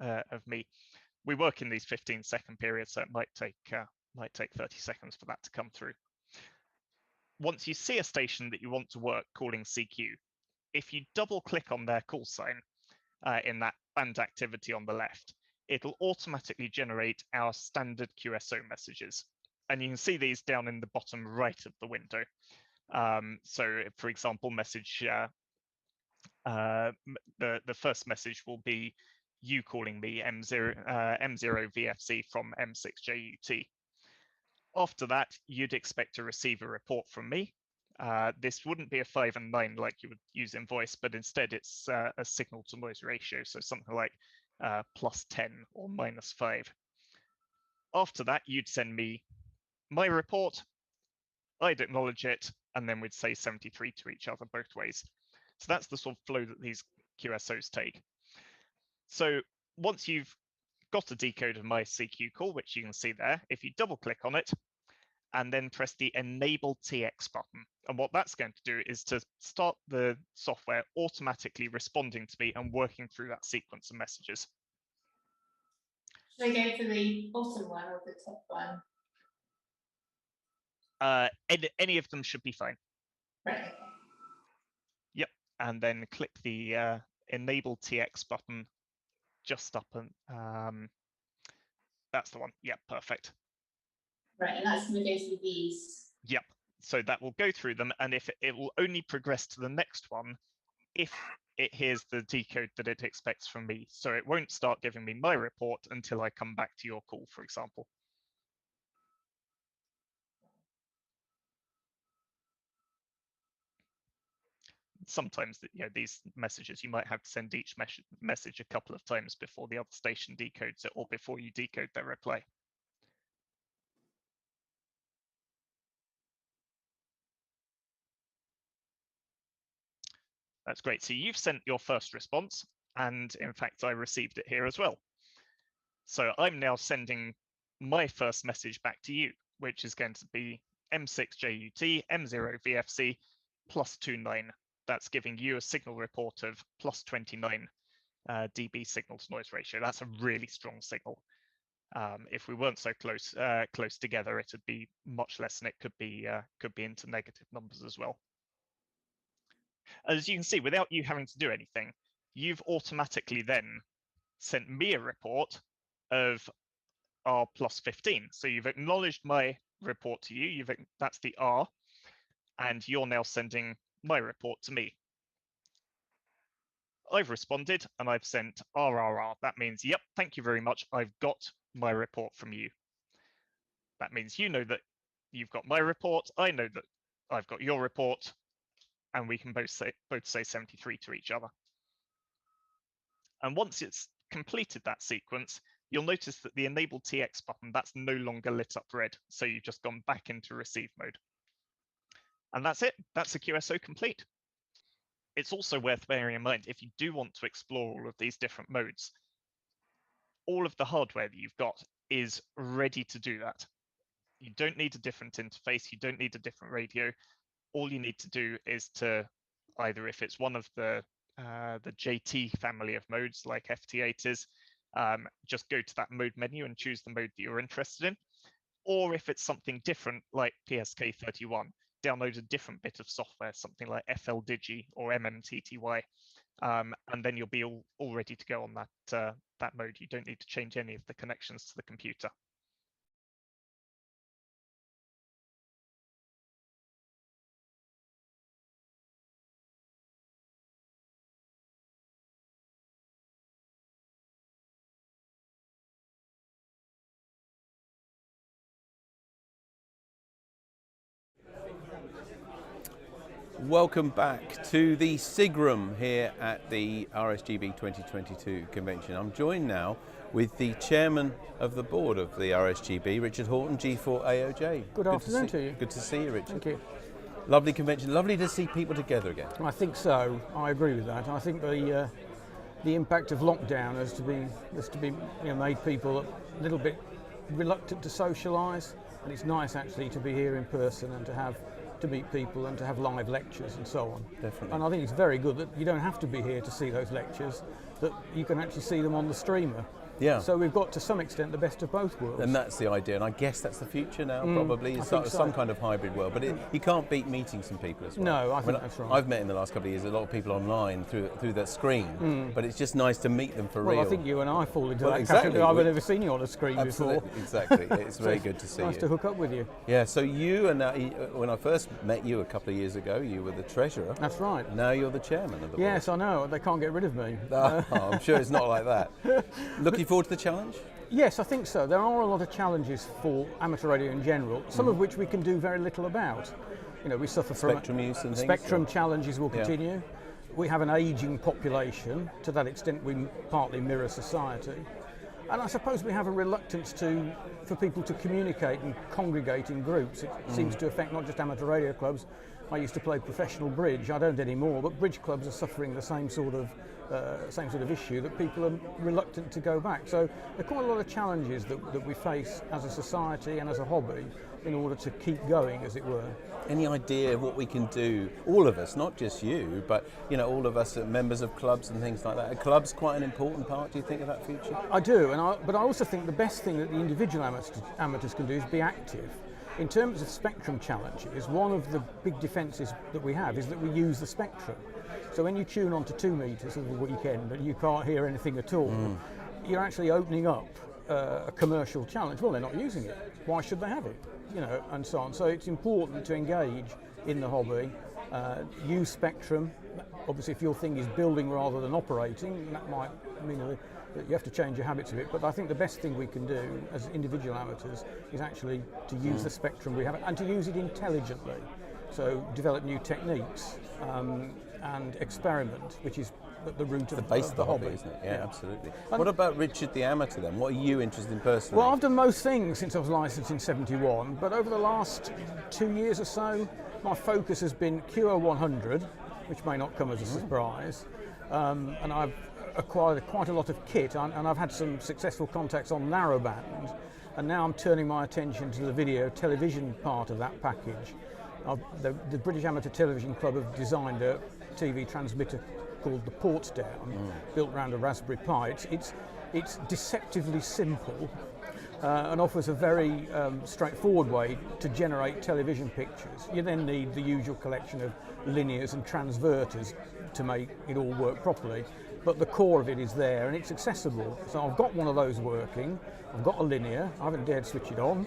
of me. We work in these 15-second periods, so it might take 30 seconds for that to come through. Once you see a station that you want to work calling CQ, if you double click on their call sign in that band activity on the left, it'll automatically generate our standard QSO messages. And you can see these down in the bottom right of the window. So for example, message, the first message will be you calling me M0 VFC from M6JUT. After that, you'd expect to receive a report from me. This wouldn't be a 5 and 9 like you would use in voice, but instead it's a signal to noise ratio, so something like +10 or -5. After that, you'd send me my report, I'd acknowledge it, and then we'd say 73 to each other both ways. So that's the sort of flow that these QSOs take. So once you've got a decode of my CQ call, which you can see there, if you double click on it and then press the Enable TX button, and what that's going to do is to start the software automatically responding to me and working through that sequence of messages. Should I go for the bottom one or the top one? Any of them should be fine. Right. Yep, and then click the Enable TX button just up, and that's the one. Yep, perfect. Right, and that's going to go through these. Yep, so that will go through them, and if it will only progress to the next one if it hears the decode that it expects from me. So it won't start giving me my report until I come back to your call, for example. Sometimes, these messages, you might have to send each message a couple of times before the other station decodes it or before you decode their reply. That's great. So you've sent your first response, and in fact, I received it here as well. So I'm now sending my first message back to you, which is going to be M6JUT, M0 VFC, +29. That's giving you a signal report of +29 dB signal to noise ratio. That's a really strong signal. If we weren't so close together, it'd be much less, and it could be into negative numbers as well. As you can see, without you having to do anything, you've automatically then sent me a report of R +15. So you've acknowledged my report to you. That's the R, and you're now sending my report to me. I've responded and I've sent RRR. That means, yep, thank you very much. I've got my report from you. That means you know that you've got my report. I know that I've got your report, and we can both say 73 to each other. And once it's completed that sequence, you'll notice that the Enable TX button, that's no longer lit up red. So you've just gone back into receive mode. And that's it. That's the QSO complete. It's also worth bearing in mind, if you do want to explore all of these different modes, all of the hardware that you've got is ready to do that. You don't need a different interface. You don't need a different radio. All you need to do is to either, if it's one of the JT family of modes like FT8 is, just go to that mode menu and choose the mode that you're interested in. Or if it's something different like PSK31, download a different bit of software, something like FLDigi or MMTTY, and then you'll be all ready to go on that mode. You don't need to change any of the connections to the computer. Welcome back to the SIG room here at the RSGB 2022 convention. I'm joined now with the chairman of the board of the RSGB, Richard Horton, G4AOJ. Good afternoon to you. Good to see you, Richard. Thank you. Lovely convention, lovely to see people together again. I think so. I agree with that. I think the impact of lockdown has to be made people a little bit reluctant to socialise, and it's nice actually to be here in person and to meet people and to have live lectures and so on. Definitely. And I think it's very good that you don't have to be here to see those lectures, that you can actually see them on the streamer. Yeah. So we've got to some extent the best of both worlds. And that's the idea, and I guess that's the future now, probably. It's some kind of hybrid world, but you can't beat meeting some people as well. No, I think that's right. I've met in the last couple of years a lot of people online through that screen, but it's just nice to meet them for real. Well, I think you and I fall into that exactly. category. I've never seen you on a screen Absolutely, before. Exactly, it's very good to see nice you. to hook up with you. Yeah, so you and when I first met you a couple of years ago, you were the treasurer. That's right. Now you're the chairman of the board. Yes, I know. They can't get rid of me. I'm sure it's not like that. Looking forward to the challenge? Yes, I think so. There are a lot of challenges for amateur radio in general, some of which we can do very little about. You know, we suffer from spectrum use and things. Spectrum challenges will continue. Yeah. We have an ageing population. To that extent, we partly mirror society. And I suppose we have a reluctance for people to communicate and congregate in groups. It seems to affect not just amateur radio clubs. I used to play professional bridge. I don't anymore, but bridge clubs are suffering the same sort of issue, that people are reluctant to go back. So there are quite a lot of challenges that we face as a society and as a hobby in order to keep going, as it were. Any idea of what we can do, all of us, not just you, but all of us, members of clubs and things like that? Are clubs quite an important part, do you think, of that future? I do, but I also think the best thing that the individual amateurs can do is be active. In terms of spectrum challenges, one of the big defences that we have is that we use the spectrum. So when you tune onto 2 meters of the weekend and you can't hear anything at all, you're actually opening up a commercial challenge. Well, they're not using it. Why should they have it? And so on. So it's important to engage in the hobby, use spectrum. Obviously, if your thing is building rather than operating, that might mean that you have to change your habits a bit. But I think the best thing we can do as individual amateurs is actually to use the spectrum we have and to use it intelligently. So develop new techniques and experiment, which is at the root of the base of the hobby, isn't it? Yeah, absolutely. What about Richard the amateur then? What are you interested in personally? Well, I've done most things since I was licensed in '71, but over the last 2 years or so, my focus has been QO100, which may not come as a surprise, and I've acquired quite a lot of kit, and I've had some successful contacts on narrowband, and now I'm turning my attention to the video television part of that package. The British Amateur Television Club have designed a TV transmitter called the Portsdown, built around a Raspberry Pi. It's deceptively simple and offers a very straightforward way to generate television pictures. You then need the usual collection of linears and transverters to make it all work properly, but the core of it is there and it's accessible. So I've got one of those working. I've got a linear. I haven't dared switch it on,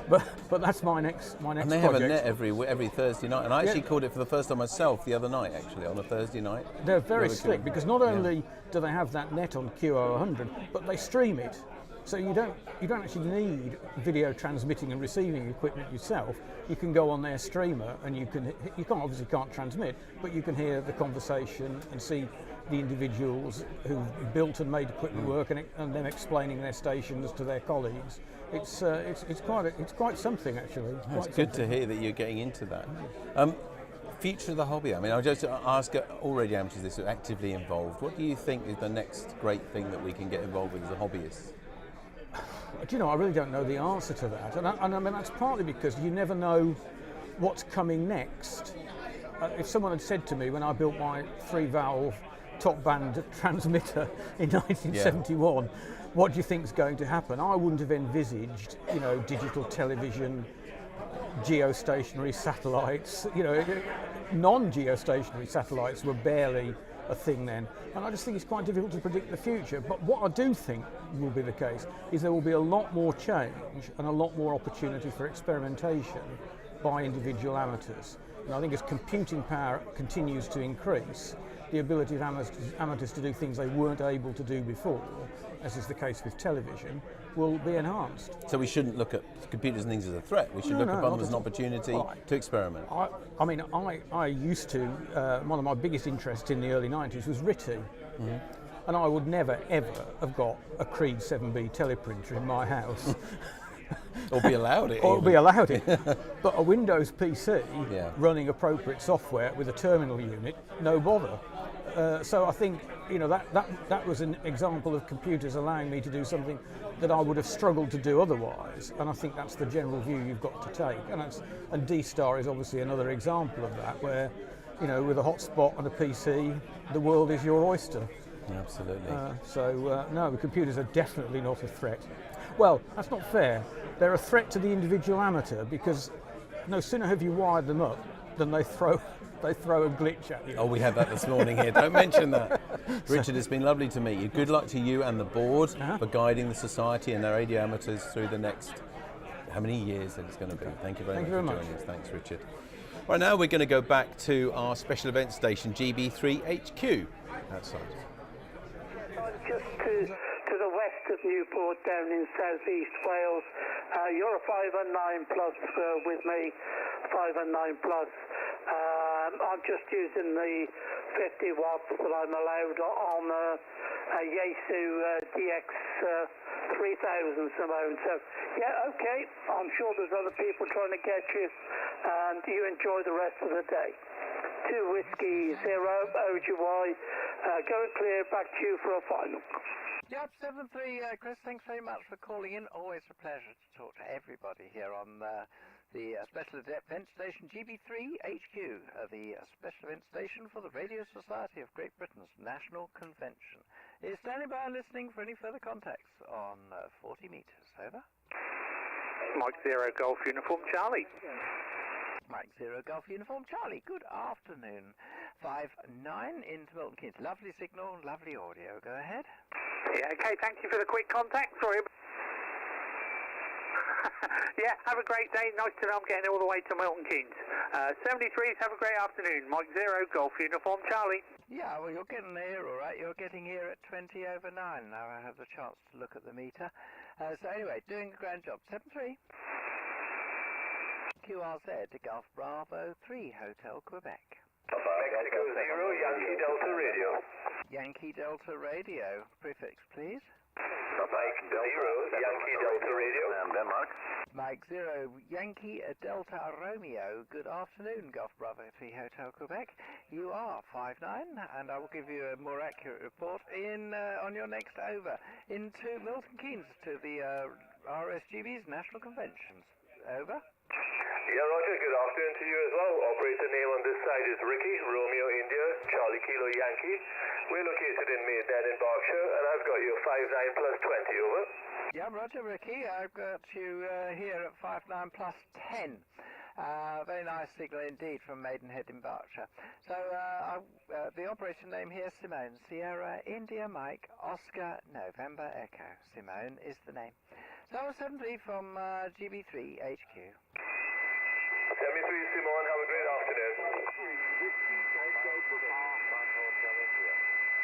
but that's my next project. And they have a net every Thursday night, and I actually called it for the first time myself the other night, actually, on a Thursday night. They're very slick because not only do they have that net on QO100, but they stream it. So you don't actually need video transmitting and receiving equipment yourself. You can go on their streamer and you obviously can't transmit, but you can hear the conversation and see the individuals who've built and made equipment work, and them explaining their stations to their colleagues. It's quite something actually. It's good to hear that you're getting into that. Future of the hobby. I mean, I'll just ask all radio amateurs this who are actively involved. What do you think is the next great thing that we can get involved with as a hobbyist? Do you know, I really don't know the answer to that, and I mean that's partly because you never know what's coming next. If someone had said to me when I built my 3-valve top band transmitter in 1971, what do you think is going to happen? I wouldn't have envisaged, you know, digital television, geostationary satellites. You know, non-geostationary satellites were barely a thing then, and I just think it's quite difficult to predict the future. But what I do think will be the case is there will be a lot more change and a lot more opportunity for experimentation by individual amateurs. And I think as computing power continues to increase, the ability of amateurs to do things they weren't able to do before, as is the case with television, will be enhanced. So we shouldn't look at computers and things as a threat. We should look upon them as an opportunity to experiment. I mean, I used to, one of my biggest interests in the early 90s was RTTY. Mm-hmm. And I would never, ever have got a Creed 7B teleprinter in my house. Or be allowed it. Or be allowed it. But a Windows PC running appropriate software with a terminal unit, no bother. So I think, you know, that was an example of computers allowing me to do something that I would have struggled to do otherwise, and I think that's the general view you've got to take. And D-Star is obviously another example of that, where, you know, with a hotspot and a PC, the world is your oyster. Absolutely. No, the computers are definitely not a threat. Well, that's not fair. They're a threat to the individual amateur, because no sooner have you wired them up than they throw a glitch at you. Oh, we had that this morning here. Don't mention that. Richard, it's been lovely to meet you. Good luck to you and the board for guiding the society and their radio amateurs through the next, how many years it's going to be. Thank you very much for joining us. Thanks, Richard. Right, now we're going to go back to our special event station, GB3 HQ, outside. Just to the west of Newport, down in southeast Wales. You're a 5 and 9 plus with me, 5 and 9 plus. I'm just using the 50 watts that I'm allowed on a Yaesu DX 3000 Simone. So, yeah, okay, I'm sure there's other people trying to get you, and you enjoy the rest of the day. 2 Whiskey 0 OGY, going clear, back to you for a final. Yep, 7-3, Chris, thanks very much for calling in. Always a pleasure to talk to everybody here on the Special Event Station GB3 HQ, the Special Event Station for the Radio Society of Great Britain's National Convention. Is standing by and listening for any further contacts on 40 metres. Over. Mike 0 Golf Uniform Charlie. Mike 0 Golf Uniform Charlie, good afternoon. 5-9 into Milton Keynes. Lovely signal, lovely audio. Go ahead. Yeah, okay, thank you for the quick contact. Sorry. Yeah, have a great day. Nice to know I'm getting all the way to Milton Keynes. 73s, have a great afternoon. Mike 0 Golf Uniform Charlie. Yeah, well, you're getting here, all right. You're getting here at 20 over 9. Now I have the chance to look at the meter. So anyway, doing a grand job. 7-3. QRZ to Golf Bravo 3 Hotel Quebec. Mexico 0 Yankee Delta Radio. Yankee Delta Radio. Prefix, please. Mike 0 Yankee Delta Radio. Denmark. Mike 0 Yankee Delta Romeo. Good afternoon, Golf Bravo 3 Hotel Quebec. You are 5-9, and I will give you a more accurate report on your next over into Milton Keynes to the RSGB's National Conventions. Over. Yeah, Roger, good afternoon to you as well. Operator name on this side is Ricky, Romeo India, Charlie Kilo Yankee. We're located in Maidenhead in Berkshire, and I've got you 5-9 plus 20, over. Yeah, Roger, Ricky. I've got you here at 5-9 plus 10. Very nice signal indeed from Maidenhead in Berkshire. So the operator name here, Simone. Sierra India Mike Oscar November Echo. Simone is the name. So 7-3 from GB3 HQ. 73 Simone, have a great afternoon.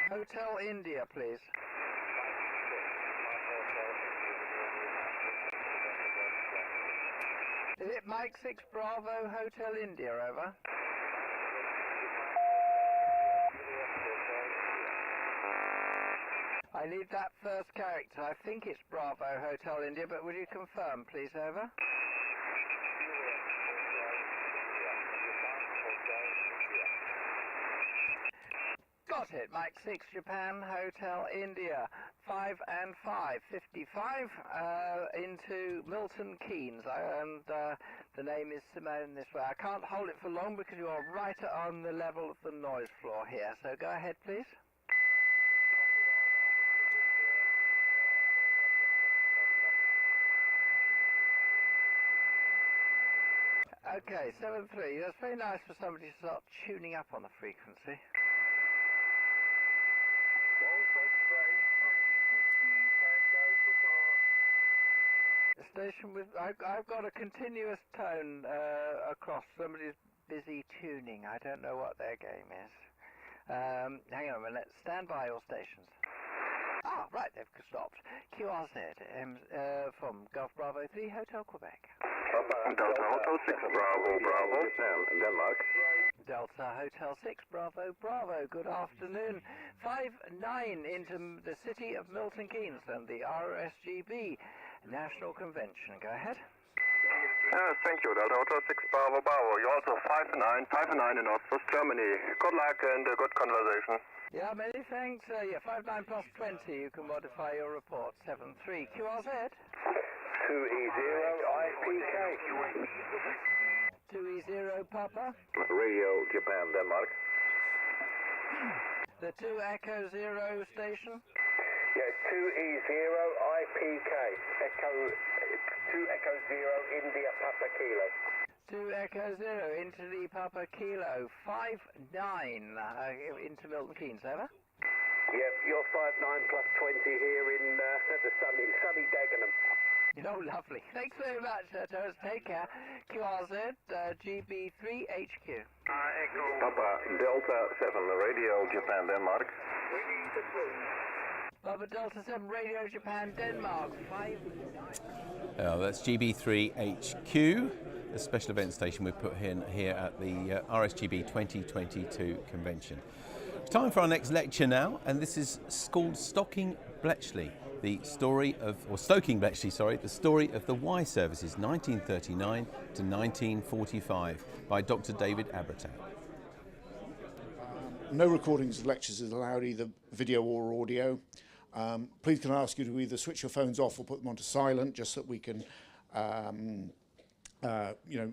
Hotel India, please. Is it Mike 6 Bravo Hotel India, over? I need that first character. I think it's Bravo Hotel India, but would you confirm, please, over? Got it. Mike 6 Japan Hotel India. 5 and 5. 55 into Milton Keynes. And the name is Simone this way. I can't hold it for long because you are right on the level of the noise floor here. So go ahead, please. Okay, 7-3. That's very nice for somebody to start tuning up on the frequency. The station with... I've got a continuous tone across. Somebody's busy tuning. I don't know what their game is. Hang on a minute. Stand by all stations. Ah, right, they've stopped. QRZ from Golf Bravo 3, Hotel Quebec. Delta Hotel 6 Bravo Bravo, Denmark. Delta Hotel 6 Bravo Bravo, good afternoon. 5-9 into the city of Milton Keynes and the RSGB National Convention. Go ahead. Thank you, Delta Hotel 6 Bravo Bravo. You're also 5-9 in Oslo, Germany. Good luck and a good conversation. Yeah, many thanks. Yeah, 5-9 plus 20, you can modify your report. 7-3, QRZ. 2E0 IPK. 2E0 Papa. Radio Japan, Denmark. The 2 Echo 0 station. Yeah, 2E0 IPK. 2 Echo 0 India Papa Kilo. 2 Echo 0 into the Papa Kilo. 5-9 into Milton Keynes, over. Yep, you're 5-9 plus 20 here in the sunny Dagenham. Oh, lovely. Thanks very much, Thomas. Take care. QRZ, GB3HQ. Papa Delta 7, Radio Japan, Denmark. Papa Delta 7, Radio Japan, Denmark. 5. That's GB3HQ, the special event station we put in here at the RSGB 2022 convention. It's time for our next lecture now, and this is called Stoking Bletchley. The story of, or Stoking Bletchley, sorry, the story of the Y services 1939 to 1945 by Dr. David Abrutat. No recordings of lectures is allowed, either video or audio. Please can I ask you to either switch your phones off or put them onto silent, just so that we can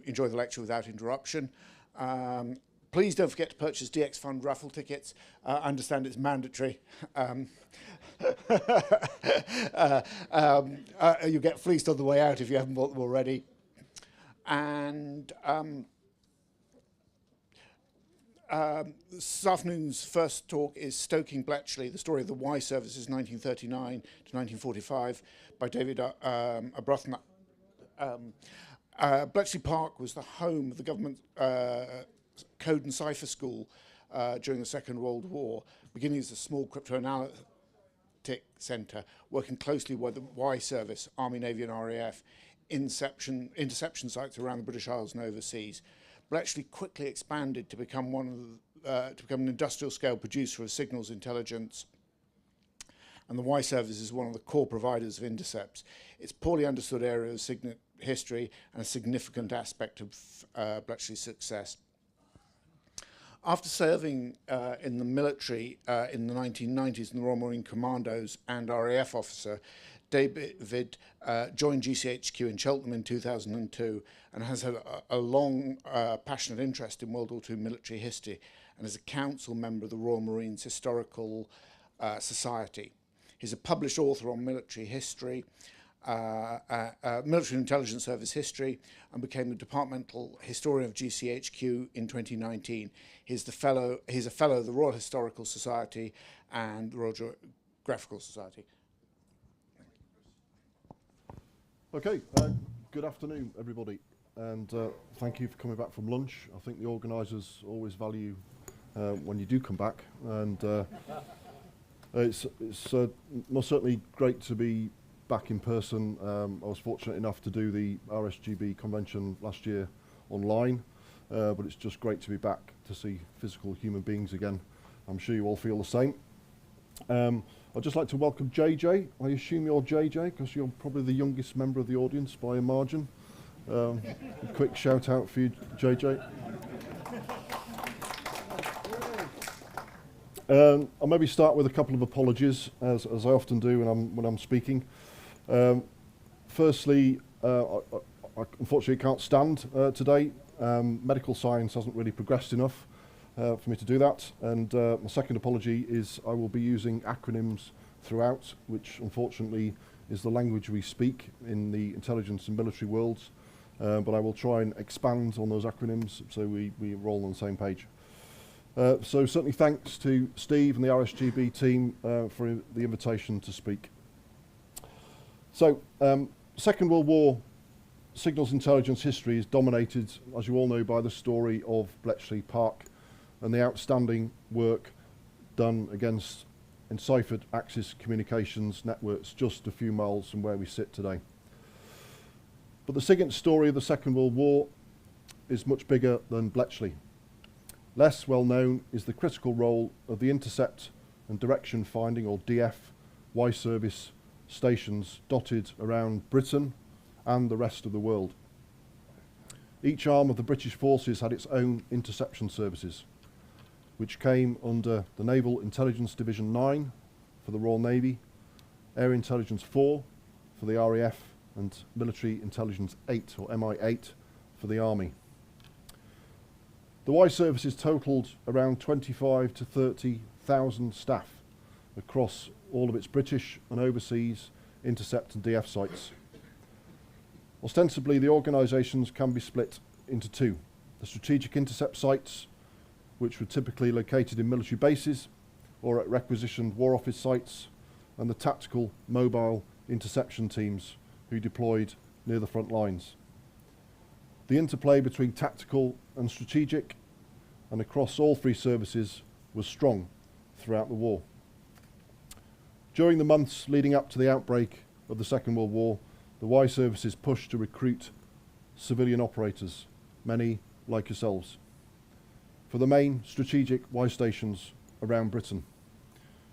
enjoy the lecture without interruption. Please don't forget to purchase DX Fund raffle tickets. I understand it's mandatory. You get fleeced on the way out if you haven't bought them already. And this afternoon's first talk is Stoking Bletchley, the story of the Y services 1939 to 1945 by David Abrutat. Bletchley Park was the home of the government Code and Cipher School during the Second World War, beginning as a small cryptoanalytic centre, working closely with the Y Service, Army, Navy and RAF, interception sites around the British Isles and overseas. Bletchley quickly expanded to become an industrial-scale producer of signals intelligence, and the Y Service is one of the core providers of intercepts. It's a poorly understood area of history and a significant aspect of Bletchley's success. After serving in the military in the 1990s in the Royal Marine Commandos and RAF officer, David joined GCHQ in Cheltenham in 2002 and has had a long, passionate interest in World War II military history, and is a council member of the Royal Marines Historical Society. He's a published author on military history, Military Intelligence Service history, and became the departmental historian of GCHQ in 2019. He's a fellow of the Royal Historical Society and the Royal Geographical Society. Okay, good afternoon, everybody, and thank you for coming back from lunch. I think the organisers always value when you do come back, and it's most certainly great to be back in person. I was fortunate enough to do the RSGB convention last year online, but it's just great to be back to see physical human beings again. I'm sure you all feel the same. I'd just like to welcome JJ. I assume you're JJ because you're probably the youngest member of the audience by a margin. A quick shout out for you, JJ. I'll maybe start with a couple of apologies, as I often do when I'm speaking. Firstly, I unfortunately can't stand today. Medical science hasn't really progressed enough for me to do that. And my second apology is I will be using acronyms throughout, which unfortunately is the language we speak in the intelligence and military worlds. But I will try and expand on those acronyms so we're all on the same page. So certainly thanks to Steve and the RSGB team for the invitation to speak. So Second World War signals intelligence history is dominated, as you all know, by the story of Bletchley Park and the outstanding work done against enciphered Axis communications networks just a few miles from where we sit today. But the SIGINT story of the Second World War is much bigger than Bletchley. Less well known is the critical role of the intercept and direction finding, or DF, Y-service stations dotted around Britain and the rest of the world. Each arm of the British forces had its own interception services, which came under the Naval Intelligence Division 9 for the Royal Navy, Air Intelligence 4 for the RAF, and Military Intelligence 8, or MI8, for the Army. The Y services totalled around 25 to 30,000 staff across all of its British and overseas intercept and DF sites. Ostensibly, the organisations can be split into two: the strategic intercept sites, which were typically located in military bases or at requisitioned War Office sites, and the tactical mobile interception teams who deployed near the front lines. The interplay between tactical and strategic and across all three services was strong throughout the war. During the months leading up to the outbreak of the Second World War, the Y services pushed to recruit civilian operators, many like yourselves, for the main strategic Y stations around Britain.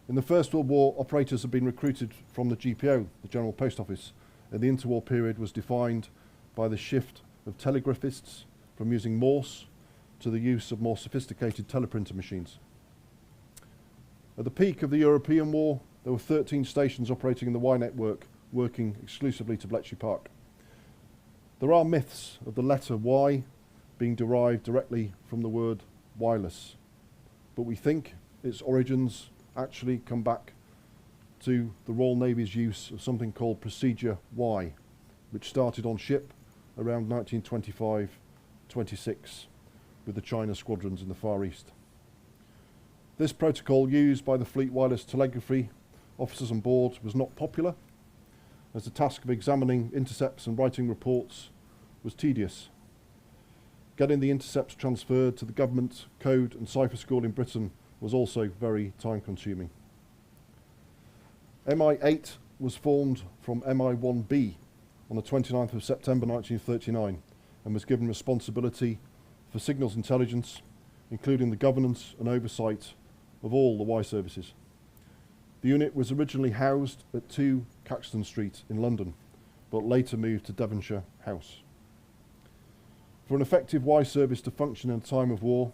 In the First World War, operators had been recruited from the GPO, the General Post Office, and the interwar period was defined by the shift of telegraphists from using Morse to the use of more sophisticated teleprinter machines. At the peak of the European War, there were 13 stations operating in the Y network, working exclusively to Bletchley Park. There are myths of the letter Y being derived directly from the word wireless, but we think its origins actually come back to the Royal Navy's use of something called Procedure Y, which started on ship around 1925-26 with the China squadrons in the Far East. This protocol, used by the Fleet Wireless Telegraphy officers on board, was not popular, as the task of examining intercepts and writing reports was tedious. Getting the intercepts transferred to the government code and cipher school in Britain was also very time-consuming. MI8 was formed from MI1B on the 29th of September 1939 and was given responsibility for signals intelligence, including the governance and oversight of all the Y services. The unit was originally housed at 2 Caxton Street in London, but later moved to Devonshire House. For an effective Y service to function in a time of war,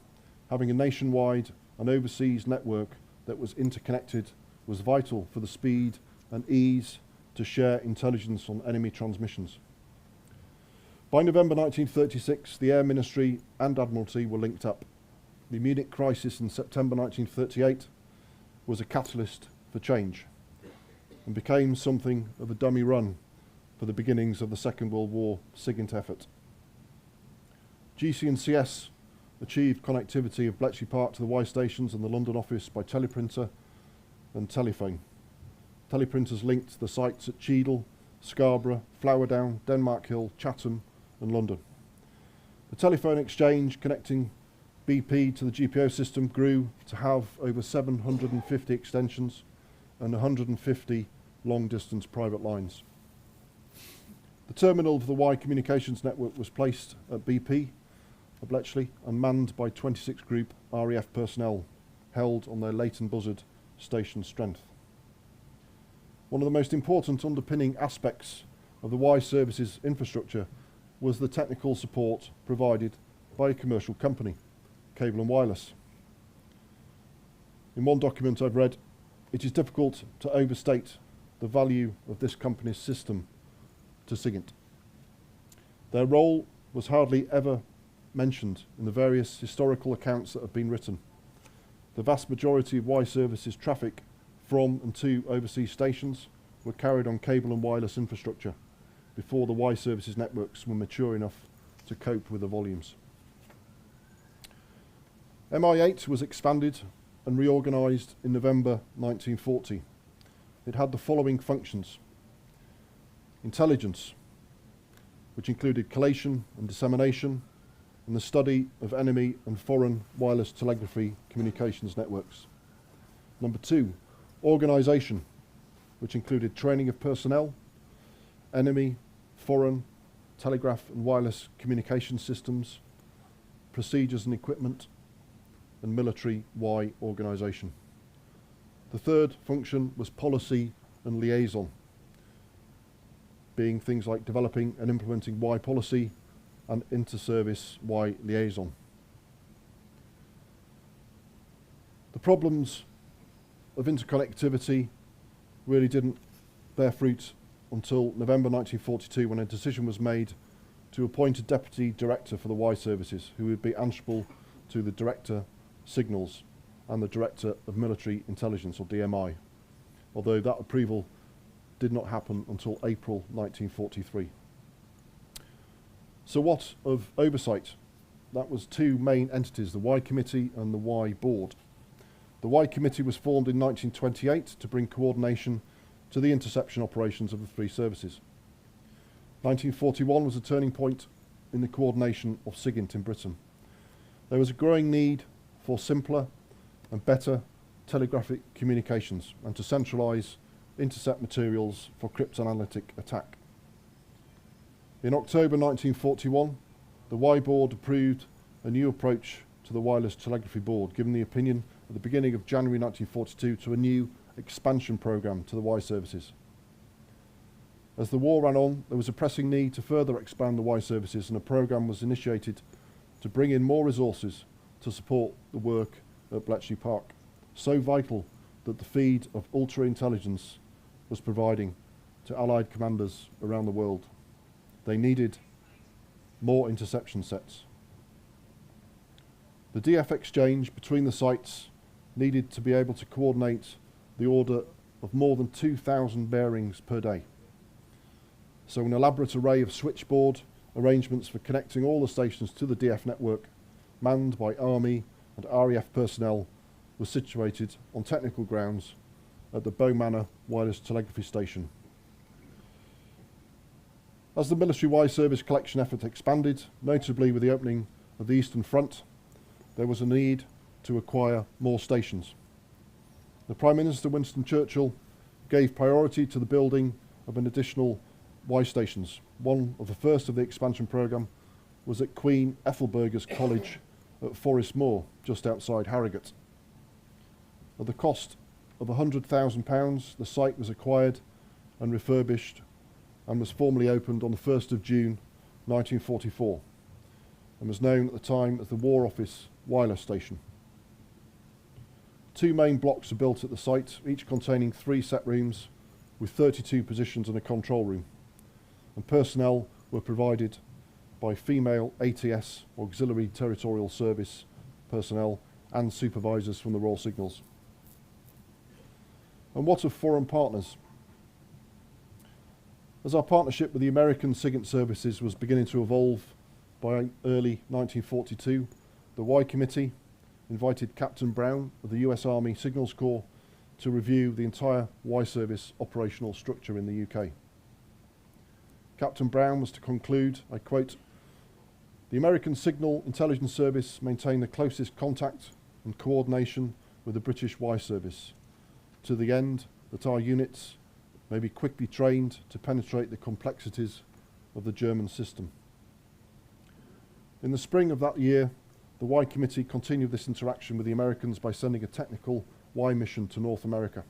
having a nationwide and overseas network that was interconnected was vital for the speed and ease to share intelligence on enemy transmissions. By November 1936, the Air Ministry and Admiralty were linked up. The Munich crisis in September 1938 was a catalyst for change and became something of a dummy run for the beginnings of the Second World War SIGINT effort. GC&CS achieved connectivity of Bletchley Park to the Y stations and the London office by teleprinter and telephone. Teleprinters linked the sites at Cheadle, Scarborough, Flowerdown, Denmark Hill, Chatham and London. The telephone exchange connecting BP to the GPO system grew to have over 750 extensions and 150 long-distance private lines. The terminal of the Y communications network was placed at BP, at Bletchley, and manned by 26 Group RAF personnel held on their Leighton Buzzard station strength. One of the most important underpinning aspects of the Y services infrastructure was the technical support provided by a commercial company, Cable and Wireless. In one document I've read, it is difficult to overstate the value of this company's system to SIGINT. Their role was hardly ever mentioned in the various historical accounts that have been written. The vast majority of Y services traffic from and to overseas stations were carried on cable and wireless infrastructure before the Y services networks were mature enough to cope with the volumes. MI8 was expanded and reorganised in November 1940. It had the following functions: intelligence, which included collation and dissemination, and the study of enemy and foreign wireless telegraphy communications networks. Number 2, organisation, which included training of personnel, enemy, foreign, telegraph and wireless communication systems, procedures and equipment, and military Y organisation. The third function was policy and liaison, being things like developing and implementing Y policy and inter-service Y liaison. The problems of interconnectivity really didn't bear fruit until November 1942, when a decision was made to appoint a deputy director for the Y services, who would be answerable to the director signals and the director of military intelligence, or DMI, although that approval did not happen until April 1943. So what of oversight? That was two main entities, the Y Committee and the Y Board. The Y Committee was formed in 1928 to bring coordination to the interception operations of the three services. 1941 was a turning point in the coordination of SIGINT in Britain. There was a growing need for simpler and better telegraphic communications and to centralise intercept materials for cryptanalytic attack. In October 1941, the Y Board approved a new approach to the Wireless Telegraphy Board, giving the opinion at the beginning of January 1942 to a new expansion programme to the Y services. As the war ran on, there was a pressing need to further expand the Y services, and a programme was initiated to bring in more resources to support the work at Bletchley Park, so vital that the feed of ultra-intelligence was providing to Allied commanders around the world. They needed more interception sets. The DF exchange between the sites needed to be able to coordinate the order of more than 2,000 bearings per day. So an elaborate array of switchboard arrangements for connecting all the stations to the DF network, manned by Army and RAF personnel, was situated on technical grounds at the Bow Manor Wireless Telegraphy Station. As the military Y service collection effort expanded, notably with the opening of the Eastern Front, there was a need to acquire more stations. The Prime Minister, Winston Churchill, gave priority to the building of an additional Y stations. One of the first of the expansion programme was at Queen Ethelburga's College at Forest Moor, just outside Harrogate. At the cost of £100,000, the site was acquired and refurbished and was formally opened on the 1st of June 1944 and was known at the time as the War Office Wireless Station. Two main blocks are built at the site, each containing 3 set rooms with 32 positions and a control room, and personnel were provided by female ATS, Auxiliary Territorial Service personnel, and supervisors from the Royal Signals. And what of foreign partners? As our partnership with the American SIGINT services was beginning to evolve by early 1942, the Y Committee invited Captain Brown of the US Army Signals Corps to review the entire Y service operational structure in the UK. Captain Brown was to conclude, I quote, "The American Signal Intelligence Service maintain the closest contact and coordination with the British Y service, to the end that our units may be quickly trained to penetrate the complexities of the German system. In the spring of that year, the Y Committee continued this interaction with the Americans by sending a technical Y mission to North America.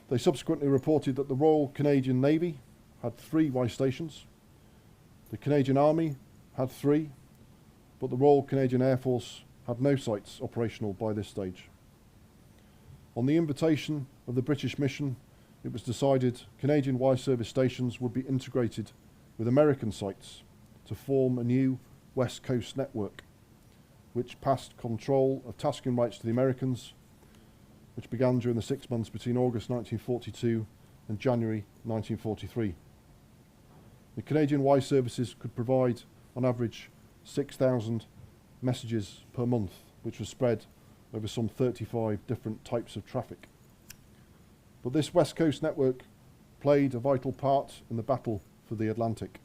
They subsequently reported that the Royal Canadian Navy had 3 Y stations, the Canadian Army had 3, but the Royal Canadian Air Force had no sites operational by this stage. On the invitation of the British mission, it was decided Canadian Y service stations would be integrated with American sites to form a new West Coast network, which passed control of tasking rights to the Americans, which began during the 6 months between August 1942 and January 1943. The Canadian Y services could provide, on average, 6,000 messages per month, which was spread over some 35 different types of traffic. But this West Coast network played a vital part in the battle for the Atlantic,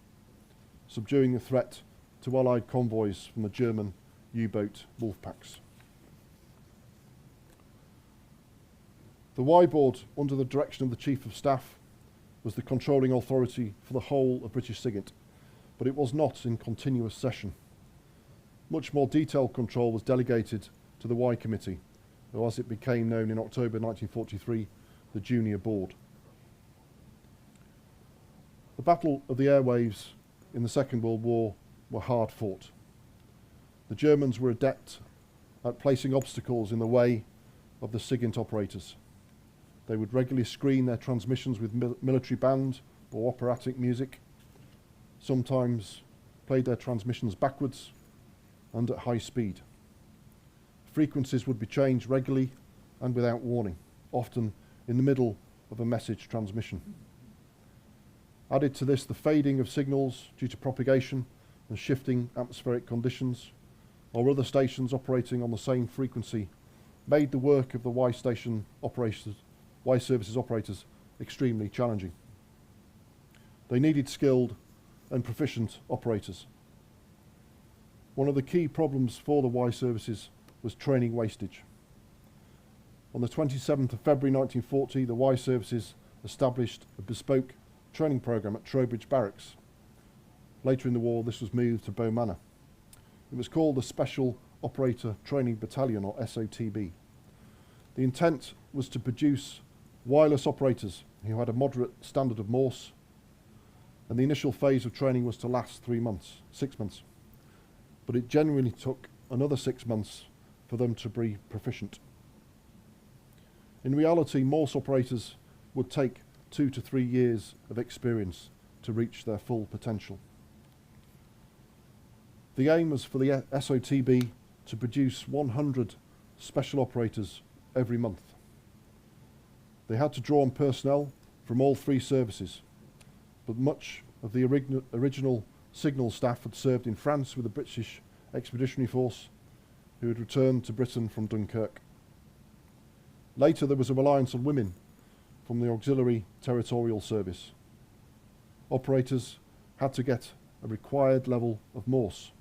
subduing the threat to Allied convoys from the German U-boat wolf packs. The Y Board, under the direction of the Chief of Staff, was the controlling authority for the whole of British SIGINT, but it was not in continuous session. Much more detailed control was delegated to the Y Committee, or as it became known in October 1943, the Junior Board. The Battle of the Airwaves in the Second World War were hard fought. The Germans were adept at placing obstacles in the way of the SIGINT operators. They would regularly screen their transmissions with military band or operatic music, sometimes played their transmissions backwards and at high speed. Frequencies would be changed regularly and without warning, often in the middle of a message transmission. Added to this, the fading of signals due to propagation and shifting atmospheric conditions, or other stations operating on the same frequency, made the work of the Y station operators, Y services operators, extremely challenging. They needed skilled and proficient operators. One of the key problems for the Y services was training wastage. On the 27th of February 1940, the Y services established a bespoke training programme at Trowbridge Barracks. Later in the war, this was moved to Bow Manor. It was called the Special Operator Training Battalion, or SOTB. The intent was to produce wireless operators who had a moderate standard of Morse, and the initial phase of training was to last 6 months. But it genuinely took another 6 months for them to be proficient. In reality, Morse operators would take 2 to 3 years of experience to reach their full potential. The aim was for the SOTB to produce 100 special operators every month. They had to draw on personnel from all 3 services, but much of the original signal staff had served in France with the British Expeditionary Force, who had returned to Britain from Dunkirk. Later, there was a reliance on women from the Auxiliary Territorial Service. Operators had to get a required level of Morse.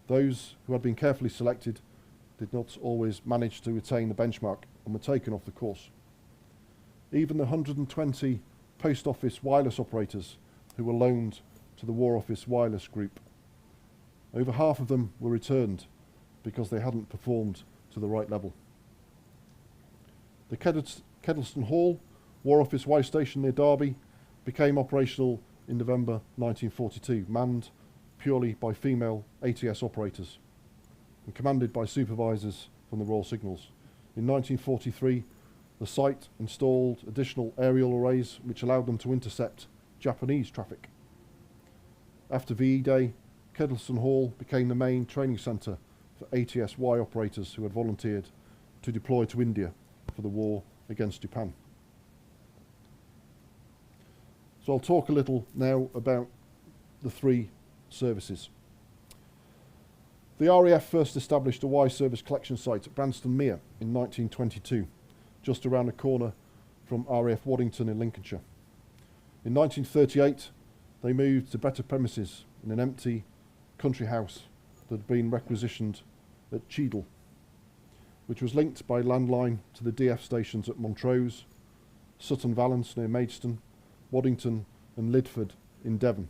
Those who had been carefully selected did not always manage to attain the benchmark and were taken off the course. Even the 120 Post Office wireless operators who were loaned to the War Office Wireless Group, over half of them were returned because they hadn't performed to the right level. The Kedleston Hall War Office Y station near Derby became operational in November 1942, manned purely by female ATS operators and commanded by supervisors from the Royal Signals. In 1943, the site installed additional aerial arrays which allowed them to intercept Japanese traffic. After VE Day, Kedleston Hall became the main training centre for ATS-Y operators who had volunteered to deploy to India for the war against Japan. So I'll talk a little now about the 3 services. The RAF first established a Y service collection site at Branston Mere in 1922, just around the corner from RAF Waddington in Lincolnshire. In 1938, they moved to better premises in an empty country house that had been requisitioned at Cheadle, which was linked by landline to the DF stations at Montrose, Sutton Valence near Maidstone, Waddington and Lidford in Devon.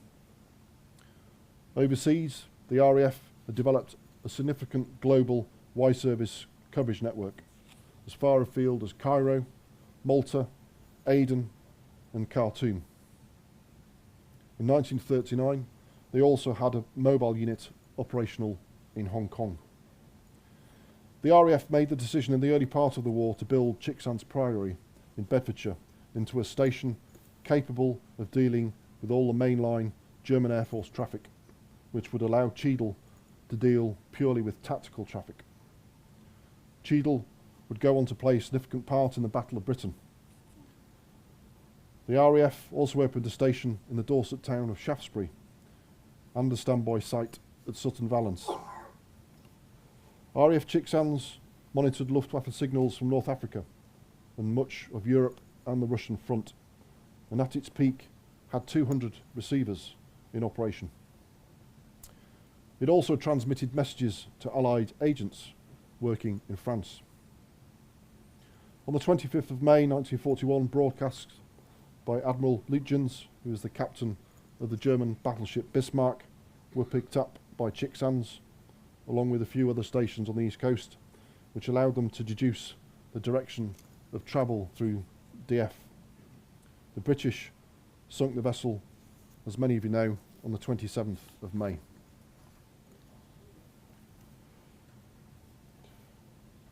Overseas, the RAF had developed a significant global Y-service coverage network as far afield as Cairo, Malta, Aden and Khartoum. In 1939, they also had a mobile unit operational in Hong Kong. The RAF made the decision in the early part of the war to build Chicksands Priory in Bedfordshire into a station capable of dealing with all the mainline German Air Force traffic, which would allow Cheadle to deal purely with tactical traffic. Cheadle would go on to play a significant part in the Battle of Britain. The RAF also opened a station in the Dorset town of Shaftesbury and a standby site at Sutton Valence. RAF Chicksands monitored Luftwaffe signals from North Africa and much of Europe and the Russian front, and at its peak had 200 receivers in operation. It also transmitted messages to Allied agents working in France. On the 25th of May 1941, broadcasts by Admiral Lütjens, who was the captain of the German battleship Bismarck, were picked up by Chicksands, along with a few other stations on the east coast, which allowed them to deduce the direction of travel through DF. The British sunk the vessel, as many of you know, on the 27th of May.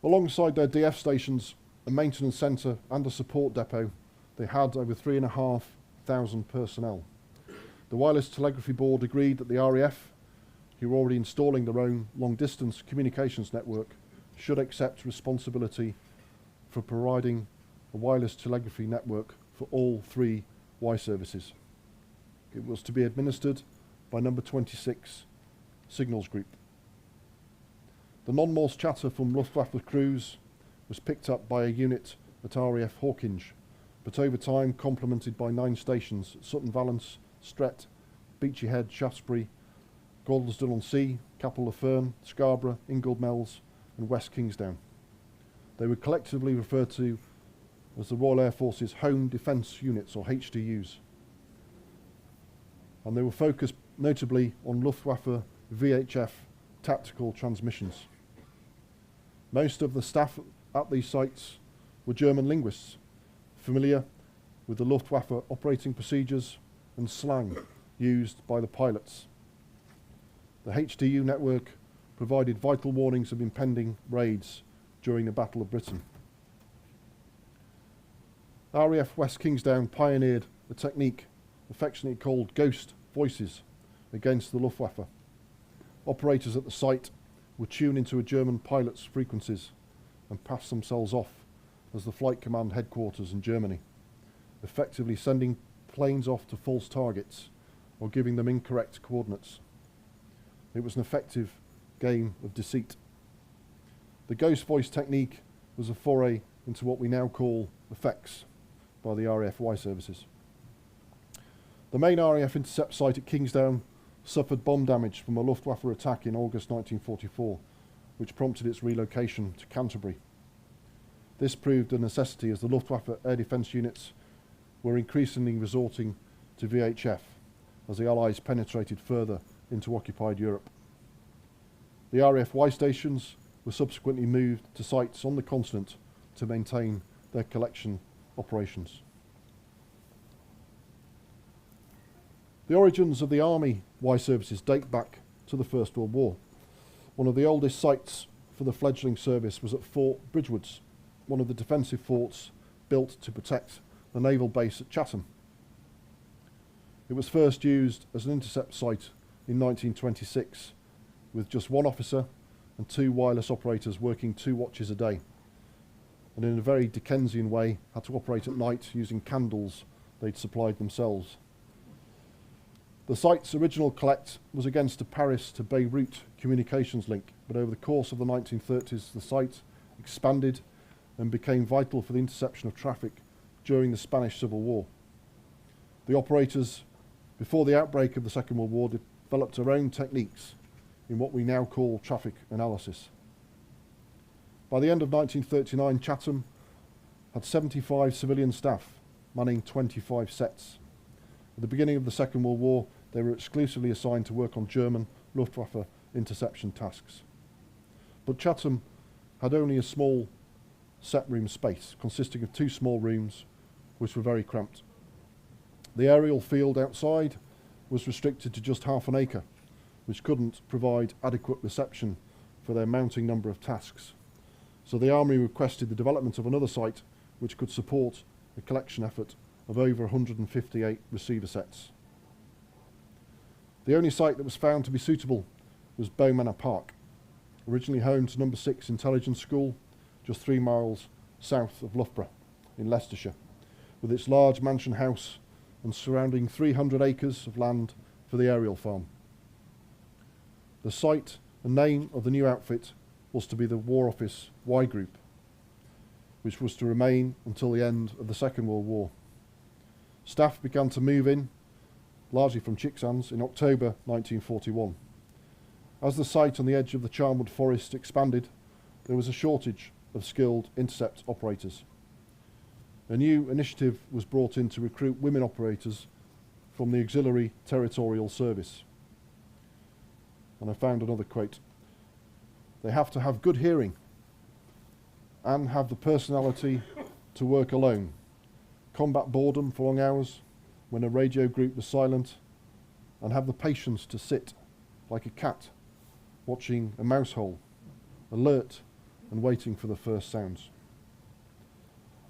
Alongside their DF stations, a maintenance centre and a support depot, they had over 3,500 personnel. The Wireless Telegraphy Board agreed that the RAF, who were already installing their own long-distance communications network, should accept responsibility for providing a wireless telegraphy network for all 3 Y services. It was to be administered by number 26 Signals Group. The non-Morse chatter from Luftwaffe crews was picked up by a unit at RAF Hawkinge, but over time complemented by 9 stations at Sutton Valence, Stret, Beachy Head, Shaftesbury, Gordonston-on-Sea, Capel-le-Fern, Scarborough, Inglemells and West Kingsdown. They were collectively referred to as the Royal Air Force's Home Defence Units, or HDUs. And they were focused notably on Luftwaffe VHF tactical transmissions. Most of the staff at these sites were German linguists, familiar with the Luftwaffe operating procedures and slang used by the pilots. The HDU network provided vital warnings of impending raids during the Battle of Britain. RAF West Kingsdown pioneered a technique affectionately called ghost voices against the Luftwaffe. Operators at the site would tune into a German pilot's frequencies and pass themselves off as the Flight Command headquarters in Germany, effectively sending planes off to false targets or giving them incorrect coordinates. It was an effective game of deceit. The ghost voice technique was a foray into what we now call effects by the RAF Y services. The main RAF intercept site at Kingsdown suffered bomb damage from a Luftwaffe attack in August 1944, which prompted its relocation to Canterbury. This proved a necessity as the Luftwaffe air defence units were increasingly resorting to VHF as the Allies penetrated further into occupied Europe. The RAF Y stations were subsequently moved to sites on the continent to maintain their collection operations. The origins of the Army Y services date back to the First World War. One of the oldest sites for the fledgling service was at Fort Bridgewoods, one of the defensive forts built to protect the naval base at Chatham. It was first used as an intercept site in 1926, with just 1 officer and 2 wireless operators working 2 watches a day, and in a very Dickensian way had to operate at night using candles they'd supplied themselves. The site's original collect was against a Paris to Beirut communications link, but over the course of the 1930s the site expanded and became vital for the interception of traffic during the Spanish Civil War. The operators, before the outbreak of the Second World War, developed their own techniques in what we now call traffic analysis. By the end of 1939, Chatham had 75 civilian staff manning 25 sets, At the beginning of the Second World War, they were exclusively assigned to work on German Luftwaffe interception tasks. But Chatham had only a small set room space, consisting of 2 small rooms, which were very cramped. The aerial field outside was restricted to just half an acre, which couldn't provide adequate reception for their mounting number of tasks. So the Army requested the development of another site which could support a collection effort of over 158 receiver sets. The only site that was found to be suitable was Bow Manor Park, originally home to No. 6 Intelligence School, just 3 miles south of Loughborough in Leicestershire, with its large mansion house and surrounding 300 acres of land for the aerial farm. The site and name of the new outfit was to be the War Office Y Group, which was to remain until the end of the Second World War. Staff began to move in, largely from Chickshands, in October 1941. As the site on the edge of the Charnwood Forest expanded, there was a shortage of skilled intercept operators. A new initiative was brought in to recruit women operators from the Auxiliary Territorial Service. And I found another quote. They have to have good hearing and have the personality to work alone, combat boredom for long hours when a radio group was silent, and have the patience to sit like a cat watching a mouse hole, alert and waiting for the first sounds.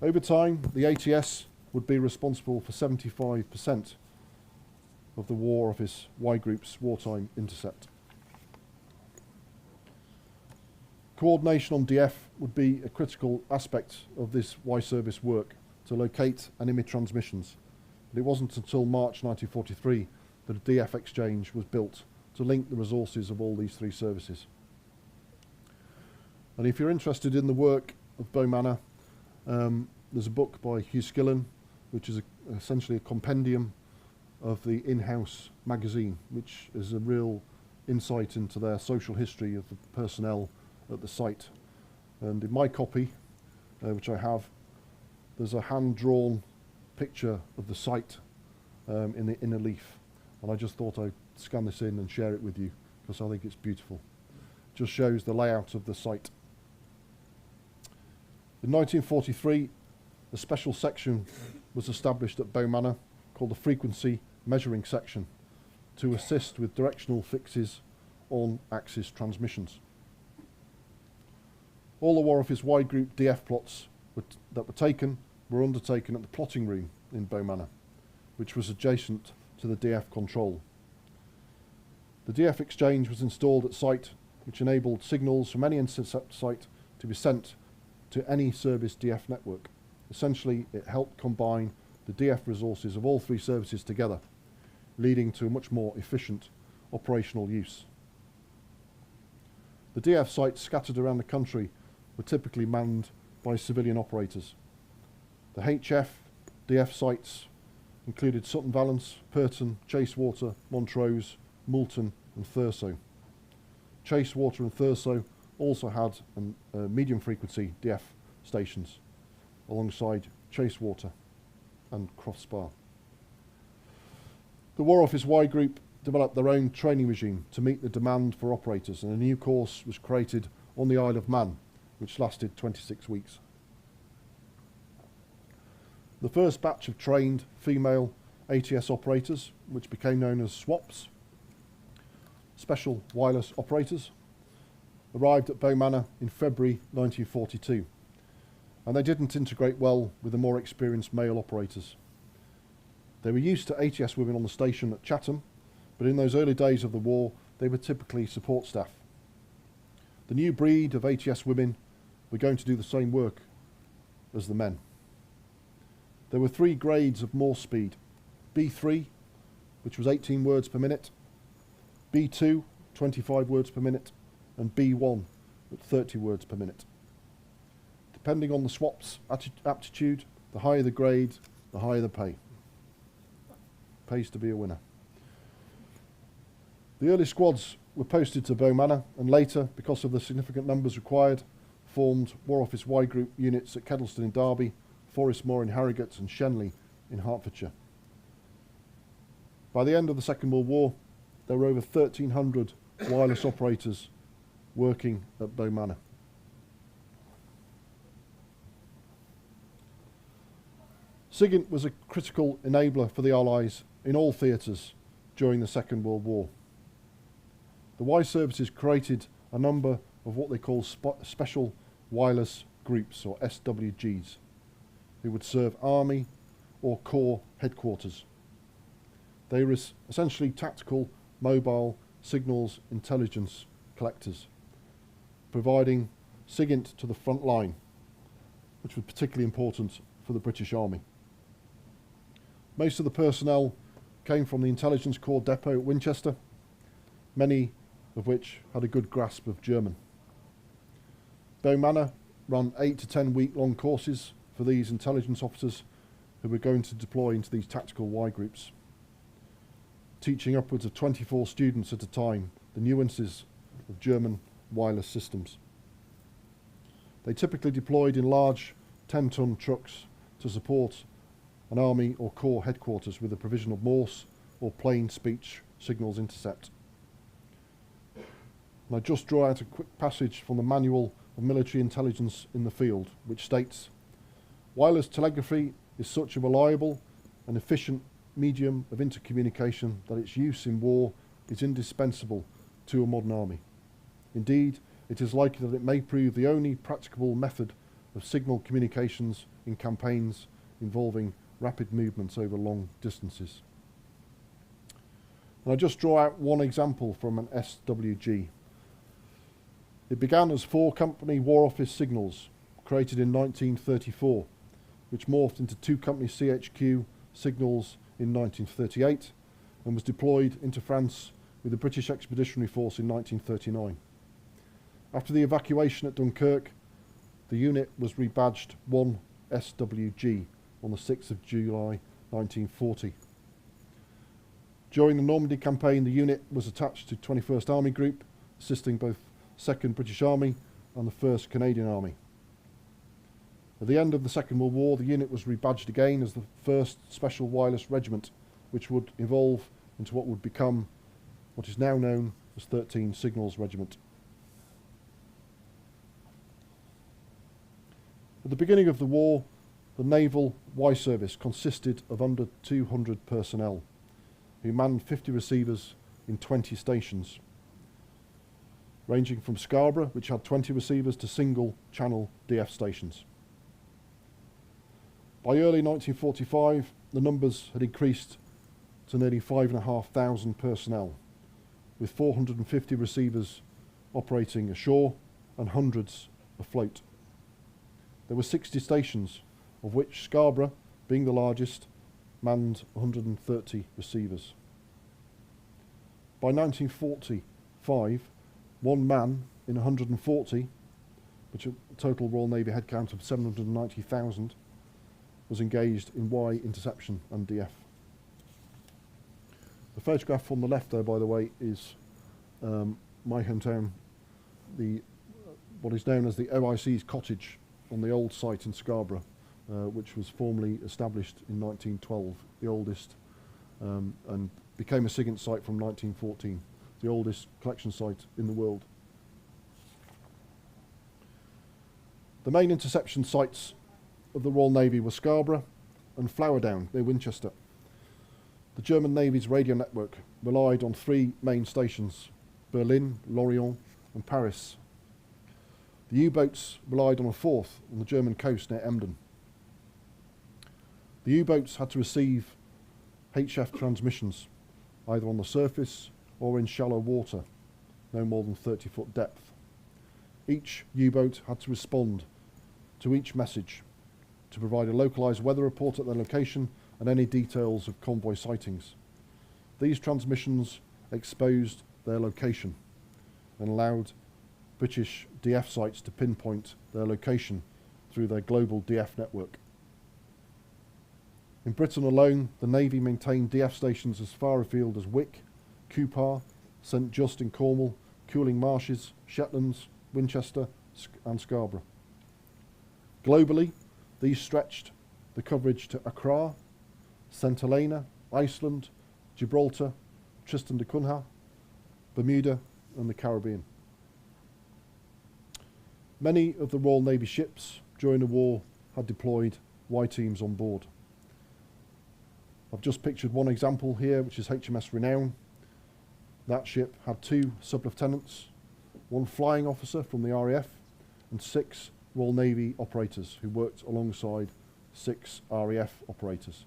Over time, the ATS would be responsible for 75% of the War Office Y Group's wartime intercept. Coordination on DF would be a critical aspect of this Y service work to locate and emit transmissions, but it wasn't until March 1943 that a DF exchange was built to link the resources of all these 3 services. And if you're interested in the work of Bow Manor, there's a book by Hugh Skillen, which is essentially a compendium of the in-house magazine, which is a real insight into their social history of the personnel at the site. And in my copy, which I have, there's a hand-drawn picture of the site in the inner leaf. And I just thought I'd scan this in and share it with you, because I think it's beautiful. It just shows the layout of the site. In 1943, a special section was established at Bow Manor called the Frequency Measuring Section to assist with directional fixes on axis transmissions. All the War Office Y Group DF plots that were taken were undertaken at the plotting room in Bow Manor, which was adjacent to the DF control. The DF exchange was installed at site, which enabled signals from any intercept site to be sent to any service DF network. Essentially, it helped combine the DF resources of all 3 services together, leading to a much more efficient operational use. The DF sites scattered around the country were typically manned by civilian operators. The HF DF sites included Sutton Valence, Purton, Chasewater, Montrose, Moulton and Thurso. Chasewater and Thurso also had medium frequency DF stations alongside Chasewater and Crossbar. The War Office Y Group developed their own training regime to meet the demand for operators, and a new course was created on the Isle of Man, which lasted 26 weeks. The first batch of trained female ATS operators, which became known as SWAPs, Special Wireless Operators, arrived at Bow Manor in February 1942, and they didn't integrate well with the more experienced male operators. They were used to ATS women on the station at Chatham, but in those early days of the war, they were typically support staff. The new breed of ATS women were going to do the same work as the men. There were 3 grades of Morse speed: B3, which was 18 words per minute, B2, 25 words per minute, and B1 at 30 words per minute. Depending on the swap's aptitude, the higher the grade, the higher the pay. Pays to be a winner. The early squads were posted to Bow Manor, and later, because of the significant numbers required, formed War Office Y Group units at Kedleston in Derby, Forest Moor in Harrogate and Shenley in Hertfordshire. By the end of the Second World War, there were over 1,300 wireless operators working at Bow Manor. SIGINT was a critical enabler for the Allies in all theatres during the Second World War. The Y services created a number of what they call special wireless groups, or SWGs, who would serve Army or Corps headquarters. They were essentially tactical mobile signals intelligence collectors, providing SIGINT to the front line, which was particularly important for the British Army. Most of the personnel came from the Intelligence Corps depot at Winchester, many of which had a good grasp of German. Bow Manor ran 8 to 10 week-long courses for these intelligence officers who were going to deploy into these tactical Y groups, teaching upwards of 24 students at a time the nuances of German wireless systems. They typically deployed in large 10-ton trucks to support an Army or Corps headquarters with the provision of Morse or plain speech signals intercept. And I just draw out a quick passage from the Manual of Military Intelligence in the Field, which states, "Wireless telegraphy is such a reliable and efficient medium of intercommunication that its use in war is indispensable to a modern army. Indeed, it is likely that it may prove the only practicable method of signal communications in campaigns involving rapid movements over long distances." And I just draw out one example from an SWG. It began as 4-company War Office signals, created in 1934, which morphed into 2-company CHQ signals in 1938 and was deployed into France with the British Expeditionary Force in 1939. After the evacuation at Dunkirk, the unit was rebadged 1 SWG on the 6th of July 1940. During the Normandy campaign, the unit was attached to 21st Army Group, assisting both 2nd British Army and the 1st Canadian Army. At the end of the Second World War, the unit was rebadged again as the 1st Special Wireless Regiment, which would evolve into what would become what is now known as 13 Signals Regiment. At the beginning of the war, the Naval Y Service consisted of under 200 personnel who manned 50 receivers in 20 stations, ranging from Scarborough, which had 20 receivers, to single-channel DF stations. By early 1945, the numbers had increased to nearly 5,500 personnel, with 450 receivers operating ashore and hundreds afloat. There were 60 stations, of which Scarborough, being the largest, manned 130 receivers. By 1945, one man in 140, which a total Royal Navy headcount of 790,000, was engaged in Y interception and DF. The photograph on the left there, by the way, is my hometown, what is known as the OIC's cottage on the old site in Scarborough, which was formally established in 1912, the oldest, and became a SIGINT site from 1914, the oldest collection site in the world. The main interception sites of the Royal Navy were Scarborough and Flowerdown near Winchester. The German Navy's radio network relied on 3 main stations, Berlin, Lorient and Paris. The U-boats relied on a 4th on the German coast near Emden. The U-boats had to receive HF transmissions, either on the surface or in shallow water, no more than 30-foot depth. Each U-boat had to respond to each message to provide a localised weather report at their location and any details of convoy sightings. These transmissions exposed their location and allowed British DF sites to pinpoint their location through their global DF network. In Britain alone, the Navy maintained DF stations as far afield as Wick, Cupar, St Just in Cornwall, Cooling Marshes, Shetlands, Winchester and Scarborough. Globally, these stretched the coverage to Accra, St Helena, Iceland, Gibraltar, Tristan da Cunha, Bermuda and the Caribbean. Many of the Royal Navy ships during the war had deployed Y teams on board. I've just pictured one example here, which is HMS Renown. That ship had 2 sub-lieutenants, 1 flying officer from the RAF and 6 Royal Navy operators who worked alongside 6 RAF operators.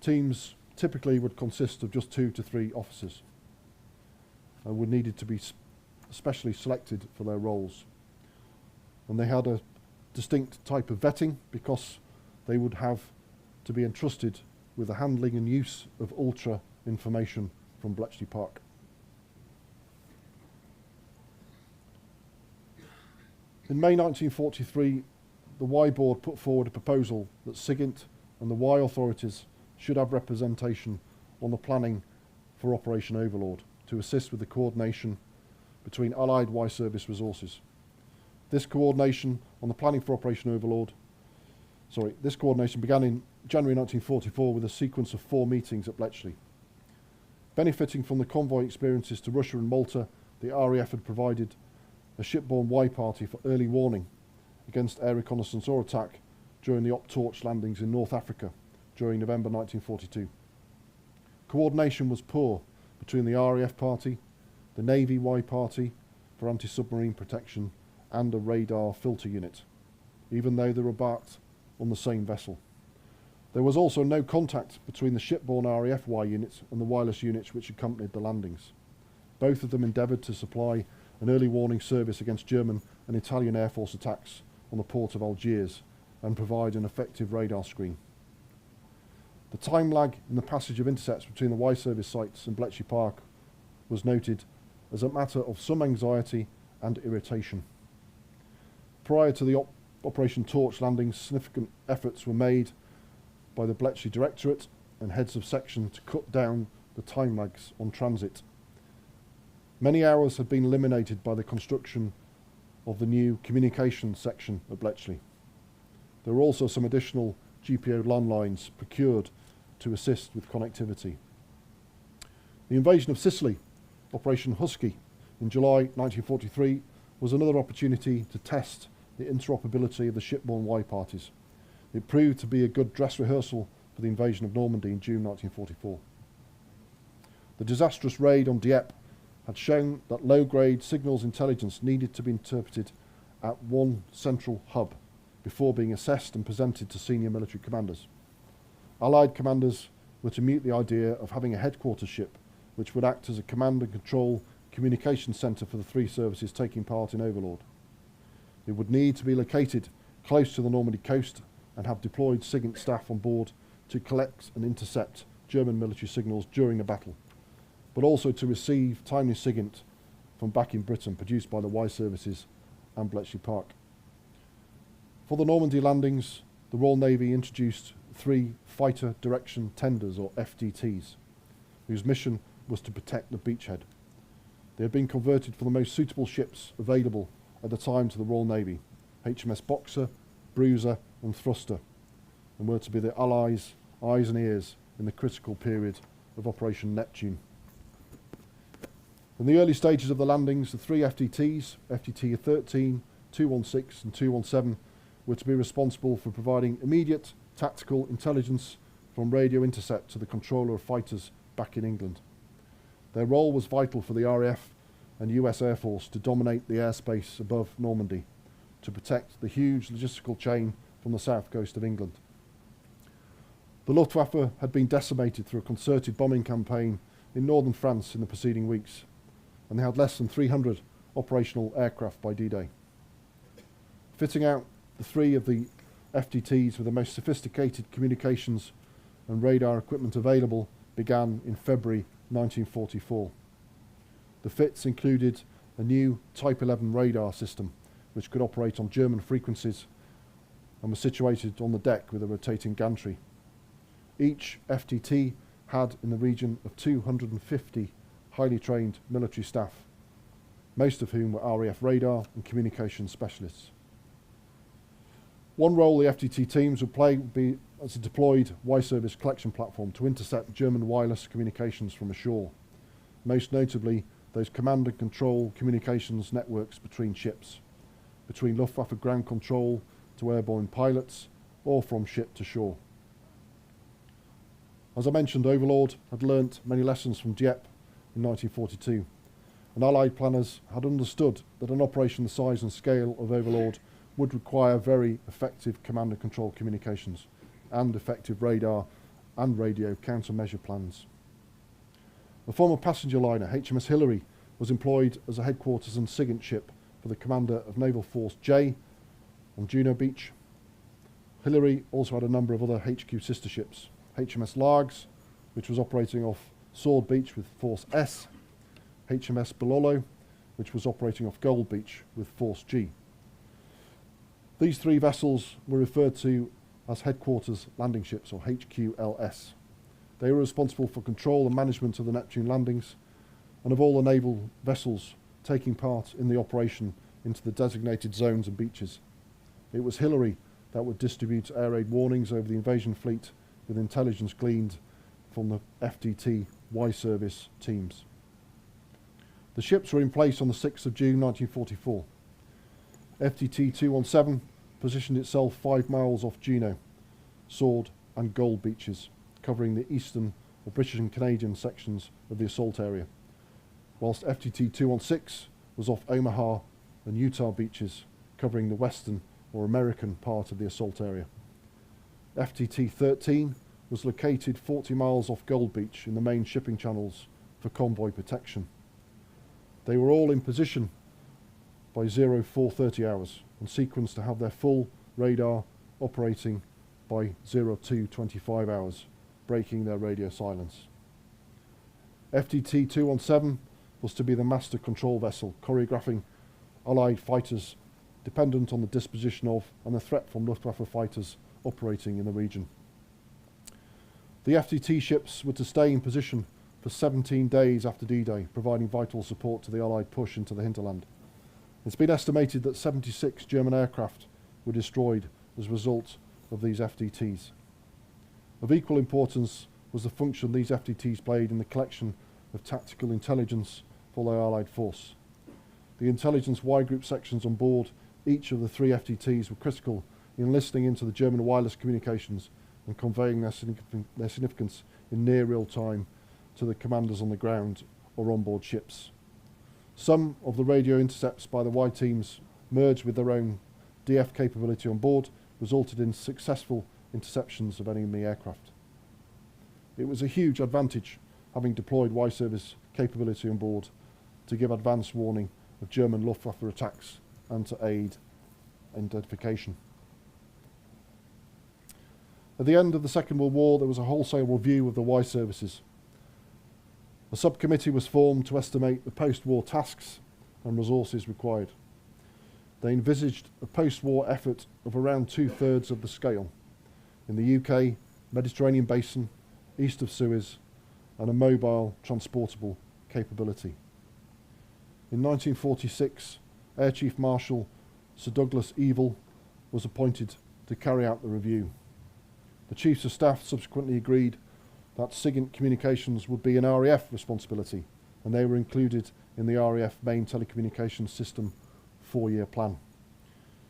Teams typically would consist of just 2 to 3 officers and would needed to be specially selected for their roles. And they had a distinct type of vetting because they would have to be entrusted with the handling and use of ultra information from Bletchley Park. In May 1943, the Y Board put forward a proposal that SIGINT and the Y authorities should have representation on the planning for Operation Overlord to assist with the coordination between Allied Y Service resources. This coordination on the planning for Operation Overlord, this coordination began in January 1944 with a sequence of 4 meetings at Bletchley. Benefiting from the convoy experiences to Russia and Malta, the RAF had provided a shipborne Y party for early warning against air reconnaissance or attack during the Op-Torch landings in North Africa during November 1942. Coordination was poor between the RAF party, the Navy Y party for anti-submarine protection and a radar filter unit, even though they were embarked on the same vessel. There was also no contact between the shipborne RAF Y units and the wireless units which accompanied the landings. Both of them endeavoured to supply an early warning service against German and Italian Air Force attacks on the port of Algiers and provide an effective radar screen. The time lag in the passage of intercepts between the Y service sites and Bletchley Park was noted as a matter of some anxiety and irritation. Prior to the Operation Torch landings, significant efforts were made by the Bletchley Directorate and heads of section to cut down the time lags on transit. Many hours had been eliminated by the construction of the new communications section at Bletchley. There were also some additional GPO landlines procured to assist with connectivity. The invasion of Sicily, Operation Husky, in July 1943 was another opportunity to test the interoperability of the shipborne Y parties. It proved to be a good dress rehearsal for the invasion of Normandy in June 1944. The disastrous raid on Dieppe had shown that low-grade signals intelligence needed to be interpreted at one central hub before being assessed and presented to senior military commanders. Allied commanders were to mute the idea of having a headquarters ship which would act as a command and control communication centre for the 3 services taking part in Overlord. It would need to be located close to the Normandy coast and have deployed SIGINT staff on board to collect and intercept German military signals during the battle, but also to receive timely SIGINT from back in Britain produced by the Y services and Bletchley Park. For the Normandy landings, the Royal Navy introduced 3 fighter direction tenders, or FDTs, whose mission was to protect the beachhead. They had been converted from the most suitable ships available at the time to the Royal Navy, HMS Boxer, Bruiser and Thruster, and were to be the Allies' eyes and ears in the critical period of Operation Neptune. In the early stages of the landings, the 3 FDTs, FDT 13, 216 and 217, were to be responsible for providing immediate tactical intelligence from radio intercept to the controller of fighters back in England. Their role was vital for the RAF and US Air Force to dominate the airspace above Normandy, to protect the huge logistical chain from the south coast of England. The Luftwaffe had been decimated through a concerted bombing campaign in northern France in the preceding weeks, and they had less than 300 operational aircraft by D-Day. Fitting out the 3 of the FDTs with the most sophisticated communications and radar equipment available began in February 1944. The fits included a new Type 11 radar system which could operate on German frequencies and was situated on the deck with a rotating gantry. Each FDT had in the region of 250 highly trained military staff, most of whom were RAF radar and communications specialists. One role the FDT teams would play would be as a deployed Y-service collection platform to intercept German wireless communications from ashore, most notably those command and control communications networks between ships, between Luftwaffe ground control to airborne pilots, or from ship to shore. As I mentioned, Overlord had learnt many lessons from Dieppe in 1942, and Allied planners had understood that an operation the size and scale of Overlord would require very effective command and control communications and effective radar and radio countermeasure plans. A former passenger liner, HMS Hillary, was employed as a headquarters and SIGINT ship for the commander of Naval Force J on Juno Beach. Hillary also had a number of other HQ sister ships, HMS Largs, which was operating off Sword Beach with Force S, HMS Bololo, which was operating off Gold Beach with Force G. These three vessels were referred to as headquarters landing ships, or HQLS. They were responsible for control and management of the Neptune landings and of all the naval vessels taking part in the operation into the designated zones and beaches. It was Hillary that would distribute air raid warnings over the invasion fleet with intelligence gleaned from the FDT Y-service teams. The ships were in place on the 6th of June 1944. FDT 217 positioned itself 5 miles off Juno, Sword and Gold beaches, covering the eastern or British and Canadian sections of the assault area, whilst FDT 216 was off Omaha and Utah beaches, covering the western or American part of the assault area. FDT 13 was located 40 miles off Gold Beach in the main shipping channels for convoy protection. They were all in position by 0430 hours and sequenced to have their full radar operating by 0225 hours, breaking their radio silence. FDT 217 was to be the master control vessel, choreographing Allied fighters dependent on the disposition of and the threat from Luftwaffe fighters operating in the region. The FDT ships were to stay in position for 17 days after D-Day, providing vital support to the Allied push into the hinterland. It's been estimated that 76 German aircraft were destroyed as a result of these FDTs. Of equal importance was the function these FDTs played in the collection of tactical intelligence for the Allied force. The intelligence Y group sections on board each of the 3 FDTs were critical in listening into the German wireless communications and conveying their significance in near real time to the commanders on the ground or on board ships. Some of the radio intercepts by the Y teams merged with their own DF capability on board, resulted in successful interceptions of enemy aircraft. It was a huge advantage having deployed Y-service capability on board to give advance warning of German Luftwaffe attacks and to aid identification. At the end of the Second World War, there was a wholesale review of the Y-services. A subcommittee was formed to estimate the post-war tasks and resources required. They envisaged a post-war effort of around 2/3 of the scale in the UK, Mediterranean basin, east of Suez, and a mobile transportable capability. In 1946, Air Chief Marshal Sir Douglas Evil was appointed to carry out the review. The Chiefs of Staff subsequently agreed that SIGINT communications would be an RAF responsibility, and they were included in the RAF main telecommunications system 4-year plan.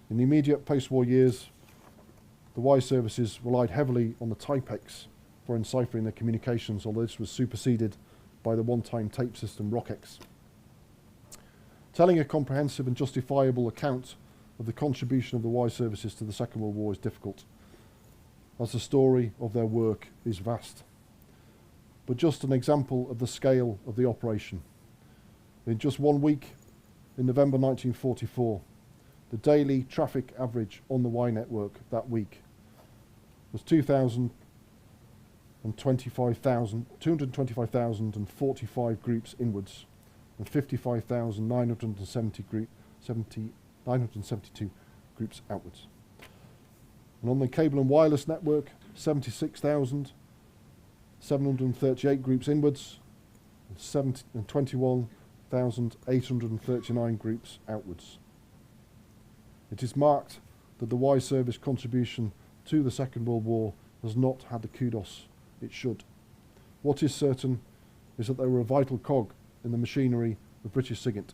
In the immediate post-war years, the Y services relied heavily on the Typex for enciphering their communications, although this was superseded by the one-time tape system ROCEX. Telling a comprehensive and justifiable account of the contribution of the Y services to the Second World War is difficult, as the story of their work is vast. But just an example of the scale of the operation. In just 1 week, in November 1944, the daily traffic average on the Y network that week was 225,045 groups inwards and 55,972 groups outwards. And on the cable and wireless network, 76,738 groups inwards and 21,839 groups outwards. It is marked that the Y service contribution to the Second World War has not had the kudos it should. What is certain is that they were a vital cog in the machinery of British SIGINT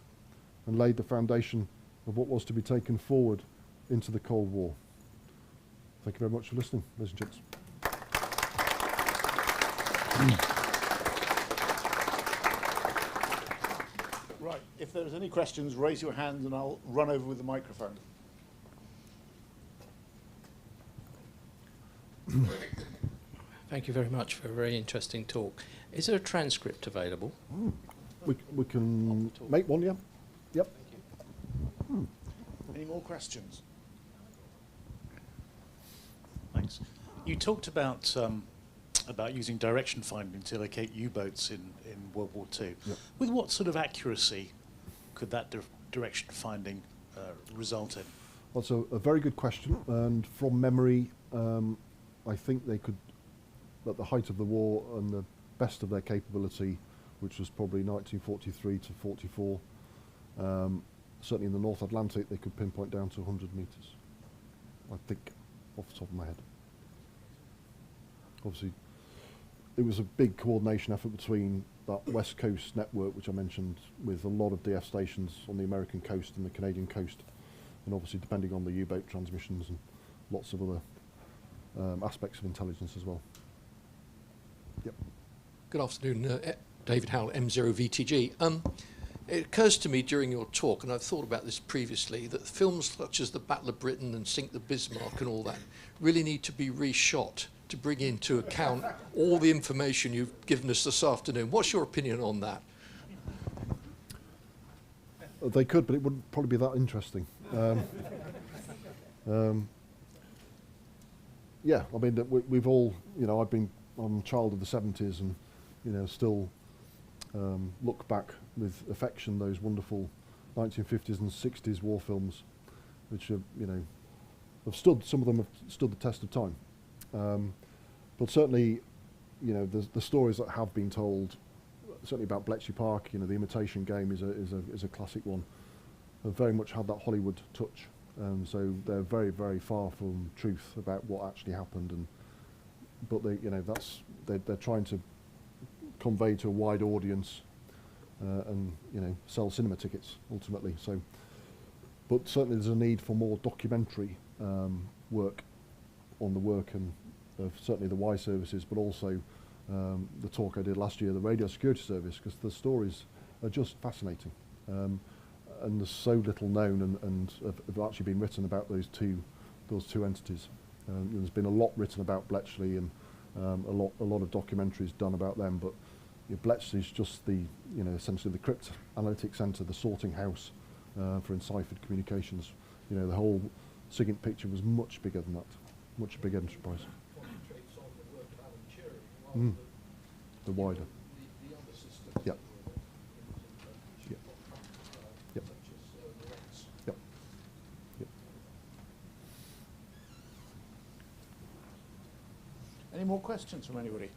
and laid the foundation of what was to be taken forward into the Cold War. Thank you very much for listening, ladies and gents. Right, if there's any questions, raise your hand and I'll run over with the microphone. Thank you very much for a very interesting talk. Is there a transcript available? We can make one, yeah. Yep. Any more questions? Thanks. You talked about using direction finding to locate U-boats in World War II. Yep. With what sort of accuracy could that direction finding result in? That's a very good question, and from memory, I think they could, at the height of the war and the best of their capability, which was probably 1943 to 44, certainly in the North Atlantic, they could pinpoint down to 100 metres, I think, off the top of my head. Obviously, it was a big coordination effort between that West Coast network, which I mentioned, with a lot of DF stations on the American coast and the Canadian coast, and obviously depending on the U-boat transmissions and lots of other aspects of intelligence as well. Yep. Good afternoon, David Howell, M0VTG. It occurs to me during your talk, and I've thought about this previously, that films such as the Battle of Britain and Sink the Bismarck and all that really need to be reshot to bring into account all the information you've given us this afternoon. What's your opinion on that? They could, but it wouldn't probably be that interesting. Yeah, I mean, we've all, you know, I'm a child of the 70s and, you know, still look back with affection those wonderful 1950s and 60s war films, which have, you know, some of them have stood the test of time. But certainly, you know, the stories that have been told, certainly about Bletchley Park, you know, the Imitation Game is a classic one, have very much had that Hollywood touch. So they're very, very far from truth about what actually happened, but they, you know, they're trying to convey to a wide audience and, you know, sell cinema tickets ultimately. So, but certainly there's a need for more documentary work on the work and of certainly the Y services, but also the talk I did last year, the Radio Security Service, because the stories are just fascinating. And there's so little known and have actually been written about those two entities. There's been a lot written about Bletchley and a lot of documentaries done about them, but Bletchley's just the, you know, essentially the crypt analytic centre, the sorting house for enciphered communications. You know, the whole SIGINT picture was much bigger than that, much bigger enterprise. The wider. Yep. Yep. Yep. Yep. Yep. Any more questions from anybody?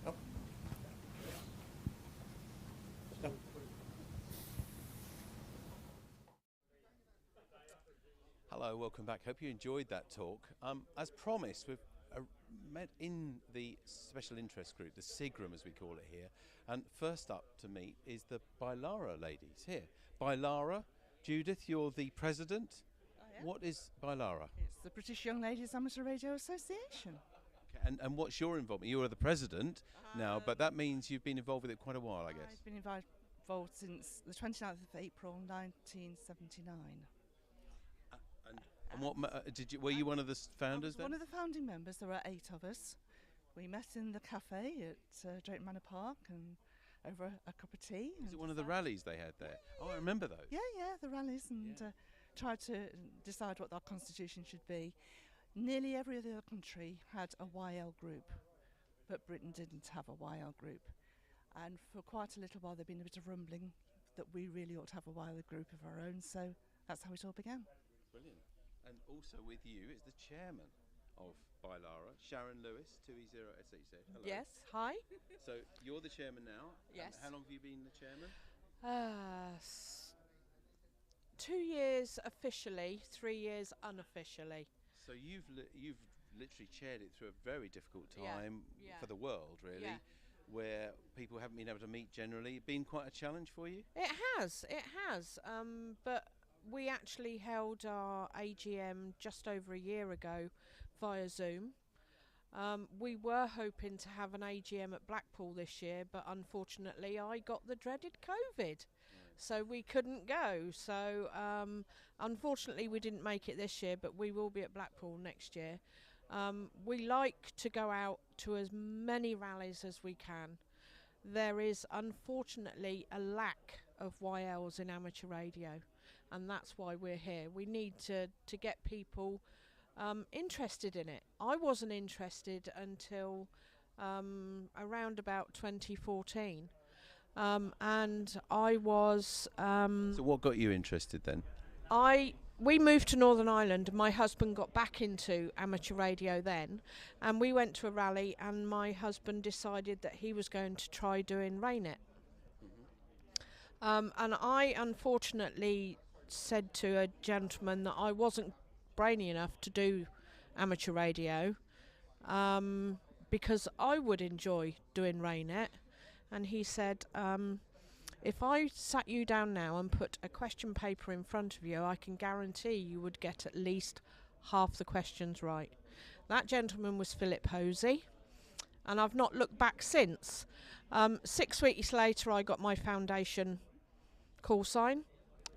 Oh. No. Hello, welcome back. Hope you enjoyed that talk. As promised, we've met in the special interest group, the SIGRAM as we call it here, and first up to meet is the BILARA ladies here. BILARA, Judith, you're the president. I am. What is BILARA? It's the British Young Ladies Amateur Radio Association. Okay, and what's your involvement? You are the president now, but that means you've been involved with it quite a while, I guess. I've been involved since the 29th of April 1979. And what were you one of the founders then? One of the founding members. There were 8 of us. We met in the cafe at Drayton Manor Park and over a cup of tea. Was it one of the rallies they had there? Yeah, I remember those. Yeah, the rallies, and tried to decide what our constitution should be. Nearly every other country had a YL group, but Britain didn't have a YL group. And for quite a little while there'd been a bit of rumbling that we really ought to have a YL group of our own, so that's how it all began. Brilliant. And also with you is the chairman of BILARA, Sharon Lewis, 2E0SHZ. Hello. Yes, hi. So you're the chairman now. Yes. How long have you been the chairman? 2 years officially, 3 years unofficially. So you've literally chaired it through a very difficult time for the world, really, where people haven't been able to meet generally. Been quite a challenge for you? It has. But we actually held our AGM just over a year ago via Zoom. We were hoping to have an AGM at Blackpool this year, but unfortunately I got the dreaded COVID, so we couldn't go. So unfortunately we didn't make it this year, but we will be at Blackpool next year. We like to go out to as many rallies as we can. There is unfortunately a lack of YLs in amateur radio, and that's why we're here. We need to get people interested in it. I wasn't interested until around about 2014, and I was. So what got you interested then? We moved to Northern Ireland. My husband got back into amateur radio then, and we went to a rally, and my husband decided that he was going to try doing Raynet. And I unfortunately said to a gentleman that I wasn't brainy enough to do amateur radio, because I would enjoy doing Raynet, and he said, if I sat you down now and put a question paper in front of you, I can guarantee you would get at least half the questions right. That gentleman was Philip Hosey, and I've not looked back since. 6 weeks later I got my foundation call sign.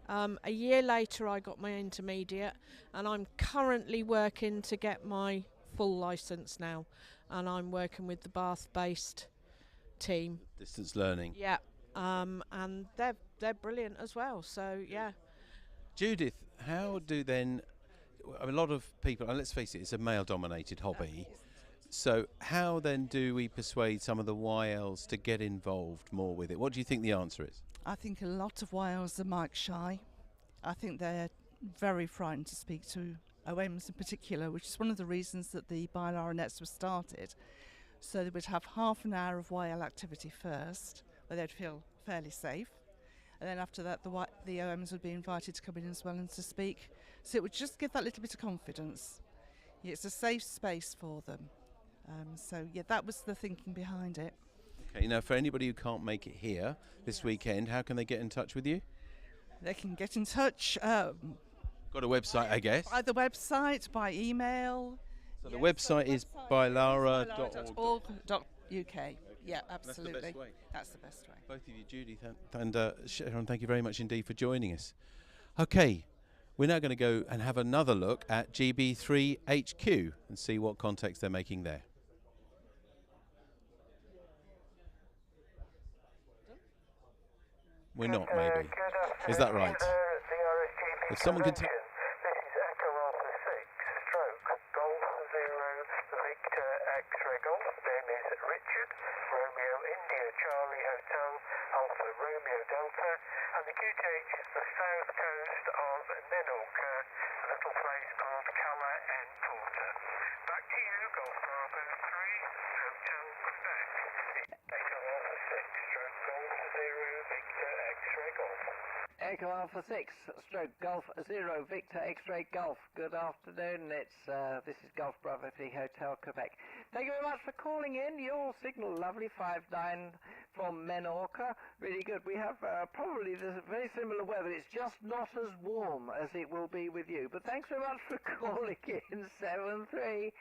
A year later I got my intermediate, and I'm currently working to get my full licence now, and I'm working with the Bath-based team. Distance learning. Yeah. And they're brilliant as well, so yeah. Judith, how do then, a lot of people, and let's face it, it's a male dominated hobby, so how then do we persuade some of the YLs to get involved more with it? What do you think the answer is? I think a lot of YLs are mic shy. I think they're very frightened to speak to OMs in particular, which is one of the reasons that the BioLarinets were started. So they would have half an hour of YL activity first, where they'd feel fairly safe, and then after that the OMs would be invited to come in as well and to speak, so it would just give that little bit of confidence. It's a safe space for them, so yeah, that was the thinking behind it. Okay, now for anybody who can't make it here this weekend, how can they get in touch with you? They can get in touch got a website, I guess, by the website, by email. So the website is biolara.org.uk. Yeah, absolutely. That's the best way. That's the best way. Both of you, Judy and Sharon, thank you very much indeed for joining us. Okay, we're now going to go and have another look at GB3 HQ and see what contacts they're making there. We're not, maybe. Is that right? If someone can tell. Echo Alpha 6, stroke Golf 0, Victor X-Ray Golf. Good afternoon, this is Golf Bravo 3 Hotel Quebec. Thank you very much for calling in. Your signal, lovely, 59 from Menorca. Really good. We have probably very similar weather. It's just not as warm as it will be with you. But thanks very much for calling in, 73.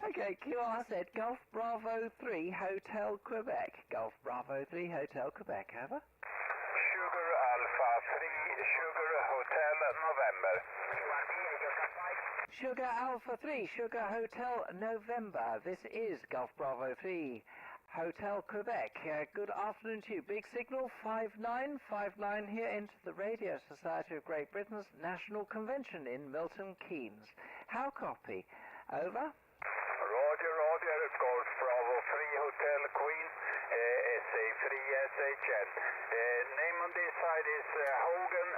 Okay, QR said Golf Bravo 3 Hotel Quebec. Golf Bravo 3 Hotel Quebec, over. Sugar Alpha 3 Sugar Hotel November. Sugar Alpha 3 Sugar Hotel November. This is Golf Bravo 3 Hotel Quebec. Good afternoon to you. Big signal 5959 here into the Radio Society of Great Britain's National Convention in Milton Keynes. How copy? Over. Roger, Golf Bravo 3 Hotel Queen, SA3 SHN. Name on this side is Hogan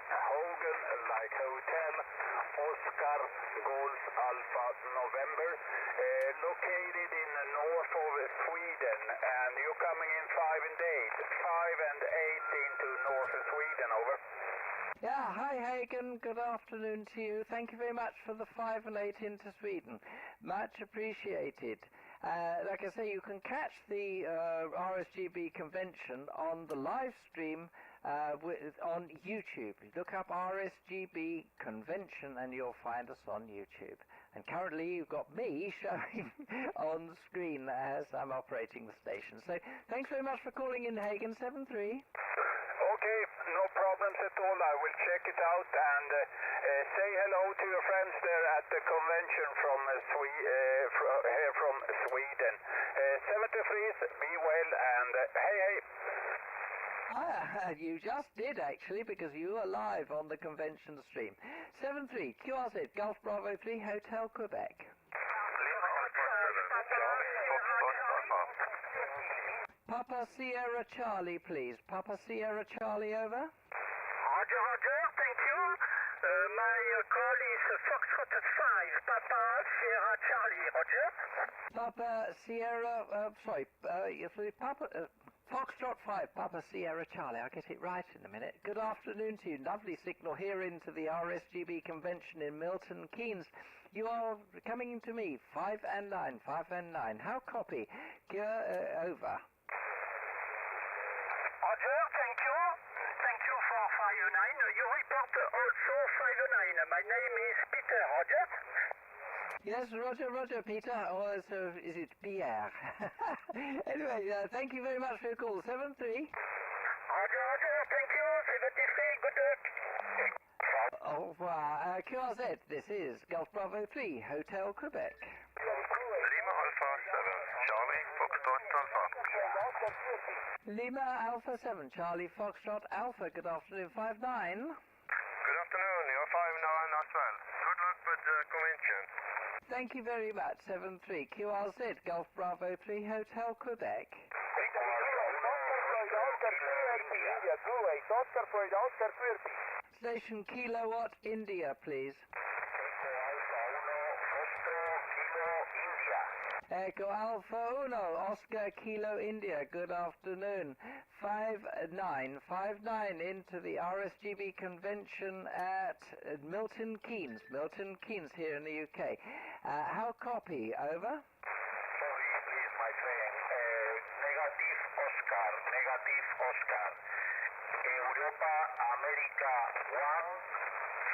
like hotel, Oscar Golf Alpha November, located in the north of Sweden, and you're coming in 5 and 8 into north of Sweden, over. Yeah, hi Hagen, good afternoon to you. Thank you very much for the 5 and 8 into Sweden. Much appreciated. Like I say, you can catch the RSGB convention on the live stream on YouTube. Look up RSGB convention and you'll find us on YouTube. And currently you've got me showing on the screen as I'm operating the station. So thanks very much for calling in, Hagen, 73. Okay, no problems at all. I will check it out and say hello to your friends there at the convention from here from Sweden. 73, be well and hey, hey. You just did actually, because you are live on the convention stream. 73 QRZ Golf Bravo 3 Hotel Quebec. Papa Sierra Charlie, please. Papa Sierra Charlie, over. Roger, roger, thank you. My call is Foxtrot 5, Papa Sierra Charlie, roger. Papa Sierra, Papa Foxtrot 5, Papa Sierra Charlie. I'll get it right in a minute. Good afternoon to you. Lovely signal here into the RSGB convention in Milton Keynes. You are coming to me, 5 and 9, 5 and 9. How copy? Over. Roger, thank you. Thank you for 5-9. You report also 5-9. My name is Peter, roger. Yes, roger, roger, Peter. Or so is it Pierre? Anyway, thank you very much for your call. 73. Roger, roger, thank you. 73, good luck. Au revoir. QRZ, this is Golf Bravo 3, Hotel Quebec. Lima Alpha 7, Charlie Foxtrot Alpha. Lima Alpha 7, Charlie Foxtrot Alpha. Good afternoon, 5-9. Good afternoon, you're 5-9 as well. Good luck with the convention. Thank you very much, 73 QRZ Golf Bravo 3 Hotel Quebec. Station Kilowatt India, please. Echo Alpha Uno, Oscar Kilo India, good afternoon. 5-9 into the RSGB convention at Milton Keynes here in the UK. How copy? Over? Sorry, please, my friend. Negative Oscar. Europa, America 1,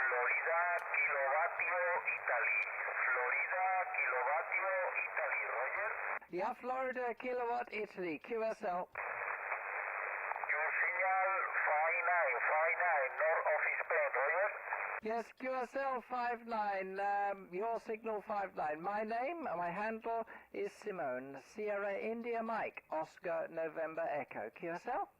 Florida, Kilovatio, Italy. Florida, Kilovatio, Italy, roger. Yeah, Florida, Kilowatt, Italy, QSL. Your signal 5-9, north of Spain, roger. Yes, QSL 5-9, your signal 5-9. My name, my handle is Simone, Sierra India Mike, Oscar November Echo. QSL? Simone,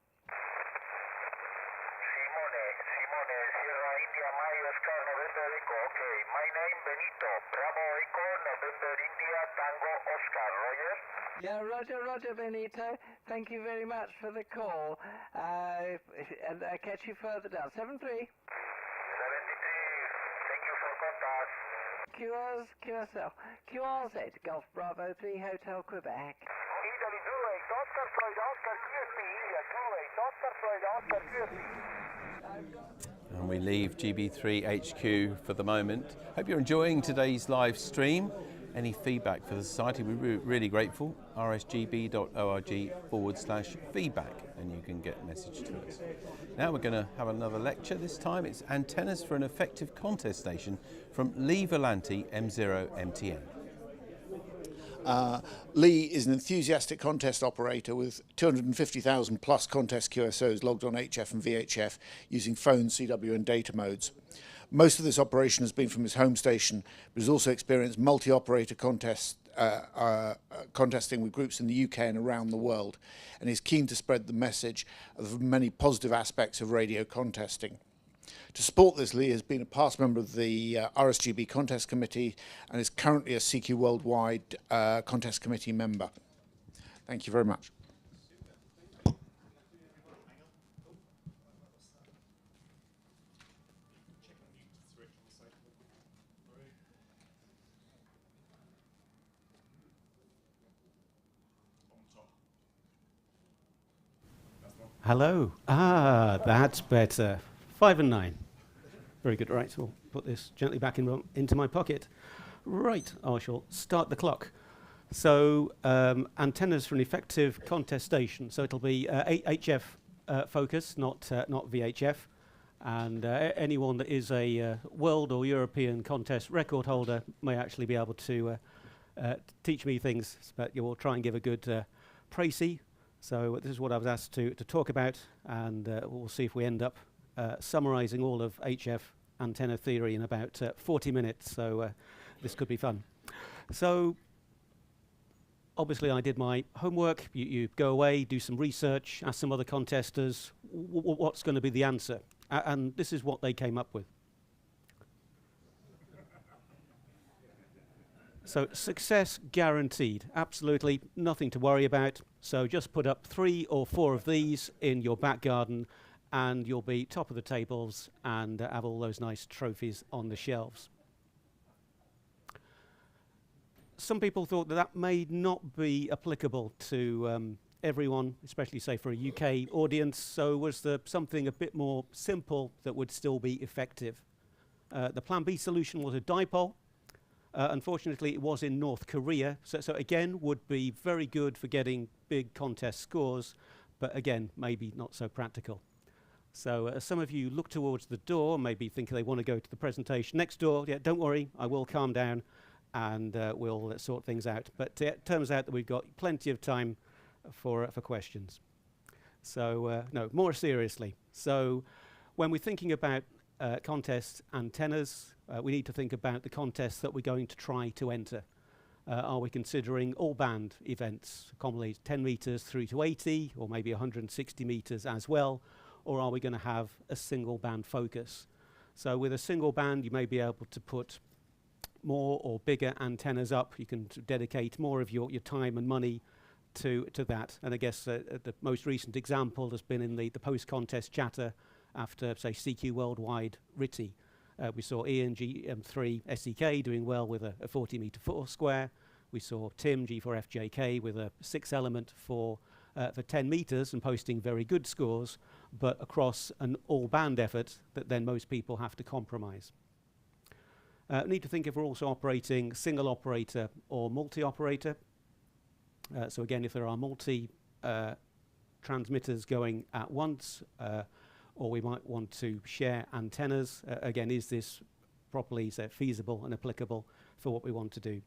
Sierra India Mike, Oscar November Echo. Okay, my name Benito, Bravo Echo, November India, Tango Oscar, roger. Yeah, roger, Benito. Thank you very much for the call. And I'll catch you further down. 73. QSL. QRZ, Golf Bravo 3, Hotel Quebec. Italy 28, Oscar Freud, Oscar QSP, India 28, Oscar Freud, Oscar QSP. And we leave GB3 HQ for the moment. Hope you're enjoying today's live stream. Any feedback for the society, we're really grateful. rsgb.org/feedback, and you can get a message to us. Now we're going to have another lecture. This time it's Antennas for an Effective Contest Station from Lee Volante M0MTN. Lee is an enthusiastic contest operator with 250,000 plus contest QSOs logged on HF and VHF using phone, CW and data modes. Most of this operation has been from his home station, but has also experienced multi-operator contesting with groups in the UK and around the world, and is keen to spread the message of the many positive aspects of radio contesting. To support this, Lee has been a past member of the RSGB Contest Committee and is currently a CQ Worldwide Contest Committee member. Thank you very much. Hello. That's better. 5 and 9. Very good. Right, so I'll put this gently back into my pocket. Right, I shall start the clock. So antennas for an effective contest station. So it'll be HF focus, not VHF. And anyone that is a world or European contest record holder may actually be able to teach me things, but you will try and give a good précis. So this is what I was asked to talk about, and we'll see if we end up summarising all of HF antenna theory in about 40 minutes, so this could be fun. So obviously I did my homework. You go away, do some research, ask some other contesters, what's going to be the answer? And this is what they came up with. So success guaranteed, absolutely nothing to worry about. So just put up 3 or 4 of these in your back garden and you'll be top of the tables and have all those nice trophies on the shelves. Some people thought that that may not be applicable to everyone, especially say for a UK audience, so was there something a bit more simple that would still be effective? The plan B solution was a dipole. Unfortunately, it was in North Korea, so again, would be very good for getting big contest scores, but again, maybe not so practical. So some of you look towards the door, maybe think they want to go to the presentation next door. Yeah, don't worry, I will calm down and we'll sort things out. But it turns out that we've got plenty of time for questions. So no, more seriously. So when we're thinking about contest antennas, we need to think about the contests that we're going to try to enter. Are we considering all band events, commonly 10 meters through to 80, or maybe 160 meters as well, or are we going to have a single band focus? So with a single band, you may be able to put more or bigger antennas up. You can dedicate more of your time and money to that. And I guess the most recent example has been in the post-contest chatter after, say, CQ Worldwide RTTY. We saw ENG3 SEK doing well with a 40 meter square. We saw TIM G4FJK with a 6 element for 10 meters and posting very good scores, but across an all band effort that then most people have to compromise. Need to think if we're also operating single operator or multi-operator. So again, if there are multi transmitters going at once, or we might want to share antennas. Again, is this properly feasible and applicable for what we want to do?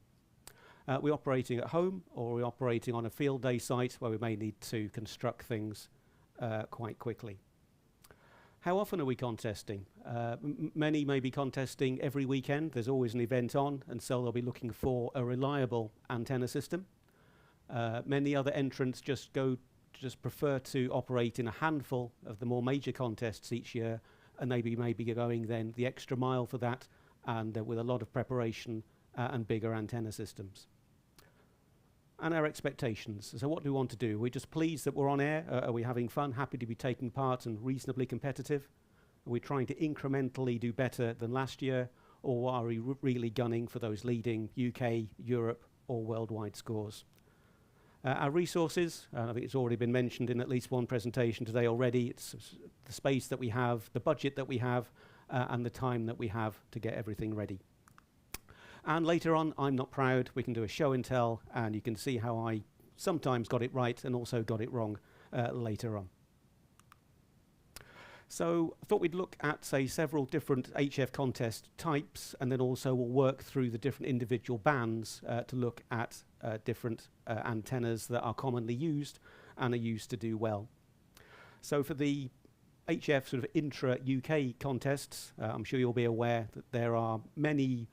We're operating at home, or we're operating on a field day site where we may need to construct things quite quickly. How often are we contesting? Many may be contesting every weekend. There's always an event on, and so they'll be looking for a reliable antenna system. Many other entrants just prefer to operate in a handful of the more major contests each year, and maybe going then the extra mile for that, and with a lot of preparation and bigger antenna systems. And our expectations. So what do we want to do? We're just pleased that we're on air? Are we having fun, happy to be taking part and reasonably competitive? Are we trying to incrementally do better than last year? Or are we really gunning for those leading UK, Europe or worldwide scores? Our resources, I think it's already been mentioned in at least one presentation today already. It's the space that we have, the budget that we have, and the time that we have to get everything ready. And later on, I'm not proud, we can do a show and tell, and you can see how I sometimes got it right and also got it wrong later on. So I thought we'd look at, say, several different HF contest types, and then also we'll work through the different individual bands to look at different antennas that are commonly used and are used to do well. So for the HF sort of intra-UK contests, I'm sure you'll be aware that there are many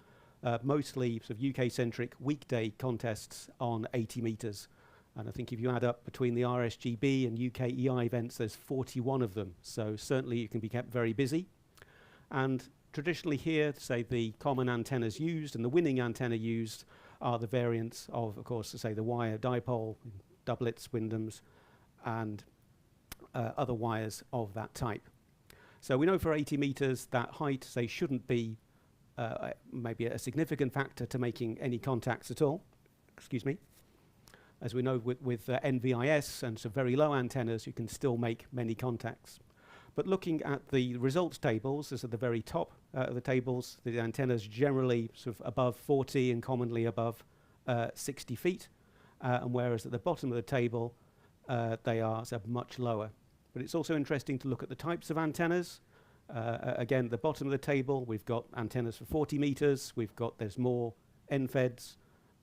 mostly sort of UK-centric weekday contests on 80 meters. And I think if you add up between the RSGB and UK EI events, there's 41 of them. So certainly you can be kept very busy. And traditionally here, say the common antennas used and the winning antenna used are the variants of course, say the wire dipole, doublets, Wyndhams, and other wires of that type. So we know for 80 meters that height, say, shouldn't be maybe a significant factor to making any contacts at all. Excuse me. As we know with NVIS and some very low antennas, you can still make many contacts. But looking at the results tables, as at the very top of the tables, the antennas generally sort of above 40 and commonly above 60 feet, and whereas at the bottom of the table, they are sort of much lower. But it's also interesting to look at the types of antennas. Again, at the bottom of the table, we've got antennas for 40 meters. There's more NFEDs.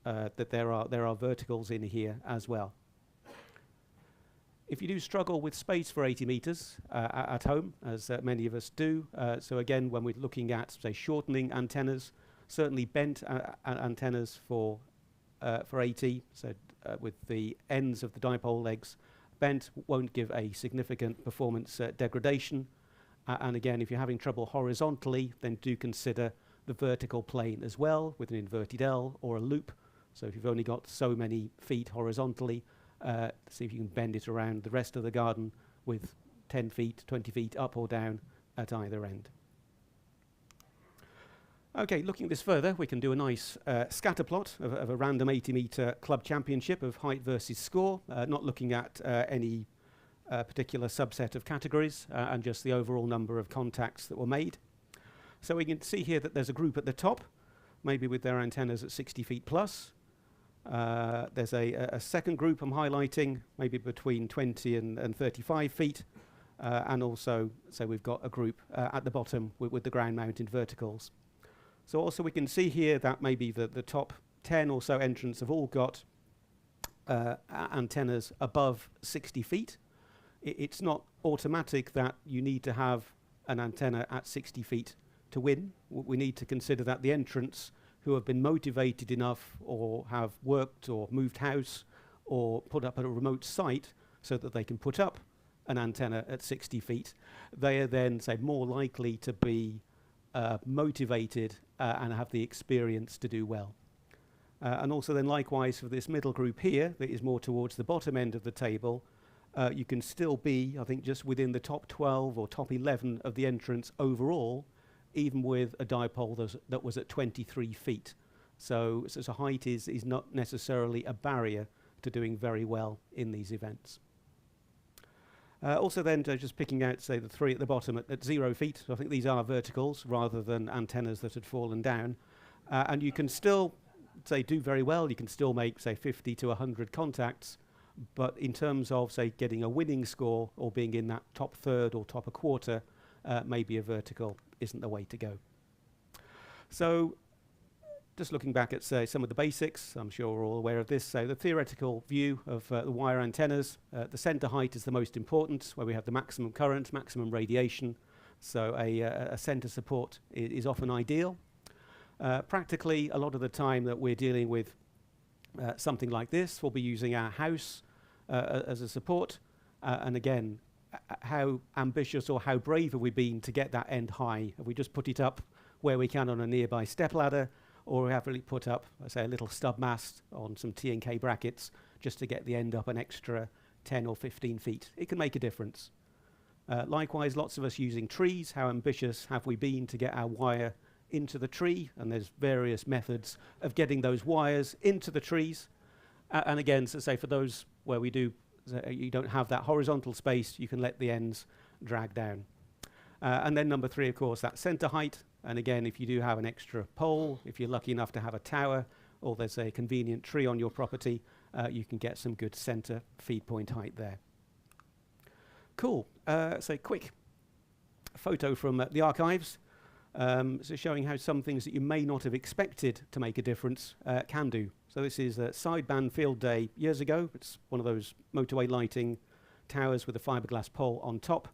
That there are verticals in here as well. If you do struggle with space for 80 meters at home, as many of us do, so again, when we're looking at, say, shortening antennas, certainly bent antennas for 80, so with the ends of the dipole legs bent, won't give a significant performance degradation. And again, if you're having trouble horizontally, then do consider the vertical plane as well with an inverted L or a loop. So if you've only got so many feet horizontally, see if you can bend it around the rest of the garden with 10 feet, 20 feet up or down at either end. Okay, looking at this further, we can do a nice scatter plot of a random 80-meter club championship of height versus score, not looking at any particular subset of categories and just the overall number of contacts that were made. So we can see here that there's a group at the top, maybe with their antennas at 60 feet plus. There's a second group I'm highlighting, maybe between 20 and 35 feet. And also, so we've got a group at the bottom with the ground-mounted verticals. So also we can see here that maybe the top 10 or so entrants have all got antennas above 60 feet. It's not automatic that you need to have an antenna at 60 feet to win. We need to consider that the entrants who have been motivated enough or have worked or moved house or put up at a remote site so that they can put up an antenna at 60 feet, they are then, say, more likely to be motivated and have the experience to do well. And also then likewise for this middle group here that is more towards the bottom end of the table, you can still be, I think, just within the top 12 or top 11 of the entrants overall, even with a dipole that was at 23 feet. So height is not necessarily a barrier to doing very well in these events. Also then, just picking out, say, the three at the bottom at 0 feet. So I think these are verticals rather than antennas that had fallen down. And you can still, say, do very well. You can still make, say, 50 to 100 contacts. But in terms of, say, getting a winning score or being in that top third or top a quarter, maybe a vertical isn't the way to go. So just looking back at, say, some of the basics, I'm sure we're all aware of this. So the theoretical view of the wire antennas, the center height is the most important, where we have the maximum current, maximum radiation. So a center support is often ideal. Practically, a lot of the time that we're dealing with something like this, we'll be using our house as a support. And again, how ambitious or how brave have we been to get that end high? Have we just put it up where we can on a nearby step ladder, or have we put up, say, a little stub mast on some T&K brackets just to get the end up an extra 10 or 15 feet? It can make a difference. Likewise, lots of us using trees. How ambitious have we been to get our wire into the tree? And there's various methods of getting those wires into the trees. And again, so say for those where we do, you don't have that horizontal space, you can let the ends drag down. And then number 3, of course, that center height. And again, if you do have an extra pole, if you're lucky enough to have a tower, or there's a convenient tree on your property, you can get some good center feed point height there. Cool. So quick photo from the archives. So showing how some things that you may not have expected to make a difference can do. So this is a sideband field day years ago. It's one of those motorway lighting towers with a fiberglass pole on top.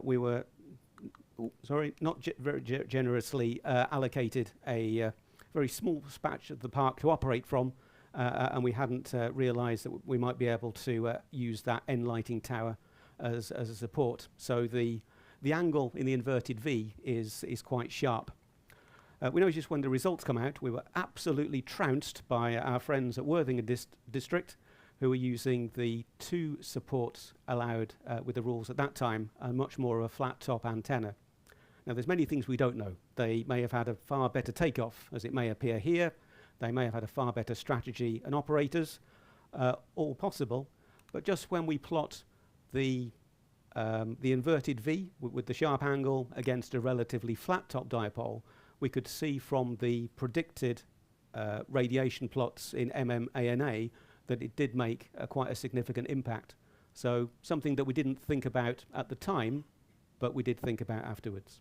We were, not very generously allocated a very small patch of the park to operate from, and we hadn't realised that we might be able to use that end lighting tower as a support. So the angle in the inverted V is quite sharp. We noticed when the results come out, we were absolutely trounced by our friends at Worthing District, who were using the 2 supports allowed with the rules at that time, and much more of a flat top antenna. Now there's many things we don't know. They may have had a far better takeoff, as it may appear here. They may have had a far better strategy and operators, all possible. But just when we plot the the inverted V with the sharp angle against a relatively flat top dipole, we could see from the predicted radiation plots in MMANA that it did make quite a significant impact. So something that we didn't think about at the time, but we did think about afterwards.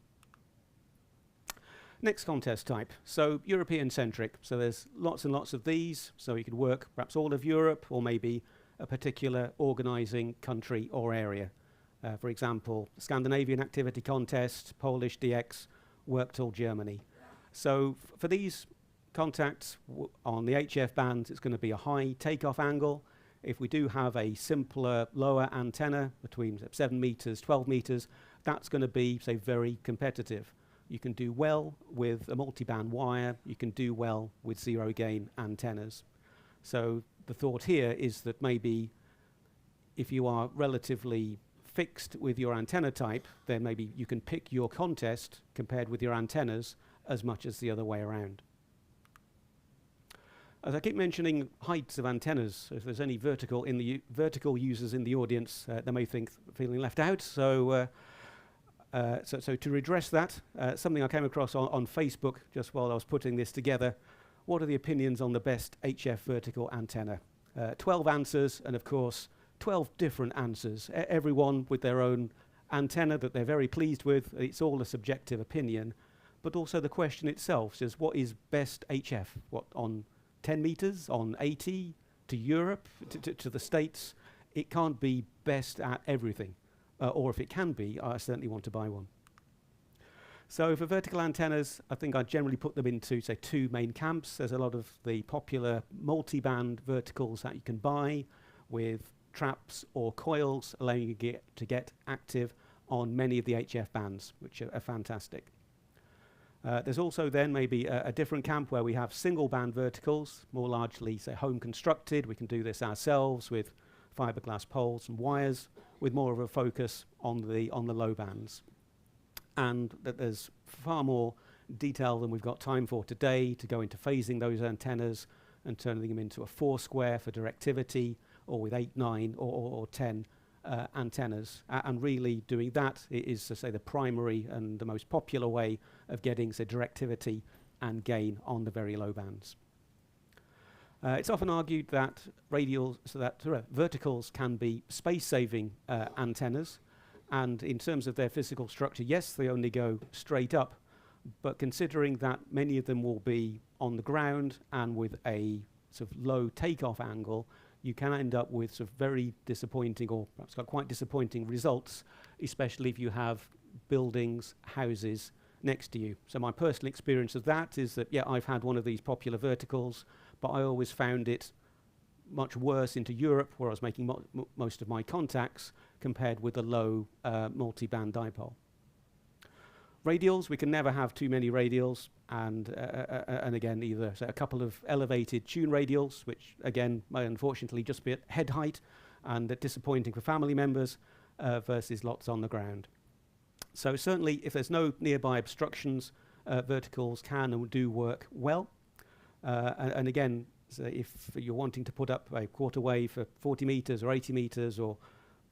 Next contest type, so European-centric. So there's lots and lots of these, so you could work perhaps all of Europe or maybe a particular organising country or area. For example, Scandinavian Activity Contest, Polish DX, worked all Germany. So for these contacts on the HF bands, it's going to be a high takeoff angle. If we do have a simpler lower antenna between 7 meters, 12 meters, that's going to be, say, very competitive. You can do well with a multiband wire. You can do well with zero gain antennas. So the thought here is that maybe if you are relatively fixed with your antenna type, then maybe you can pick your contest compared with your antennas as much as the other way around. As I keep mentioning heights of antennas, if there's any vertical users in the audience, they may think feeling left out. So to redress that, something I came across on Facebook just while I was putting this together. What are the opinions on the best HF vertical antenna? 12 answers, and of course 12 different answers, everyone with their own antenna that they're very pleased with. It's all a subjective opinion, but also the question itself says, what is best HF? What, on 10 meters, on 80, to Europe, to the States? It can't be best at everything, or if it can be, I certainly want to buy one. So for vertical antennas, I think I generally put them into, say, two main camps. There's a lot of the popular multi-band verticals that you can buy with traps or coils, allowing you to get active on many of the HF bands, which are fantastic. There's also then maybe a different camp where we have single band verticals, more largely, say, home constructed. We can do this ourselves with fiberglass poles and wires, with more of a focus on the low bands. And that there's far more detail than we've got time for today to go into phasing those antennas and turning them into a 4 square for directivity, or with 8, 9, or 10 antennas. And really doing that is, to say, the primary and the most popular way of getting, say, directivity and gain on the very low bands. It's often argued that verticals can be space-saving antennas, and in terms of their physical structure, yes, they only go straight up, but considering that many of them will be on the ground and with a sort of low takeoff angle, you can end up with sort of very disappointing, or perhaps quite disappointing results, especially if you have buildings, houses next to you. So my personal experience of that is that, yeah, I've had one of these popular verticals, but I always found it much worse into Europe, where I was making most of my contacts, compared with a low multi-band dipole. Radials, we can never have too many radials, and again, either a couple of elevated tune radials, which again may unfortunately just be at head height, and disappointing for family members, versus lots on the ground. So certainly, if there's no nearby obstructions, verticals can and do work well. And again, so if you're wanting to put up a quarter wave for 40 meters or 80 meters or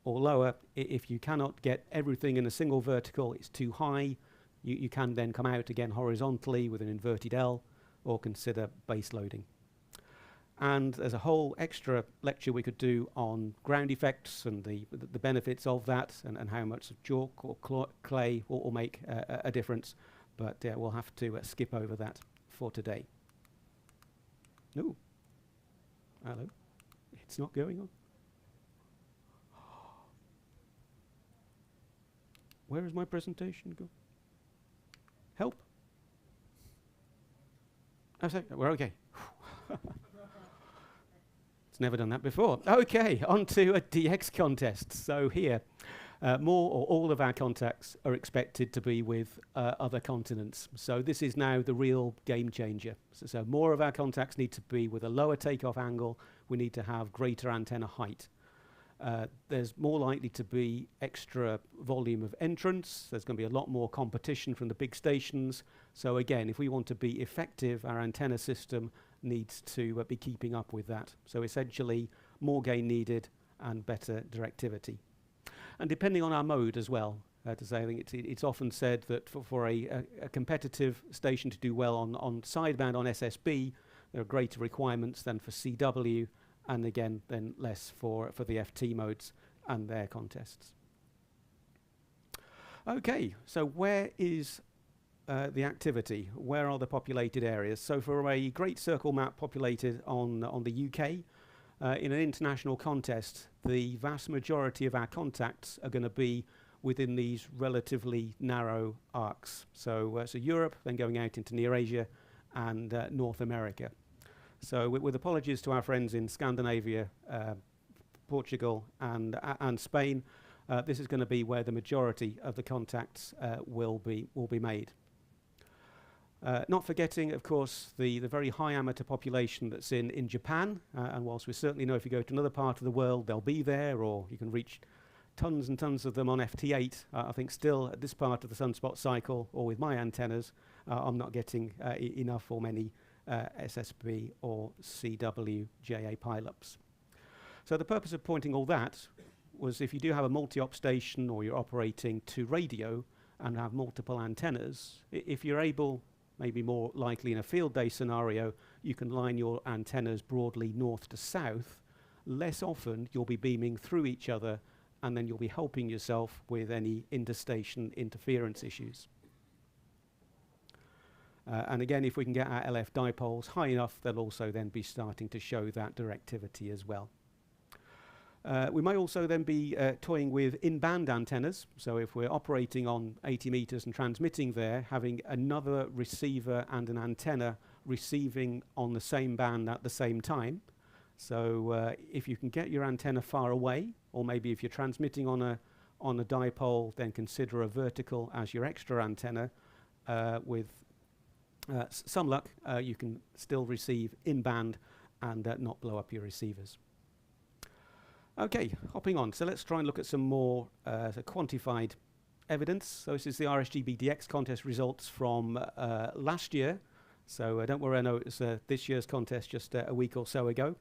lower, if you cannot get everything in a single vertical, it's too high. You can then come out again horizontally with an inverted L, or consider base loading. And there's a whole extra lecture we could do on ground effects and the benefits of that, and how much chalk or clay will make a difference. But we'll have to skip over that for today. No. Hello. It's not going on. Where is my presentation go? Help. Oh, sorry, we're okay. It's never done that before. Okay, on to a DX contest. So here, more or all of our contacts are expected to be with other continents. So this is now the real game changer. So more of our contacts need to be with a lower takeoff angle. We need to have greater antenna height. There's more likely to be extra volume of entrance. There's going to be a lot more competition from the big stations. So again, if we want to be effective, our antenna system needs to be keeping up with that. So essentially, more gain needed and better directivity. and depending on our mode as well. To say, I think it's often said that for a competitive station to do well on sideband on SSB, there are greater requirements than for CW, and again then less for the FT modes and their contests. Okay, so where is the activity? Where are the populated areas? So for a great circle map populated on the UK, in an international contest, the vast majority of our contacts are going to be within these relatively narrow arcs. So Europe, then going out into Near Asia and North America. So with apologies to our friends in Scandinavia, Portugal and Spain, this is going to be where the majority of the contacts will be made. Not forgetting, of course, the very high amateur population that's in Japan, and whilst we certainly know if you go to another part of the world, they'll be there, or you can reach tons and tons of them on FT8. I think still at this part of the sunspot cycle, or with my antennas, I'm not getting enough or many SSB or CW JA pileups. So the purpose of pointing all that was if you do have a multi-op station or you're operating to radio and have multiple antennas, if you're able, maybe more likely in a field day scenario, you can line your antennas broadly north to south. Less often you'll be beaming through each other, and then you'll be helping yourself with any interstation interference issues. And again, if we can get our LF dipoles high enough, they'll also then be starting to show that directivity as well. We may also then be toying with in-band antennas. So if we're operating on 80 meters and transmitting there, having another receiver and an antenna receiving on the same band at the same time. So if you can get your antenna far away, or maybe if you're transmitting on a dipole, then consider a vertical as your extra antenna. With some luck, you can still receive in-band and not blow up your receivers. Okay, hopping on. So let's try and look at some more quantified evidence. So this is the RSGB DX contest results from last year. So don't worry, I know it was this year's contest just a week or so ago.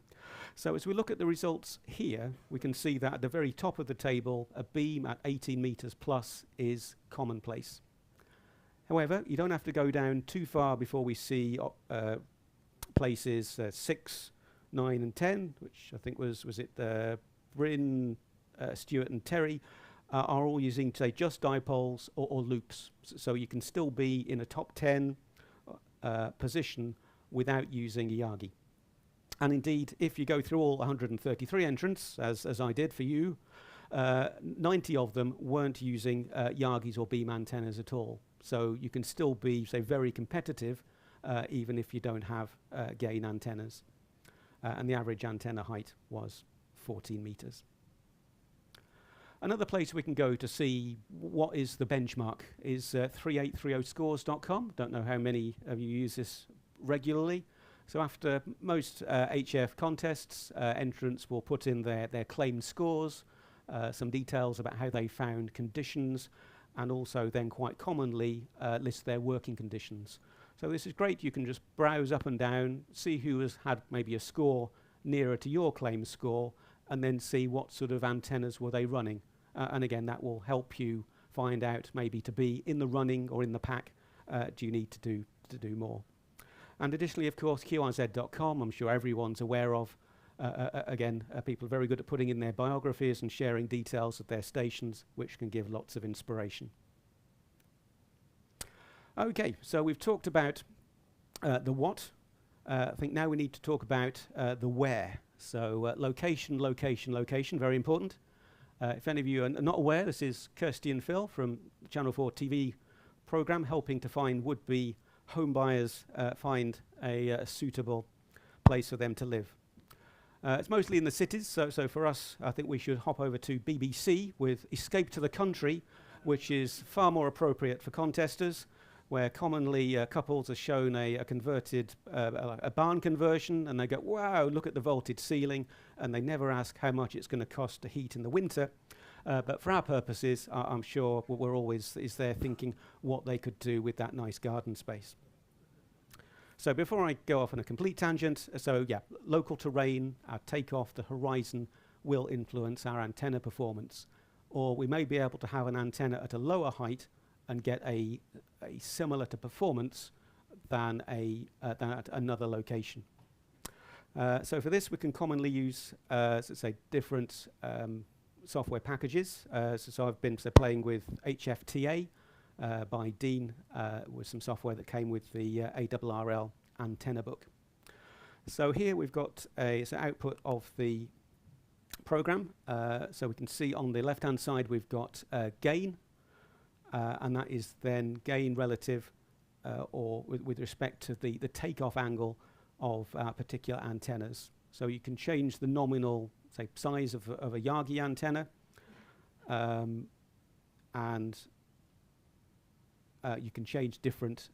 So as we look at the results here, we can see that at the very top of the table, a beam at 18 meters plus is commonplace. However, you don't have to go down too far before we see places 6, 9 and 10, which I think was it Bryn, Stewart and Terry, are all using, say, just dipoles or loops. So you can still be in a top 10 position without using Yagi. And indeed, if you go through all 133 entrants, as I did for you, 90 of them weren't using Yagis or beam antennas at all. So you can still be, say, very competitive, even if you don't have gain antennas. And the average antenna height was 14 meters. Another place we can go to see what is the benchmark is 3830scores.com. Don't know how many of you use this regularly. So after most HF contests, entrants will put in their claimed scores, some details about how they found conditions, and also then quite commonly list their working conditions. So this is great. You can just browse up and down, see who has had maybe a score nearer to your claim score, and then see what sort of antennas were they running. And again, that will help you find out maybe to be in the running or in the pack, do you need to do more. And additionally, of course, QRZ.com, I'm sure everyone's aware of. Again, people are very good at putting in their biographies and sharing details of their stations, which can give lots of inspiration. Okay, so we've talked about the what. I think now we need to talk about the where. So location, location, location, very important. If any of you are not aware, this is Kirsty and Phil from the Channel 4 TV program, helping to find would-be home buyers find a suitable place for them to live. It's mostly in the cities, so for us, I think we should hop over to BBC with Escape to the Country, which is far more appropriate for contesters, where commonly couples are shown a converted, a barn conversion, and they go, wow, look at the vaulted ceiling, and they never ask how much it's going to cost to heat in the winter. But for our purposes, I'm sure we're always there thinking what they could do with that nice garden space. So before I go off on a complete tangent, so yeah, local terrain, our takeoff, the horizon will influence our antenna performance. or we may be able to have an antenna at a lower height and get a similar to performance than at another location. So for this, we can commonly use, say, different software packages. So I've been playing with HFTA by Dean, with some software that came with the ARRL antenna book. So here we've got a output of the program. So we can see on the left-hand side we've got gain, and that is then gain relative or with respect to the takeoff angle of particular antennas. So you can change the nominal, say, size of a Yagi antenna, and you can change different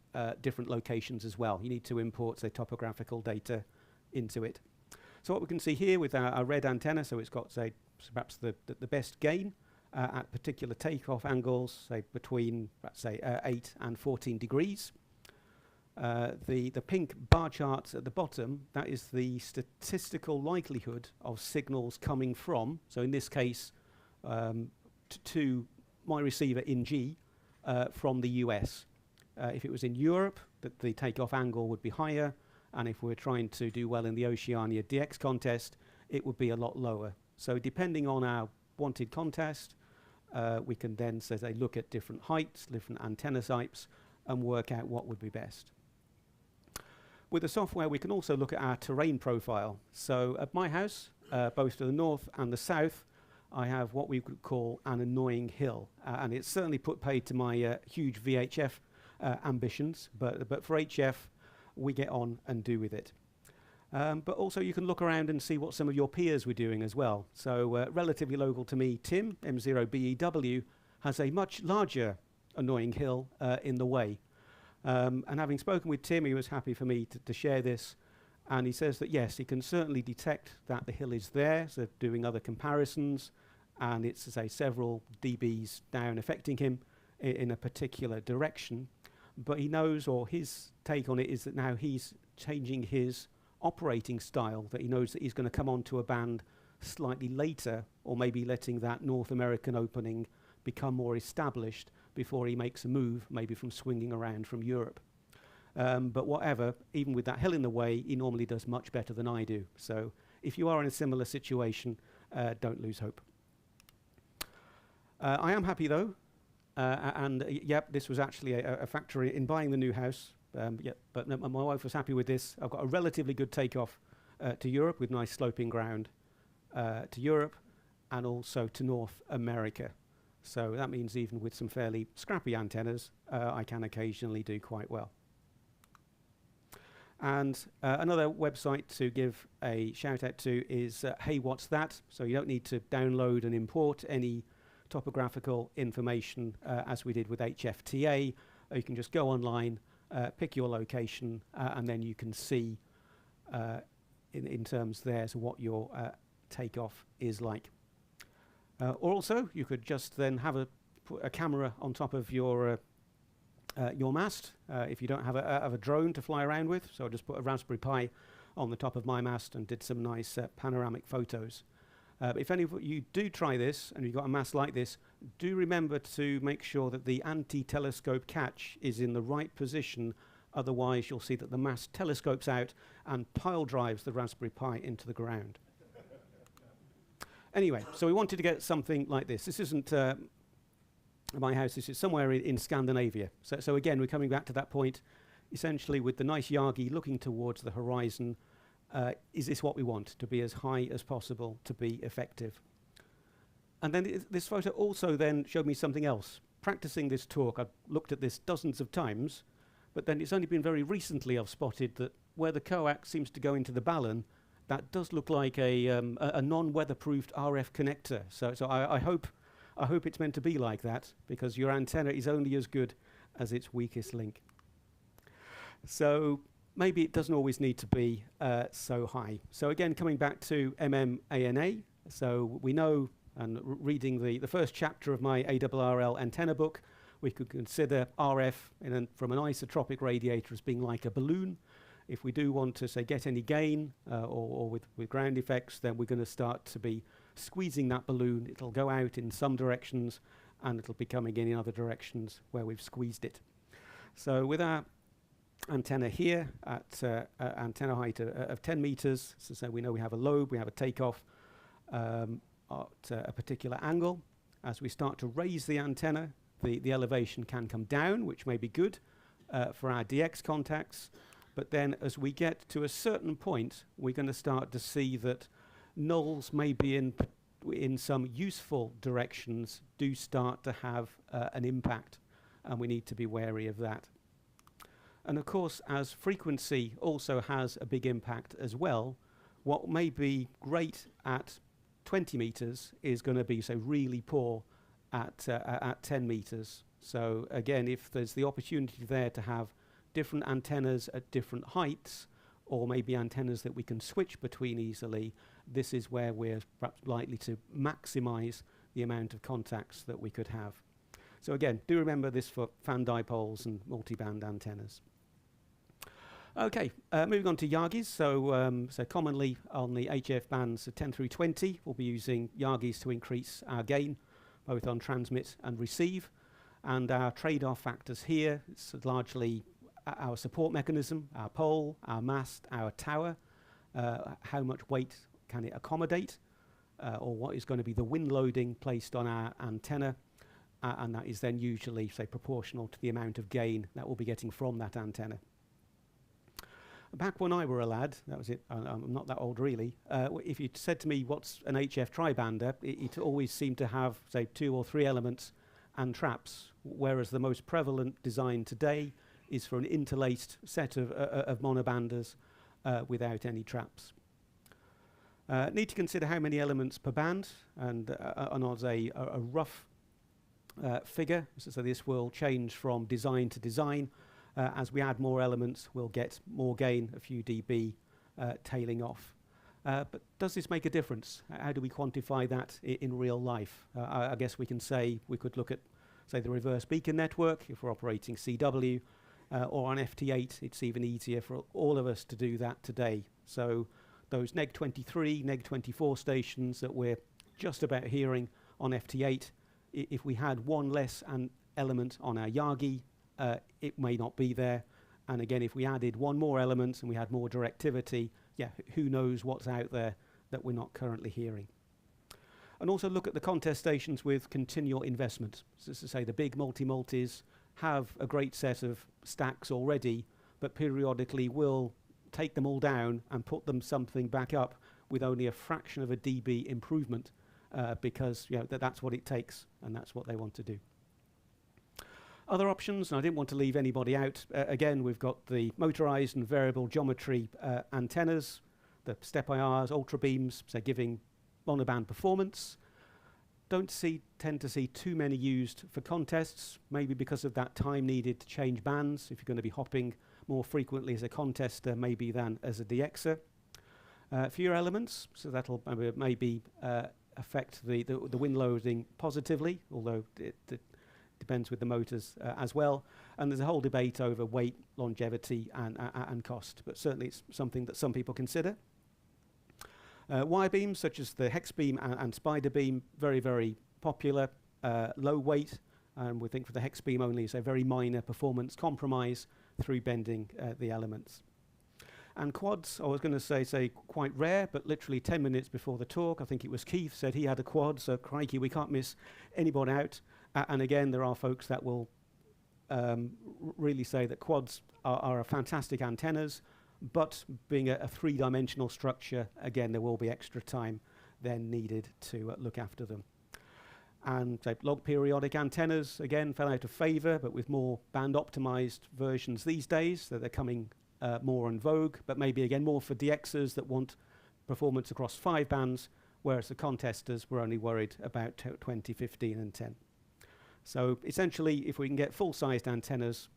locations as well. You need to import, say, topographical data into it. So what we can see here with our red antenna, so it's got, say, perhaps the best gain at particular takeoff angles, say between, let's say, 8 and 14 degrees. The pink bar charts at the bottom, that is the statistical likelihood of signals coming from, so in this case, to my receiver in G from the US. If it was in Europe, the takeoff angle would be higher, and if we're trying to do well in the Oceania DX contest, it would be a lot lower. So depending on our wanted contest, we can then, say, look at different heights, different antenna types, and work out what would be best. With the software, we can also look at our terrain profile. So at my house, both to the north and the south, I have what we could call an annoying hill. And it's certainly put paid to my huge VHF ambitions, but for HF, we get on and do with it. But also you can look around and see what some of your peers were doing as well. So relatively local to me, Tim, M0BEW, has a much larger annoying hill in the way. And having spoken with Tim, he was happy for me to share this. And he says that, yes, he can certainly detect that the hill is there, so doing other comparisons, and it's, say, several dBs down affecting him in a particular direction. But he knows, or his take on it is that now he's changing his operating style, that he knows that he's going to come onto a band slightly later, or maybe letting that North American opening become more established before he makes a move, maybe from swinging around from Europe. But whatever, even with that hill in the way, he normally does much better than I do. So if you are in a similar situation, don't lose hope. I am happy though, and yep, this was actually a factor in buying the new house. Yep, but no, my wife was happy with this. I've got a relatively good takeoff to Europe with nice sloping ground to Europe and also to North America. So that means even with some fairly scrappy antennas, I can occasionally do quite well. And another website to give a shout out to is Hey What's That? So you don't need to download and import any topographical information as we did with HFTA. You can just go online, pick your location, and then you can see in terms there so what your takeoff is like. Or also, you could just then have put a camera on top of your mast if you don't have a drone to fly around with. So I just put a Raspberry Pi on the top of my mast and did some nice panoramic photos. If any of you do try this and you've got a mast like this, do remember to make sure that the anti-telescope catch is in the right position. Otherwise, you'll see that the mast telescopes out and pile drives the Raspberry Pi into the ground. Anyway, so we wanted to get something like this. This isn't my house, this is somewhere in Scandinavia. So again, we're coming back to that point, essentially with the nice Yagi looking towards the horizon. Is this what we want, to be as high as possible, to be effective? And then this photo also then showed me something else. Practicing this talk, I've looked at this dozens of times, but then it's only been very recently I've spotted that where the coax seems to go into the balun, that does look like a non-weatherproofed RF connector. So I hope it's meant to be like that, because your antenna is only as good as its weakest link. So maybe it doesn't always need to be so high. So again, coming back to MMANA, so we know, and reading the first chapter of my ARRL antenna book, we could consider RF from an isotropic radiator as being like a balloon. If we do want to, say, get any gain or with ground effects, then we're going to start to be squeezing that balloon. It'll go out in some directions and it'll be coming in other directions where we've squeezed it. So with our antenna here at antenna height of 10 meters, so we know we have a lobe, we have a takeoff at a particular angle. As we start to raise the antenna, the elevation can come down, which may be good for our DX contacts. But then as we get to a certain point, we're going to start to see that nulls may be in some useful directions do start to have an impact, and we need to be wary of that. And of course, as frequency also has a big impact as well, what may be great at 20 meters is going to be so really poor at 10 meters. So again, if there's the opportunity there to have different antennas at different heights, or maybe antennas that we can switch between easily, this is where we're perhaps likely to maximize the amount of contacts that we could have. So again, do remember this for fan dipoles and multiband antennas. Okay, moving on to Yagis. So commonly on the HF bands of 10 through 20, we'll be using Yagis to increase our gain, both on transmit and receive. And our trade-off factors here, it's largely our support mechanism, our pole, our mast, our tower, how much weight can it accommodate, or what is going to be the wind loading placed on our antenna, and that is then usually, say, proportional to the amount of gain that we'll be getting from that antenna. Back when I were a lad, that was it, I'm not that old really, if you'd said to me what's an HF tribander, it always seemed to have, say, 2 or 3 elements and traps, whereas the most prevalent design today is for an interlaced set of monobanders without any traps. Need to consider how many elements per band, and as a rough figure, so this will change from design to design. As we add more elements, we'll get more gain, a few dB tailing off. But does this make a difference? How do we quantify that in real life? I guess we can say, we could look at, say, the reverse beacon network if we're operating CW, or on FT8, it's even easier for all of us to do that today. So those neg 23, neg 24 stations that we're just about hearing on FT8, if we had one less element on our Yagi, it may not be there. And again, if we added one more element and we had more directivity, yeah, who knows what's out there that we're not currently hearing. And also look at the contest stations with continual investment. So to say the big multi-multis have a great set of stacks already, but periodically will take them all down and put them something back up with only a fraction of a dB improvement, because that's what it takes and that's what they want to do. Other options, and I didn't want to leave anybody out, again we've got the motorized and variable geometry antennas, the step IRs, ultra beams, so giving monoband performance. Don't tend to see too many used for contests, maybe because of that time needed to change bands if you're going to be hopping more frequently as a contester maybe than as a DXer. Fewer elements, so that'll maybe affect the wind loading positively, although it depends with the motors as well. And there's a whole debate over weight, longevity and cost, but certainly it's something that some people consider. Wire beams such as the hex beam and spider beam, very, very popular, low weight, and we think for the hex beam only is a very minor performance compromise through bending the elements. And quads, I was going to say quite rare, but literally 10 minutes before the talk, I think it was Keith said he had a quad, so crikey, we can't miss anybody out. And again, there are folks that will really say that quads are fantastic antennas, but being a three-dimensional structure, again, there will be extra time then needed to look after them. And log periodic antennas, again, fell out of favor, but with more band-optimized versions these days, so they're coming more in vogue, but maybe, again, more for DXers that want performance across 5 bands, whereas the contesters were only worried about 20, 15, and 10. So essentially, if we can get full-sized antennas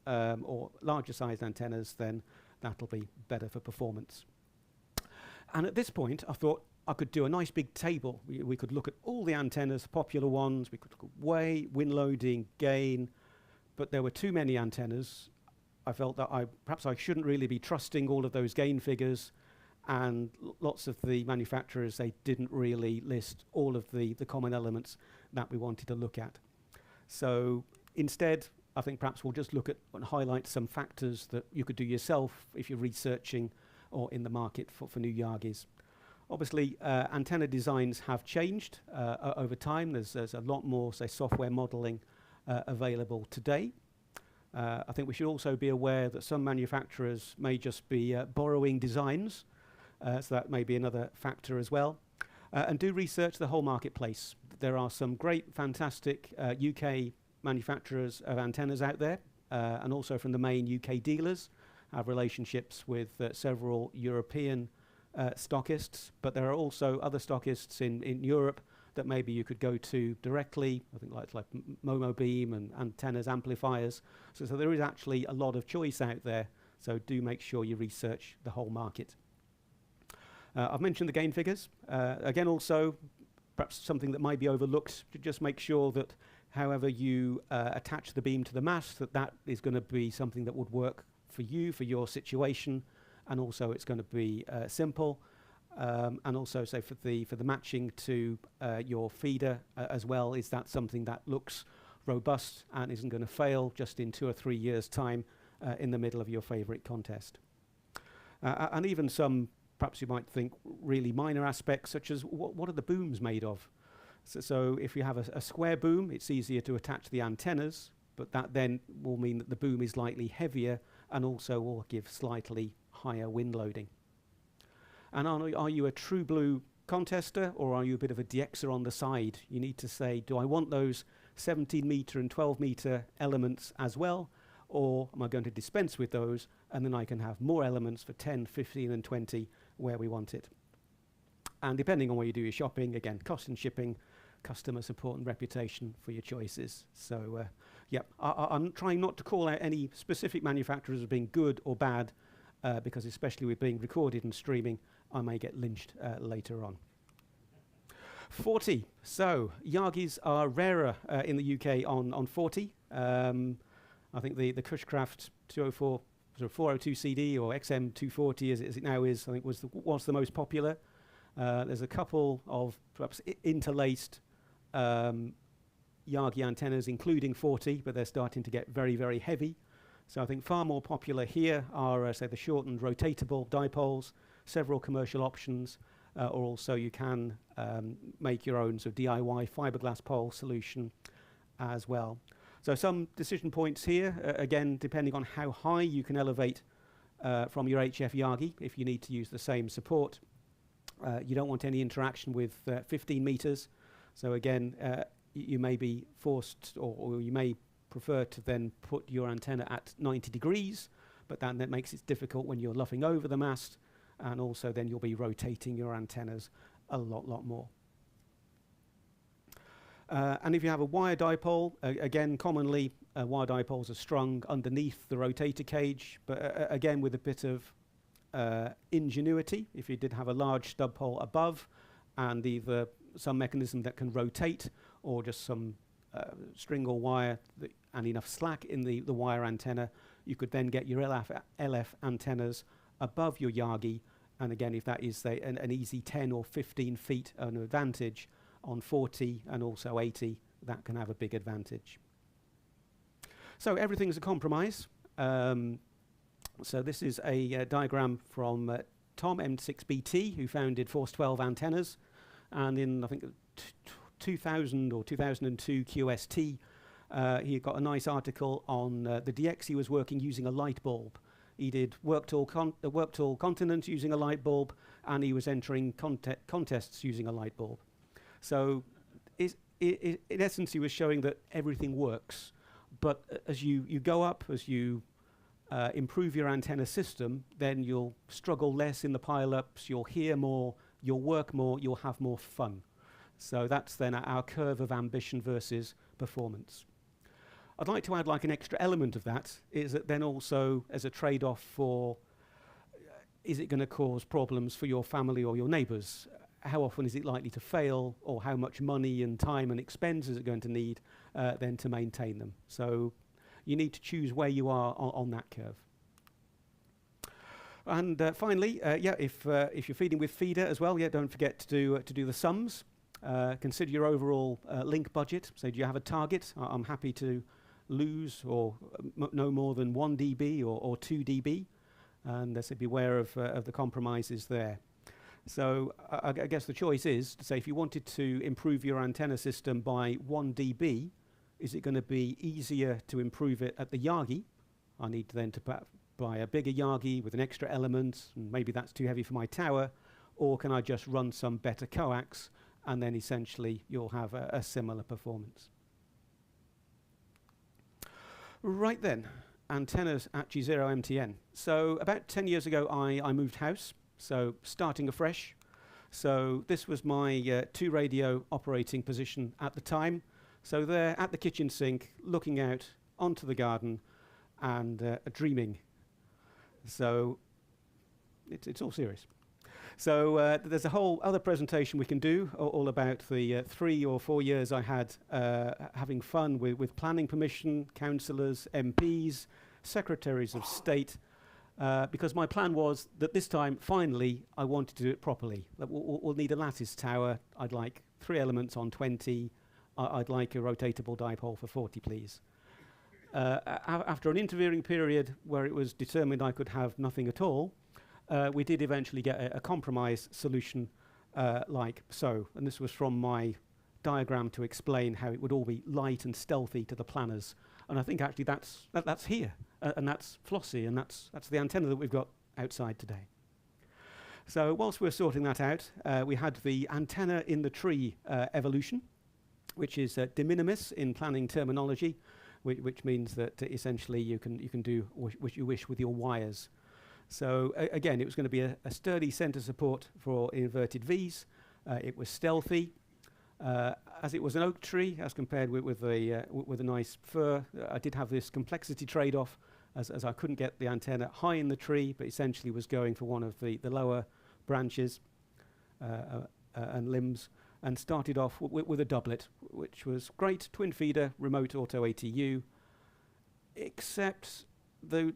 or larger-sized antennas, then that'll be better for performance. And at this point, I thought I could do a nice big table. We could look at all the antennas, popular ones. We could look at weight, wind loading, gain. But there were too many antennas. I felt that perhaps I shouldn't really be trusting all of those gain figures. and lots of the manufacturers, they didn't really list all of the common elements that we wanted to look at. So instead, I think perhaps we'll just look at and highlight some factors that you could do yourself if you're researching or in the market for new Yagis. Obviously, antenna designs have changed over time. There's a lot more, say, software modeling available today. I think we should also be aware that some manufacturers may just be borrowing designs, so that may be another factor as well. And do research the whole marketplace. There are some great, fantastic UK manufacturers of antennas out there, and also from the main UK dealers, have relationships with several European stockists, but there are also other stockists in Europe that maybe you could go to directly. I think like Momo Beam and antennas, amplifiers. So there is actually a lot of choice out there. So do make sure you research the whole market. I've mentioned the gain figures. Again, also perhaps something that might be overlooked, to just make sure that however you attach the beam to the mast, that is going to be something that would work for you, for your situation, and also it's going to be simple. And also, say for the matching to your feeder as well, is that something that looks robust and isn't going to fail just in 2 or 3 years' time in the middle of your favourite contest. And even some, perhaps you might think, really minor aspects, such as what are the booms made of? So if you have a square boom, it's easier to attach the antennas, but that then will mean that the boom is slightly heavier and also will give slightly higher wind loading. And are you a true blue contester, or are you a bit of a DXer on the side? You need to say, do I want those 17 metre and 12 metre elements as well, or am I going to dispense with those, and then I can have more elements for 10, 15 and 20 where we want it. And depending on where you do your shopping, again, cost and shipping, customer support and reputation for your choices. So yeah, I'm trying not to call out any specific manufacturers as being good or bad, because especially with being recorded and streaming, I may get lynched later on. 40. So Yagis are rarer in the UK on 40. I think the Cushcraft 204, 402 CD or XM240 as it now is, I think was the most popular. There's a couple of perhaps interlaced Yagi antennas, including 40, but they're starting to get very, very heavy. So I think far more popular here are, say, the shortened rotatable dipoles, several commercial options, or also you can make your own sort of DIY fiberglass pole solution as well. So some decision points here, again, depending on how high you can elevate from your HF Yagi, if you need to use the same support. You don't want any interaction with 15 meters. So again, you may be forced, or you may prefer to then put your antenna at 90 degrees, but that makes it difficult when you're luffing over the mast, and also then you'll be rotating your antennas a lot more. And if you have a wire dipole, again, commonly wire dipoles are strung underneath the rotator cage, but again with a bit of ingenuity. If you did have a large stub pole above and either some mechanism that can rotate or just some string or wire and enough slack in the wire antenna, you could then get your LF antennas above your Yagi. And again, if that is, say, an easy 10 or 15 feet an advantage on 40 and also 80, that can have a big advantage. So everything's a compromise. So this is a diagram from Tom M6BT, who founded Force 12 Antennas, and in I think 2000 or 2002 QST, he got a nice article on the DX he was working using a light bulb. He did worked all continents using a light bulb, and he was entering contests using a light bulb. So in essence, he was showing that everything works, but as you go up, as you improve your antenna system, then you'll struggle less in the pile-ups, you'll hear more, you'll work more, you'll have more fun. So that's then our curve of ambition versus performance. I'd like to add like an extra element of that, is that then also as a trade-off for, is it going to cause problems for your family or your neighbours? How often is it likely to fail, or how much money and time and expense is it going to need then to maintain them? So you need to choose where you are on that curve. And finally, if you're feeding with feeder as well, don't forget to do the sums. Consider your overall link budget. So do you have a target? I'm happy to lose or no more than 1 dB or 2 dB. And so beware of the compromises there. So I guess the choice is to say if you wanted to improve your antenna system by 1 dB, is it going to be easier to improve it at the Yagi? I need then to buy a bigger Yagi with an extra element, and maybe that's too heavy for my tower, or can I just run some better coax, and then essentially you'll have a similar performance. Right then, antennas at G0 MTN. So about 10 years ago I moved house, so starting afresh. So this was my 2 radio operating position at the time. So there at the kitchen sink, looking out onto the garden and dreaming. So it's all serious. So there's a whole other presentation we can do all about the 3 or 4 years I had having fun with planning permission, councillors, MPs, secretaries of state, because my plan was that this time, finally, I wanted to do it properly. We'll need a lattice tower. I'd like 3 elements on 20. I'd like a rotatable dipole for 40, please. After an intervening period where it was determined I could have nothing at all, we did eventually get a compromise solution like so. And this was from my diagram to explain how it would all be light and stealthy to the planners. And I think actually that's here, and that's Flossie, and that's the antenna that we've got outside today. So whilst we're sorting that out, we had the antenna in the tree evolution, which is de minimis in planning terminology, which means that essentially you can do what you wish with your wires. So again, it was going to be a sturdy center support for inverted Vs. It was stealthy. As it was an oak tree, as compared with a nice fir, I did have this complexity trade-off, as I couldn't get the antenna high in the tree, but essentially was going for one of the lower branches and limbs, and started off with a doublet, which was great, twin feeder, remote auto ATU, except the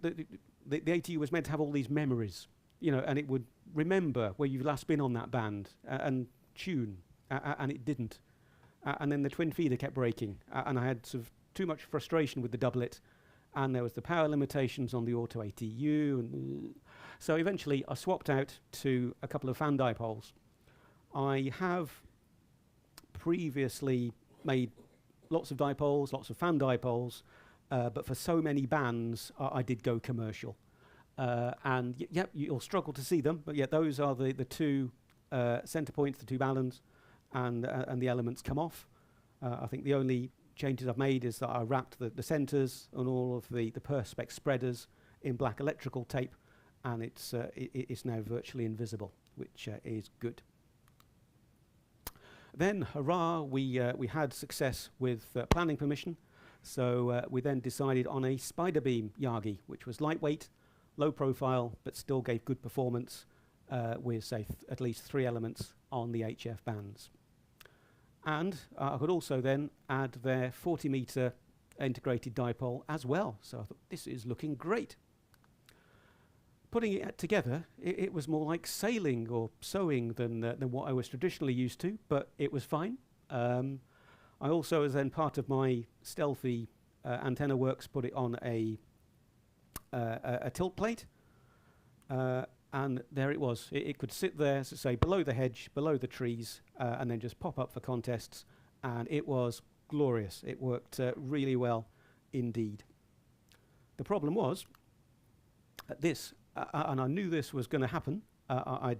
ATU was meant to have all these memories, and it would remember where you've last been on that band and tune, and it didn't. And then the twin feeder kept breaking, and I had sort of too much frustration with the doublet, and there was the power limitations on the auto ATU, and so eventually I swapped out to a couple of fan dipoles. I have previously made lots of dipoles, lots of fan dipoles, but for so many bands, I did go commercial. And you'll struggle to see them, but those are the 2 center points, the 2 baluns, and the elements come off. I think the only changes I've made is that I wrapped the centers and all of the perspex spreaders in black electrical tape, and it's now virtually invisible, which is good. Then, hurrah, we had success with planning permission. So we then decided on a spider beam Yagi, which was lightweight, low profile, but still gave good performance with, say, at least 3 elements on the HF bands. And I could also then add their 40-meter integrated dipole as well. So I thought, this is looking great. Putting it together, it was more like sailing or sewing than what I was traditionally used to, but it was fine. I also, as then part of my stealthy antenna works, put it on a tilt plate, and there it was. It could sit there, so say, below the hedge, below the trees, and then just pop up for contests, and it was glorious. It worked really well indeed. The problem was, and I knew this was going to happen, I'd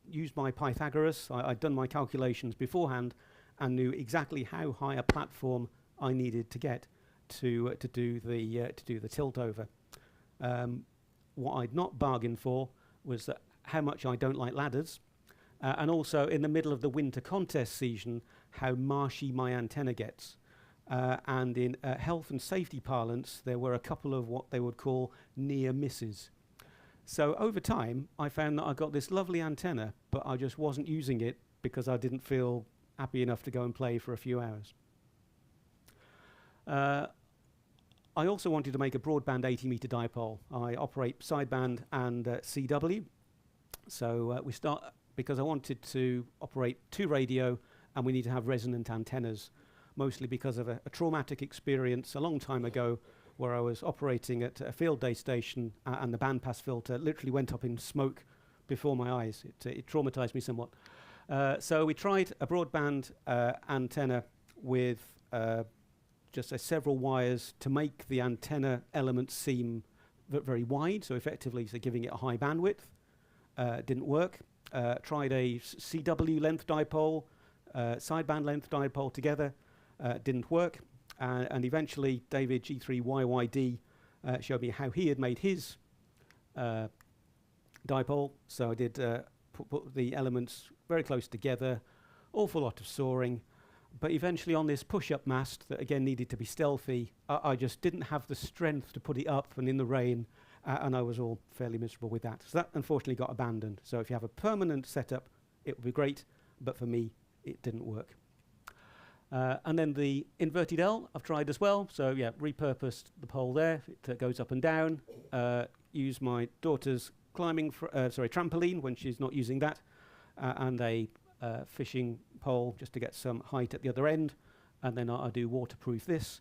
used my Pythagoras, I'd done my calculations beforehand, and knew exactly how high a platform I needed to get to do the tilt over. What I'd not bargained for was how much I don't like ladders, and also in the middle of the winter contest season, how marshy my antenna gets. And in health and safety parlance, there were a couple of what they would call near misses. So over time, I found that I got this lovely antenna, but I just wasn't using it because I didn't feel happy enough to go and play for a few hours. I also wanted to make a broadband 80-meter dipole. I operate sideband and CW. So we start, because I wanted to operate 2 radio, and we need to have resonant antennas, mostly because of a traumatic experience a long time ago where I was operating at a field day station and the bandpass filter literally went up in smoke before my eyes. It traumatized me somewhat. So we tried a broadband antenna with just several wires to make the antenna element seem very wide, so effectively giving it a high bandwidth. Didn't work. Tried a CW length dipole, sideband length dipole together. Didn't work. And eventually David G3YYD showed me how he had made his dipole. So I did put the elements very close together, awful lot of soaring. But eventually on this push-up mast that again needed to be stealthy, I just didn't have the strength to put it up and in the rain, and I was all fairly miserable with that. So that unfortunately got abandoned. So if you have a permanent setup, it would be great, but for me, it didn't work. And then the inverted L I've tried as well. So yeah, repurposed the pole there. It goes up and down. Use my daughter's trampoline when she's not using that, and a fishing pole just to get some height at the other end, and then I do waterproof this,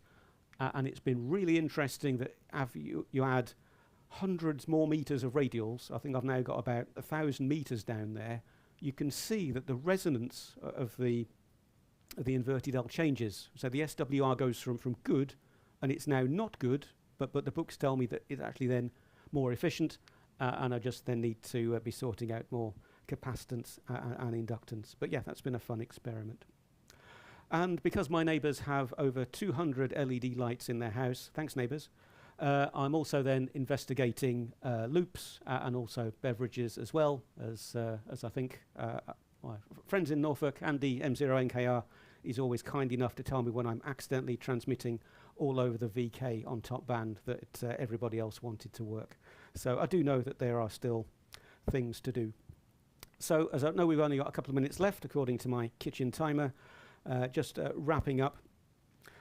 and it's been really interesting that you add hundreds more meters of radials. I think I've now got about 1,000 meters down there. You can see that the resonance of the inverted L changes. So the SWR goes from good, and it's now not good, but the books tell me that it's actually then more efficient, and I just then need to be sorting out more capacitance and inductance. But yeah, that's been a fun experiment. And because my neighbours have over 200 LED lights in their house, thanks neighbours, I'm also then investigating loops and also beverages as well, as I think my friends in Norfolk, Andy M0NKR, is always kind enough to tell me when I'm accidentally transmitting all over the VK on top band that everybody else wanted to work. So I do know that there are still things to do. So as I know we've only got a couple of minutes left according to my kitchen timer, just wrapping up.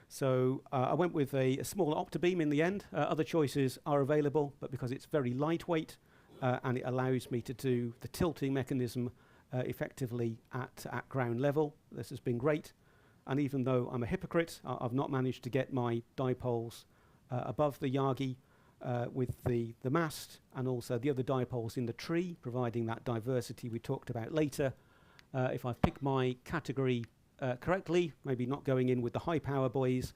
So I went with a smaller Optibeam in the end. Other choices are available, but because it's very lightweight and it allows me to do the tilting mechanism effectively at ground level, this has been great. And even though I'm a hypocrite, I've not managed to get my dipoles above the Yagi with the mast, and also the other dipoles in the tree, providing that diversity we talked about later. If I've picked my category correctly, maybe not going in with the high power boys,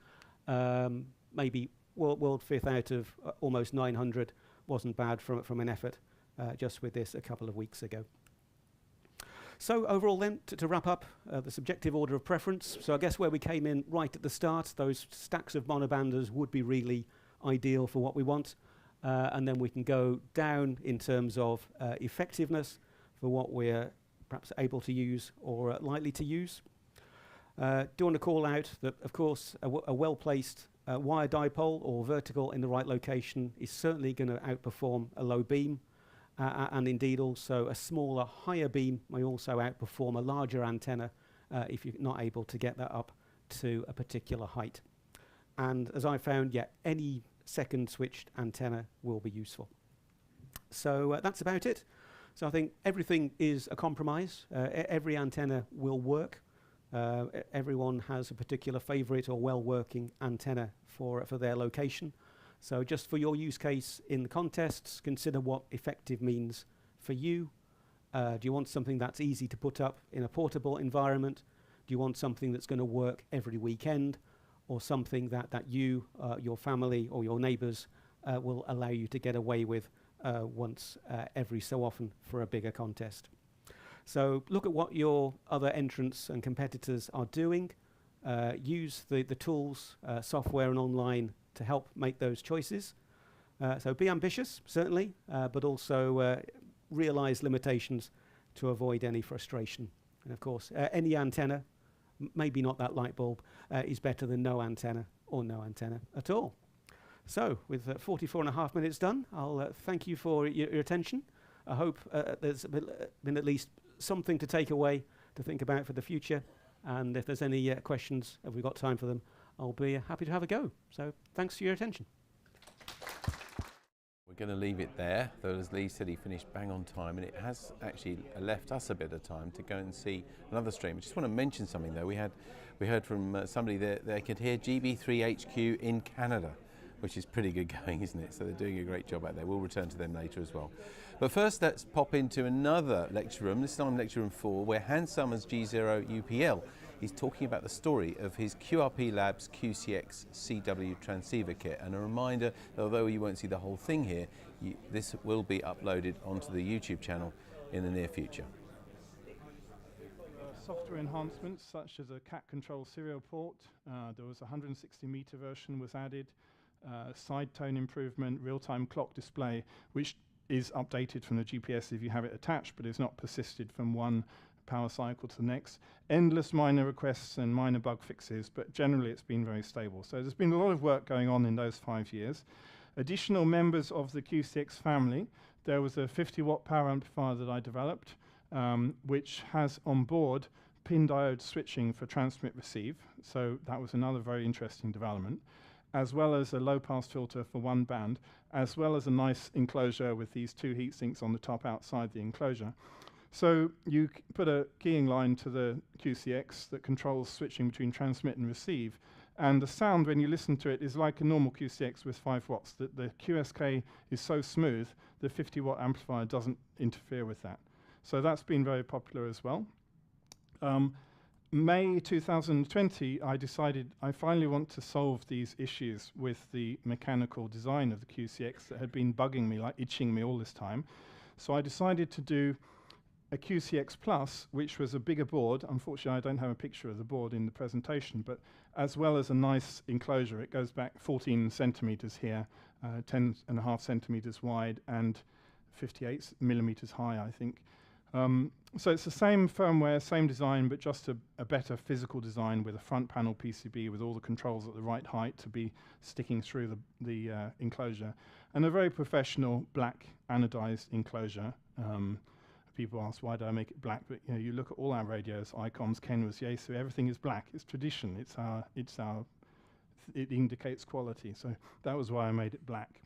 maybe world fifth out of almost 900 wasn't bad from an effort just with this a couple of weeks ago. So overall then, to wrap up, the subjective order of preference. So I guess where we came in right at the start, those stacks of monobanders would be really ideal for what we want. And then we can go down in terms of effectiveness for what we're perhaps able to use or likely to use. Do want to call out that, of course, a well-placed wire dipole or vertical in the right location is certainly going to outperform a low beam. And indeed also a smaller, higher beam may also outperform a larger antenna if you're not able to get that up to a particular height. And as I found, yeah, any second switched antenna will be useful. So that's about it. So I think everything is a compromise. Every antenna will work. Everyone has a particular favorite or well-working antenna for their location. So just for your use case in the contests, consider what effective means for you. Do you want something that's easy to put up in a portable environment? Do you want something that's going to work every weekend? Or something that you, your family or your neighbours will allow you to get away with once every so often for a bigger contest? So look at what your other entrants and competitors are doing. Use the tools, software and online to help make those choices. So be ambitious, certainly, but also realise limitations to avoid any frustration. And of course, any antenna, maybe not that light bulb, is better than no antenna or no antenna at all. So with 44.5 minutes done, I'll thank you for your attention. I hope there's been at least something to take away to think about for the future. And if there's any questions, if we've got time for them, I'll be happy to have a go. So thanks for your attention. We're going to leave it there, though as Lee said he finished bang on time, and it has actually left us a bit of time to go and see another stream. I just want to mention something though. We heard from somebody that they could hear GB3HQ in Canada, which is pretty good going, isn't it? So they're doing a great job out there. We'll return to them later as well. But first, let's pop into another lecture room, this time lecture room 4, where Hans Summers G0 UPL is talking about the story of his QRP Labs QCX CW transceiver kit. And a reminder that although you won't see the whole thing here, this will be uploaded onto the YouTube channel in the near future. Software enhancements such as a cat control serial port. There was a 160 meter version was added. Side tone improvement, real-time clock display, which is updated from the GPS if you have it attached, but is not persisted from one power cycle to the next. Endless minor requests and minor bug fixes, but generally it's been very stable. So there's been a lot of work going on in those 5 years. Additional members of the QCX family. There was a 50-watt power amplifier that I developed, which has on board pin diode switching for transmit receive. So that was another very interesting development, as well as a low-pass filter for one band, as well as a nice enclosure with these 2 heat sinks on the top outside the enclosure. So you put a keying line to the QCX that controls switching between transmit and receive, and the sound when you listen to it is like a normal QCX with 5 watts. The QSK is so smooth, the 50-watt amplifier doesn't interfere with that. So that's been very popular as well. May 2020, I decided I finally want to solve these issues with the mechanical design of the QCX that had been bugging me, like itching me all this time. So I decided to do a QCX Plus, which was a bigger board. Unfortunately, I don't have a picture of the board in the presentation, but as well as a nice enclosure. It goes back 14 centimeters here, 10.5 centimeters wide, and 58 millimeters high, I think. So it's the same firmware, same design, but just a better physical design with a front panel PCB with all the controls at the right height to be sticking through the enclosure, and a very professional black anodized enclosure. People ask, why do I make it black? But you know, you look at all our radios, Icom's, Kenwas, Yaesu, everything is black. It's tradition. It indicates quality. So that was why I made it black.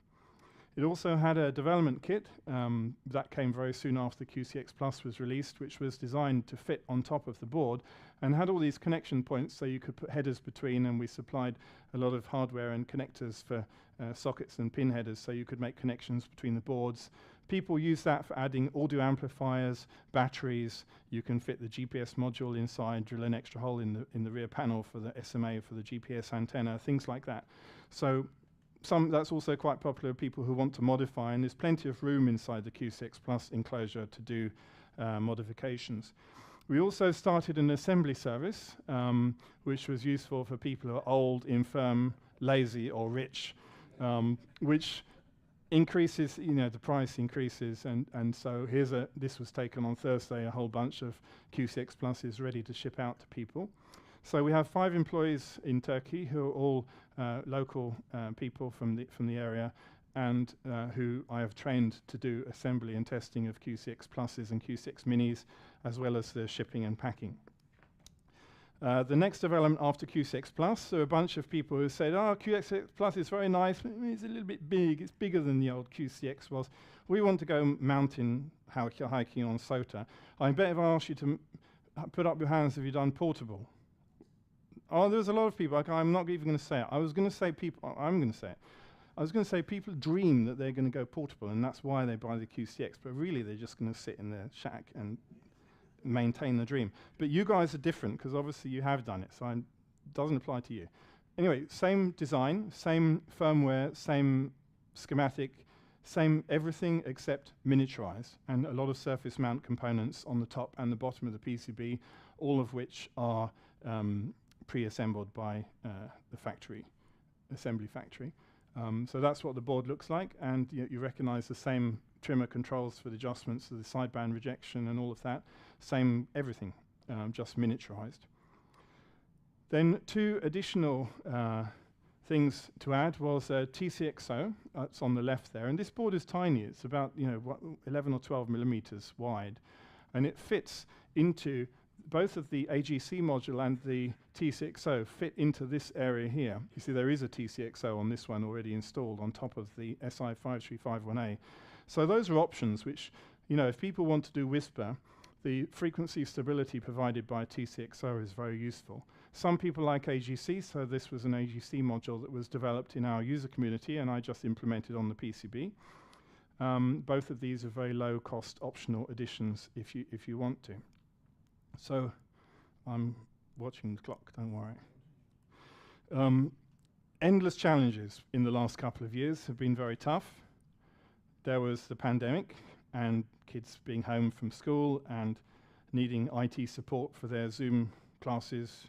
It also had a development kit that came very soon after the QCX Plus was released, which was designed to fit on top of the board and had all these connection points so you could put headers between, and we supplied a lot of hardware and connectors for sockets and pin headers so you could make connections between the boards. People use that for adding audio amplifiers, batteries. You can fit the GPS module inside, drill an extra hole in the rear panel for the SMA for the GPS antenna, things like that. So that's also quite popular with people who want to modify, and there's plenty of room inside the QCX Plus enclosure to do modifications. We also started an assembly service, which was useful for people who are old, infirm, lazy, or rich, which increases, the price increases, and so this was taken on Thursday. A whole bunch of QCX Plus is ready to ship out to people. So we have 5 employees in Turkey who are all local people from the area, and who I have trained to do assembly and testing of QCX Pluses and QCX Minis, as well as the shipping and packing. The next development after QCX Plus, there are a bunch of people who said, oh, QCX Plus is very nice, but it's a little bit big, it's bigger than the old QCX was. We want to go mountain hiking on SOTA. I bet if I asked you to put up your hands if you've done portable. Oh, there's a lot of people, I'm not even going to say it. I was going to say people dream that they're going to go portable, and that's why they buy the QCX, but really they're just going to sit in their shack and maintain the dream. But you guys are different, because obviously you have done it, so it doesn't apply to you. Anyway, same design, same firmware, same schematic, same everything except miniaturized, and a lot of surface mount components on the top and the bottom of the PCB, all of which are pre-assembled by the assembly factory. So that's what the board looks like, and you recognize the same trimmer controls for the adjustments of the sideband rejection and all of that. Same everything, just miniaturized. Then 2 additional things to add was TCXO. It's on the left there, and this board is tiny. It's about 11 or 12 millimeters wide, and it fits into both of the AGC module and the TCXO fit into this area here. You see there is a TCXO on this one already installed on top of the SI5351A. So those are options which, if people want to do Whisper, the frequency stability provided by TCXO is very useful. Some people like AGC, so this was an AGC module that was developed in our user community and I just implemented on the PCB. Both of these are very low cost optional additions if you want to. So I'm watching the clock, don't worry. Endless challenges in the last couple of years have been very tough. There was the pandemic and kids being home from school and needing IT support for their Zoom classes.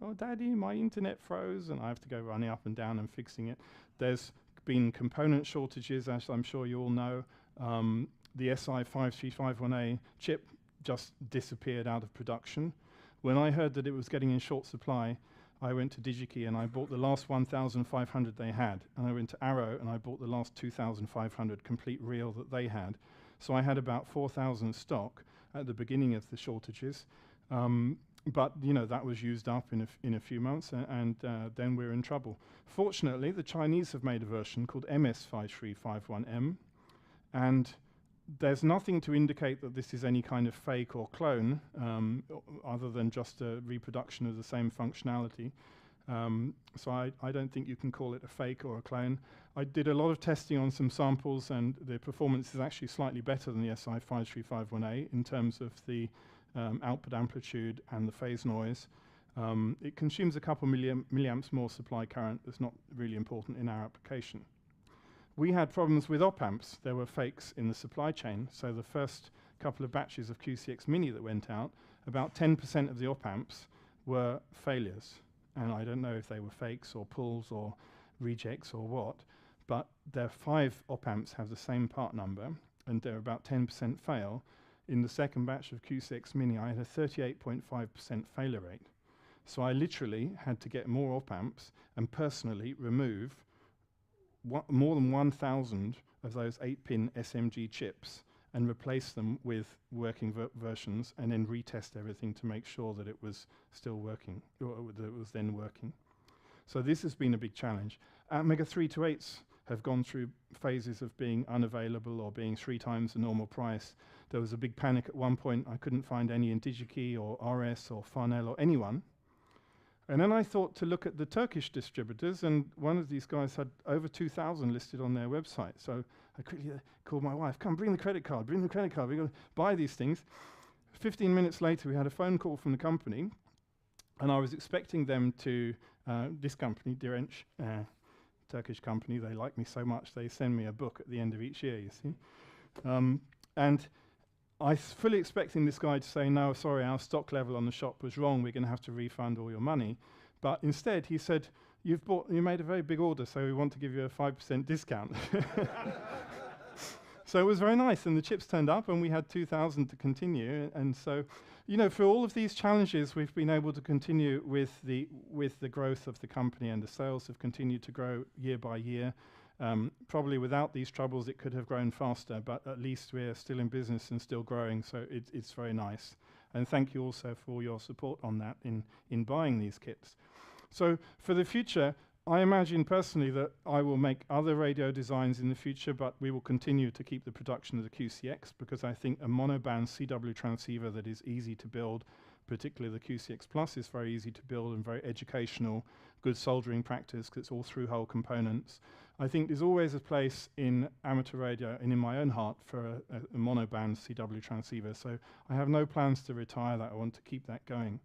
Oh, Daddy, my internet froze, and I have to go running up and down and fixing it. There's been component shortages, as I'm sure you all know. The SI5351A chip just disappeared out of production. When I heard that it was getting in short supply, I went to DigiKey and I bought the last 1,500 they had. And I went to Arrow and I bought the last 2,500 complete reel that they had. So I had about 4,000 stock at the beginning of the shortages. But that was used up in a few months, and then we're in trouble. Fortunately, the Chinese have made a version called MS5351M, and there's nothing to indicate that this is any kind of fake or clone, other than just a reproduction of the same functionality. So I don't think you can call it a fake or a clone. I did a lot of testing on some samples, and the performance is actually slightly better than the SI5351A in terms of the output amplitude and the phase noise. It consumes a couple milliamps more supply current. That's not really important in our application. We had problems with op-amps. There were fakes in the supply chain. So the first couple of batches of QCX Mini that went out, about 10% of the op-amps were failures. And I don't know if they were fakes or pulls or rejects or what, but their 5 op-amps have the same part number, and they're about 10% fail. In the second batch of QCX Mini, I had a 38.5% failure rate. So I literally had to get more op-amps and personally remove more than 1,000 of those 8-pin SMG chips and replace them with working versions and then retest everything to make sure that it was still working, or that it was then working. So this has been a big challenge. Mega 328s have gone through phases of being unavailable or being 3 times the normal price. There was a big panic at one point. I couldn't find any in DigiKey or RS or Farnell or anyone. And then I thought to look at the Turkish distributors, and one of these guys had over 2,000 listed on their website. So I quickly called my wife, come, bring the credit card, we're going to buy these things. 15 minutes later, we had a phone call from the company, and I was expecting them to, this company, Direnç, Turkish company, they like me so much, they send me a book at the end of each year, you see. And I was fully expecting this guy to say, no, sorry, our stock level on the shop was wrong, we're going to have to refund all your money. But instead, he said, you made a very big order, so we want to give you a 5% discount. So it was very nice, and the chips turned up, and we had 2,000 to continue. And so, for all of these challenges, we've been able to continue with the growth of the company, and the sales have continued to grow year by year. Probably without these troubles, it could have grown faster, but at least we're still in business and still growing, so it's very nice. And thank you also for all your support on that in buying these kits. So for the future, I imagine personally that I will make other radio designs in the future, but we will continue to keep the production of the QCX, because I think a monoband CW transceiver that is easy to build, particularly the QCX Plus, is very easy to build and very educational, good soldering practice, because it's all through-hole components. I think there's always a place in amateur radio and in my own heart for a monoband CW transceiver, so I have no plans to retire that. I want to keep that going.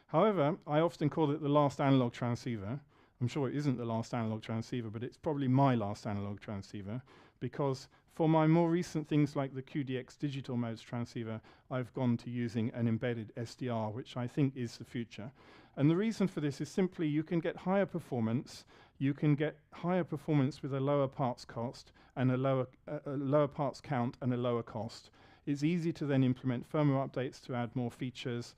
However, I often call it the last analog transceiver. I'm sure it isn't the last analog transceiver, but it's probably my last analog transceiver, because for my more recent things like the QDX digital modes transceiver, I've gone to using an embedded SDR, which I think is the future. And the reason for this is simply you can get higher performance. You can get higher performance with a lower parts cost and a lower parts count and a lower cost. It's easy to then implement firmware updates to add more features.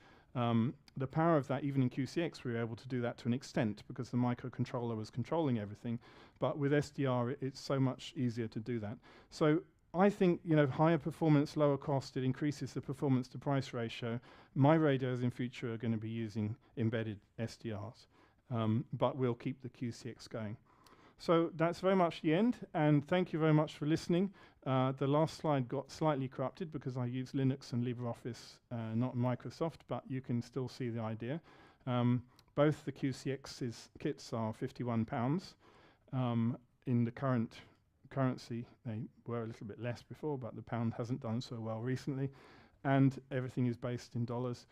The power of that, even in QCX, we were able to do that to an extent because the microcontroller was controlling everything. But with SDR, it's so much easier to do that. So I think, you know, higher performance, lower cost, it increases the performance to price ratio. My radios in future are going to be using embedded SDRs, but we'll keep the QCX going. So that's very much the end, and thank you very much for listening. The last slide got slightly corrupted because I use Linux and LibreOffice, not Microsoft, but you can still see the idea. Both the QCX's kits are £51. In the current currency, they were a little bit less before, but the pound hasn't done so well recently, and everything is based in dollars.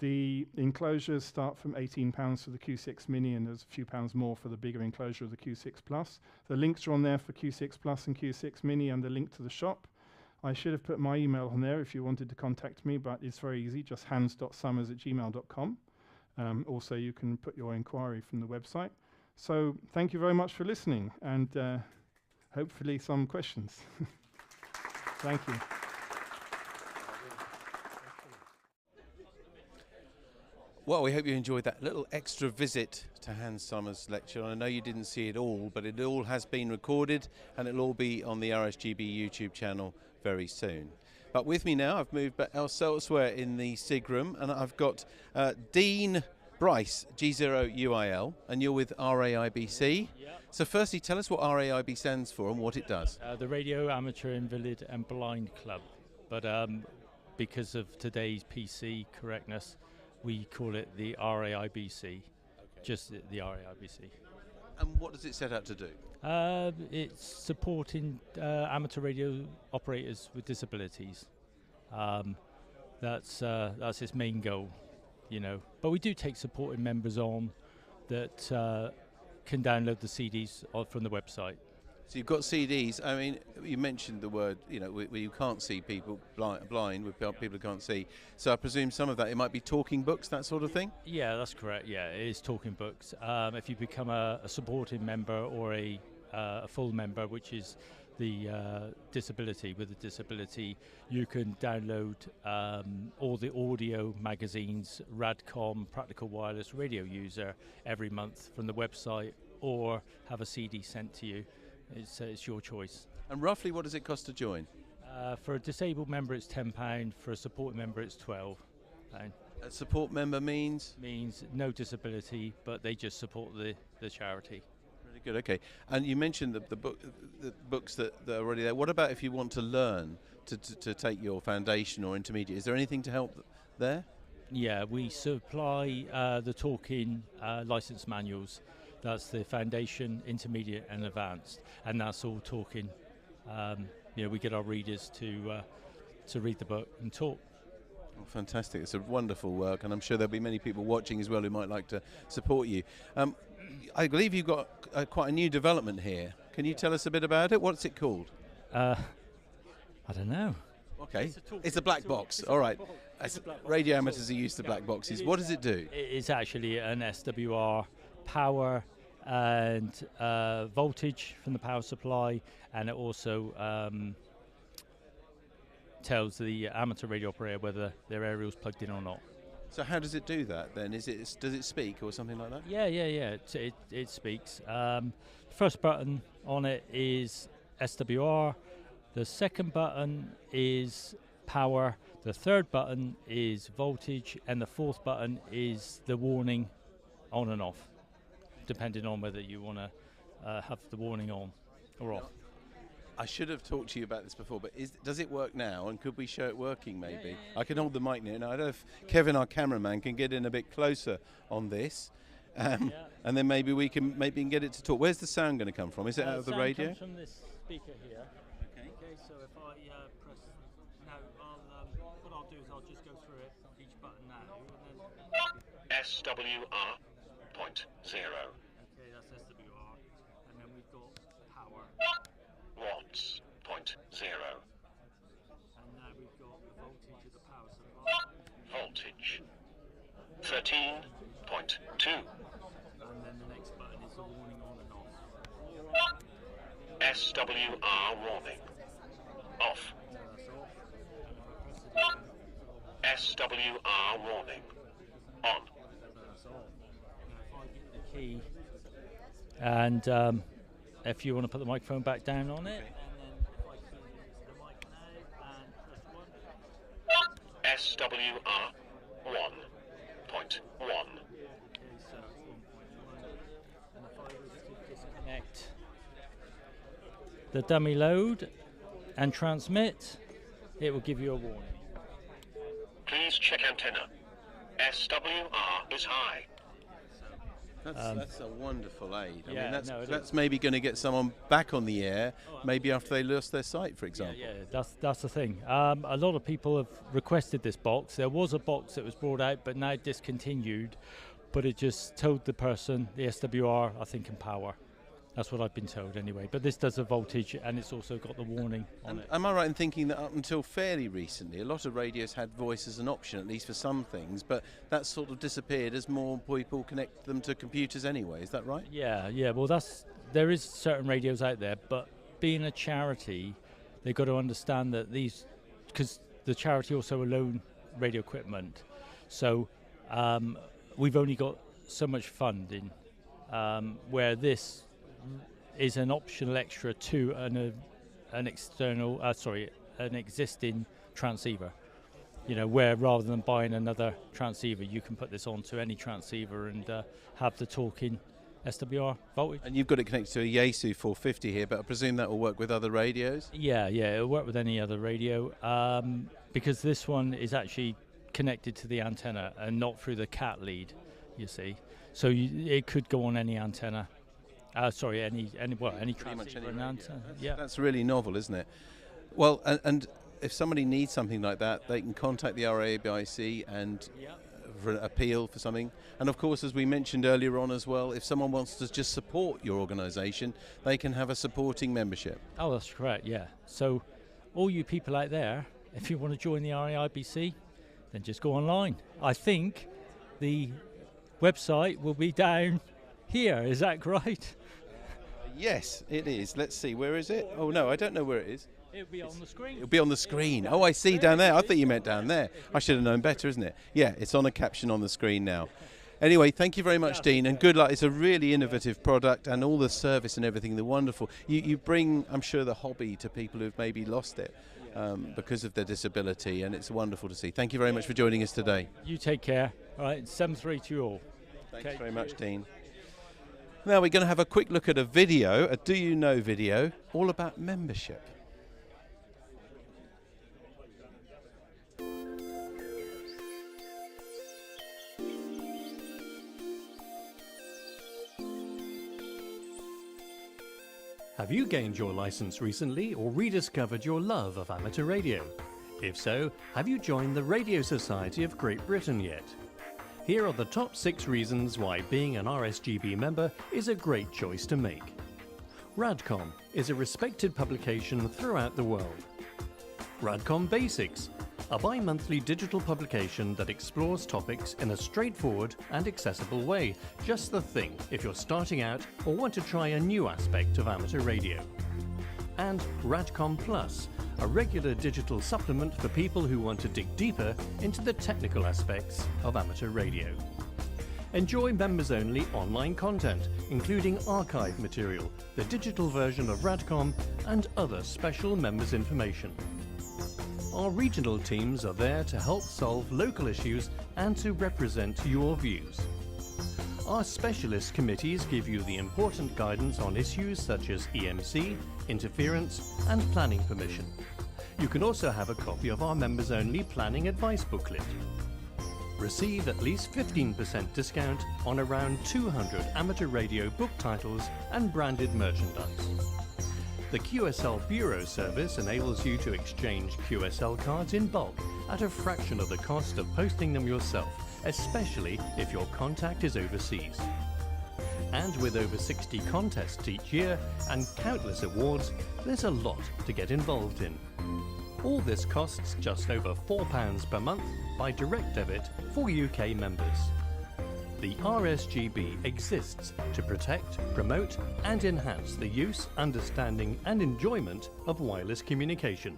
The enclosures start from £18 for the QCX Mini, and there's a few pounds more for the bigger enclosure of the QCX Plus. The links are on there for QCX Plus and QCX Mini, and the link to the shop. I should have put my email on there if you wanted to contact me, but it's very easy, just hans.summers@gmail.com. Also, you can put your inquiry from the website. So thank you very much for listening, and hopefully some questions. Thank you. Well, we hope you enjoyed that little extra visit to Hans Summers' lecture. I know you didn't see it all, but it all has been recorded, and it'll all be on the RSGB YouTube channel very soon. But with me now, I've moved back elsewhere in the SIG room, and I've got Dean Bryce, G0UIL, and you're with RAIBC. Yep. So firstly, tell us what RAIB stands for and what it does. The Radio Amateur Invalid and Blind Club. But because of today's PC correctness, we call it the RAIBC, okay. Just the RAIBC. And what does it set out to do? It's supporting amateur radio operators with disabilities. That's its main goal, you know. But we do take supporting members on that can download the CDs from the website. So you've got CDs. I mean, you mentioned the word, you know, where you can't see people, blind with people who can't see. So I presume some of that, it might be talking books, that sort of thing? Yeah, that's correct. Yeah, it is talking books. If you become a supporting member or a full member, which is the disability, with a disability, you can download all the audio magazines, RadCom, Practical Wireless Radio User, every month from the website, or have a CD sent to you. It's your choice. And roughly what does it cost to join? For a disabled member it's £10, for a support member it's £12. A support member means? Means no disability, but they just support the charity. Really good, okay. And you mentioned the books that are already there. What about if you want to learn to take your foundation or intermediate? Is there anything to help there? Yeah, we supply the talking license manuals. That's the foundation, intermediate and advanced, and that's all talking. You know, we get our readers to read the book and talk. Oh, fantastic. It's a wonderful work, and I'm sure there'll be many people watching as well who might like to support you. I believe you've got quite a new development here. Can you tell us a bit about it? What's it called? I don't know. Okay, it's a black box. All right. Radio amateurs are used to black boxes. What does it do? It's actually an SWR power and voltage from the power supply, and it also tells the amateur radio operator whether their aerial's plugged in or not. So how does it do that then? Does it speak or something like that? Yeah. It speaks. First button on it is SWR. The second button is power. The third button is voltage, and the fourth button is the warning on and off, depending on whether you want to have the warning on or off. I should have talked to you about this before, but does it work now, and could we show it working maybe? Yeah. I can hold the mic near. Now, I don't know if Kevin, our cameraman, can get in a bit closer on this, and then maybe we can get it to talk. Where's the sound going to come from? Is it out of the radio? Comes from this speaker here. Okay, so if I press now, what I'll do is I'll just go through it, each button now, and then SWR .0. Okay, that's SWR, and then we've got power. Watts .0. And now we've got the voltage of the power supply. Voltage 13.2. And then the next button is the warning on and off. SWR warning off. SWR warning on. Key, and if you want to put the microphone back down on it, and then if I key the SWR 1.1. Disconnect the dummy load and transmit, it will give you a warning. Please check antenna. SWR is high. That's a wonderful aid. I yeah, mean, no, that's maybe going to get someone back on the air, maybe after they lost their sight, for example. Yeah, that's the thing. A lot of people have requested this box. There was a box that was brought out, but now discontinued. But it just told the person, the SWR, I think, in power. That's what I've been told anyway. But this does a voltage, and it's also got the warning on it. Am I right in thinking that up until fairly recently, a lot of radios had voice as an option, at least for some things, but that sort of disappeared as more people connect them to computers anyway, is that right? Yeah, well, there is certain radios out there, but being a charity, they've got to understand that these, because the charity also loan radio equipment, so we've only got so much funding, where this is an optional extra to an existing transceiver. You know, where rather than buying another transceiver, you can put this onto any transceiver and have the talking SWR voltage. And you've got it connected to a Yaesu 450 here, but I presume that will work with other radios? Yeah, it'll work with any other radio, because this one is actually connected to the antenna and not through the cat lead, you see. So it could go on any antenna. Any transceiver and antenna. Yeah, that's really novel, isn't it? Well, and if somebody needs something like that, they can contact the RABIC and for an appeal for something. And of course, as we mentioned earlier on as well, if someone wants to just support your organisation, they can have a supporting membership. Oh, that's correct, yeah. So all you people out there, if you want to join the RAIBC, then just go online. I think the website will be down here, is that right? Yes, it is. Let's see, where is it? Oh no, I don't know where it is. It'll be on the screen. It'll be on the screen. Oh, I see down there. I thought you meant down there. I should have known better, isn't it? Yeah, it's on a caption on the screen now. Anyway, thank you very much, Dean, and good luck. It's a really innovative product, and all the service and everything, the wonderful. You bring, I'm sure, the hobby to people who've maybe lost it because of their disability, and it's wonderful to see. Thank you very much for joining us today. You take care. All right, 7-3 to you all. Thanks very much, Dean. Now we're going to have a quick look at a video, a Do You Know video, all about membership. Have you gained your license recently or rediscovered your love of amateur radio? If so, have you joined the Radio Society of Great Britain yet? Here are the top 6 reasons why being an RSGB member is a great choice to make. RadCom is a respected publication throughout the world. RadCom Basics, a bi-monthly digital publication that explores topics in a straightforward and accessible way. Just the thing if you're starting out or want to try a new aspect of amateur radio. And RadCom Plus, a regular digital supplement for people who want to dig deeper into the technical aspects of amateur radio. Enjoy members-only online content, including archive material, the digital version of RadCom, and other special members' information. Our regional teams are there to help solve local issues and to represent your views. Our specialist committees give you the important guidance on issues such as EMC, interference, and planning permission. You can also have a copy of our members-only planning advice booklet. Receive at least 15% discount on around 200 amateur radio book titles and branded merchandise. The QSL Bureau service enables you to exchange QSL cards in bulk at a fraction of the cost of posting them yourself, especially if your contact is overseas. And with over 60 contests each year and countless awards, there's a lot to get involved in. All this costs just over £4 per month by direct debit for UK members. The RSGB exists to protect, promote and enhance the use, understanding and enjoyment of wireless communication.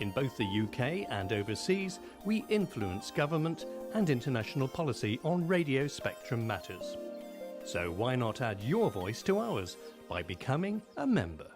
In both the UK and overseas, we influence government and international policy on radio spectrum matters. So why not add your voice to ours by becoming a member?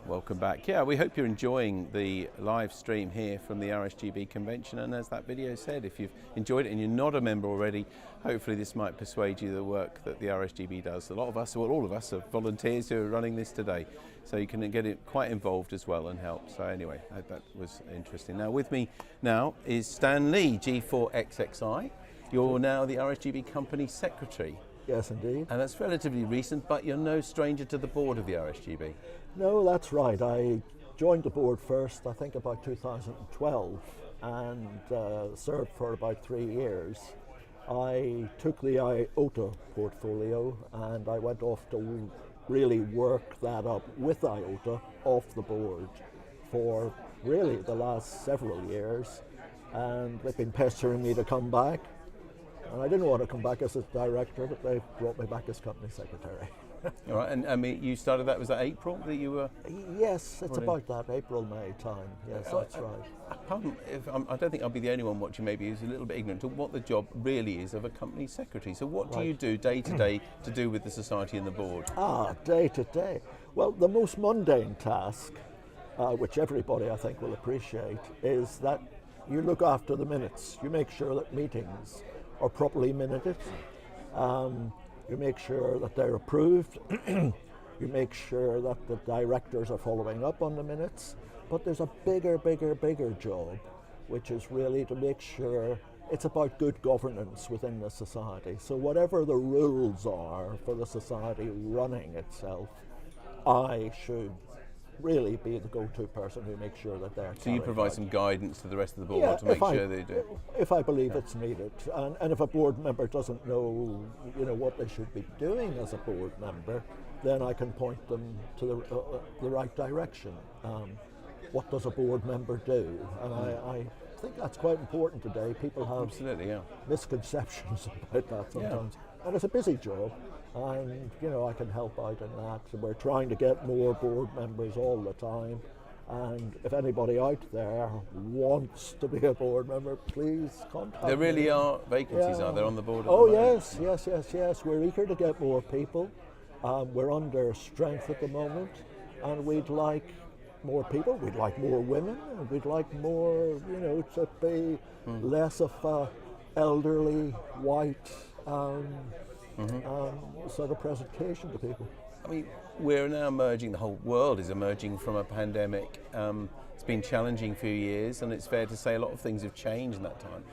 Welcome back. Yeah, we hope you're enjoying the live stream here from the RSGB convention, and as that video said, if you've enjoyed it and you're not a member already, hopefully this might persuade you the work that the RSGB does. A lot of us, well, all of us are volunteers who are running this today, so you can get quite involved as well and help. So anyway, I hope that was interesting. Now with me now is Stan Lee, G4XXI. You're now the RSGB company secretary. Yes, indeed. And that's relatively recent, but you're no stranger to the board of the RSGB. No, that's right. I joined the board first, I think about 2012, and served for about 3 years. I took the IOTA portfolio and I went off to really work that up with IOTA off the board for really the last several years, and they've been pestering me to come back. And I didn't want to come back as a director, but they brought me back as company secretary. All right, and I mean, you started that, was that April that you were? Yes, it's about that, April, May time. Yes, that's right. Pardon, I don't think I'll be the only one watching maybe who's a little bit ignorant to what the job really is of a company secretary. So what do you do day to day to do with the society and the board? Day to day. Well, the most mundane task, which everybody I think will appreciate, is that you look after the minutes. You make sure that meetings are properly minuted. You make sure that they're approved. You make sure that the directors are following up on the minutes. But there's a bigger job, which is really to make sure it's about good governance within the society. So whatever the rules are for the society running itself, I should really be the go-to person who makes sure that they're So you provide some guidance to the rest of the board to make sure they do? If I believe it's needed. And if a board member doesn't know, what they should be doing as a board member, then I can point them to the right direction. What does a board member do? And I think that's quite important today. People have misconceptions about that sometimes. And it's a busy job. And I can help out in that. We're trying to get more board members all the time, and if anybody out there wants to be a board member, please contact me. There really are vacancies, are there, on the board? Yes. We're eager to get more people. We're under strength at the moment, and we'd like more people. We'd like more women, and we'd like more, to be less of a elderly white sort of presentation to people. I mean, we're now emerging, the whole world is emerging from a pandemic. It's been challenging few years, and it's fair to say a lot of things have changed in that time.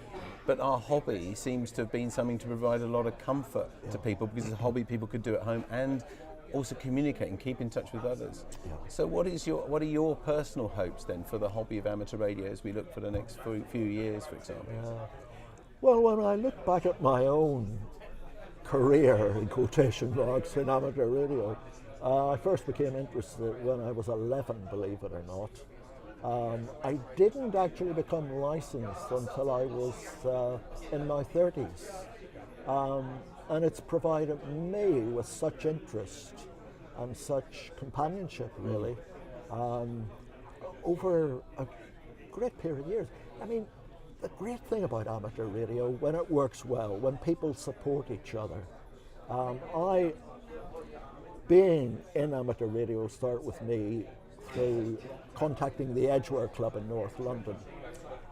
But our hobby seems to have been something to provide a lot of comfort to people, because it's a hobby people could do at home and also communicate and keep in touch with others. So what are your personal hopes then for the hobby of amateur radio as we look for the next few years, for example? Well, when I look back at my own career, in quotation marks, in amateur radio, I first became interested when I was 11, believe it or not. I didn't actually become licensed until I was in my 30s. And it's provided me with such interest and such companionship, really, over a great period of years. I mean, the great thing about amateur radio, when it works well, when people support each other, being in amateur radio started with me through contacting the Edgware Club in North London.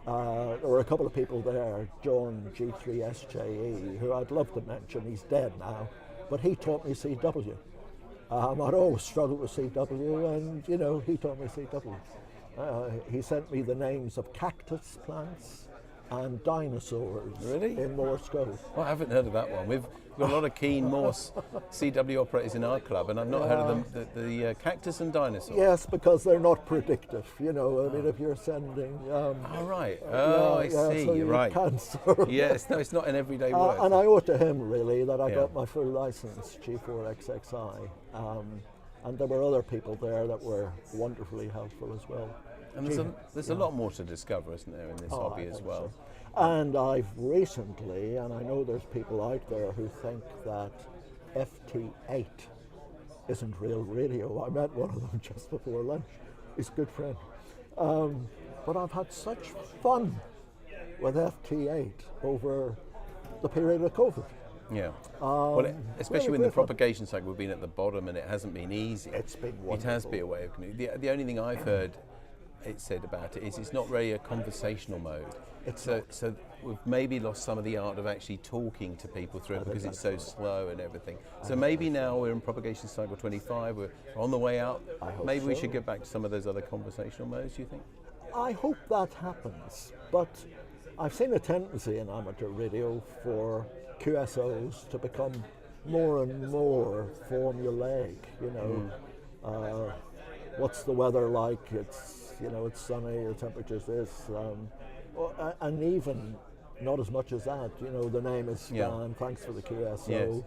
There were a couple of people there, John G3SJE, who I'd love to mention, he's dead now, but he taught me CW. I'd always struggled with CW, and he taught me CW. He sent me the names of cactus plants and dinosaurs in Morse code. Well, I haven't heard of that one. We've got a lot of keen Morse CW operators in our club, and I've not heard of them, the cactus and dinosaurs. Yes, because they're not predictive, I mean, if you're sending... I see, so you're right. Yes, no, it's not an everyday word. And I owe it to him, really, that I got my full license, G4XXI. And there were other people there that were wonderfully helpful as well. And there's a lot more to discover, isn't there, in this hobby as well? So. And I've recently, and I know there's people out there who think that FT8 isn't real radio. I met one of them just before lunch. He's a good friend. But I've had such fun with FT8 over the period of COVID. Yeah. Well, especially when the propagation cycle, we've been at the bottom and it hasn't been easy. It's been wonderful. It has been a way of communicating. The only thing I've heard it said about it is it's not really a conversational mode. So we've maybe lost some of the art of actually talking to people through it because it's so slow and everything. So maybe now we're in propagation cycle 25, we're on the way out. Maybe we should get back to some of those other conversational modes, do you think? I hope that happens, but I've seen a tendency in amateur radio for QSOs to become more and more formulaic, you know. What's the weather like? It's, you know, it's sunny, the temperature's this, and even not as much as that, you know, the name is Stan, thanks for the QSO,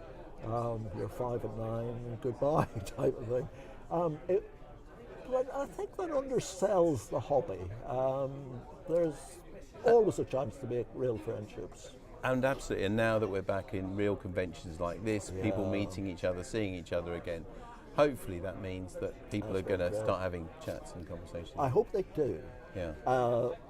you're 5 and 9, goodbye type of thing. But I think that undersells the hobby. There's always a chance to make real friendships. And absolutely, and now that we're back in real conventions like this, people meeting each other, seeing each other again, hopefully that means that people are going to start having chats and conversations. I hope they do. Yeah.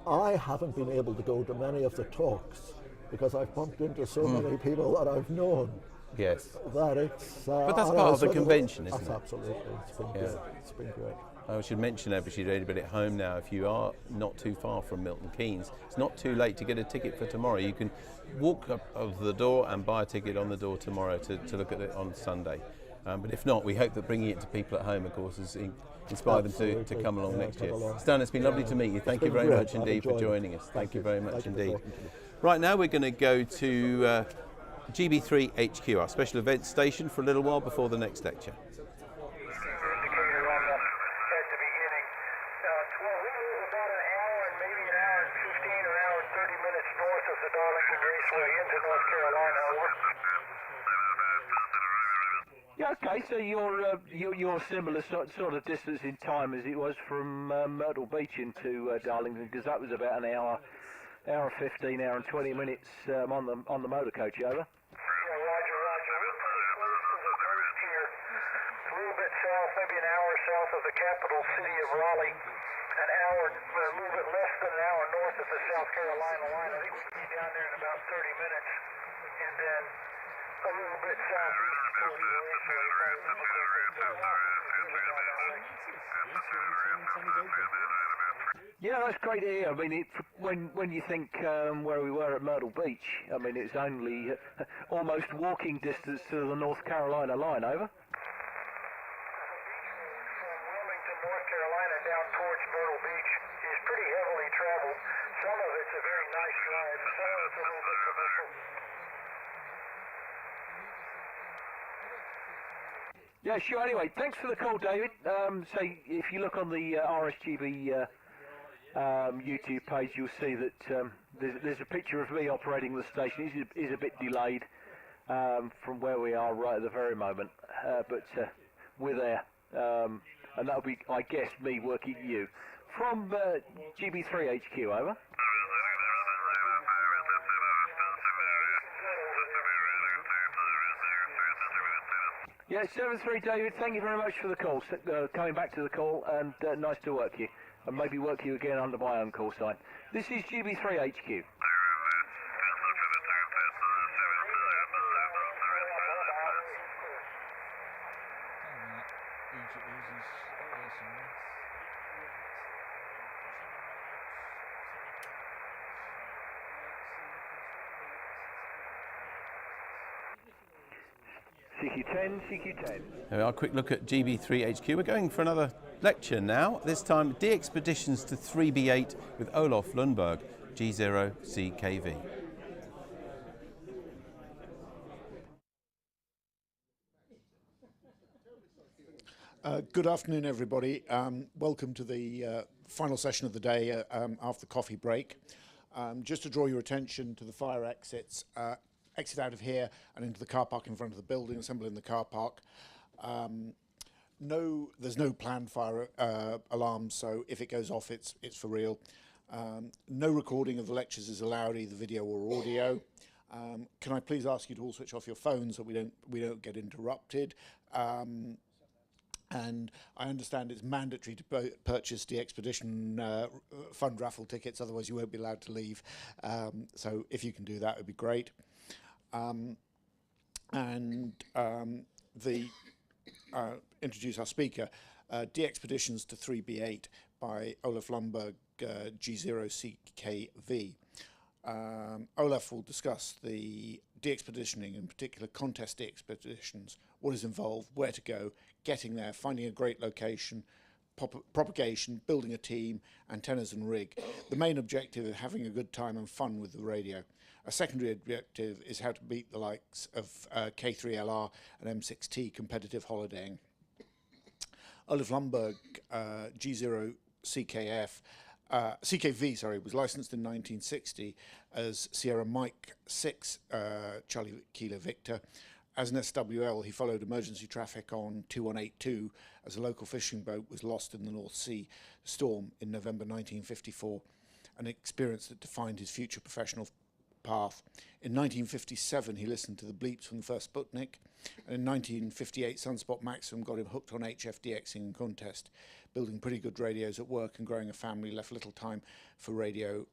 I haven't been able to go to many of the talks because I've bumped into so many people that I've known. Yes. That it's. But that's part of the convention, isn't it? Absolutely. It's been good. It's been great. I should mention everybody at home now, if you are not too far from Milton Keynes, it's not too late to get a ticket for tomorrow. You can walk up of the door and buy a ticket on the door tomorrow to look at it on Sunday. But if not, we hope that bringing it to people at home, of course, has inspired them to come along next year. Stan, it's been lovely to meet you. Thank you very much indeed for joining us. Thank you very much indeed. Right, now we're going to go to GB3 HQ, our special events station, for a little while before the next lecture. Yeah, okay, so you're similar sort of distance in time as it was from Myrtle Beach into Darlington, because that was about an hour 15, hour and 20 minutes on the motor coach over. Yeah, roger. We're pretty close to the coast here, a little bit south, maybe an hour south of the capital city of Raleigh, an hour, a little bit less than an hour north of the South Carolina line. I think we can be down there in about 30 minutes, and then a little bit southeast of Yeah, that's great to hear. I mean, when you think where we were at Myrtle Beach, I mean, it's only almost walking distance to the North Carolina line, over. Wilmington, North Carolina, down towards Myrtle Beach is pretty heavily traveled. Some of it's a very nice drive, some of it's a little bit commercial. Yeah, sure. Anyway, thanks for the call, David. So if you look on the RSGB YouTube page, you'll see that there's a picture of me operating the station. It is a bit delayed from where we are right at the very moment, but we're there. And that'll be, I guess, me working you. From GB3 HQ, over. Yeah, 7-3, David, thank you very much for the call, coming back to the call, and nice to work you, and maybe work you again under my own call sign. This is GB3 HQ. CQ10, CQ10. Now, a quick look at GB3 HQ. We're going for another lecture now, this time DXpeditions to 3B8 with Olof Lundberg, G0CKV. Good afternoon, everybody. Welcome to the final session of the day after the coffee break. Just to draw your attention to the fire exits, exit out of here and into the car park in front of the building, assemble in the car park. There's no planned fire alarm, so if it goes off, it's for real. No recording of the lectures is allowed, either video or audio. Can I please ask you to all switch off your phones so we don't get interrupted? And I understand it's mandatory to purchase DXpedition fund raffle tickets, otherwise you won't be allowed to leave. So if you can do that, it would be great. and introduce our speaker, DXpeditions to 3B8 by Olof Lundberg, G0CKV. Olof will discuss the de-expeditioning, in particular contest de-expeditions, what is involved, where to go, getting there, finding a great location, propagation, building a team, antennas and rig. The main objective is having a good time and fun with the radio. A secondary objective is how to beat the likes of K3LR and M6T competitive holidaying. Olof Lundberg, G0CKV, was licensed in 1960 as Sierra Mike 6, Charlie Kilo Victor. As an SWL, he followed emergency traffic on 2182 as a local fishing boat was lost in the North Sea storm in November 1954, an experience that defined his future professional path. In 1957, he listened to the bleeps from the first Sputnik, and in 1958, Sunspot Maximum got him hooked on HF DXing and contest. Building pretty good radios at work and growing a family left little time for radio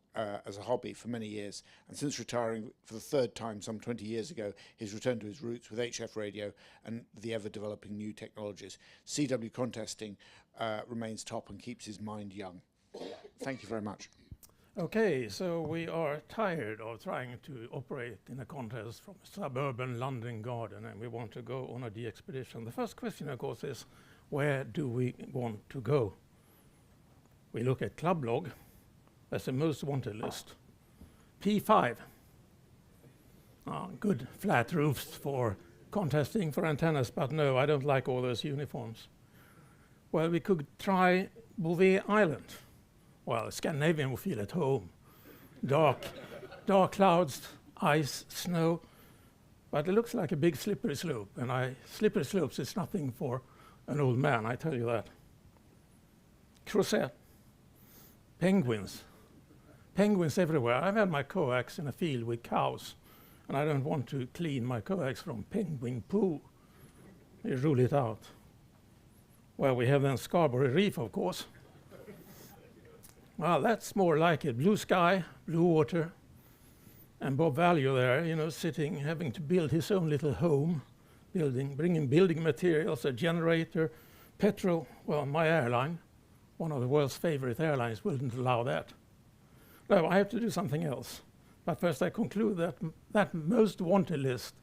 as a hobby for many years. And since retiring for the third time some 20 years ago, he's returned to his roots with HF radio and the ever-developing new technologies. CW contesting remains top and keeps his mind young. Thank you very much. Okay, so we are tired of trying to operate in a contest from a suburban London garden, and we want to go on a de-expedition. The first question, of course, is where do we want to go? We look at Club Log. That's the most wanted list. P5. Good flat roofs for contesting for antennas, but no, I don't like all those uniforms. Well, we could try Bouvet Island. Well, Scandinavian will feel at home. Dark clouds, ice, snow, but it looks like a big slippery slope, and slippery slopes is nothing for an old man, I tell you that. Crozet, penguins everywhere. I've had my coax in a field with cows, and I don't want to clean my coax from penguin poo. You rule it out. Well, we have then Scarborough Reef, of course. Well, that's more like it. Blue sky, blue water, and Bob Value there, sitting, having to build his own little home, bringing building materials, a generator, petrol. Well, my airline, one of the world's favorite airlines, wouldn't allow that. No, I have to do something else. But first I conclude that that most wanted list,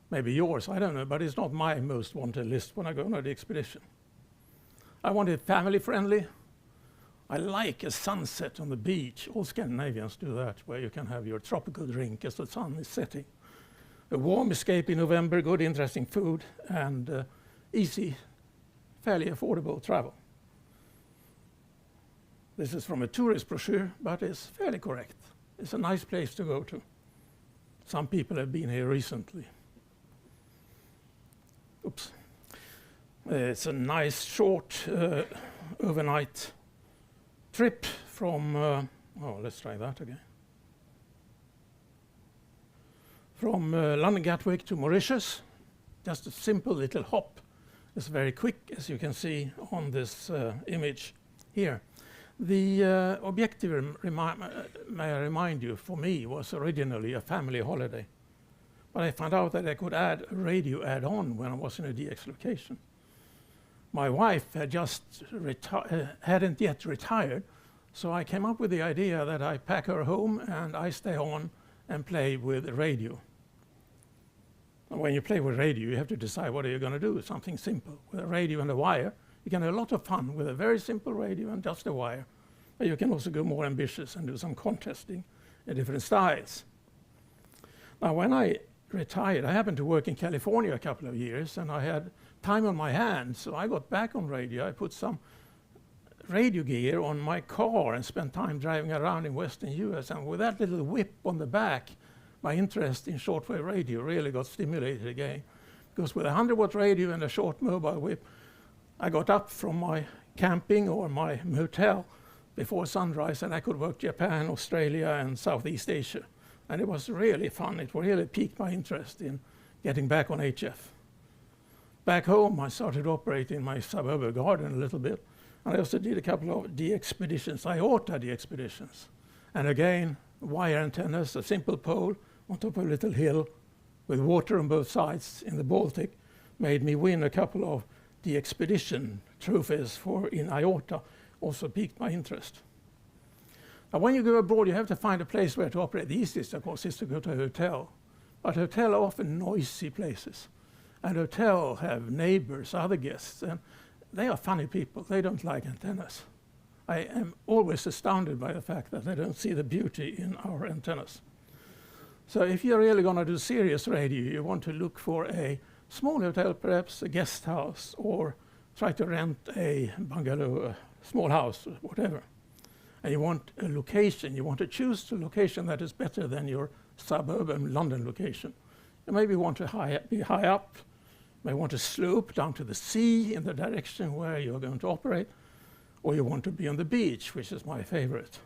maybe yours, I don't know, but it's not my most wanted list when I go on the expedition. I want it family friendly. I like a sunset on the beach. All Scandinavians do that, where you can have your tropical drink as the sun is setting. A warm escape in November, good interesting food, and easy, fairly affordable travel. This is from a tourist brochure, but it's fairly correct. It's a nice place to go to. Some people have been here recently. Oops. It's a nice, short, overnight trip from, let's try that again. From London Gatwick to Mauritius, just a simple little hop. It's very quick, as you can see on this image here. The objective, may I remind you, for me was originally a family holiday. But I found out that I could add a radio add-on when I was in a DX location. My wife had hadn't yet retired, so I came up with the idea that I pack her home and I stay on and play with the radio. And when you play with radio, you have to decide what are you going to do. Something simple. With a radio and a wire, you can have a lot of fun with a very simple radio and just a wire. But you can also go more ambitious and do some contesting in different styles. Now, when I retired, I happened to work in California a couple of years, and I had time on my hands, so I got back on radio. I put some radio gear on my car and spent time driving around in Western US, and with that little whip on the back, my interest in shortwave radio really got stimulated again. Because with a 100-watt radio and a short mobile whip, I got up from my camping or my motel before sunrise, and I could work Japan, Australia, and Southeast Asia. And it was really fun. It really piqued my interest in getting back on HF. Back home, I started operating my suburban garden a little bit. And I also did a couple of DXpeditions, IOTA DXpeditions. And again, wire antennas, a simple pole on top of a little hill, with water on both sides in the Baltic, made me win a couple of DXpedition trophies in IOTA, also piqued my interest. Now, when you go abroad, you have to find a place where to operate. The easiest, of course, is to go to a hotel. But hotels are often noisy places. And hotels have neighbors, other guests, and they are funny people. They don't like antennas. I am always astounded by the fact that they don't see the beauty in our antennas. So if you're really going to do serious radio, you want to look for a small hotel, perhaps a guest house, or try to rent a bungalow, a small house, whatever. And you want a location. You want to choose a location that is better than your suburban London location. You maybe want to be high up. You may want to slope down to the sea in the direction where you're going to operate, or you want to be on the beach, which is my favorite.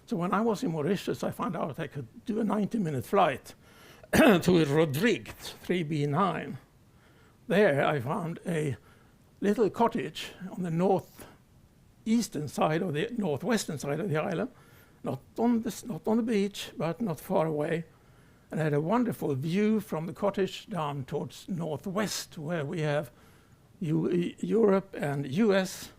So when I was in Mauritius, I found out I could do a 90-minute flight to Rodrigues 3B9. There I found a little cottage on the northeastern side or the northwestern side of the island, not on the beach, but not far away, and had a wonderful view from the cottage down towards northwest, where we have Europe and US.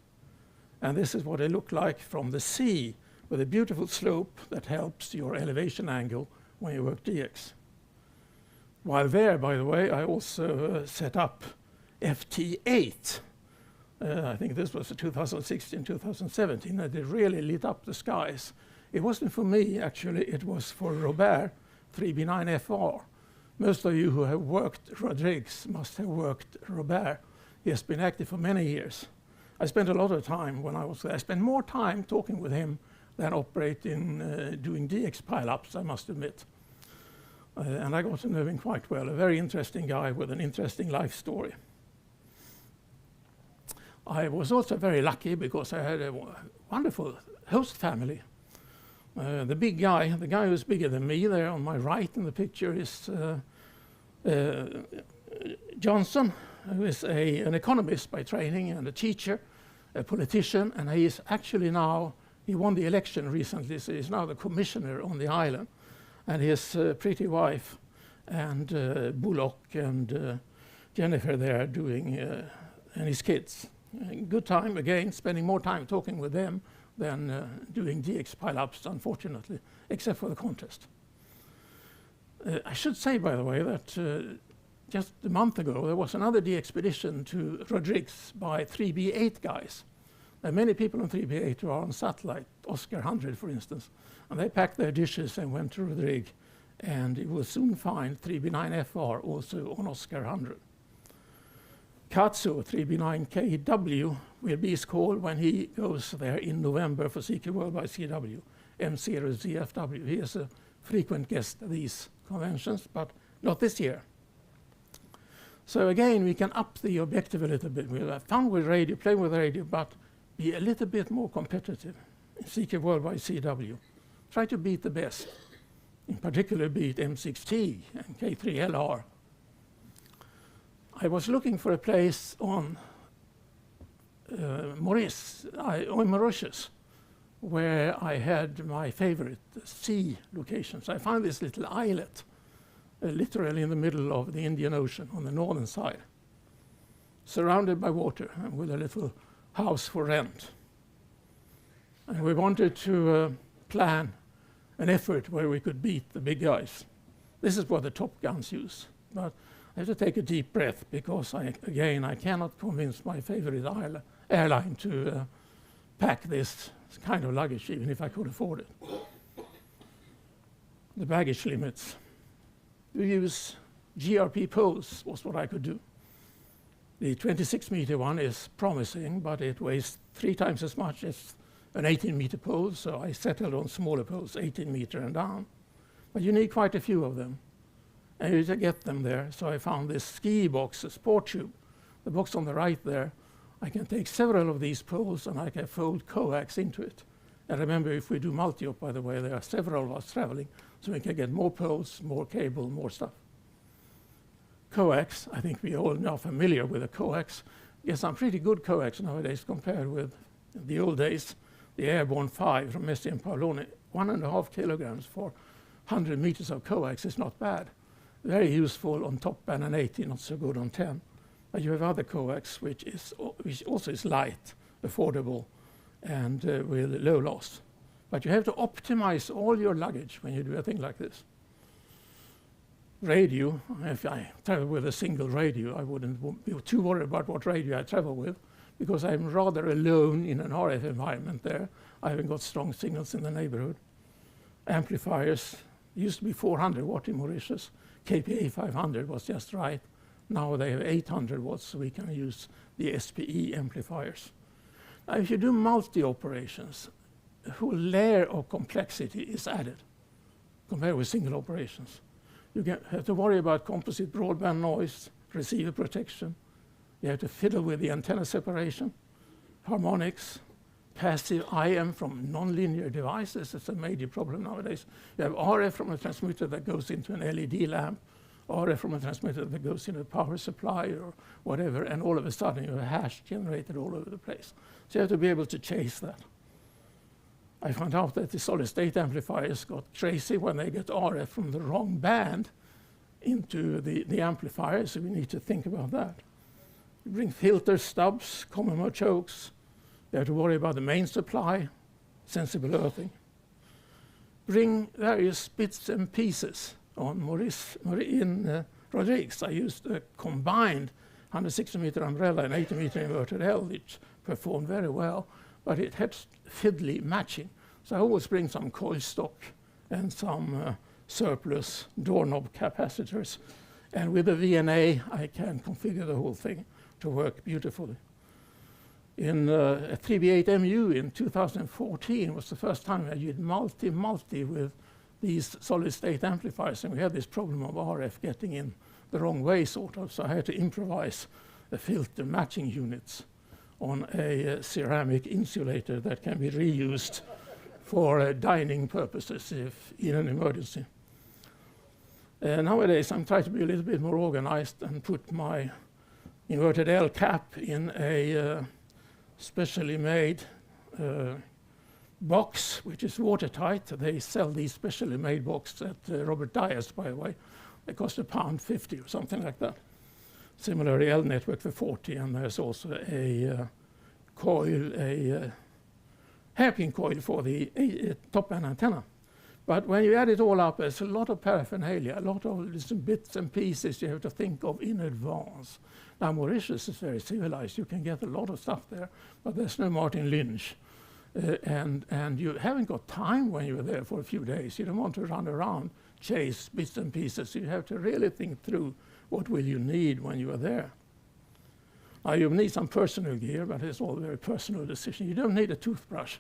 And this is what it looked like from the sea, with a beautiful slope that helps your elevation angle when you work DX. While there, by the way, I also set up FT8. I think this was 2016, 2017, and it really lit up the skies. It wasn't for me, actually, it was for Robert, 3B9FR. Most of you who have worked Rodrigues must have worked Robert. He has been active for many years. I spent a lot of time when I was there. I spent more time talking with him than operating, doing DX pile-ups, I must admit. And I got to know him quite well, a very interesting guy with an interesting life story. I was also very lucky because I had a wonderful host family. The big guy, the guy who's bigger than me there on my right in the picture is Johnson, who is an economist by training and a teacher, a politician, and he is actually now, he won the election recently, so he's now the commissioner on the island, and his pretty wife and Bullock and Jennifer there doing, and his kids. Good time, again, spending more time talking with them than doing DX pile-ups, unfortunately, except for the contest. I should say, by the way, that just a month ago, there was another DXpedition to Rodrigues by 3B8 guys. There are many people on 3B8 who are on satellite, Oscar 100, for instance, and they packed their dishes and went to Rodrigues, and you will soon find 3B9FR also on Oscar 100. Katsu 3B9KW will be his call when he goes there in November for CQ World by CW, M0ZFW. He is a frequent guest at these conventions, but not this year. So again, we can up the objective a little bit. We have fun with radio, play with radio, but be a little bit more competitive in CQ World by CW. Try to beat the best, in particular beat M6T and K3LR. I was looking for a place on Mauritius, where I had my favorite sea locations. I found this little islet, literally in the middle of the Indian Ocean on the northern side, surrounded by water and with a little house for rent. And we wanted to plan an effort where we could beat the big guys. This is what the Top Guns use. But I have to take a deep breath because, I cannot convince my favorite airline to pack this kind of luggage, even if I could afford it. The baggage limits. To use GRP poles was what I could do. The 26-meter one is promising, but it weighs 3 times as much as an 18-meter pole, so I settled on smaller poles, 18-meter and down. But you need quite a few of them. And you just get them there. So I found this ski box, a sport tube. The box on the right there, I can take several of these poles and I can fold coax into it. And remember, if we do multi-op, by the way, there are several of us traveling, so we can get more poles, more cable, more stuff. Coax, I think we all now familiar with a coax. Yes, some pretty good coax nowadays compared with the old days. The Airborne 5 from Messi and Paoloni, 1.5 kilograms for 100 meters of coax is not bad. Very useful on top band and 80, not so good on 10. But you have other coax, which also is light, affordable, and with low loss. But you have to optimize all your luggage when you do a thing like this. Radio, if I travel with a single radio, I wouldn't be too worried about what radio I travel with, because I'm rather alone in an RF environment there. I haven't got strong signals in the neighborhood. Amplifiers, used to be 400 watt in Mauritius. KPA 500 was just right. Now they have 800 watts, so we can use the SPE amplifiers. Now, if you do multi-operations, a whole layer of complexity is added compared with single operations. You have to worry about composite broadband noise, receiver protection. You have to fiddle with the antenna separation, harmonics, passive IM from nonlinear devices. It's a major problem nowadays. You have RF from a transmitter that goes into an LED lamp, RF from a transmitter that goes into a power supply or whatever, and all of a sudden you have a hash generated all over the place. So you have to be able to chase that. I found out that the solid-state amplifiers got crazy when they get RF from the wrong band into the amplifier, so we need to think about that. You bring filter stubs, common mode chokes. You have to worry about the main supply, sensible earthing. Bring various bits and pieces. On in Rodrigues, I used a combined 160-meter umbrella and 80-meter inverted L, which performed very well, but it had fiddly matching. So I always bring some coil stock and some surplus doorknob capacitors. And with the VNA, I can configure the whole thing to work beautifully. In a 3B8MU in 2014 was the first time I did multi with these solid-state amplifiers, and we had this problem of RF getting in the wrong way, sort of, so I had to improvise the filter matching units on a ceramic insulator that can be reused for dining purposes if in an emergency. Nowadays, I'm trying to be a little bit more organized and put my inverted L cap in a specially made box, which is watertight. They sell these specially made boxes at Robert Dyer's, by the way. They cost £1.50 or something like that. Similarly, L network for 40, and there's also a coil, a hairpin coil for the top band antenna. But when you add it all up, there's a lot of paraphernalia, a lot of different bits and pieces you have to think of in advance. Now, Mauritius is very civilized. You can get a lot of stuff there, but there's no Martin Lynch. And you haven't got time when you're there for a few days. You don't want to run around, chase bits and pieces. You have to really think through what will you need when you are there. Now, you need some personal gear, but it's all a very personal decision. You don't need a toothbrush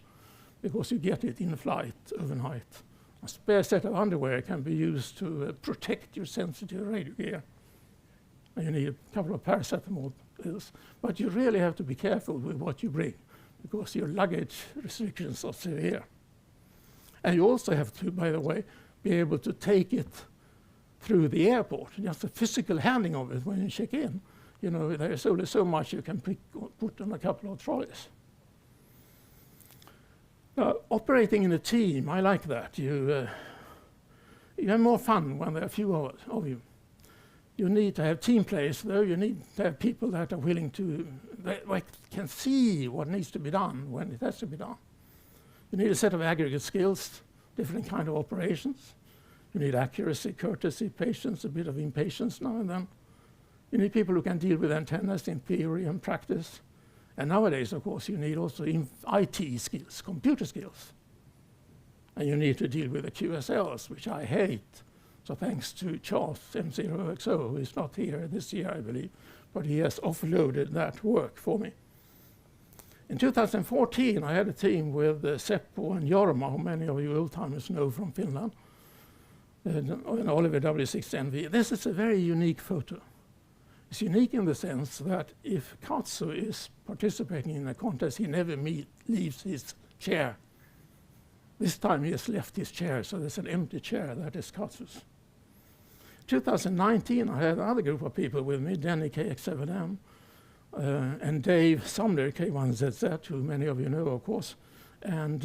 because you get it in flight overnight. A spare set of underwear can be used to protect your sensitive radio gear. And you need a couple of paracetamol pills. But you really have to be careful with what you bring, because your luggage restrictions are severe. And you also have to, by the way, be able to take it through the airport. Just the physical handling of it when you check in. You know, there's only so much you can put on a couple of trolleys. Operating in a team, I like that. You have more fun when there are few of you. You need to have team players, though. You need to have people that are willing to, that can see what needs to be done when it has to be done. You need a set of aggregate skills, different kind of operations. You need accuracy, courtesy, patience, a bit of impatience now and then. You need people who can deal with antennas in theory and practice. And nowadays, of course, you need also IT skills, computer skills. And you need to deal with the QSLs, which I hate. So thanks to Charles M0XO, who is not here this year, I believe, but he has offloaded that work for me. In 2014, I had a team with Seppo and Jorma, who many of you old-timers know from Finland, and Oliver W6NV. This is a very unique photo. It's unique in the sense that if Katsu is participating in a contest, he never leaves his chair. This time he has left his chair, so there's an empty chair. That is Katsu's. 2019, I had another group of people with me, Danny KX7M, and Dave Sumner, K1ZZ, who many of you know, of course, And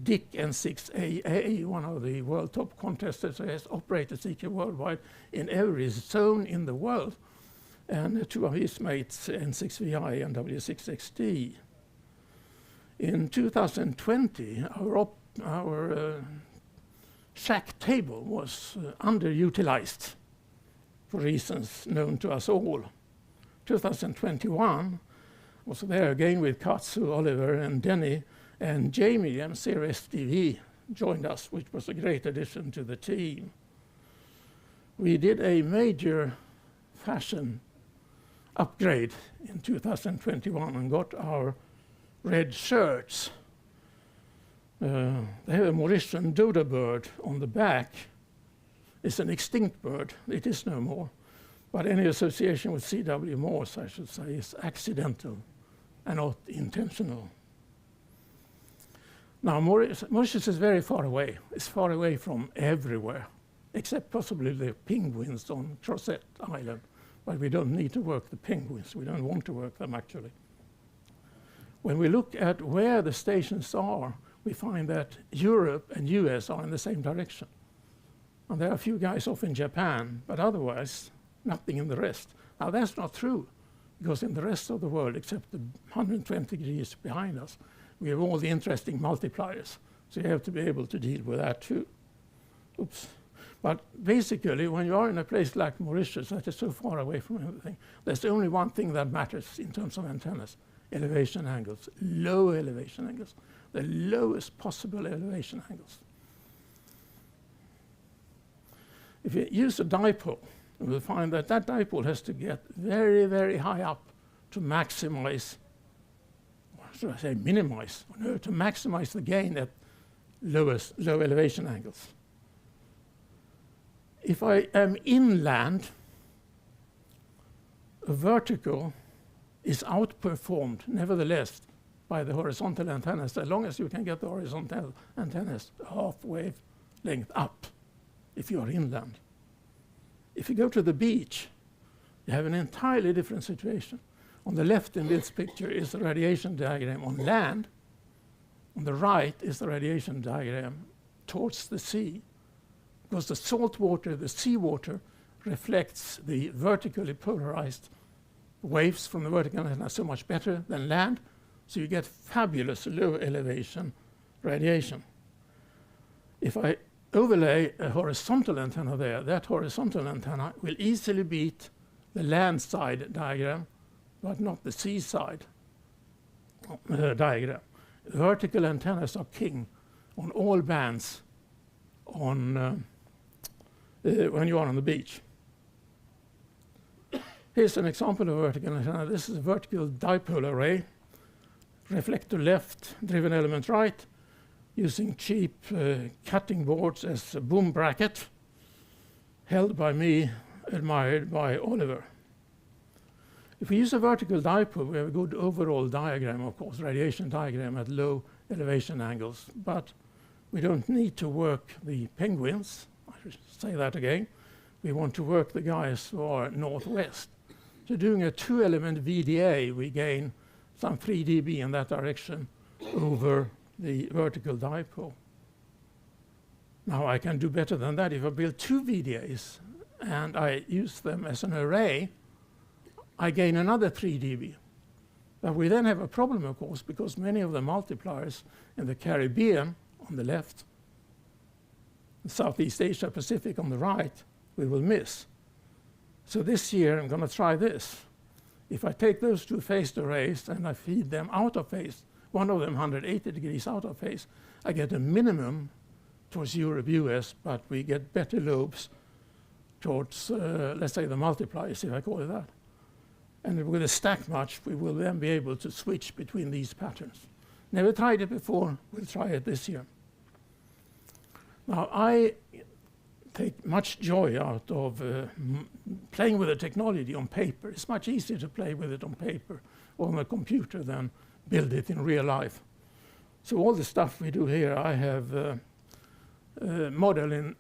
Dick N6AA, one of the world top contestants, has operated CQ worldwide in every zone in the world. And two of his mates, N6VI and W6XT. In 2020, our shack table was underutilized for reasons known to us all. 2021 was there again with Katsu, Oliver, and Denny, and Jamie, M0SDV, joined us, which was a great addition to the team. We did a major fashion upgrade in 2021 and got our red shirts. They have a Mauritian dodo bird on the back. It's an extinct bird. It is no more. But any association with CW Morse, I should say, is accidental and not intentional. Now, Mauritius is very far away. It's far away from everywhere, except possibly the penguins on Crozet Island. But we don't need to work the penguins. We don't want to work them, actually. When we look at where the stations are, we find that Europe and US are in the same direction. And there are a few guys off in Japan, but otherwise, nothing in the rest. Now, that's not true, because in the rest of the world, except the 120 degrees behind us, we have all the interesting multipliers. So you have to be able to deal with that too. Oops. But basically, when you are in a place like Mauritius that is so far away from everything, there's only one thing that matters in terms of antennas: elevation angles, low elevation angles, the lowest possible elevation angles. If you use a dipole, you will find that that dipole has to get very, very high up to maximize, or should I say minimize, no, to maximize the gain at low elevation angles. If I am inland, a vertical is outperformed, nevertheless, by the horizontal antennas, as long as you can get the horizontal antennas half wavelength up if you are inland. If you go to the beach, you have an entirely different situation. On the left in this picture is the radiation diagram on land. On the right is the radiation diagram towards the sea. Because the salt water, the seawater, reflects the vertically polarized waves from the vertical antenna so much better than land, so you get fabulous low elevation radiation. If I overlay a horizontal antenna there, that horizontal antenna will easily beat the land side diagram, but not the seaside diagram. Vertical antennas are king on all bands on when you are on the beach. Here's an example of a vertical antenna. This is a vertical dipole array, reflector left, driven element right, using cheap cutting boards as a boom bracket, held by me, admired by Oliver. If we use a vertical dipole, we have a good overall diagram, of course, radiation diagram at low elevation angles, but we don't need to work the penguins. I should say that again. We want to work the guys who are northwest. So doing a two-element VDA, we gain some 3 dB in that direction over the vertical dipole. Now I can do better than that. If I build two VDAs and I use them as an array, I gain another 3 dB. But we then have a problem, of course, because many of the multipliers in the Caribbean on the left, Southeast Asia Pacific on the right, we will miss. So this year I'm going to try this. If I take those two phased arrays and I feed them out of phase, one of them 180 degrees out of phase, I get a minimum towards Europe, US, but we get better lobes towards, let's say, the multipliers, if I call it that. And with a stack match, we will then be able to switch between these patterns. Never tried it before, we'll try it this year. Now, I take much joy out of playing with the technology on paper. It's much easier to play with it on paper or on a computer than build it in real life. So all the stuff we do here, I have model in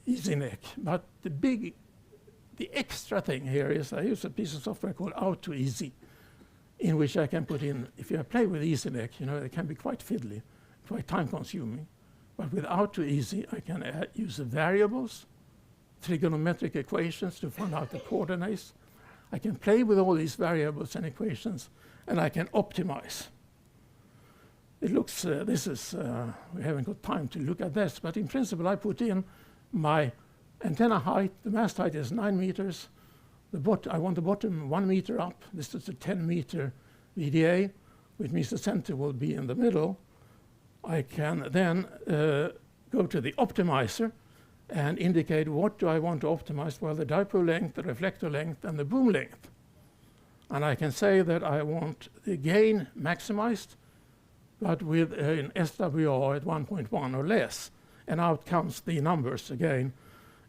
EasyNet, but the extra thing here is I use a piece of software called AutoEasy. in which I can put in, if you play with Ethernet, you know, it can be quite fiddly, quite time consuming. But without too easy, I can use the variables, trigonometric equations to find out the coordinates. I can play with all these variables and equations, and I can optimize. It looks, we haven't got time to look at this, but in principle, I put in my antenna height. The mast height is 9 meters. I want the bottom 1 meter up. This is a 10-meter VDA, which means the center will be in the middle. I can then go to the optimizer and indicate what do I want to optimize. Well, the dipole length, the reflector length, and the boom length. And I can say that I want the gain maximized, but with an SWR at 1.1 or less. And out comes the numbers again.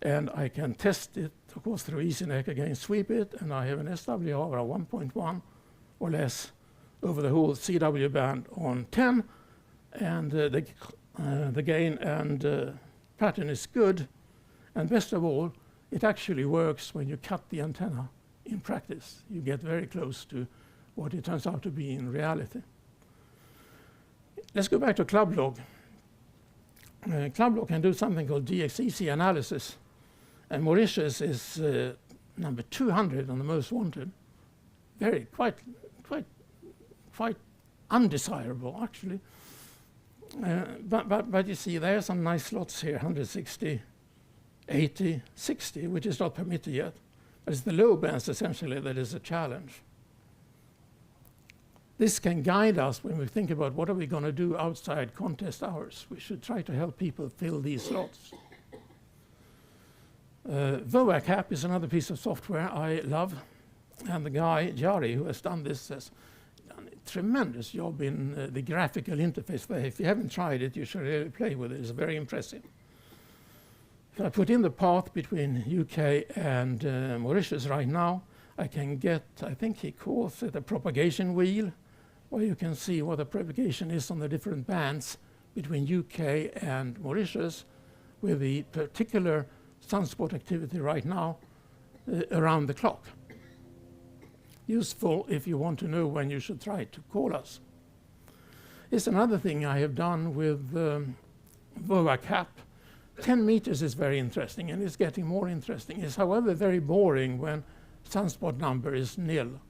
And I can test it, of course, through Ethernet again, sweep it, and I have an SWR of 1.1 or less over the whole CW band on 10. And the gain and pattern is good. And best of all, it actually works when you cut the antenna in practice. You get very close to what it turns out to be in reality. Let's go back to ClubLog. ClubLog can do something called DXEC analysis. And Mauritius is number 200 on the most wanted. Quite undesirable, actually. But you see, there are some nice slots here, 160, 80, 60, which is not permitted yet. But it's the low bands, essentially, that is a challenge. This can guide us when we think about what are we going to do outside contest hours. We should try to help people fill these slots. VOACAP is another piece of software I love. And the guy, Jari, who has done this, has done a tremendous job in the graphical interface there. If you haven't tried it, you should really play with it. It's very impressive. If I put in the path between UK and Mauritius right now, I can get, I think he calls it a propagation wheel, where you can see what the propagation is on the different bands between UK and Mauritius, with the particular sunspot activity right now around the clock. Useful if you want to know when you should try to call us. It's another thing I have done with VOACAP. 10 meters is very interesting, and it's getting more interesting. It's, however, very boring when sunspot number is nil.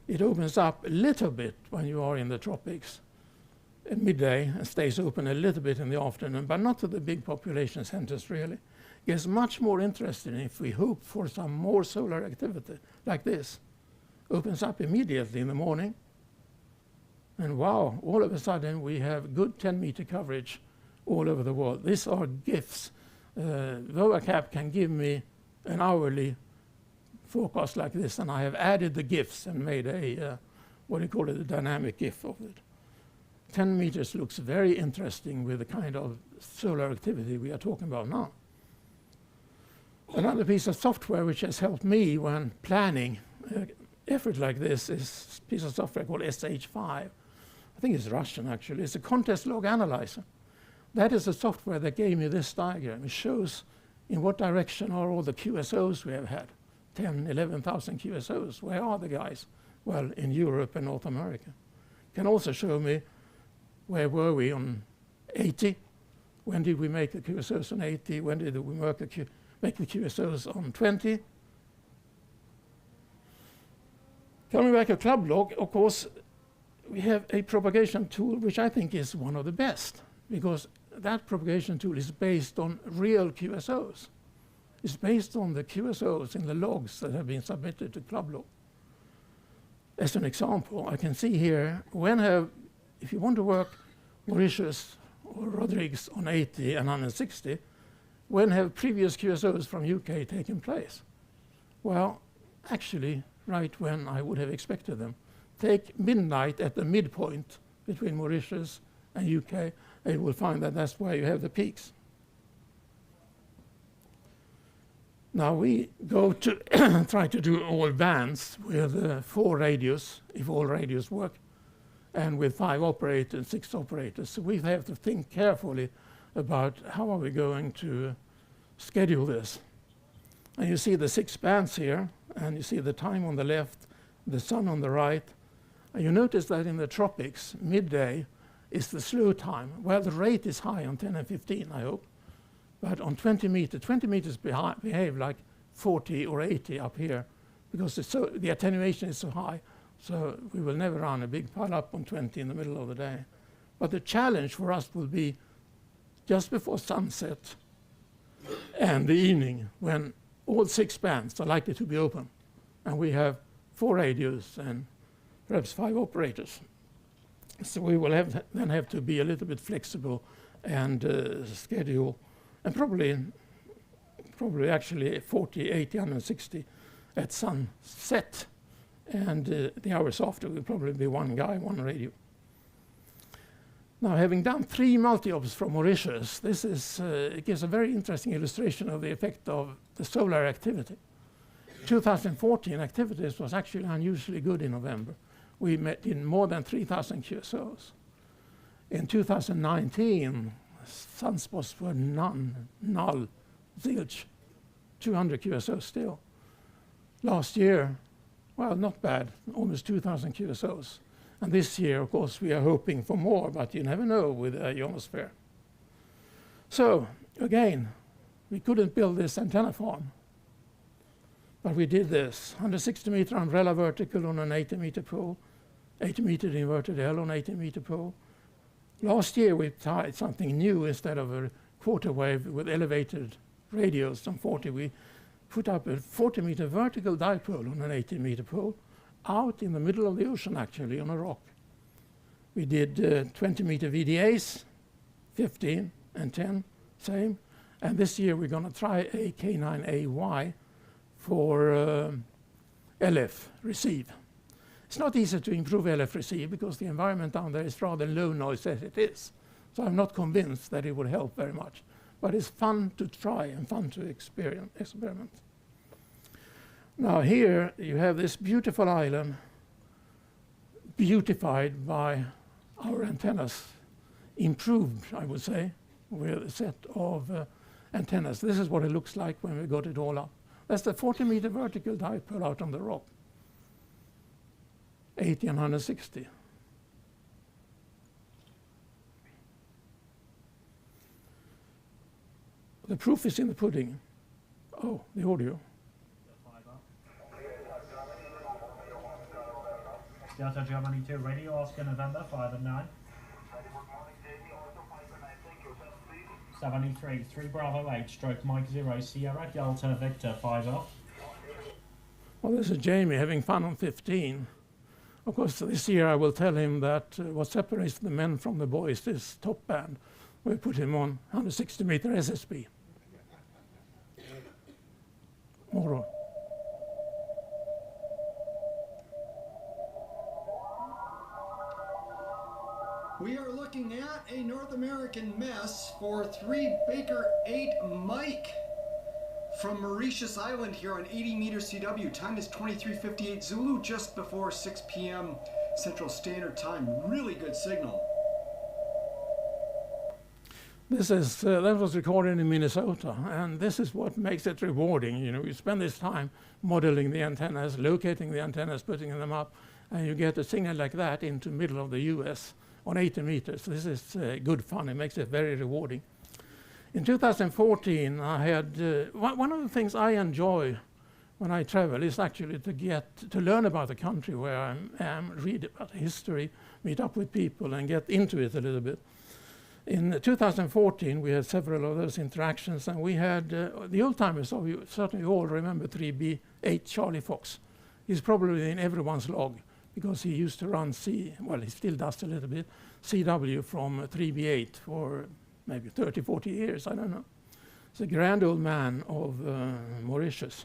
It opens up a little bit when you are in the tropics at midday and stays open a little bit in the afternoon, but not to the big population centers, really. Gets much more interesting if we hope for some more solar activity like this. Opens up immediately in the morning. And wow, all of a sudden we have good 10-meter coverage all over the world. These are GIFs. VOACAP can give me an hourly forecast like this, and I have added the GIFs and made a, what do you call it, a dynamic GIF of it. 10 meters looks very interesting with the kind of solar activity we are talking about now. Another piece of software which has helped me when planning effort like this is a piece of software called SH5. I think it's Russian, actually. It's a contest log analyzer. That is the software that gave me this diagram. It shows in what direction are all the QSOs we have had. 10, 11,000 QSOs. Where are the guys? Well, in Europe and North America. Can also show me where were we on 80? When did we make the QSOs on 80? When did we make the QSOs on 20? Coming back to ClubLog, of course, we have a propagation tool which I think is one of the best, because that propagation tool is based on real QSOs. It's based on the QSOs in the logs that have been submitted to ClubLog. As an example, I can see here, if you want to work Mauritius or Rodrigues on 80 and 160, when have previous QSOs from UK taken place? Well, actually, right when I would have expected them. Take midnight at the midpoint between Mauritius and UK, and you will find that that's where you have the peaks. Now we go to try to do all bands with 4 radios, if all radios work, and with 5 operators, 6 operators. So we have to think carefully about how are we going to schedule this. And you see the 6 bands here, and you see the time on the left, the sun on the right, You notice that in the tropics, midday is the slow time. Well, the rate is high on 10 and 15, I hope. But on 20 meters behave like 40 or 80 up here, because the attenuation is so high. So we will never run a big pile up on 20 in the middle of the day. But the challenge for us will be just before sunset and the evening, when all 6 bands are likely to be open. And we have 4 radios and perhaps 5 operators. So we will then have to be a little bit flexible and schedule, and probably actually 40, 80, 160 at sunset. And the hours after will probably be 1 guy, 1 radio. Now, having done 3 multi-ops from Mauritius, this it gives a very interesting illustration of the effect of the solar activity. 2014 activities was actually unusually good in November. We met in more than 3,000 QSOs. In 2019, sunspots were null, zilch, 200 QSOs still. Last year, well, not bad, almost 2,000 QSOs. And this year, of course, we are hoping for more, but you never know with the ionosphere. So, again, we couldn't build this antenna farm, but we did this. 160-meter umbrella vertical on an 80-meter pole, 80-meter inverted L on 80-meter pole. Last year, we tried something new. Instead of a quarter wave with elevated radios on 40, we put up a 40-meter vertical dipole on an 80-meter pole, out in the middle of the ocean, actually, on a rock. We did 20-meter VDAs, 15 and 10, same. And this year we're going to try a K9AY for LF receive. It's not easy to improve LF receive because the environment down there is rather low noise as it is. So I'm not convinced that it would help very much. But it's fun to try and fun to experiment. Now here you have this beautiful island, beautified by our antennas, improved, I would say, with a set of antennas. This is what it looks like when we got it all up. That's the 40-meter vertical dipole out on the rock, 80 and 160. The proof is in the pudding. Oh, the audio. Delta Germany 2 Radio, Oscar November 5 and 9. 73, 3 Bravo 8, stroke Mike 0, Sierra Delta Victor 5 off. Well, this is Jamie having fun on 15. Of course, this year I will tell him that what separates the men from the boys is top band. We put him on 160-meter SSB. More on. We are looking at a North American mess for 3 Baker 8 Mike from Mauritius Island here on 80-meter CW. Time is 23:58 Zulu, just before 6 p.m. Central Standard Time. Really good signal. This is that was recorded in Minnesota, and this is what makes it rewarding. You know, you spend this time modeling the antennas, locating the antennas, putting them up, and you get a signal like that into the middle of the U.S. on 80 meters. This is good fun. It makes it very rewarding. In 2014, I had one of the things I enjoy when I travel is actually to learn about the country where I am, read about history, meet up with people, and get into it a little bit. In 2014, we had several of those interactions, and we had the old-timers, so you certainly all remember 3B8 Charlie Fox. He's probably in everyone's log, because he used to run well, he still does a little bit, CW from 3B8 for maybe 30, 40 years, I don't know. He's a grand old man of Mauritius,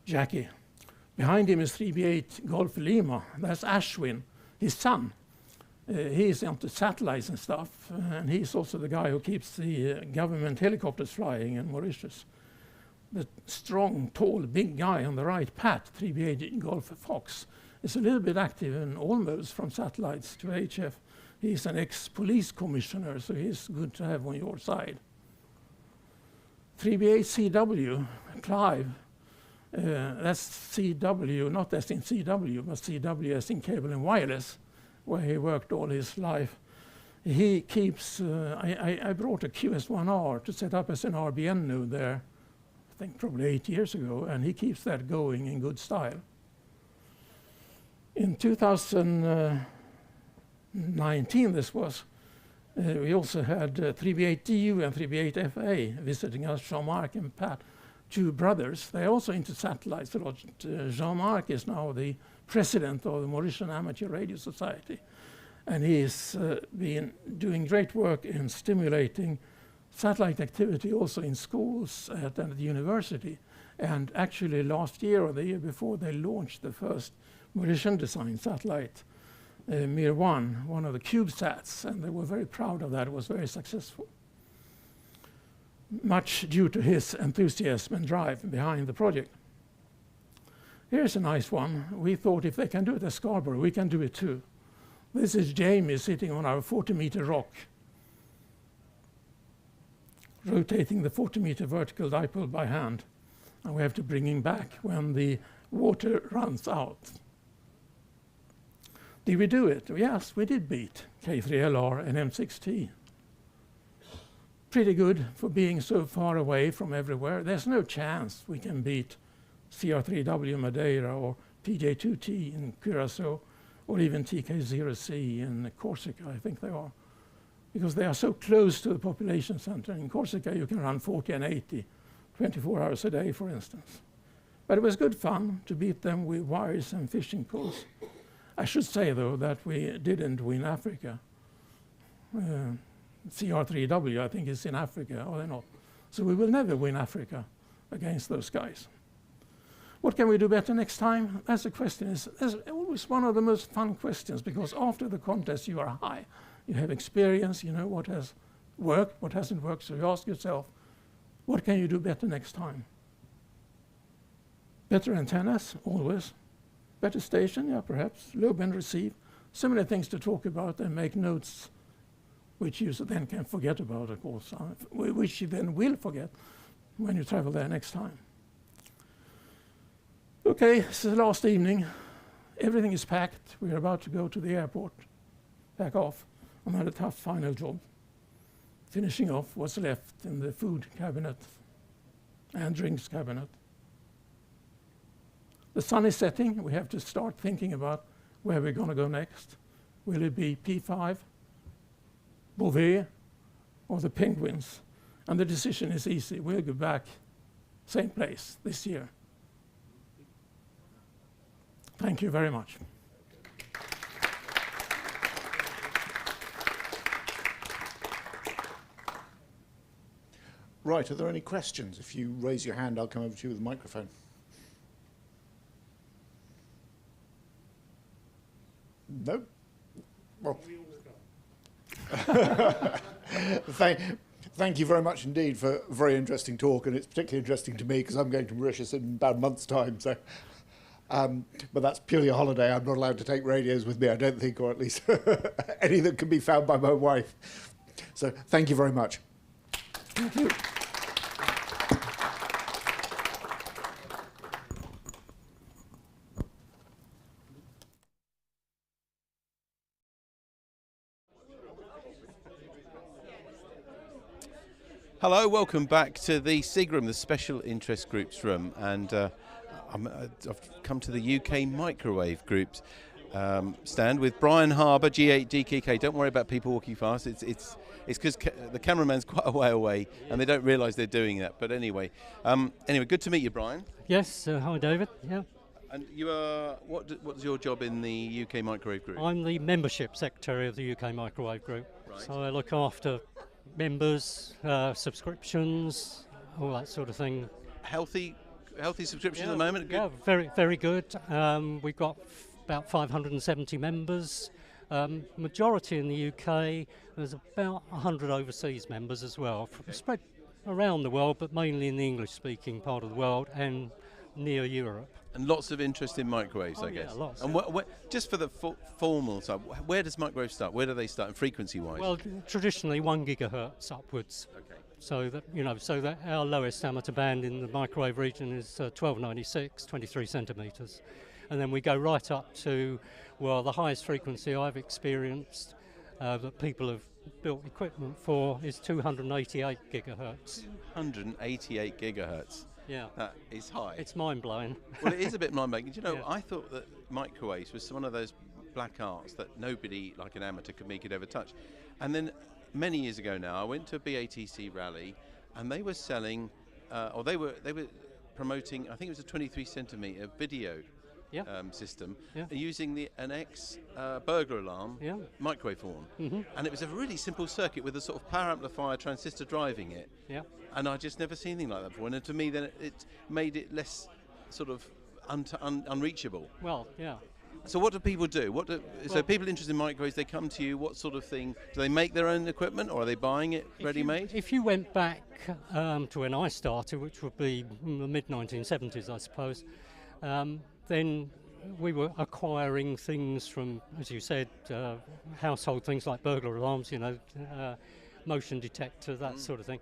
Jackie. Behind him is 3B8 Golf Lima, that's Ashwin, his son. He's into satellites and stuff, and he's also the guy who keeps the government helicopters flying in Mauritius. The strong, tall, big guy on the right, Pat, 3B8 Golf Fox, is a little bit active and almost from satellites to HF. He's an ex-police commissioner, so he's good to have on your side. 3B8 CW, Clive, That's CW, not as in CW, but CW as in cable and wireless, where he worked all his life. He keeps, I brought a QS1R to set up as an RBN node there, I think probably 8 years ago, and he keeps that going in good style. In 2019, this was, we also had 3B8DU and 3B8FA visiting us, Jean-Marc and Pat, two brothers. They're also into satellites a lot. Jean-Marc is now the president of the Mauritian Amateur Radio Society, and he's been doing great work in stimulating satellite activity also in schools and at the university. And actually last year or the year before, they launched the first Mauritian designed satellite, Mir-1, one of the CubeSats, and they were very proud of that. It was very successful, much due to his enthusiasm and drive behind the project. Here's a nice one. We thought if they can do it at Scarborough, we can do it too. This is Jamie sitting on our 40-meter rock, rotating the 40-meter vertical dipole by hand, and we have to bring him back when the water runs out. Did we do it? Yes, we did beat K3LR and M6T. Pretty good for being so far away from everywhere. There's no chance we can beat CR3W Madeira or PJ2T in Curacao or even TK0C in Corsica, I think they are, because they are so close to the population center. In Corsica, you can run 40 and 80, 24 hours a day, for instance. But it was good fun to beat them with wires and fishing poles. I should say, though, that we didn't win Africa. CR3W, I think, is in Africa, or they're not. So we will never win Africa against those guys. What can we do better next time? That's the question. That's always one of the most fun questions, because after the contest you are high. You have experience, you know what has worked, what hasn't worked, so you ask yourself, what can you do better next time? Better antennas, always. Better station, yeah, perhaps. Low band receive. Similar things to talk about and make notes, which you then can forget about, of course, which you then will forget when you travel there next time. Okay, it's the last evening. Everything is packed. We're about to go to the airport, pack off, and had a tough final job, finishing off what's left in the food cabinet and drinks cabinet. The sun is setting. We have to start thinking about where we're going to go next. Will it be P5, Beauvais, or the Penguins? And the decision is easy. We'll go back, same place this year. Thank you very much. Right, are there any questions? If you raise your hand, I'll come over to you with a microphone. No? Well, thank you very much indeed for a very interesting talk, and it's particularly interesting to me because I'm going to Mauritius in about a month's time. So, but that's purely a holiday. I'm not allowed to take radios with me, I don't think, or at least any that can be found by my wife. So thank you very much. Thank you. Hello, welcome back to the SIG room, the Special Interest Groups room, and I've come to the UK Microwave Groups stand with Brian Harbour, G8 GKK. Don't worry about people walking fast. It's because the cameraman's quite a way away, and they don't realise they're doing that. But anyway, good to meet you, Brian. Yes, hi, David. Yeah. And you are what's your job in the UK Microwave Group? I'm the membership secretary of the UK Microwave Group. Right. So I look after members, subscriptions, all that sort of thing. Healthy subscriptions at the moment? Good? Yeah, very, very good. We've got about 570 members, majority in the UK. There's about 100 overseas members as well, spread around the world, but mainly in the English-speaking part of the world and near Europe. And lots of interest in microwaves, I guess. Yeah, lots. And just for the formal side, where does microwave start? Where do they start, frequency-wise? Well, traditionally 1 gigahertz upwards. Okay. So that our lowest amateur band in the microwave region is 1296, 23 centimetres. And then we go right up to, well, the highest frequency I've experienced that people have built equipment for is 288 gigahertz. 288 gigahertz. Yeah. That is high. It's mind-blowing. Well, it is a bit mind-blowing. Do you know, Yeah. I thought that microwaves was one of those black arts that nobody, like an amateur, could ever touch. And then many years ago now, I went to a BATC rally, and they were selling, or they were promoting, I think it was a 23 centimetre video system, using an burglar alarm microwave horn. And it was a really simple circuit with a sort of power amplifier transistor driving it. Yeah. And I just never seen anything like that before. And to me, then it made it less sort of unreachable. Well, yeah. So what do people do? So people interested in microwaves, they come to you. What sort of thing? Do they make their own equipment, or are they buying it ready-made? If you went back to when I started, which would be the mid-1970s, I suppose, then we were acquiring things from, as you said, household things like burglar alarms, motion detector, that sort of thing.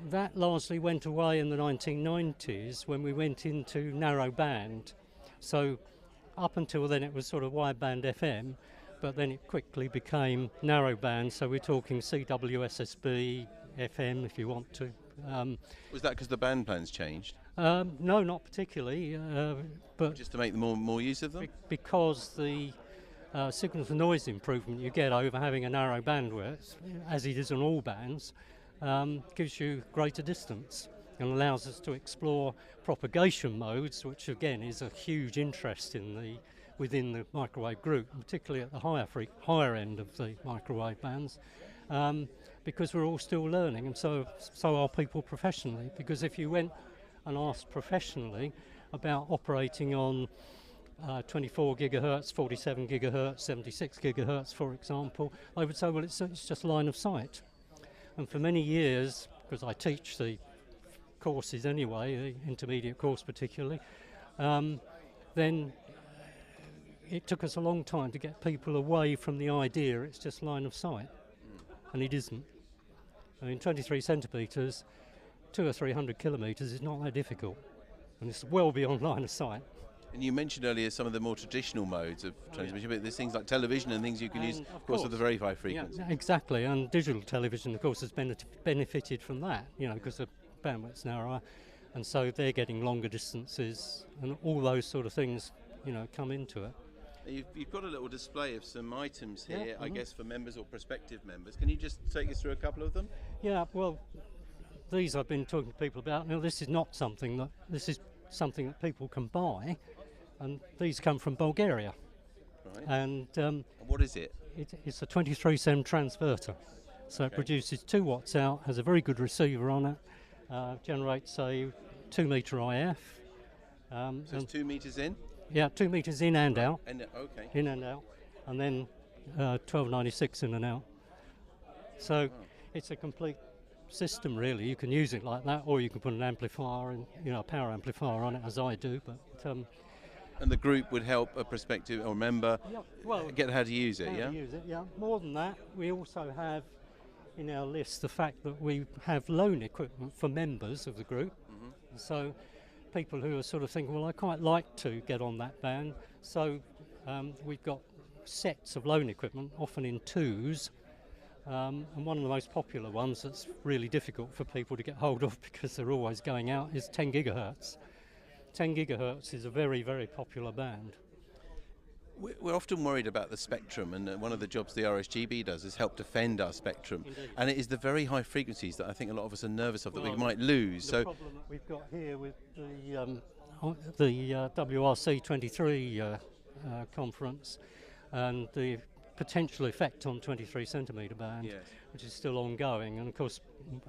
That largely went away in the 1990s when we went into narrow band. So up until then it was sort of wideband FM, but then it quickly became narrow band, so we're talking CW, SSB, FM if you want to. Was that because the band plans changed? No, not particularly, but just to make more use of them? Because the signal to noise improvement you get over having a narrow bandwidth, as it is on all bands, gives you greater distance and allows us to explore propagation modes, which again is a huge interest within the microwave group, particularly at the higher end of the microwave bands, because we're all still learning, and so are people professionally. Because if you went and asked professionally about operating on 24 gigahertz, 47 gigahertz, 76 gigahertz, for example, I would say, well, it's just line of sight. And for many years, because I teach the courses anyway, the intermediate course particularly, then it took us a long time to get people away from the idea it's just line of sight, and it isn't. I mean, 23 centimetres, 200 or 300 kilometres is not that difficult, and it's well beyond line of sight. And you mentioned earlier some of the more traditional modes of transmission, but there's things like television and things you can use, of course, with the very high frequency. Yeah, exactly, and digital television, of course, has benefited from that, because the bandwidth's narrower, and so they're getting longer distances, and all those sort of things, come into it. You've got a little display of some items here, I guess, for members or prospective members. Can you just take us through a couple of them? Yeah, well, these I've been talking to people about. Now, this is something that people can buy, and these come from Bulgaria. Right. And what is it? It's a 23 cent transverter. So it produces 2 watts out, has a very good receiver on it, generates a 2 metre IF. So it's 2 metres in? Yeah, 2 metres in and out. Okay. In and out. And then 1296 in and out. So it's a complete system, really. You can use it like that, or you can put an amplifier and a power amplifier on it, as I do. But and the group would help a prospective or member get how to use it. Yeah. More than that, we also have in our list the fact that we have loan equipment for members of the group. So people who are sort of thinking, well, I quite like to get on that band. So we've got sets of loan equipment, often in 2s. And one of the most popular ones that's really difficult for people to get hold of because they're always going out is 10 gigahertz. 10 gigahertz is a very, very popular band. We're often worried about the spectrum, and one of the jobs the RSGB does is help defend our spectrum. Indeed. And it is the very high frequencies that I think a lot of us are nervous of that we might lose. The problem that we've got here with the WRC 23 conference and the potential effect on 23 centimetre band, which is still ongoing, and of course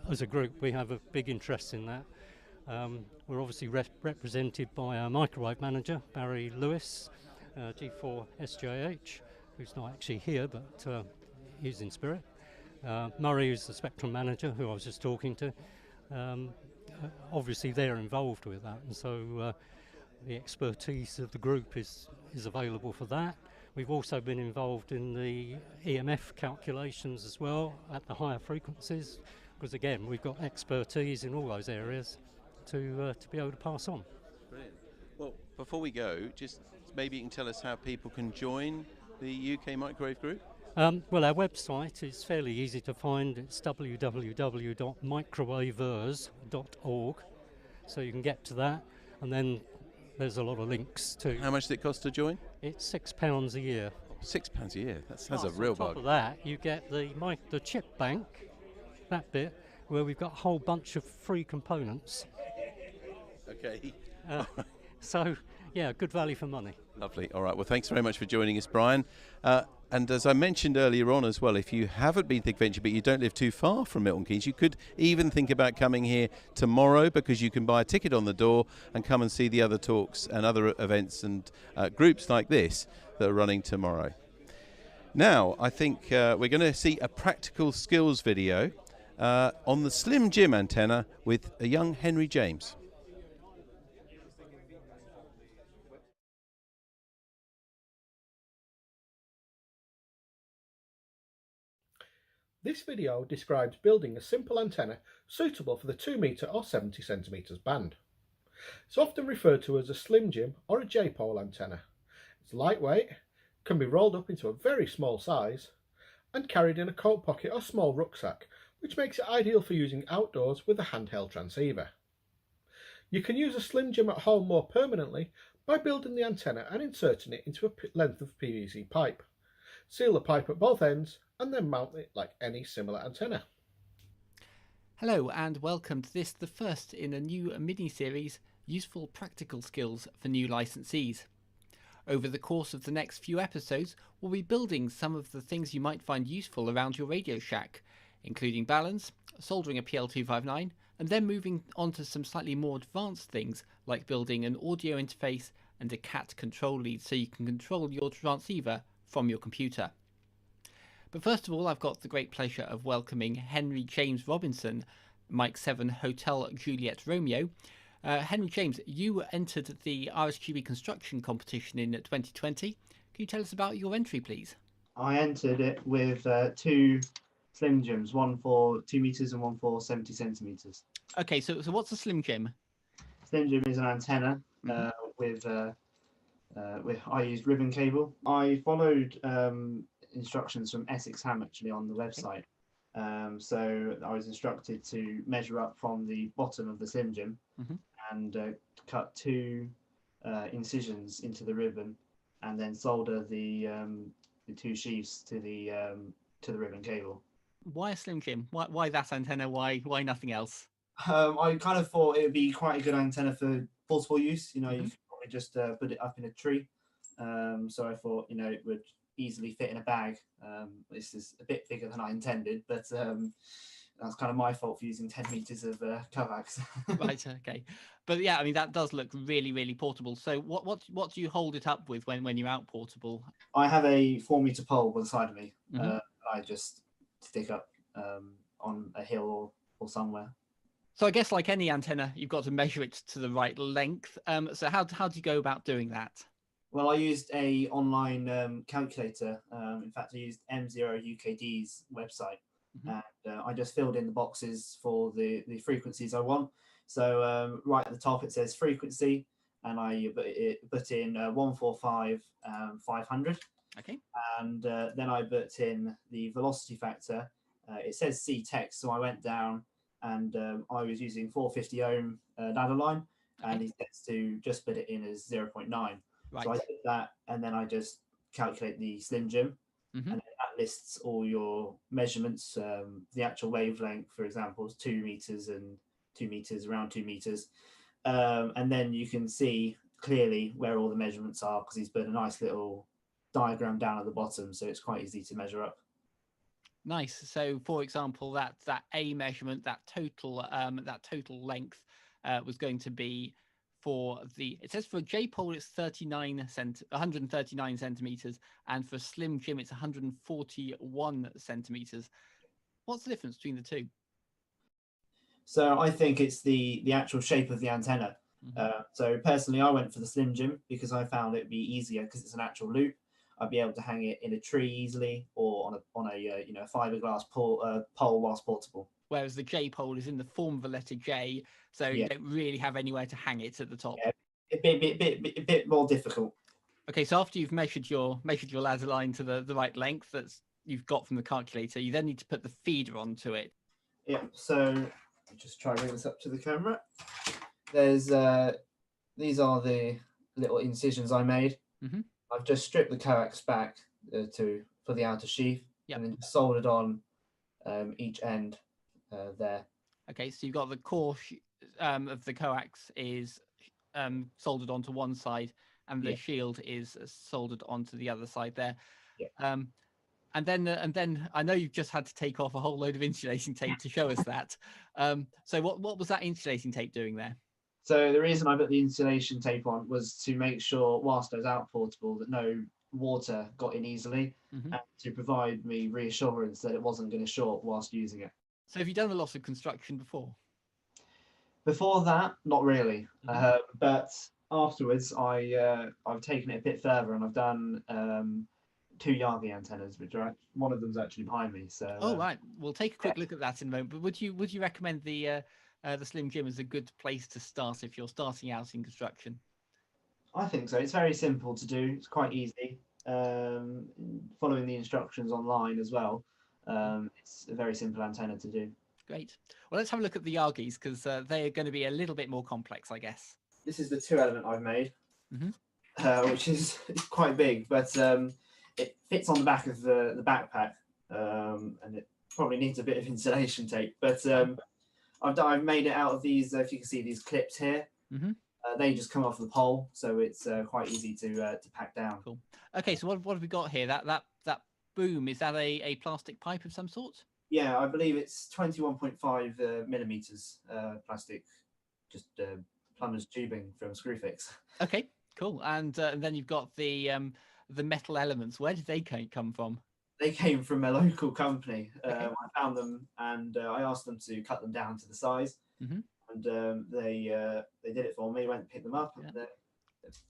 as a group we have a big interest in that. We're obviously represented by our microwave manager, Barry Lewis, G4 SJH, who's not actually here but he's in spirit. Murray is the spectrum manager who I was just talking to. Obviously they're involved with that, and so the expertise of the group is available for that. We've also been involved in the EMF calculations as well at the higher frequencies, because again, we've got expertise in all those areas to be able to pass on. Brilliant. Well, before we go, just maybe you can tell us how people can join the UK Microwave Group? Well, our website is fairly easy to find. It's www.microwavers.org. So you can get to that, and then there's a lot of links to. How much does it cost to join? It's £6 a year. £6 a year. That's a real bug. On top of that, you get the chip bank, that bit, where we've got a whole bunch of free components. Okay. So, yeah, good value for money. Lovely. All right. Well, thanks very much for joining us, Brian. And as I mentioned earlier on as well, if you haven't been to the convention but you don't live too far from Milton Keynes, you could even think about coming here tomorrow, because you can buy a ticket on the door and come and see the other talks and other events and groups like this that are running tomorrow. Now, I think we're going to see a practical skills video on the Slim Jim antenna with a young Henry James. This video describes building a simple antenna suitable for the 2 metre or 70 centimetres band. It's often referred to as a Slim Jim or a J-pole antenna. It's lightweight, can be rolled up into a very small size, and carried in a coat pocket or small rucksack, which makes it ideal for using outdoors with a handheld transceiver. You can use a Slim Jim at home more permanently by building the antenna and inserting it into a length of PVC pipe. Seal the pipe at both ends and then mount it like any similar antenna. Hello and welcome to this, the first in a new mini-series, Useful Practical Skills for New Licensees. Over the course of the next few episodes, we'll be building some of the things you might find useful around your Radio Shack, including balance, soldering a PL259, and then moving on to some slightly more advanced things like building an audio interface and a CAT control lead so you can control your transceiver from your computer. But first of all, I've got the great pleasure of welcoming Henry James Robinson, Mike 7 Hotel Juliet Romeo. Henry James, you entered the RSGB construction competition in 2020. Can you tell us about your entry, please? I entered it with 2 Slim Jims, one for 2 metres and one for 70 centimetres. Okay, so what's a Slim Jim? Slim Jim is an antenna with I used ribbon cable. I followed instructions from Essex Ham actually on the website. So I was instructed to measure up from the bottom of the Slim Jim and cut 2 incisions into the ribbon, and then solder the 2 sheaths to the ribbon cable. Why a Slim Jim? Why that antenna? Why nothing else? I kind of thought it would be quite a good antenna for portable use. You know, you could probably just put it up in a tree. So I thought, you know, it would easily fit in a bag. This is a bit bigger than I intended, but that's kind of my fault for using 10 meters of coax. Right, okay. But yeah, I mean, that does look really, really portable. So what do you hold it up with when you're out portable? I have a 4 meter pole by the side of me. I just stick up on a hill or somewhere. So I guess like any antenna, you've got to measure it to the right length. So how do you go about doing that? Well, I used a online calculator. In fact, I used M0UKD's website, and I just filled in the boxes for the frequencies I want. So right at the top it says frequency, and I put in 145 500. Okay. And then I put in the velocity factor. It says C text, so I went down and I was using 450 ohm ladder line, and he says to just put it in as 0.9. Right. So I did that, and then I just calculate the Slim Jim, and then that lists all your measurements. The actual wavelength, for example, is 2 meters and 2 meters, around 2 meters. And then you can see clearly where all the measurements are, because he's put a nice little diagram down at the bottom, so it's quite easy to measure up. Nice. So, for example, that A measurement, that total length was going to be for it says for a J-pole it's 139 centimeters, and for a Slim Jim it's 141 centimeters. What's the difference between the two? So I think it's the actual shape of the antenna. So personally, I went for the Slim Jim because I found it'd be easier because it's an actual loop. I'd be able to hang it in a tree easily, or on a you know, fiberglass pole whilst portable. Whereas the J pole is in the form of a letter J, so you don't really have anywhere to hang it at the top. Yeah, a bit more difficult. Okay, so after you've measured your ladder line to the right length that you've got from the calculator, you then need to put the feeder onto it. Yeah, so just try to bring this up to the camera. There's these are the little incisions I made. I've just stripped the coax back for the outer sheath, and then soldered on each end there. Okay, so you've got the core of the coax is soldered onto one side, and the shield is soldered onto the other side there. And then I know you've just had to take off a whole load of insulating tape to show us that. So what was that insulating tape doing there? So the reason I put the insulation tape on was to make sure, whilst I was out portable, that no water got in easily, and to provide me reassurance that it wasn't going to short whilst using it. So have you done a lot of construction before? Before that, not really. But afterwards, I've taken it a bit further, and I've done 2 Yagi antennas, which are one of them's actually behind me. So right, we'll take a quick look at that in a moment. But would you recommend the Slim Jim as a good place to start if you're starting out in construction? I think so. It's very simple to do. It's quite easy. Following the instructions online as well. It's a very simple antenna to do. Great. Well, let's have a look at the Yagis, because they are going to be a little bit more complex, I guess. This is the 2 element I've made, which is quite big, but it fits on the back of the backpack, and it probably needs a bit of insulation tape. But I've made it out of these, if you can see these clips here. They just come off the pole, so it's quite easy to pack down. Cool. Okay, so what have we got here? That boom, is that a plastic pipe of some sort? Yeah, I believe it's 21.5 millimeters plastic, just plumber's tubing from Screwfix. Okay, cool. And then you've got the metal elements. Where did they come from? They came from a local company. I found them, and I asked them to cut them down to the size, and they did it for me. Went and picked them up, and they're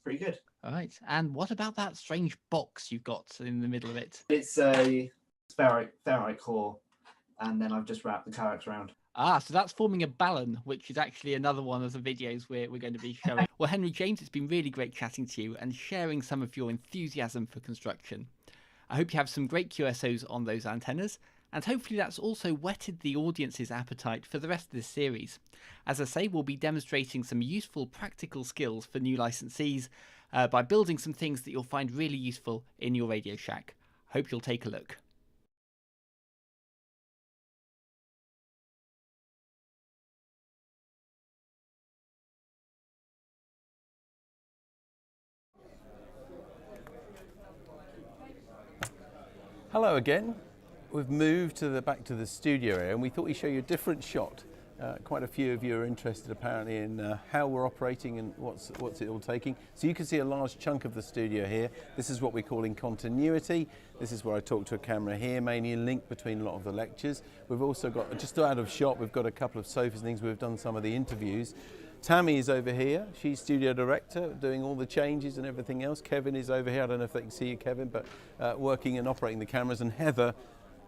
pretty good. All right. And what about that strange box you've got in the middle of it? It's a ferrite core, and then I've just wrapped the coax around. Ah, so that's forming a ballon, which is actually another one of the videos we're going to be showing. Well, Henry James, it's been really great chatting to you and sharing some of your enthusiasm for construction. I hope you have some great QSOs on those antennas, and hopefully that's also whetted the audience's appetite for the rest of this series. As I say, we'll be demonstrating some useful practical skills for new licensees by building some things that you'll find really useful in your Radio Shack. Hope you'll take a look. Hello again. We've moved back to the studio area, and we thought we'd show you a different shot. Quite a few of you are interested apparently in how we're operating and what's it all taking. So you can see a large chunk of the studio here. This is what we're calling continuity. This is where I talk to a camera here, mainly a link between a lot of the lectures. We've also got, just out of shot, we've got a couple of sofas and things. We've done some of the interviews. Tammy is over here. She's studio director, doing all the changes and everything else. Kevin is over here. I don't know if they can see you, Kevin, but working and operating the cameras. And Heather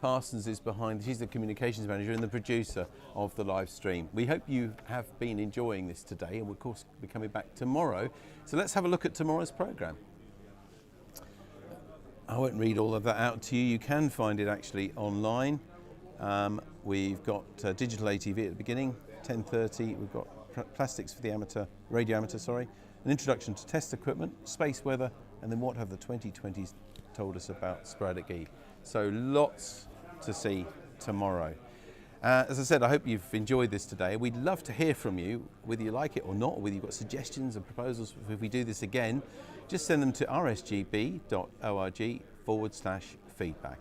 Parsons is behind. She's the communications manager and the producer of the live stream. We hope you have been enjoying this today, and we'll of course be coming back tomorrow. So let's have a look at tomorrow's program. I won't read all of that out to you. You can find it actually online. We've got digital ATV at the beginning, 10:30. We've got plastics for the radio amateur, an introduction to test equipment, space weather, and then what have the 2020s told us about sporadic E. So lots to see tomorrow. As I said, I hope you've enjoyed this today. We'd love to hear from you, whether you like it or not, or whether you've got suggestions and proposals if we do this again. Just send them to rsgb.org/feedback.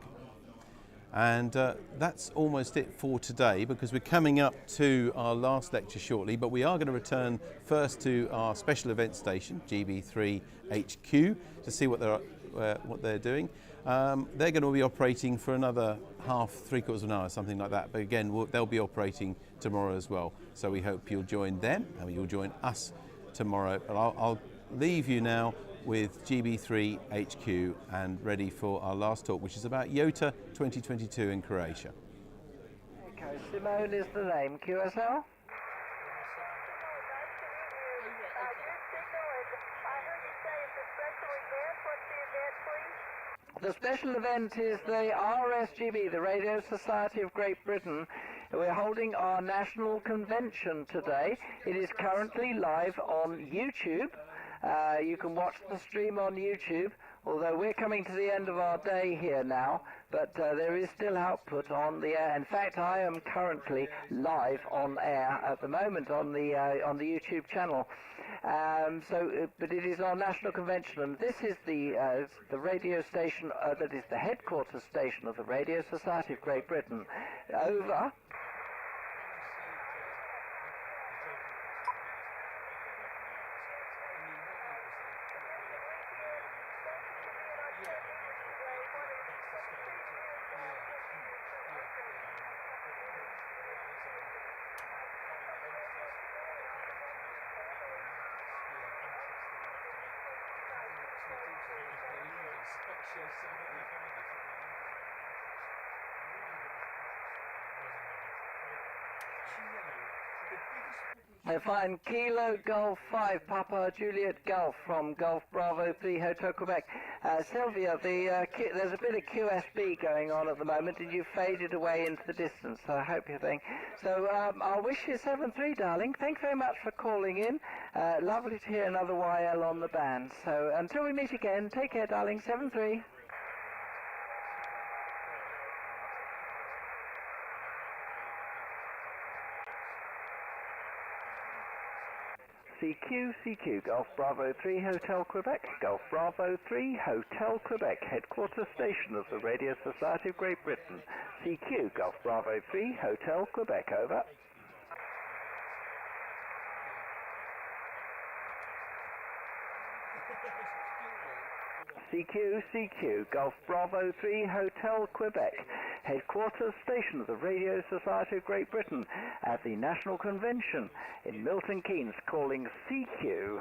And that's almost it for today, because we're coming up to our last lecture shortly, but we are going to return first to our special event station, GB3 HQ, to see what they're doing. They're going to be operating for another three-quarters of an hour, something like that. But again, they'll be operating tomorrow as well. So we hope you'll join them and you'll join us tomorrow. But I'll leave you now with GB3 HQ and ready for our last talk, which is about YOTA 2022 in Croatia. Okay, Simone is the name. QSL? The special event is the RSGB, the Radio Society of Great Britain. We're holding our national convention today. It is currently live on YouTube. You can watch the stream on YouTube, although we're coming to the end of our day here now, but there is still output on the air. In fact, I am currently live on air at the moment on the YouTube channel. But it is our national convention, and this is the radio station that is the headquarters station of the Radio Society of Great Britain. Over. I find Kilo Golf 5, Papa Juliet Golf from Golf Bravo 3 Hotel Quebec. Sylvia, there's a bit of QSB going on at the moment, and you've faded away into the distance, so I hope you're saying. So I'll wish you 7-3, darling. Thanks very much for calling in. Lovely to hear another YL on the band. So until we meet again, take care, darling. 7-3. CQ, Golf Bravo 3 Hotel Quebec, Golf Bravo 3 Hotel Quebec, headquarters station of the Radio Society of Great Britain. CQ, Golf Bravo 3 Hotel Quebec, over. CQ, Golf Bravo 3 Hotel Quebec, headquarters station of the Radio Society of Great Britain at the National Convention in Milton Keynes, calling CQ.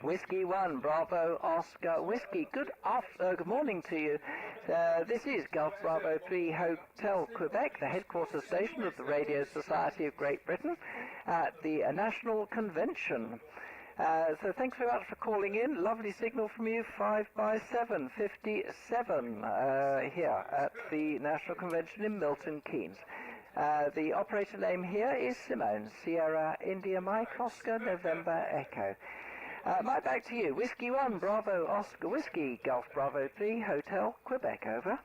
Whiskey 1, Bravo Oscar Whiskey. Good morning to you. This is Golf Bravo 3 Hotel Quebec, the headquarters station of the Radio Society of Great Britain at the National Convention. So thanks very much for calling in. Lovely signal from you, 5x7, 57 here at the National Convention in Milton Keynes. The operator name here is Simone, Sierra India Mike Oscar November Echo. Mike, back to you. Whiskey 1, Bravo Oscar Whiskey, Golf Bravo 3 Hotel Quebec, over.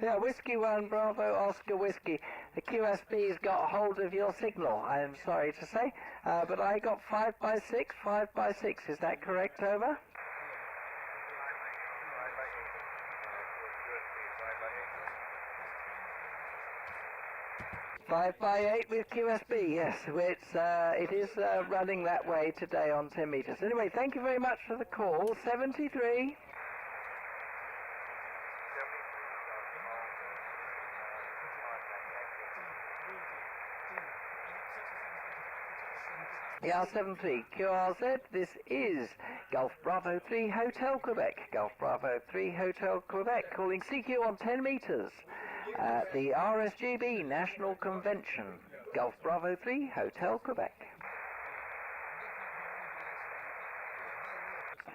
Yeah, Whiskey 1, Bravo, Oscar Whiskey. The QSB's got hold of your signal, I am sorry to say, but I got 5x6, 5x6, is that correct, over? Five by 8 with QSB, yes, it is running that way today on 10 meters. Anyway, thank you very much for the call. 73. Yeah, 73 QRZ, this is Golf Bravo 3 Hotel Quebec. Golf Bravo 3 Hotel Quebec, calling CQ on 10 meters at the RSGB National Convention. Golf Bravo 3 Hotel Quebec.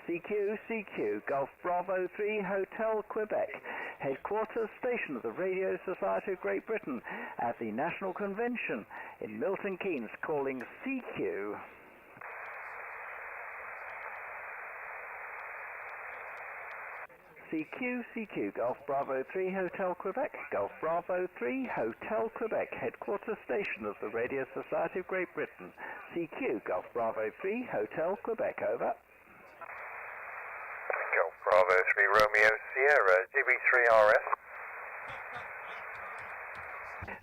CQ, Golf Bravo 3 Hotel Quebec, headquarters station of the Radio Society of Great Britain at the National Convention in Milton Keynes, calling CQ. CQ, Golf Bravo 3 Hotel Quebec, Golf Bravo 3 Hotel Quebec, headquarters station of the Radio Society of Great Britain. CQ, Golf Bravo 3 Hotel Quebec, over. Golf Bravo 3 Romeo Sierra, GB3RS.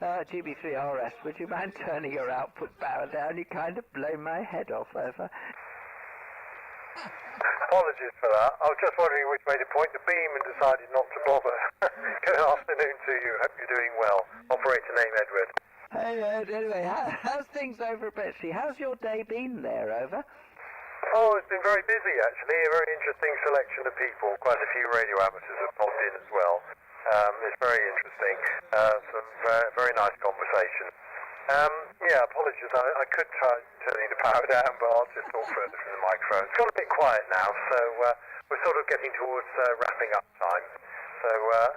GB3RS, would you mind turning your output power down? You kind of blow my head off, over. Apologies for that. I was just wondering which made a point to beam and decided not to bother. Good afternoon to you. Hope you're doing well. Operator name Edward. Hey, Ed, anyway, how's things over at Bletchley? How's your day been there, over? Oh, it's been very busy actually. A very interesting selection of people. Quite a few radio amateurs have popped in as well. It's very interesting. Some very nice conversations. Yeah, apologies. I could try turning the power down, but I'll just talk further from the microphone. It's got a bit quiet now, so we're sort of getting towards wrapping up time. So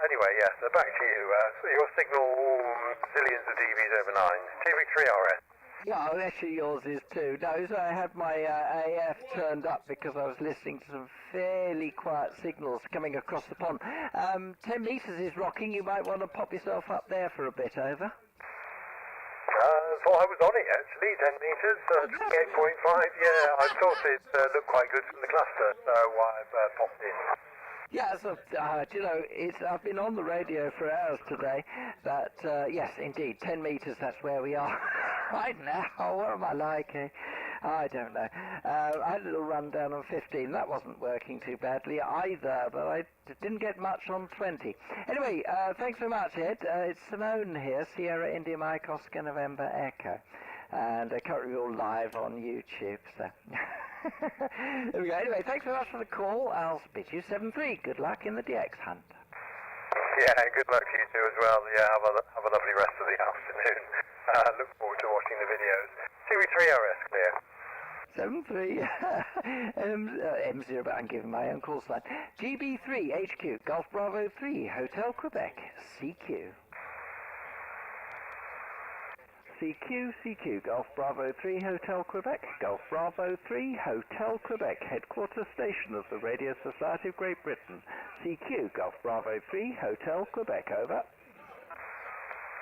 anyway, yeah, so back to you. So your signal, zillions of dBs over 9. TV3RS. Yeah, well, actually yours is too. No, so I had my AF turned up because I was listening to some fairly quiet signals coming across the pond. 10 metres is rocking. You might want to pop yourself up there for a bit, over. So I was on it actually, 10 metres, 8.5, yeah, I thought it looked quite good from the cluster, so I popped in. Yeah, so, you know, I've been on the radio for hours today, but yes, indeed, 10 metres, that's where we are right now. What am I like, eh? I don't know. I had a little run down on 15. That wasn't working too badly either, but I didn't get much on 20. Anyway, thanks very much, Ed. It's Simone here, Sierra India Mike Oscar November Echo. And currently all live on YouTube, so... There we go. Anyway, thanks very much for the call. I'll bid you 7-3. Good luck in the DX hunt. Yeah, good luck to you too as well. Yeah, have a lovely rest of the afternoon. Look forward to watching the videos. TV3RS clear. 7-3. M0, but I'm giving my own call sign. GB3 HQ, Golf Bravo 3, Hotel Quebec, CQ. CQ, Golf Bravo 3 Hotel Quebec, Golf Bravo 3 Hotel Quebec, headquarters station of the Radio Society of Great Britain. CQ, Golf Bravo 3 Hotel Quebec, over.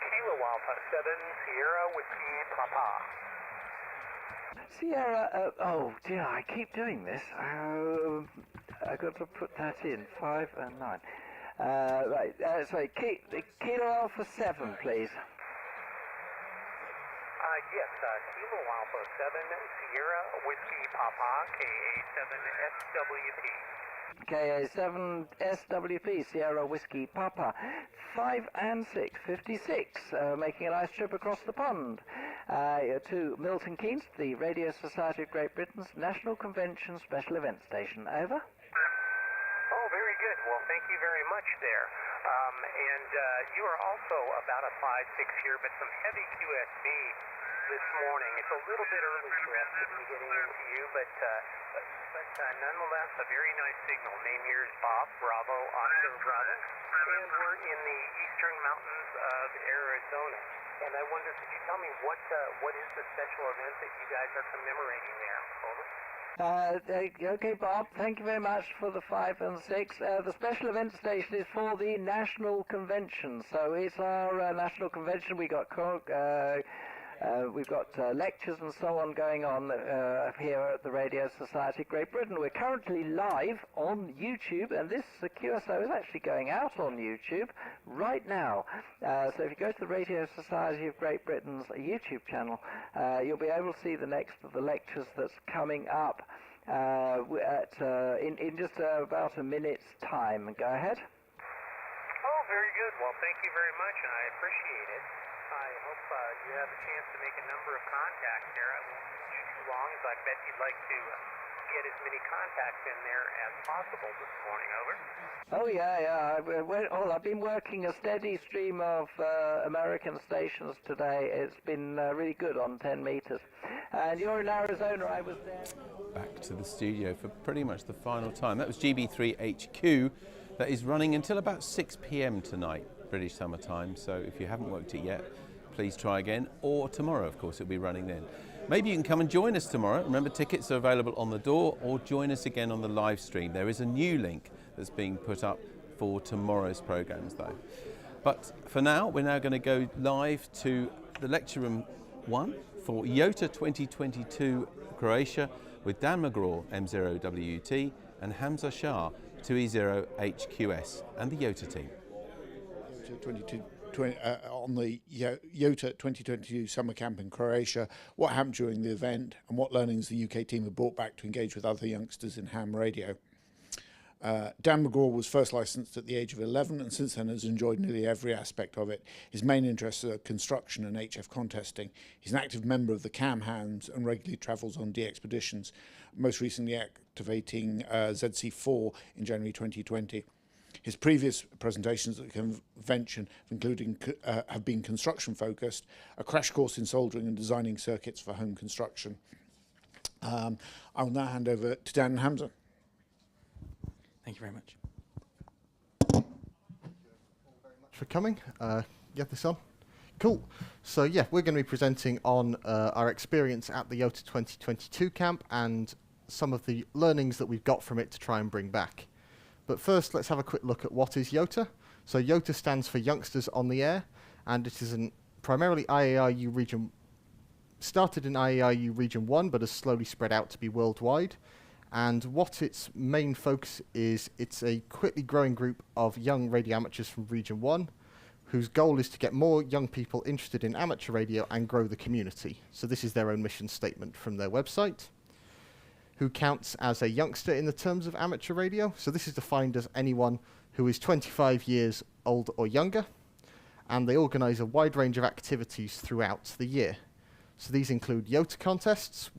Kilo Alpha 7, Sierra Whiskey Papa. Sierra, oh dear, I keep doing this. I've got to put that in, 5 and 9. Right, sorry, Kilo Alpha 7, please. Yes, Kilo Alpha 7, Sierra Whiskey Papa, KA7 SWP. KA7 SWP, Sierra Whiskey Papa. 5 and 6, 56, making a nice trip across the pond to Milton Keynes, the Radio Society of Great Britain's National Convention Special Event Station. Over. Oh, very good. Well, thank you very much there. And you are also about a 5-6 here, but some heavy QSB this morning. It's a little bit early for us to be getting into you, but nonetheless, a very nice signal. Name here is Bob, Bravo, Oscar, Bravo, and we're in the eastern mountains of Arizona. And I wonder, could you tell me what is the special event that you guys are commemorating there? Over. Okay, Bob, thank you very much for the 5 and 6. The special event station is for the National Convention, so it's our National Convention. We've got lectures and so on going on here at the Radio Society of Great Britain. We're currently live on YouTube, and this QSO is actually going out on YouTube right now. So if you go to the Radio Society of Great Britain's YouTube channel, you'll be able to see the next of the lectures that's coming up in just about a minute's time. Go ahead. Oh, very good. Well, thank you very much, and I appreciate it. I hope you have a chance to make a number of contacts there. I won't keep you too long, as I bet you'd like to get as many contacts in there as possible this morning. Over. Oh, yeah. I've been working a steady stream of American stations today. It's been really good on 10 meters. And you're in Arizona, I was there. Back to the studio for pretty much the final time. That was GB3HQ. That is running until about 6 p.m. tonight, British summer time. So if you haven't worked it yet, please try again. Or tomorrow, of course, it'll be running then. Maybe you can come and join us tomorrow. Remember, tickets are available on the door, or join us again on the live stream. There is a new link that's being put up for tomorrow's programmes though. But for now, we're now going to go live to the lecture room 1 for YOTA 2022 Croatia with Dan McGraw, M0WT, and Hamzah Shah, 2E0HQS, and the YOTA team. On the YOTA 2022 summer camp in Croatia, what happened during the event and what learnings the UK team have brought back to engage with other youngsters in ham radio. Dan McGraw was first licensed at the age of 11 and since then has enjoyed nearly every aspect of it. His main interests are construction and HF contesting. He's an active member of the Cam Hands and regularly travels on DXpeditions, most recently activating ZC4 in January 2020. His previous presentations at the convention have been construction focused, a crash course in soldering and designing circuits for home construction. I will now hand over to Dan and Hamzah. Thank you very much. For coming. Get this on. Cool. So yeah, we're going to be presenting on our experience at the YOTA 2022 camp and some of the learnings that we've got from it to try and bring back. But first, let's have a quick look at what is YOTA. So YOTA stands for Youngsters on the Air, and it is primarily IARU region, started in IARU region 1, but has slowly spread out to be worldwide. And what its main focus is, it's a quickly growing group of young radio amateurs from region 1, whose goal is to get more young people interested in amateur radio and grow the community. So this is their own mission statement from their website. Who counts as a youngster in the terms of amateur radio. So this is defined as anyone who is 25 years old or younger, and they organise a wide range of activities throughout the year. So these include YOTA contests,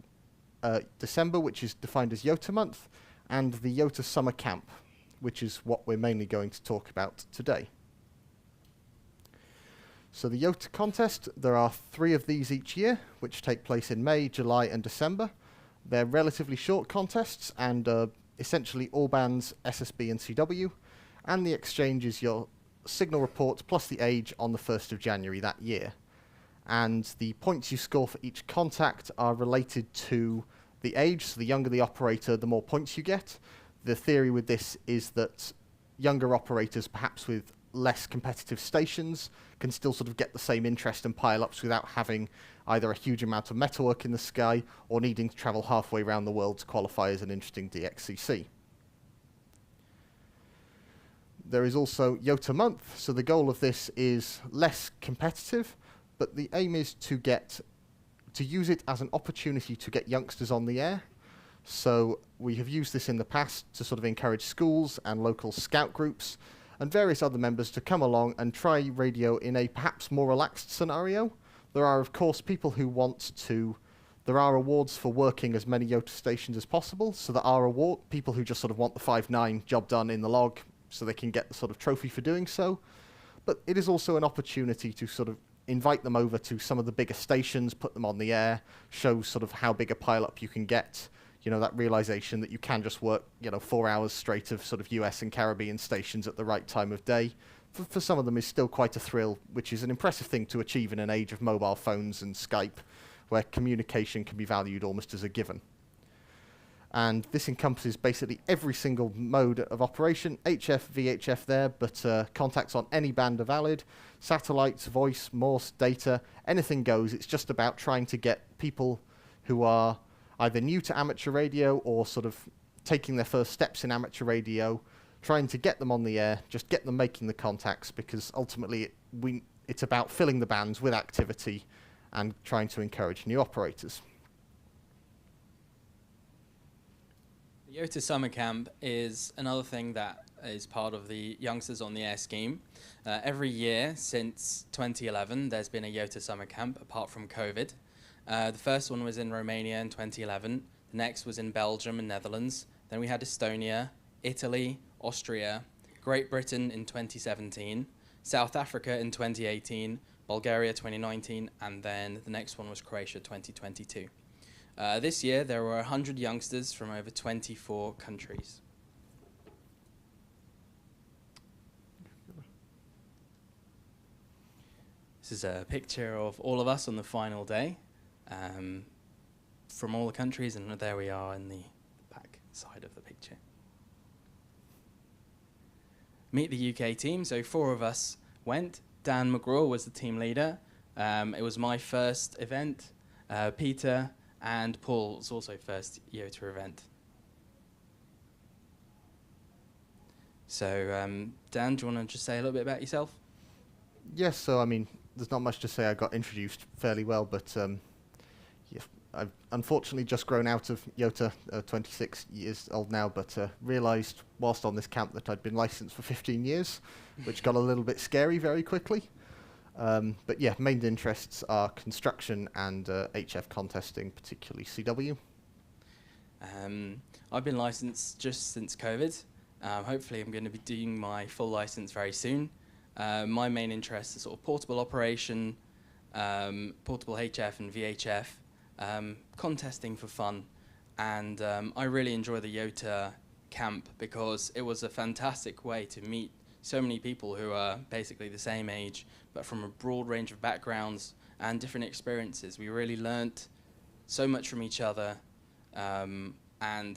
December, which is defined as YOTA month, and the YOTA summer camp, which is what we're mainly going to talk about today. So the YOTA contest, there are 3 of these each year, which take place in May, July and December. They're relatively short contests and essentially all bands SSB and CW, and the exchange is your signal report plus the age on the 1st of January that year. And the points you score for each contact are related to the age, so the younger the operator, the more points you get. The theory with this is that younger operators, perhaps with less competitive stations, can still sort of get the same interest and pile-ups without having either a huge amount of metalwork in the sky or needing to travel halfway around the world to qualify as an interesting DXCC. There is also YOTA month, so the goal of this is less competitive, but the aim is to use it as an opportunity to get youngsters on the air. So we have used this in the past to sort of encourage schools and local scout groups and various other members to come along and try radio in a perhaps more relaxed scenario. There are, of course, people who want to... There are awards for working as many YOTA stations as possible, so there are people who just sort of want the 5.9 job done in the log so they can get the sort of trophy for doing so. But it is also an opportunity to sort of invite them over to some of the bigger stations, put them on the air, show sort of how big a pile-up you can get, you know, that realization that you can just work, 4 hours straight of sort of US and Caribbean stations at the right time of day. For some of them is still quite a thrill, which is an impressive thing to achieve in an age of mobile phones and Skype, where communication can be valued almost as a given. And this encompasses basically every single mode of operation, HF, VHF there, but contacts on any band are valid, satellites, voice, Morse, data, anything goes. It's just about trying to get people who are either new to amateur radio or sort of taking their first steps in amateur radio, trying to get them on the air, just get them making the contacts, because ultimately it's about filling the bands with activity and trying to encourage new operators. The YOTA Summer Camp is another thing that is part of the Youngsters on the Air scheme. Every year since 2011, there's been a YOTA Summer Camp, apart from COVID. The first one was in Romania in 2011. The next was in Belgium and Netherlands. Then we had Estonia, Italy, Austria, Great Britain in 2017, South Africa in 2018, Bulgaria 2019, and then the next one was Croatia 2022. This year there were 100 youngsters from over 24 countries. This is a picture of all of us on the final day from all the countries, and there we are in the back side of the picture. meet the UK team. So 4 of us went. Dan McGraw was the team leader. It was my first event. Peter and Paul's also first YOTA event. So, Dan, do you want to just say a little bit about yourself? Yes, so I mean, there's not much to say. I got introduced fairly well, but yeah, I've unfortunately just grown out of YOTA, 26 years old now, but realised whilst on this camp that I'd been licensed for 15 years, which got a little bit scary very quickly. But yeah, main interests are construction and HF contesting, particularly CW. I've been licensed just since COVID. Hopefully I'm going to be doing my full license very soon. My main interests are sort of portable operation, portable HF and VHF, contesting for fun, and I really enjoy the YOTA camp because it was a fantastic way to meet so many people who are basically the same age, but from a broad range of backgrounds and different experiences. We really learnt so much from each other, and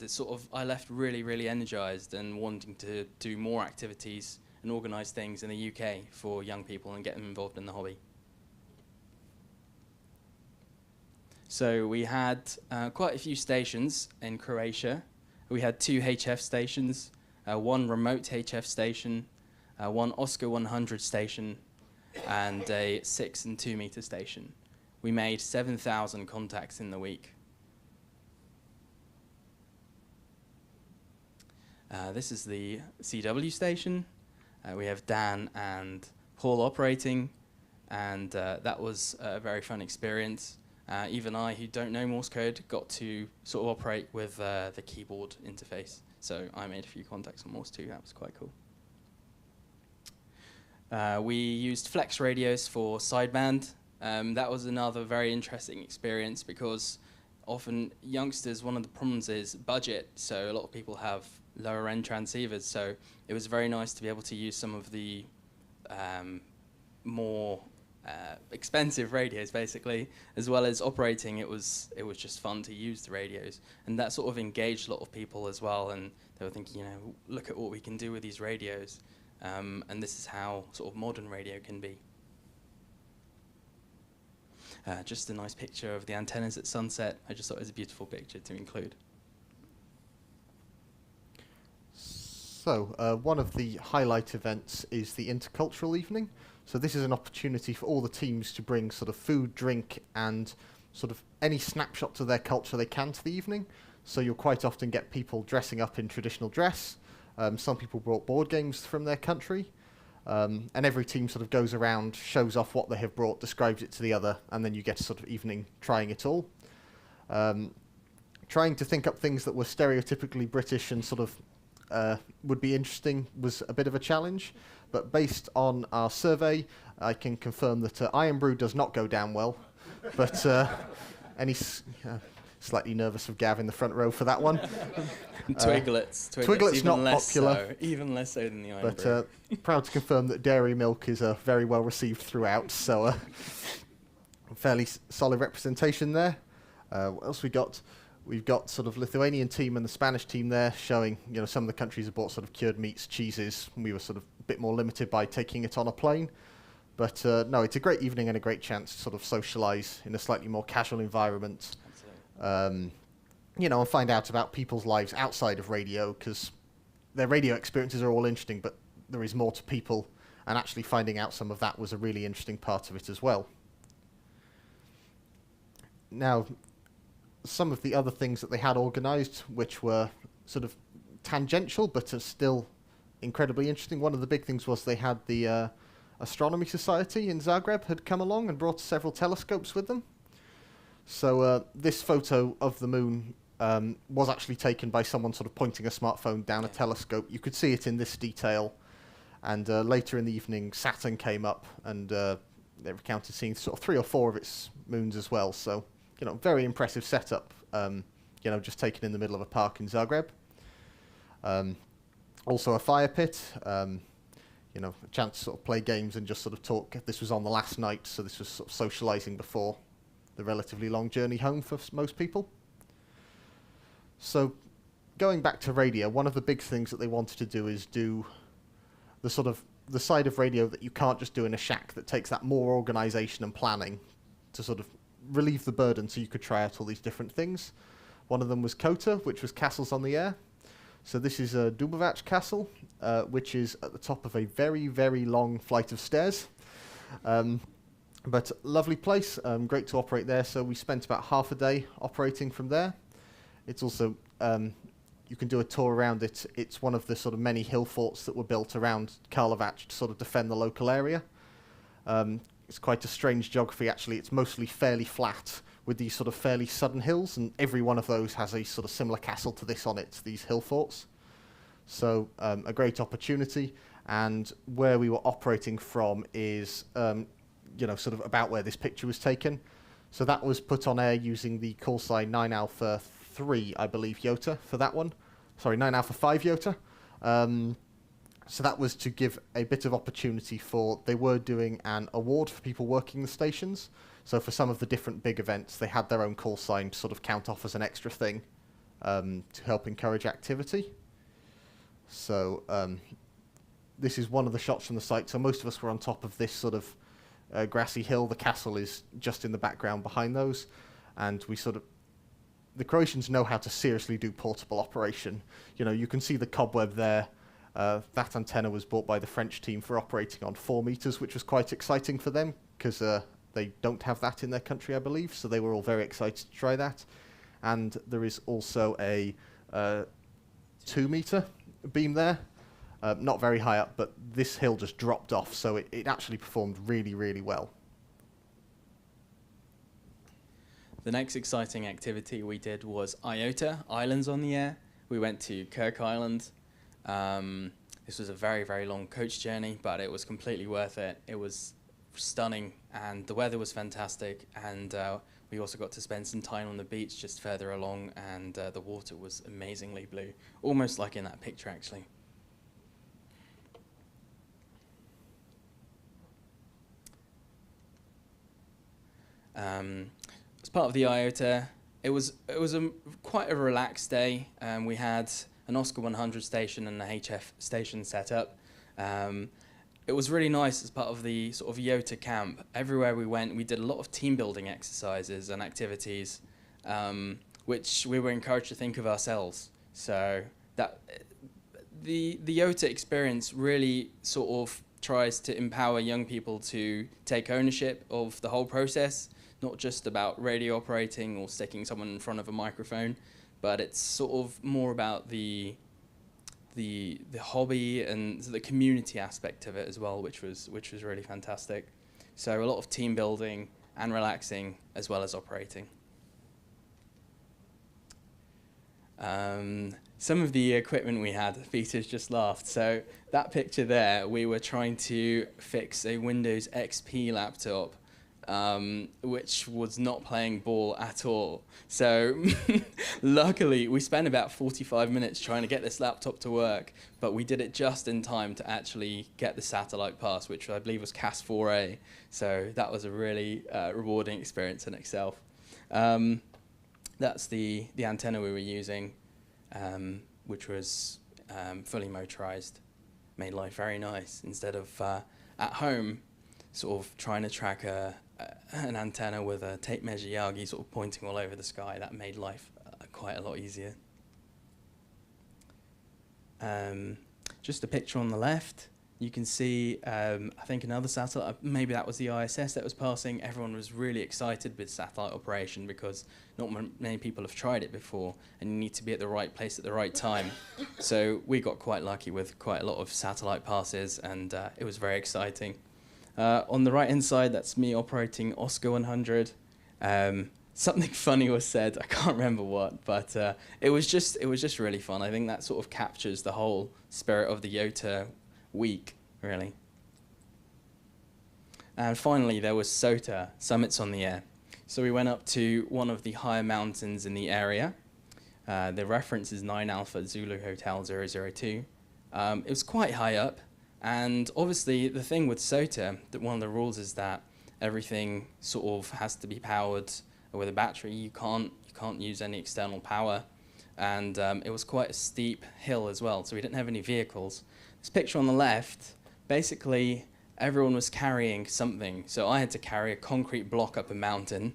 it's sort of, I left really, really energized and wanting to do more activities and organize things in the UK for young people and get them involved in the hobby. So we had quite a few stations in Croatia. We had 2 HF stations, 1 remote HF station, 1 Oscar 100 station, and a 6 and 2 meter station. We made 7,000 contacts in the week. This is the CW station. We have Dan and Paul operating, and that was a very fun experience. Even I, who don't know Morse code, got to sort of operate with the keyboard interface. So I made a few contacts on Morse too. That was quite cool. We used flex radios for sideband. That was another very interesting experience because often youngsters, one of the problems is budget. So a lot of people have lower end transceivers. So it was very nice to be able to use some of the more expensive radios, basically, as well as operating. It was just fun to use the radios, and that sort of engaged a lot of people as well. And they were thinking, you know, look at what we can do with these radios, and this is how sort of modern radio can be. Just a nice picture of the antennas at sunset. I just thought it was a beautiful picture to include. So one of the highlight events is the intercultural evening. So this is an opportunity for all the teams to bring sort of food, drink, and sort of any snapshots of their culture they can to the evening. So you'll quite often get people dressing up in traditional dress. Some people brought board games from their country. And every team sort of goes around, shows off what they have brought, describes it to the other, and then you get a sort of evening trying it all. Trying to think up things that were stereotypically British and sort of would be interesting was a bit of a challenge. But based on our survey, I can confirm that Iron Brew does not go down well. But any slightly nervous of Gav in the front row for that one. Twiglets not popular. So, even less so than the Iron but Brew. Proud to confirm that dairy milk is very well received throughout. So fairly solid representation there. What else we got? We've got sort of Lithuanian team and the Spanish team there showing, you know, some of the countries have bought sort of cured meats, cheeses. We were sort of a bit more limited by taking it on a plane. But no, it's a great evening and a great chance to sort of socialise in a slightly more casual environment. You know, and find out about people's lives outside of radio, because their radio experiences are all interesting, but there is more to people, and actually finding out some of that was a really interesting part of it as well. Now, some of the other things that they had organised, which were sort of tangential but are still incredibly interesting. One of the big things was they had the Astronomy Society in Zagreb had come along and brought several telescopes with them. So this photo of the moon was actually taken by someone sort of pointing a smartphone down a telescope. You could see it in this detail. And later in the evening, Saturn came up, and they recounted seeing sort of 3 or 4 of its moons as well. So, you know, very impressive setup, you know, just taken in the middle of a park in Zagreb. Also a fire pit, you know, a chance to sort of play games and just sort of talk. This was on the last night, so this was sort of socialising before the relatively long journey home for most people. So going back to radio, one of the big things that they wanted to do is do the side of radio that you can't just do in a shack, that takes that more organisation and planning to sort of relieve the burden, so you could try out all these different things. One of them was COTA, which was Castles on the Air. So this is a Dubovac Castle, which is at the top of a very, very long flight of stairs. But lovely place, great to operate there. So we spent about half a day operating from there. It's also, you can do a tour around it. It's one of the sort of many hill forts that were built around Karlovac to sort of defend the local area. It's quite a strange geography, actually. It's mostly fairly flat with these sort of fairly sudden hills, and every one of those has a sort of similar castle to this on it, these hill forts. So a great opportunity, and where we were operating from is, sort of about where this picture was taken. So that was put on air using the call sign 9 Alpha 3, I believe, YOTA for that one. Sorry, 9 Alpha 5 YOTA. So that was to give a bit of opportunity for, they were doing an award for people working the stations. So for some of the different big events, they had their own call sign to sort of count off as an extra thing to help encourage activity. So this is one of the shots from the site. So most of us were on top of this sort of grassy hill. The castle is just in the background behind those. And we sort of, the Croatians know how to seriously do portable operation. You know, you can see the cobweb there. That antenna was bought by the French team for operating on 4 meters, which was quite exciting for them because they don't have that in their country, I believe. So they were all very excited to try that. And there is also a 2 meter beam there. Not very high up, but this hill just dropped off, so it actually performed really, really well. The next exciting activity we did was IOTA, Islands on the Air. We went to Kirk Island. This was a very, very long coach journey, but it was completely worth it. It was stunning, and the weather was fantastic, and we also got to spend some time on the beach just further along, and the water was amazingly blue, almost like in that picture, actually. As part of the IOTA, it was quite a relaxed day. We had an Oscar 100 station and a HF station set up. It was really nice as part of the sort of YOTA camp. Everywhere we went, we did a lot of team building exercises and activities, which we were encouraged to think of ourselves. So that the YOTA experience really sort of tries to empower young people to take ownership of the whole process, not just about radio operating or sticking someone in front of a microphone, but it's sort of more about the hobby and the community aspect of it as well, which was really fantastic. So a lot of team building and relaxing as well as operating. Some of the equipment we had, Peter's just laughed. So that picture there, we were trying to fix a Windows XP laptop, which was not playing ball at all. So luckily, we spent about 45 minutes trying to get this laptop to work, but we did it just in time to actually get the satellite pass, which I believe was CAS 4A. So that was a really rewarding experience in itself. That's the antenna we were using, which was fully motorized. Made life very nice. Instead of at home, sort of trying to track an antenna with a tape measure Yagi sort of pointing all over the sky, that made life quite a lot easier. Just a picture on the left, you can see, I think another satellite, maybe that was the ISS that was passing. Everyone was really excited with satellite operation because not many people have tried it before, and you need to be at the right place at the right time. So we got quite lucky with quite a lot of satellite passes, and it was very exciting. On the right-hand side, that's me operating Oscar 100. Something funny was said. I can't remember what, but it was just really fun. I think that sort of captures the whole spirit of the YOTA week, really. And finally, there was SOTA, Summits on the Air. So we went up to one of the higher mountains in the area. The reference is 9 Alpha Zulu Hotel 002. It was quite high up. And obviously, the thing with SOTA, that one of the rules is that everything sort of has to be powered with a battery. You can't use any external power. And it was quite a steep hill as well, so we didn't have any vehicles. this picture on the left, basically everyone was carrying something. So I had to carry a concrete block up a mountain.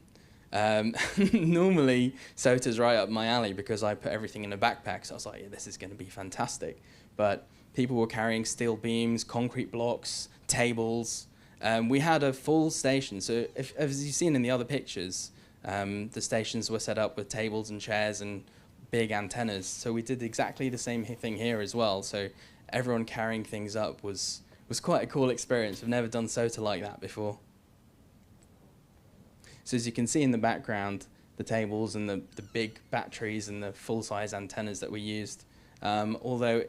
Normally, SOTA's right up my alley because I put everything in a backpack. So I was like, yeah, this is going to be fantastic. But people were carrying steel beams, concrete blocks, tables. We had a full station. So as you've seen in the other pictures, the stations were set up with tables and chairs and big antennas. So we did exactly the same thing here as well. So everyone carrying things up was quite a cool experience. I've never done SOTA like that before. So as you can see in the background, the tables and the big batteries and the full-size antennas that we used. Although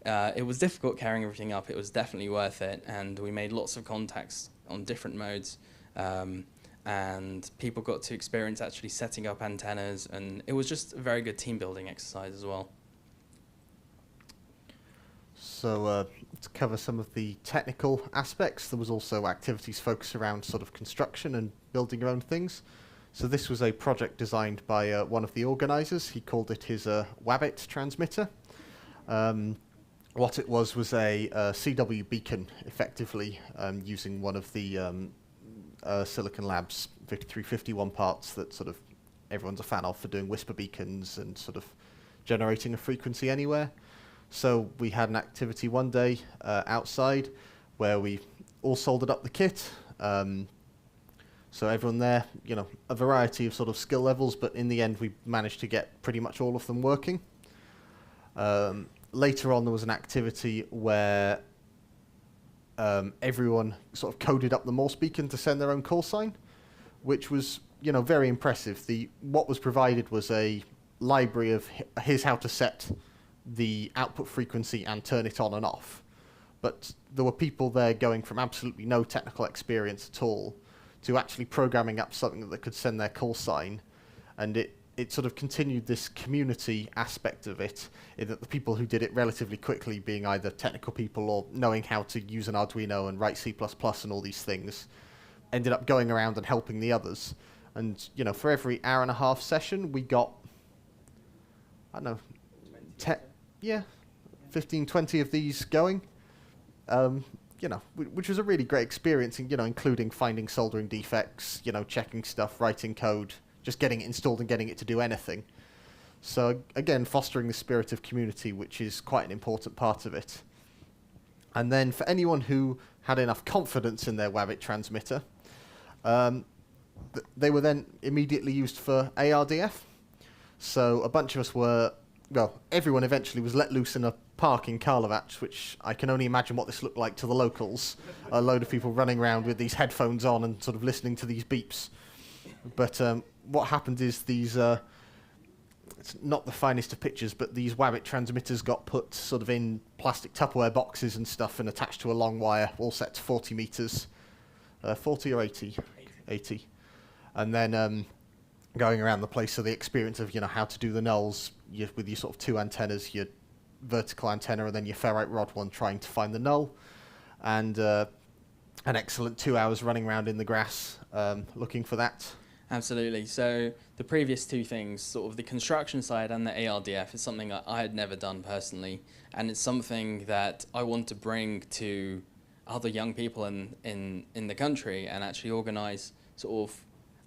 it was difficult carrying everything up, it was definitely worth it. And we made lots of contacts on different modes. And people got to experience actually setting up antennas. And it was just a very good team-building exercise as well. So to cover some of the technical aspects, there was also activities focused around sort of construction and building your own things. So this was a project designed by one of the organisers. He called it his Wabbit transmitter. What it was a CW beacon, effectively, using one of the Silicon Labs 5351 parts that sort of everyone's a fan of for doing whisper beacons and sort of generating a frequency anywhere. So we had an activity one day outside where we all soldered up the kit. So everyone there, you know, a variety of sort of skill levels, but in the end we managed to get pretty much all of them working. Later on there was an activity where everyone sort of coded up the Morse beacon to send their own call sign, which was, you know, very impressive. What was provided was a library of here's how to set the output frequency and turn it on and off. But there were people there going from absolutely no technical experience at all to actually programming up something that could send their call sign, and it sort of continued this community aspect of it, in that the people who did it relatively quickly, being either technical people or knowing how to use an Arduino and write C++ and all these things, ended up going around and helping the others. And, you know, for every hour-and-a-half session, we got, I don't know, 15, 20 of these going. You know, which was a really great experience, you know, including finding soldering defects, you know, checking stuff, writing code, just getting it installed and getting it to do anything. So again, fostering the spirit of community, which is quite an important part of it. And then for anyone who had enough confidence in their Wabbit transmitter, they were then immediately used for ARDF. So a bunch of us were, well, everyone eventually was let loose in a park in Karlovac, which I can only imagine what this looked like to the locals. A load of people running around with these headphones on and sort of listening to these beeps. But what happened is these, it's not the finest of pictures, but these Wabbit transmitters got put sort of in plastic Tupperware boxes and stuff and attached to a long wire, all set to 40 meters. 40 or 80? 80. And then going around the place, so the experience of, you know, how to do the nulls with your sort of two antennas, your vertical antenna and then your ferrite rod one, trying to find the null, and an excellent 2 hours running around in the grass looking for that. Absolutely. So the previous two things, sort of the construction side and the ARDF, is something I had never done personally, and it's something that I want to bring to other young people in the country and actually organise sort of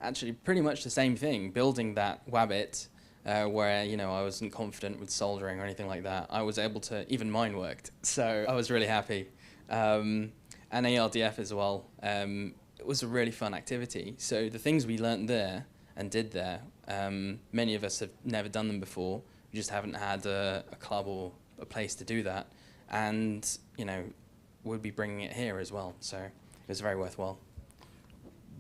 actually pretty much the same thing, building that Wabbit where, you know, I wasn't confident with soldering or anything like that. I was able to, even mine worked, so I was really happy. And ARDF as well. It was a really fun activity. So the things we learnt there and did there, many of us have never done them before. We just haven't had a club or a place to do that. And, you know, we'll be bringing it here as well. So it was very worthwhile.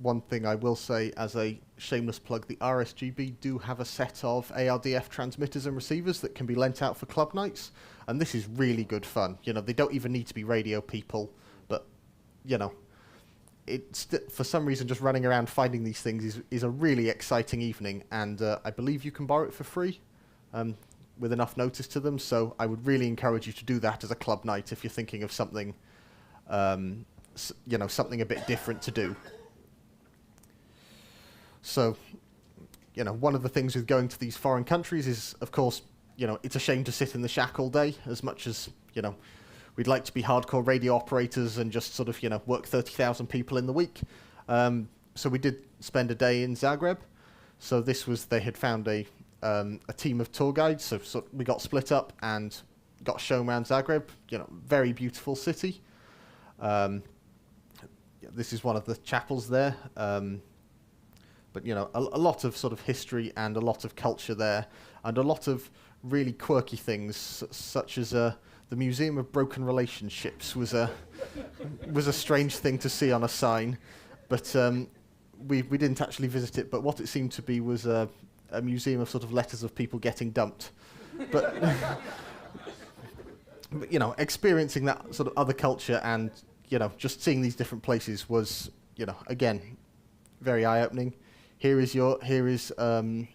One thing I will say as a shameless plug, the RSGB do have a set of ARDF transmitters and receivers that can be lent out for club nights. And this is really good fun. You know, they don't even need to be radio people, but, you know, it's for some reason just running around finding these things is a really exciting evening, and I believe you can borrow it for free with enough notice to them. So I would really encourage you to do that as a club night if you're thinking of something, you know, something a bit different to do. So, you know, one of the things with going to these foreign countries is, of course, you know, it's a shame to sit in the shack all day, as much as, you know, we'd like to be hardcore radio operators and just sort of, you know, work 30,000 people in the week. So we did spend a day in Zagreb. So this was, they had found a team of tour guides. So we got split up and got shown around Zagreb. You know, very beautiful city. This is one of the chapels there. But, you know, a lot of sort of history and a lot of culture there, and a lot of really quirky things, such as the Museum of Broken Relationships was a strange thing to see on a sign. But we didn't actually visit it, but what it seemed to be was a museum of sort of letters of people getting dumped. But, but, you know, experiencing that sort of other culture and, you know, just seeing these different places was, you know, again, very eye-opening. Here is Zagreb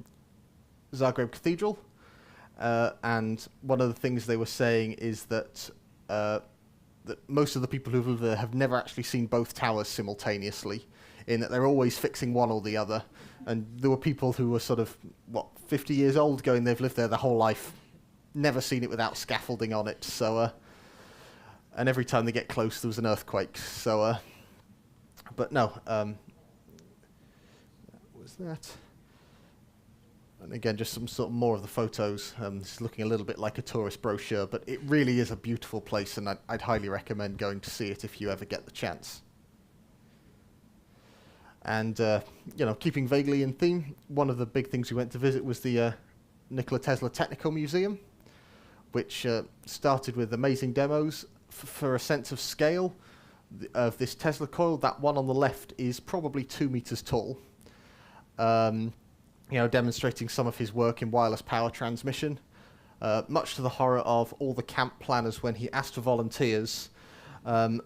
Cathedral, and one of the things they were saying is that that most of the people who live there have never actually seen both towers simultaneously, in that they're always fixing one or the other. And there were people who were sort of, 50 years old, going, they've lived there their whole life, never seen it without scaffolding on it. So, and every time they get close, there was an earthquake. So, but no, was that? And again, just some sort of more of the photos. This is looking a little bit like a tourist brochure, but it really is a beautiful place, and I'd highly recommend going to see it if you ever get the chance. And, you know, keeping vaguely in theme, one of the big things we went to visit was the Nikola Tesla Technical Museum, which started with amazing demos. For a sense of scale of this Tesla coil, that one on the left is probably 2 meters tall. You know, demonstrating some of his work in wireless power transmission, much to the horror of all the camp planners when he asked for volunteers,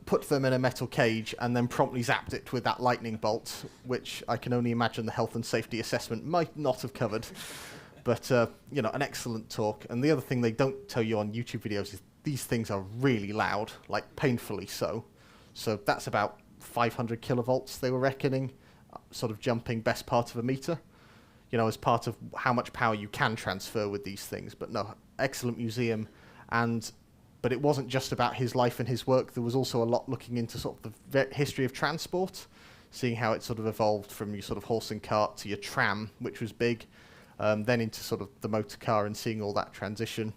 put them in a metal cage, and then promptly zapped it with that lightning bolt, which I can only imagine the health and safety assessment might not have covered. But, you know, an excellent talk. And the other thing they don't tell you on YouTube videos is these things are really loud, like painfully so. So that's about 500 kilovolts they were reckoning, sort of jumping best part of a meter, you know, as part of how much power you can transfer with these things. But no, excellent museum. But it wasn't just about his life and his work. There was also a lot looking into sort of the history of transport, seeing how it sort of evolved from your sort of horse and cart to your tram, which was big, then into sort of the motor car and seeing all that transition,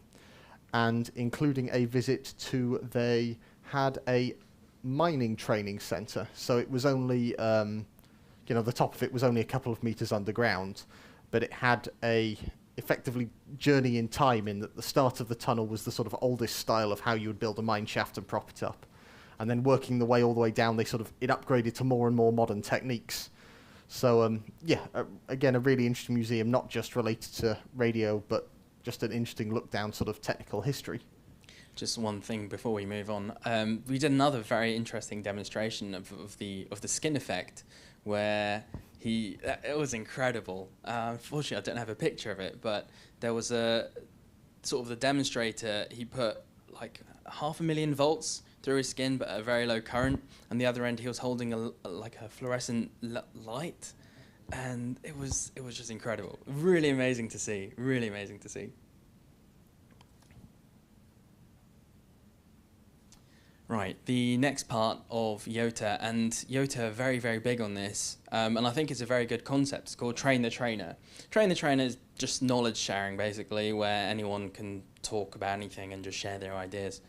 and including a visit to, they had a mining training center. So it was only, you know, the top of it was only a couple of meters underground, but it had a effectively journey in time, in that the start of the tunnel was the sort of oldest style of how you would build a mine shaft and prop it up. And then working the way all the way down, it upgraded to more and more modern techniques. So, yeah, again, a really interesting museum, not just related to radio, but just an interesting look down sort of technical history. Just one thing before we move on. We did another very interesting demonstration of the skin effect, where it was incredible. Unfortunately, I don't have a picture of it, but there was a sort of the demonstrator, he put like 500,000 volts through his skin, but at a very low current. And the other end, he was holding a fluorescent light, and it was just incredible. Really amazing to see. Really amazing to see. Right, the next part of YOTA, and YOTA are very, very big on this, and I think it's a very good concept. It's called Train the Trainer. Train the Trainer is just knowledge sharing, basically, where anyone can talk about anything and just share their ideas.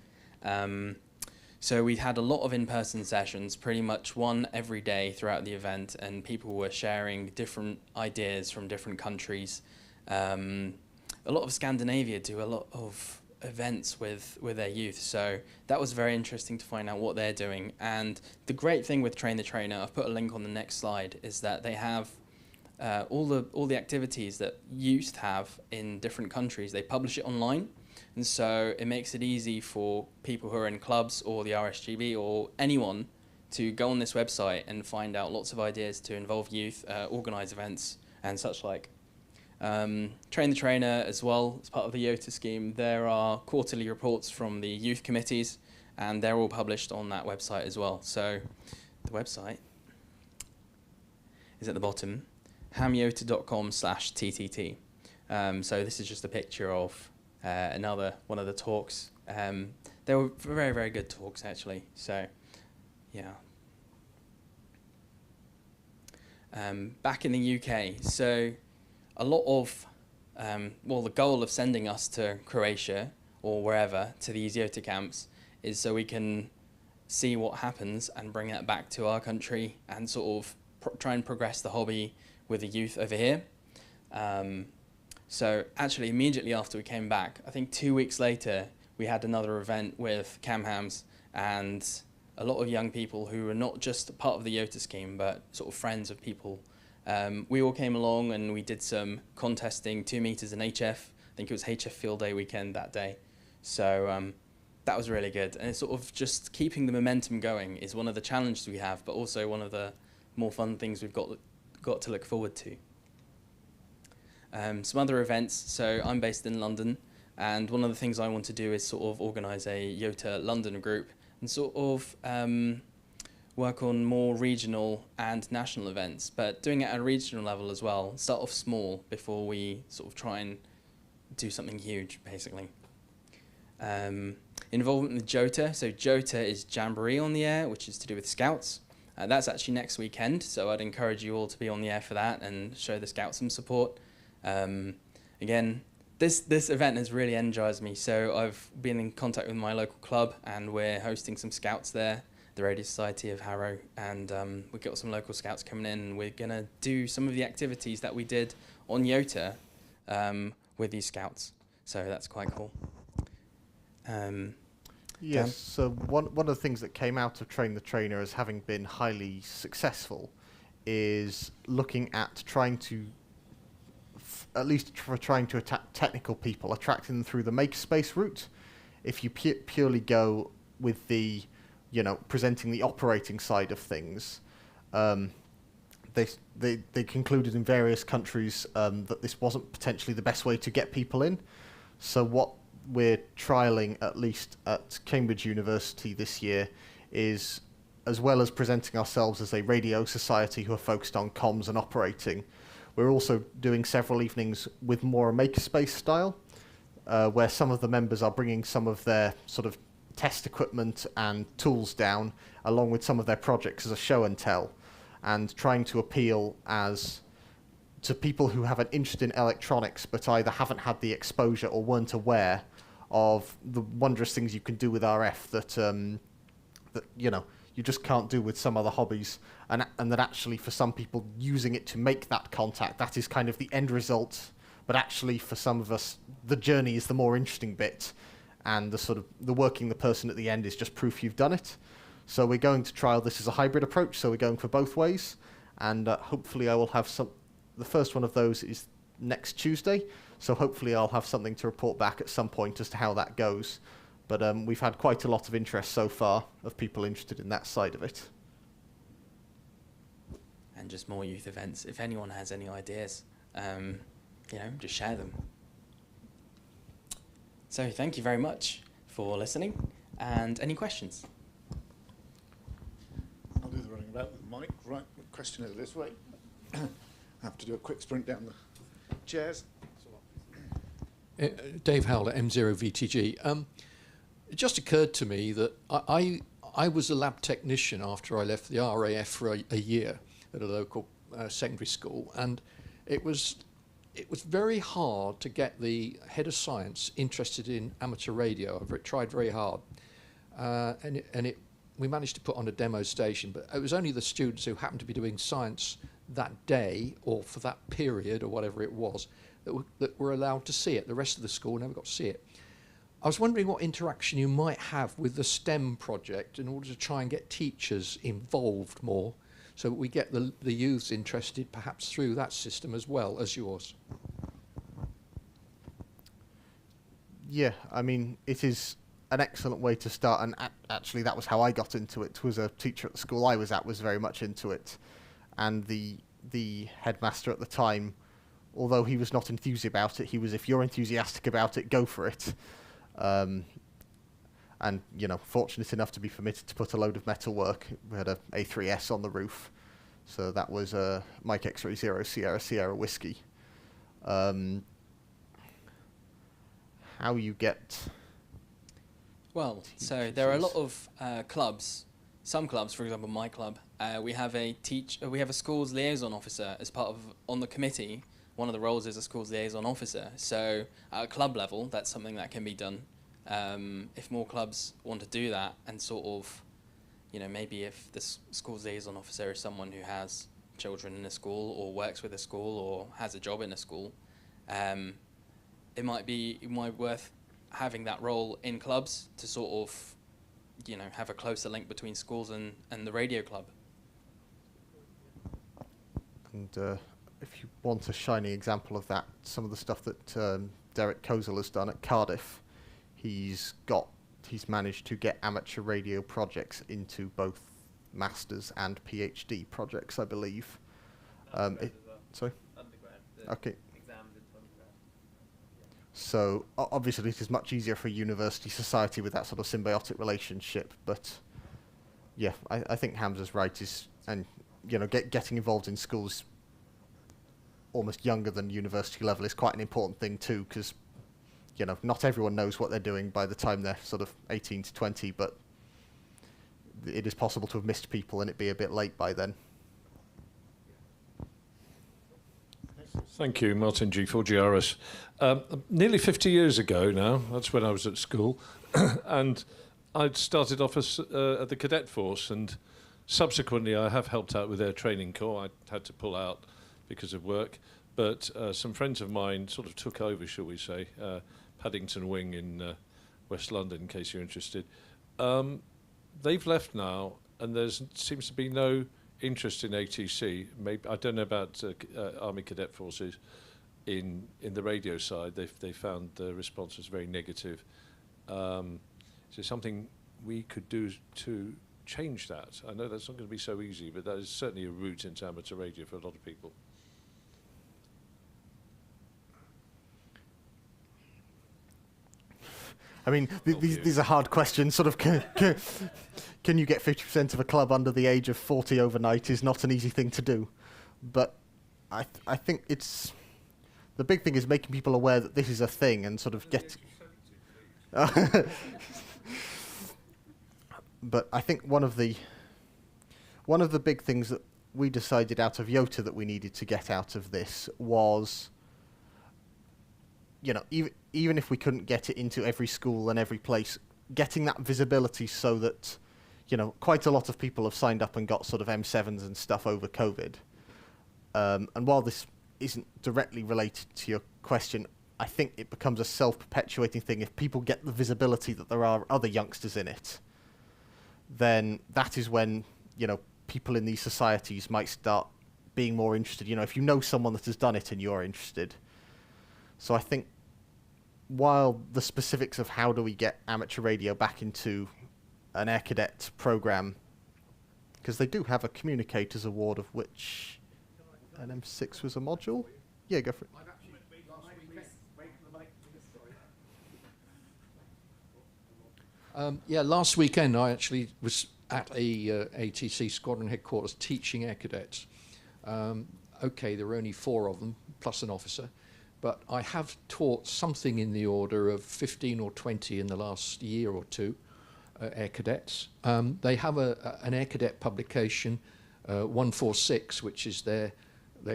So we had a lot of in-person sessions, pretty much one every day throughout the event, and people were sharing different ideas from different countries. A lot of Scandinavia do a lot of events with their youth, so that was very interesting to find out what they're doing. And the great thing with Train the Trainer, I've put a link on the next slide, is that they have all the activities that youth have in different countries. They publish it online, and so it makes it easy for people who are in clubs or the RSGB or anyone to go on this website and find out lots of ideas to involve youth, organize events and such like. Train the Trainer as well, as part of the YOTA scheme. There are quarterly reports from the youth committees, and they're all published on that website as well. So the website is at the bottom, hamyota.com/TTT. So this is just a picture of one of the talks. There they were very, very good talks actually. So, yeah. Back in the UK, so a lot of, well, the goal of sending us to Croatia or wherever to these YOTA camps is so we can see what happens and bring that back to our country and sort of try and progress the hobby with the youth over here. So actually immediately after we came back, I think 2 weeks later, we had another event with CamHams and a lot of young people who were not just part of the YOTA scheme, but sort of friends of people. We all came along and we did some contesting, 2 meters in HF. I think it was HF Field Day weekend that day. So that was really good. And it's sort of just keeping the momentum going is one of the challenges we have, but also one of the more fun things we've got to look forward to. Some other events, so I'm based in London, and one of the things I want to do is sort of organise a YOTA London group and sort of work on more regional and national events, but doing it at a regional level as well. Start off small before we sort of try and do something huge, basically. Involvement with JOTA, so JOTA is Jamboree on the Air, which is to do with Scouts. That's actually next weekend, so I'd encourage you all to be on the air for that and show the Scouts some support. Again, this event has really energized me, so I've been in contact with my local club and we're hosting some Scouts there, the Radio Society of Harrow, and we've got some local Scouts coming in and we're going to do some of the activities that we did on YOTA with these Scouts, so that's quite cool. Yes, so one of the things that came out of Train the Trainer as having been highly successful is looking at trying to, at least for trying to attack technical people, attracting them through the makerspace route. If you purely go with the, you know, presenting the operating side of things, they concluded in various countries that this wasn't potentially the best way to get people in. So what we're trialling, at least at Cambridge University this year, is, as well as presenting ourselves as a radio society who are focused on comms and operating, we're also doing several evenings with more a makerspace style, where some of the members are bringing some of their sort of test equipment and tools down, along with some of their projects as a show and tell, and trying to appeal to people who have an interest in electronics but either haven't had the exposure or weren't aware of the wondrous things you can do with RF that you know you just can't do with some other hobbies, and that actually for some people using it to make that contact, that is kind of the end result, but actually for some of us the journey is the more interesting bit, and the sort of the working the person at the end is just proof you've done it. So we're going to trial this as a hybrid approach, so we're going for both ways, and hopefully I will have some. The first one of those is next Tuesday, so hopefully I'll have something to report back at some point as to how that goes. But we've had quite a lot of interest so far of people interested in that side of it. And just more youth events. If anyone has any ideas, you know, just share them. So thank you very much for listening. And any questions? I'll do the running about with the mic. Right, question is this way. I have to do a quick sprint down the chairs. Dave Howell at M0VTG. It just occurred to me that I was a lab technician after I left the RAF for a year at a local secondary school, and it was very hard to get the head of science interested in amateur radio. I've tried very hard, we managed to put on a demo station, but it was only the students who happened to be doing science that day or for that period or whatever it was that were allowed to see it. The rest of the school never got to see it. I was wondering what interaction you might have with the STEM project in order to try and get teachers involved more, so that we get the youths interested perhaps through that system as well as yours. Yeah, I mean, it is an excellent way to start, and actually that was how I got into it. Was a teacher at the school I was at was very much into it, and the headmaster at the time, although he was not enthused about it, he was, if you're enthusiastic about it, go for it. And, you know, fortunate enough to be permitted to put a load of metal work. We had a A3S on the roof, so that was Mike X-Ray 0 Sierra Whiskey. How you get Well, so there are a lot of clubs. Some clubs, for example, my club, we have a schools liaison officer as part of on the committee. One of the roles is a schools liaison officer. So at a club level, that's something that can be done. If more clubs want to do that, and sort of, maybe if the schools liaison officer is someone who has children in a school or works with a school or has a job in a school, it might be worth having that role in clubs to sort of, have a closer link between schools and the radio club. And if you want a shining example of that, some of the stuff that Derek Kozel has done at Cardiff, he's managed to get amateur radio projects into both masters and PhD projects, I believe. Sorry? Okay. So obviously it is much easier for a university society with that sort of symbiotic relationship, but yeah, I think Hamzah's right, getting involved in schools almost younger than university level is quite an important thing too, because not everyone knows what they're doing by the time they're sort of 18 to 20, but it is possible to have missed people and it be a bit late by then. Thank you, Martin G4GRS. Nearly 50 years ago now, that's when I was at school, and I'd started off as, at the cadet force, and subsequently I have helped out with their training corps. I had to pull out because of work, but some friends of mine sort of took over, shall we say, Paddington Wing in West London, in case you're interested. They've left now, and there seems to be no interest in ATC. Maybe I don't know about Army Cadet Forces in the radio side. They found the response was very negative. Is there something we could do to change that? I know that's not going to be so easy, but that is certainly a route into amateur radio for a lot of people. I mean, these are hard questions. Sort of, can you get 50% of a club under the age of 40 overnight is not an easy thing to do. But I think it's... The big thing is making people aware that this is a thing and sort of get... But I think one of the big things that we decided out of YOTA that we needed to get out of this was... even if we couldn't get it into every school and every place, getting that visibility so that, quite a lot of people have signed up and got sort of M7s and stuff over COVID. And while this isn't directly related to your question, I think it becomes a self-perpetuating thing. If people get the visibility that there are other youngsters in it, then that is when, people in these societies might start being more interested. If you know someone that has done it and you're interested. So I think while the specifics of how do we get amateur radio back into an Air Cadet program, because they do have a Communicators Award of which an M6 was a module. Yeah, go for it. Last weekend I actually was at a ATC squadron headquarters teaching Air Cadets. Okay, there were only 4 of them, plus an officer. But I have taught something in the order of 15 or 20 in the last year or two, Air Cadets. They have an Air Cadet publication, 146, which is their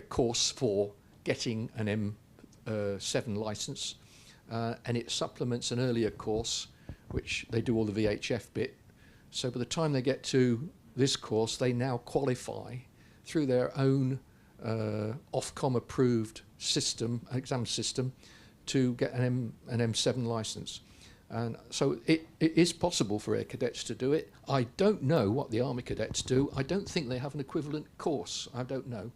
course for getting an M7 license. And it supplements an earlier course, which they do all the VHF bit. So by the time they get to this course, they now qualify through their own Ofcom approved exam system to get an M7 license. And so it is possible for Air Cadets to do it. I don't know what the Army Cadets do. I don't think they have an equivalent course. I don't know.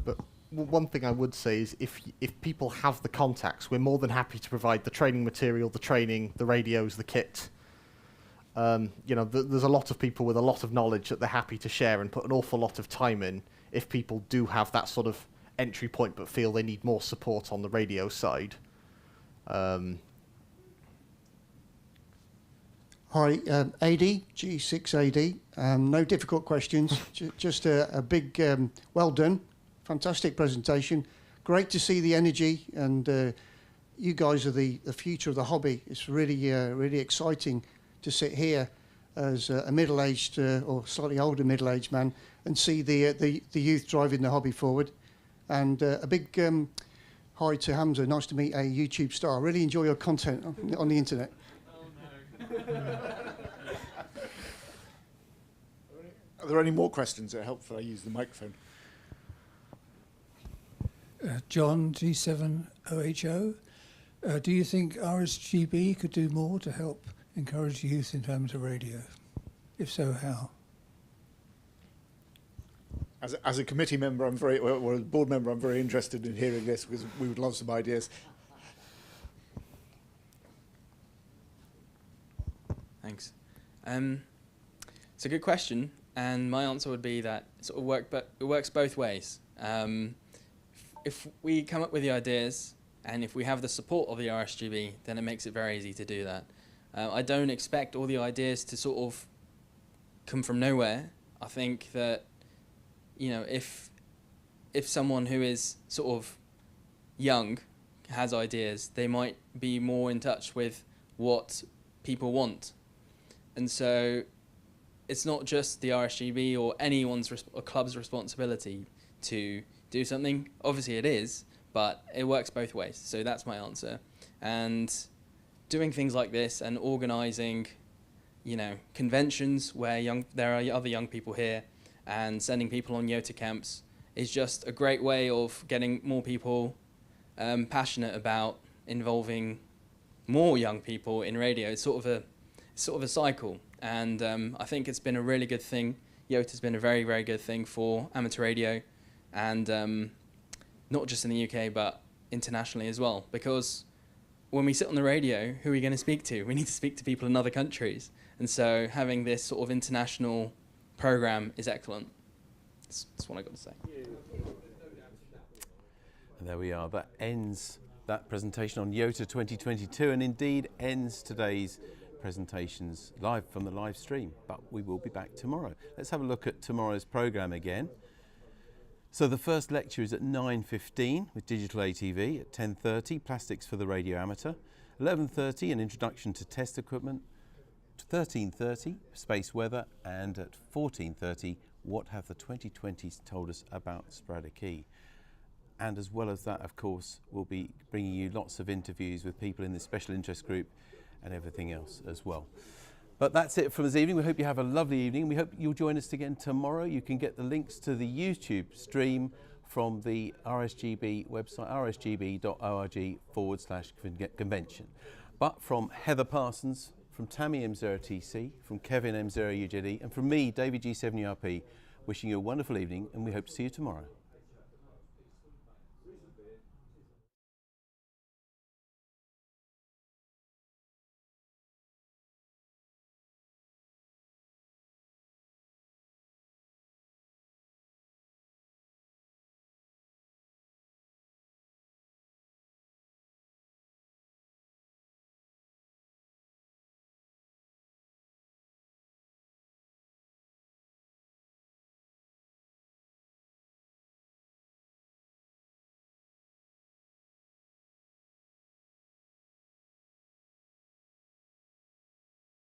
But one thing I would say is if people have the contacts, we're more than happy to provide the training material, the training, the radios, the kit. There's a lot of people with a lot of knowledge that they're happy to share and put an awful lot of time in if people do have that sort of entry point but feel they need more support on the radio side. Hi, AD, G6AD. No difficult questions, just a big well done, fantastic presentation. Great to see the energy and you guys are the future of the hobby. It's really really exciting to sit here as a middle-aged or slightly older middle-aged man and see the youth driving the hobby forward. And a big hi to Hamzah. Nice to meet a YouTube star. I really enjoy your content on the internet. Are there any more questions that help if I use the microphone? John, G7OHO. Do you think RSGB could do more to help encourage youth into amateur radio? If so, how? As a committee member, or a board member, I'm very interested in hearing this because we would love some ideas. Thanks. It's a good question, and my answer would be that it works both ways. If we come up with the ideas, and if we have the support of the RSGB, then it makes it very easy to do that. I don't expect all the ideas to sort of come from nowhere. I think that, you know, if someone who is sort of young has ideas, they might be more in touch with what people want. And so it's not just the RSGB or anyone's or club's responsibility to do something. Obviously it is, but it works both ways. So that's my answer. And doing things like this and organising, you know, conventions where there are other young people here and sending people on YOTA camps is just a great way of getting more people passionate about involving more young people in radio. It's sort of a cycle, and I think it's been a really good thing. YOTA's been a very, very good thing for amateur radio, and not just in the UK but internationally as well, because when we sit on the radio, who are we going to speak to? We need to speak to people in other countries, and so having this sort of international program is excellent. That's what I got to say. And there we are. That ends that presentation on YOTA 2022, and indeed ends today's presentations live from the live stream. But we will be back tomorrow. Let's have a look at tomorrow's programme again. So the first lecture is at 9:15 with digital ATV, at 10:30 plastics for the radio amateur, 11:30 an introduction to test equipment, 13:30 space weather, and at 14:30 what have the 2020s told us about sporadic key. And as well as that, of course, we'll be bringing you lots of interviews with people in the special interest group and everything else as well. But that's it for this evening. We hope you have a lovely evening. We hope you'll join us again tomorrow. You can get the links to the YouTube stream from the RSGB website, rsgb.org/convention. But from Heather Parsons, from Tammy M0TC, from Kevin M0UJD, and from me, David G7URP, wishing you a wonderful evening, and we hope to see you tomorrow.